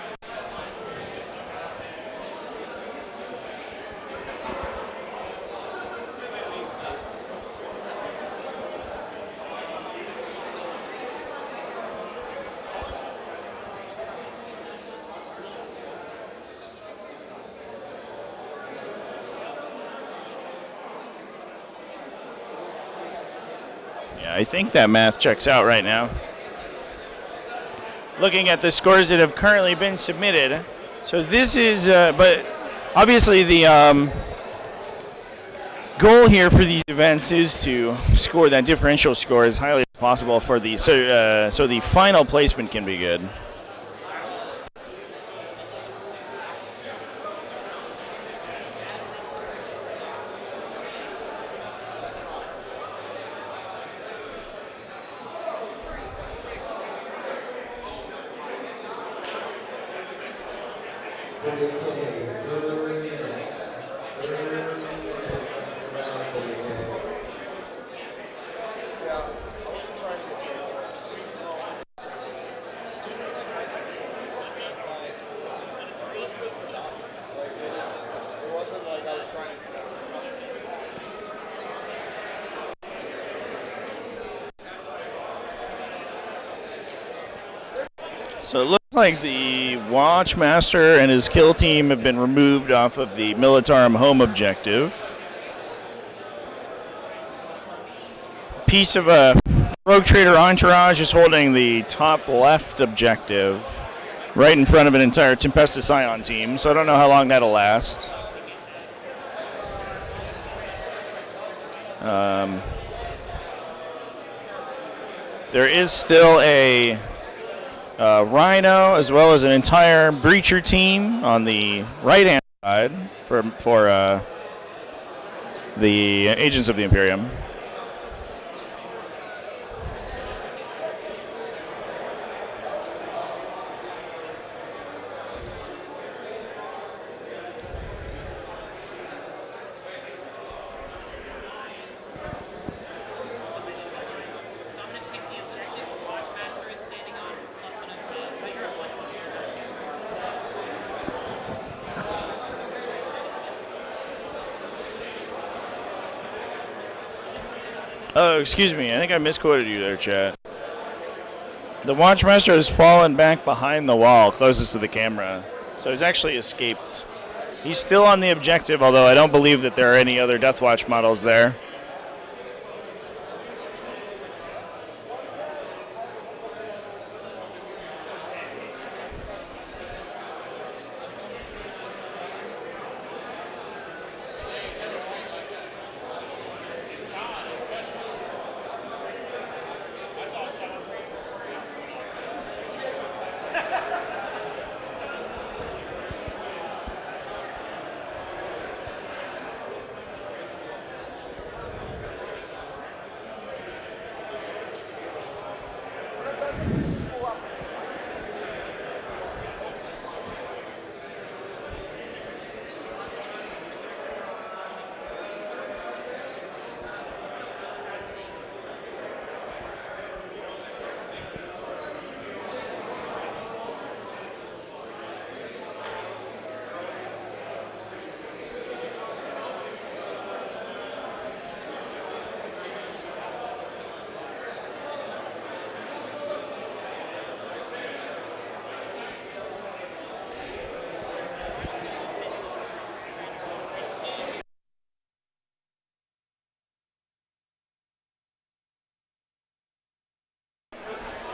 I think that math checks out right now. Looking at the scores that have currently been submitted. So this is, but obviously the goal here for these events is to score that differential score as highly as possible for the, so the final placement can be good. So it looks like the Watchmaster and his kill team have been removed off of the Militarum home objective. Piece of a Rogue Trader entourage is holding the top left objective right in front of an entire Tempestus Ion team, so I don't know how long that'll last. There is still a Rhino, as well as an entire Breacher team on the right-hand side for the Agents of the Imperium. Oh, excuse me. I think I misquoted you there, chat. The Watchmaster has fallen back behind the wall, closest to the camera. So he's actually escaped. He's still on the objective, although I don't believe that there are any other Deathwatch models there.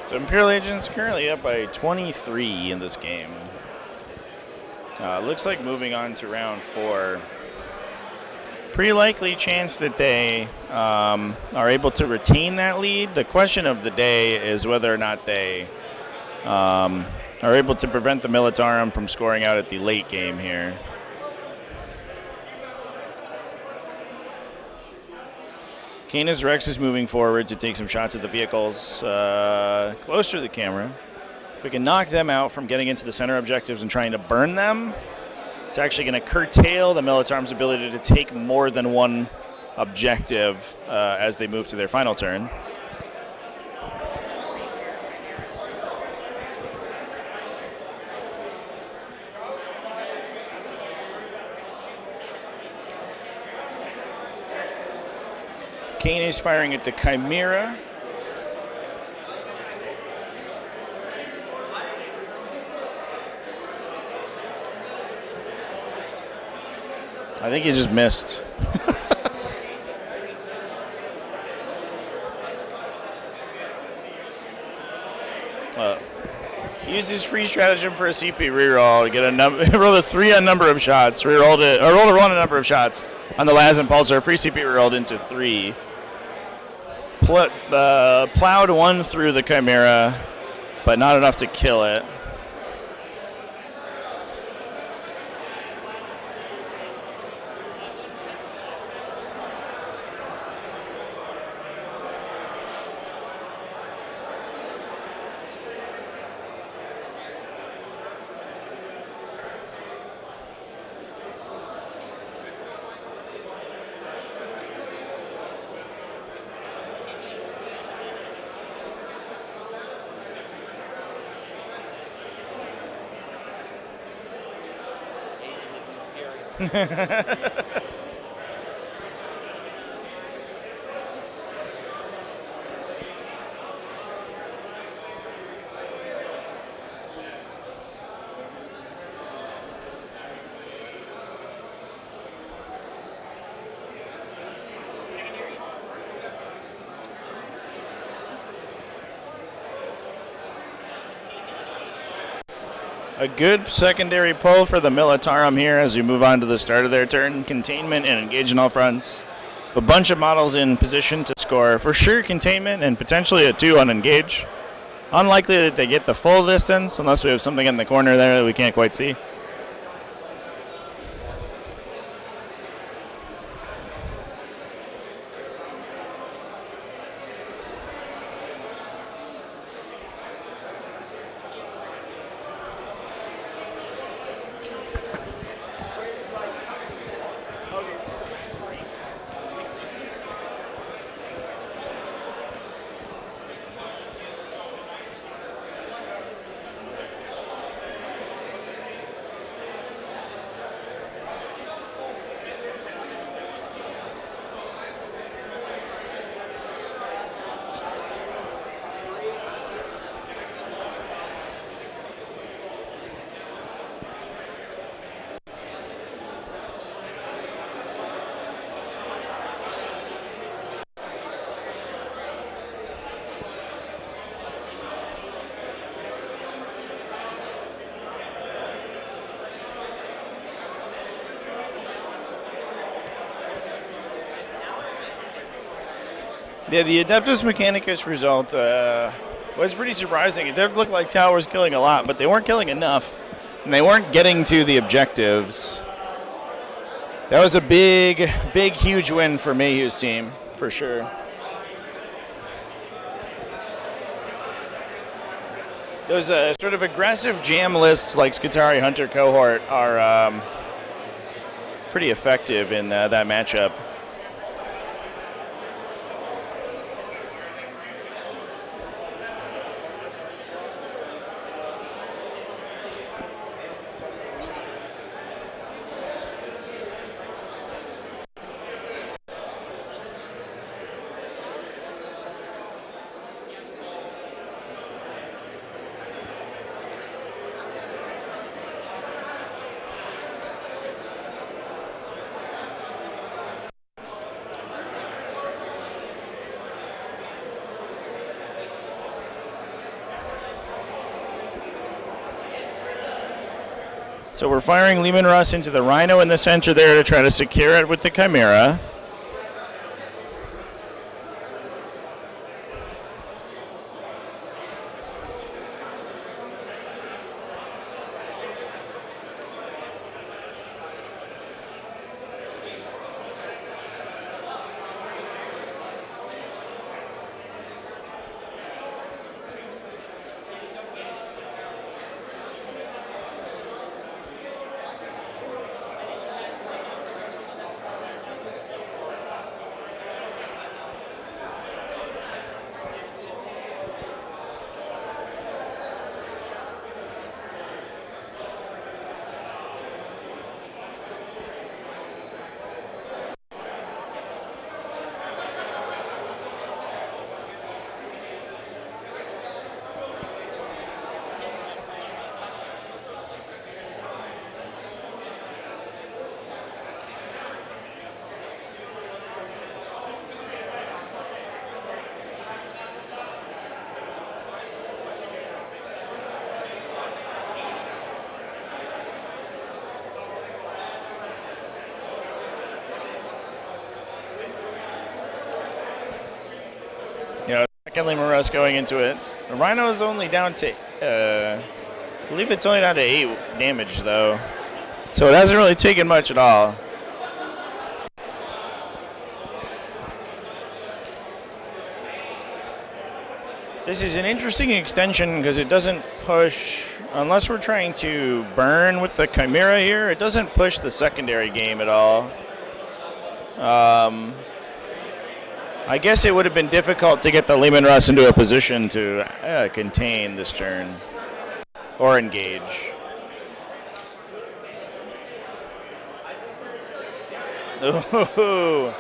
So Imperial Agents currently up by 23 in this game. Looks like moving on to round 4. Pretty likely chance that they are able to retain that lead. The question of the day is whether or not they are able to prevent the Militarum from scoring out at the late game here. Canis Rex is moving forward to take some shots at the vehicles closer to the camera. If we can knock them out from getting into the center objectives and trying to burn them, it's actually going to curtail the Militarum's ability to take more than one objective as they move to their final turn. Kane is firing at the Chimera. I think he just missed. Use his free stratagem for a CP reroll to get a roll a 3 on number of shots. Rerolled it, or rolled a 1 on number of shots on the Las Impulsor. Free CP rerolled into 3. Plowed 1 through the Chimera, but not enough to kill it. A good secondary pull for the Militarum here as we move on to the start of their turn. Containment and engage in all fronts. A bunch of models in position to score for sure containment and potentially a 2 on engage. Unlikely that they get the full distance unless we have something in the corner there that we can't quite see. Yeah, the Adeptus Mechanicus result was pretty surprising. It did look like Tau was killing a lot, but they weren't killing enough, and they weren't getting to the objectives. That was a big, huge win for Mayhew's team, for sure. Those sort of aggressive jam lists like Skitarii Hunter Cohort are pretty effective in that matchup. So we're firing Leman Russ into the Rhino in the center there to try to secure it with the Chimera. Second Leman Russ going into it. The Rhino is only down to, I believe it's only down to 8 damage though. So it hasn't really taken much at all. This is an interesting extension because it doesn't push, unless we're trying to burn with the Chimera here, it doesn't push the secondary game at all. I guess it would have been difficult to get the Leman Russ into a position to contain this turn or engage. Ooh,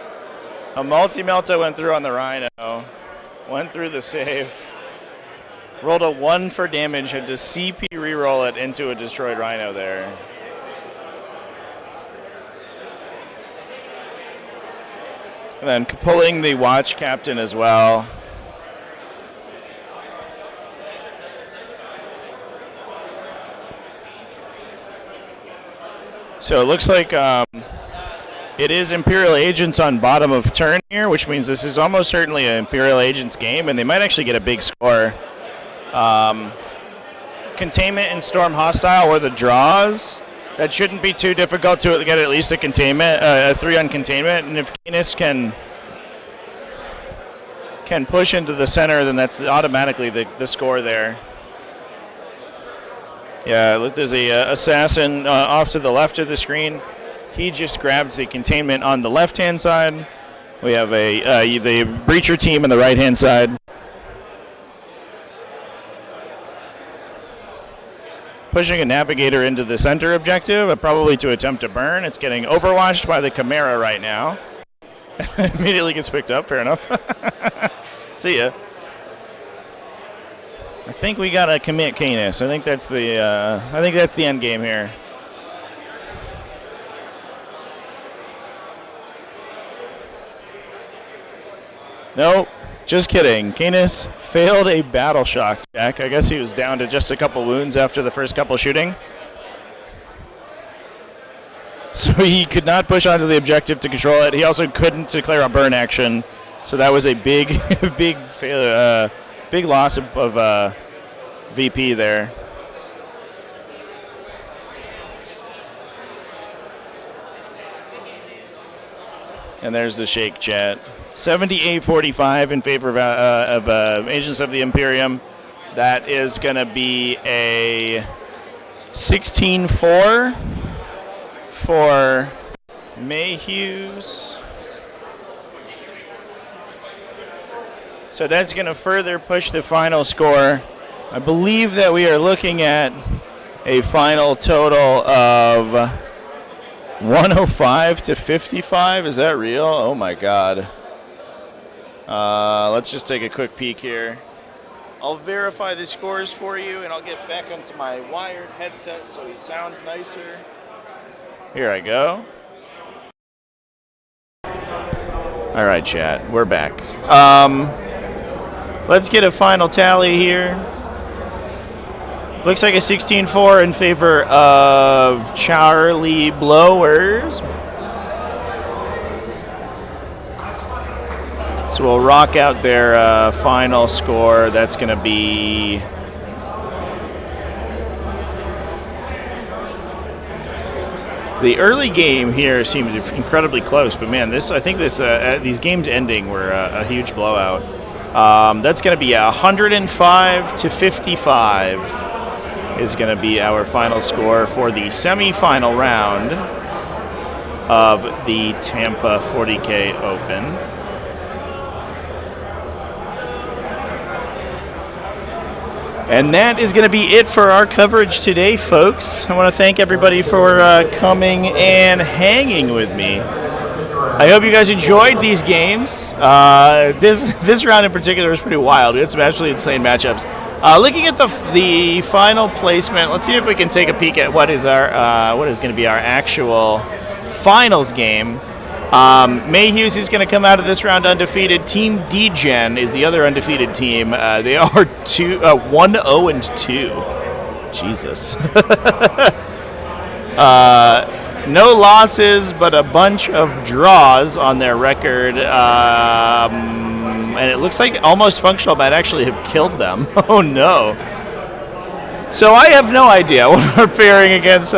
a multi-melta went through on the Rhino, went through the save, rolled a 1 for damage, had to CP reroll it into a destroyed Rhino there. And then pulling the Watch Captain as well. So it looks like it is Imperial Agents on bottom of turn here, which means this is almost certainly an Imperial Agents game, and they might actually get a big score. Containment and Storm Hostile were the draws. That shouldn't be too difficult to get at least a containment, a 3 on containment, and if Canis can push into the center, then that's automatically the score there. Yeah, there's a assassin off to the left of the screen. He just grabs the containment on the left-hand side. We have the Breacher team on the right-hand side. Pushing a Navigator into the center objective, probably to attempt to burn. It's getting overwatched by the Chimera right now. Immediately gets picked up, fair enough. See ya. I think we gotta commit Canis. I think that's the end game here. Nope, just kidding. Canis failed a battle shock check. I guess he was down to just a couple wounds after the first couple shooting. So he could not push onto the objective to control it. He also couldn't declare a burn action So that was a big, big loss of VP there. And there's the shake chat. 78-45 in favor of Agents of the Imperium. That is going to be a 16-4 for Mayhews. So that's going to further push the final score. I believe that we are looking at a final total of 105-55. Is that real? Oh my God. Let's just take a quick peek here. I'll verify the scores for you, and I'll get back onto my wired headset so we sound nicer. Here I go. All right, chat. We're back. Let's get a final tally here. Looks like a 16-4 in favor of Charlie Blowers. So we'll rock out their final score. That's going to be the early game here seems incredibly close, but man, I think these games ending were a huge blowout. That's going to be 105-55 is going to be our final score for the semifinal round of the Tampa 40k Open. And that is going to be it for our coverage today, folks. I want to thank everybody for coming and hanging with me. I hope you guys enjoyed these games. This round in particular was pretty wild. We had some absolutely insane matchups. Looking at the final placement, let's see if we can take a peek at what is going to be our actual finals game. Mayhews is going to come out of this round undefeated. Team D-Gen is the other undefeated team. They are 1-0-2. Jesus. No losses, but a bunch of draws on their record. And it looks like Almost Functional might actually have killed them. Oh, no. So I have no idea what our pairing against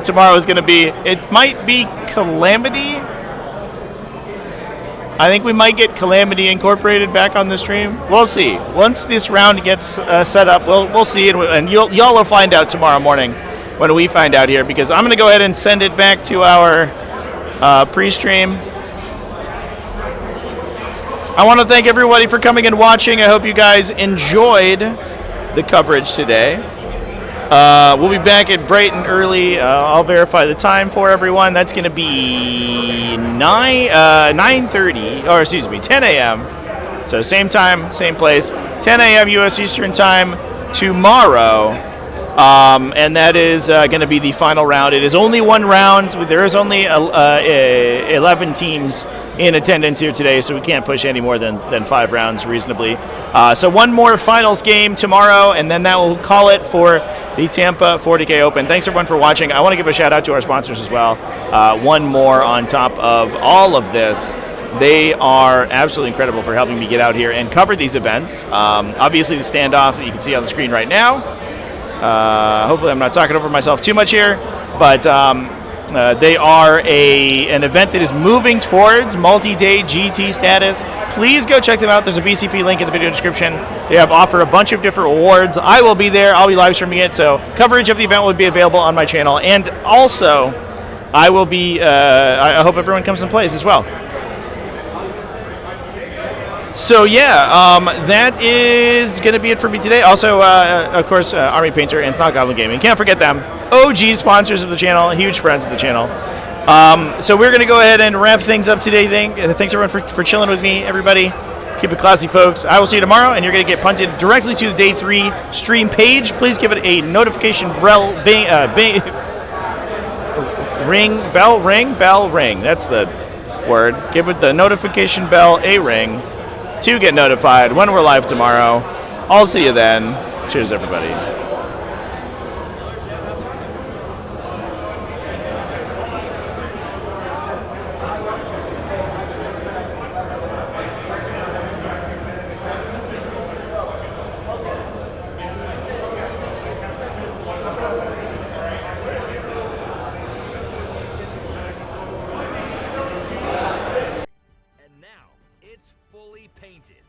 tomorrow is going to be. It might be Calamity. I think we might get Calamity incorporated back on the stream. We'll see. Once this round gets set up, we'll see, and y'all will find out tomorrow morning when we find out here, because I'm going to go ahead and send it back to our pre-stream. I want to thank everybody for coming and watching. I hope you guys enjoyed the coverage today. We'll be back at Brighton early. I'll verify the time for everyone. That's going to be 10 a.m. So same time, same place. 10 a.m. U.S. Eastern Time tomorrow. And that is going to be the final round. It is only one round. There is only 11 teams in attendance here today, so we can't push any more than 5 rounds reasonably. So one more finals game tomorrow, and then that will call it for the Tampa 40k Open. Thanks everyone for watching. I want to give a shout out to our sponsors as well. One more on top of all of this. They are absolutely incredible for helping me get out here and cover these events. Obviously the standoff that you can see on the screen right now. Hopefully I'm not talking over myself too much here, but they are an event that is moving towards multi-day GT status. Please go check them out. There's a BCP link in the video description. They offer a bunch of different awards. I will be there. I'll be live streaming it, so coverage of the event will be available on my channel. And also, I will be, I hope everyone comes and plays as well. So yeah, that is going to be it for me today. Also, of course, Army Painter and Snout Goblin Gaming. Can't forget them. OG sponsors of the channel, huge friends of the channel. So we're going to go ahead and wrap things up today. Thanks everyone for chilling with me, everybody. Keep it classy, folks. I will see you tomorrow, and you're going to get punted directly to the Day 3 stream page. Please give it a notification bell ring. That's the word. Give it the notification bell a ring to get notified when we're live tomorrow. I'll see you then. Cheers, everybody. painted.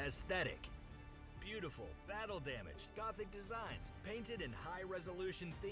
Aesthetic. Beautiful, battle-damaged, Gothic designs, painted in high-resolution themes.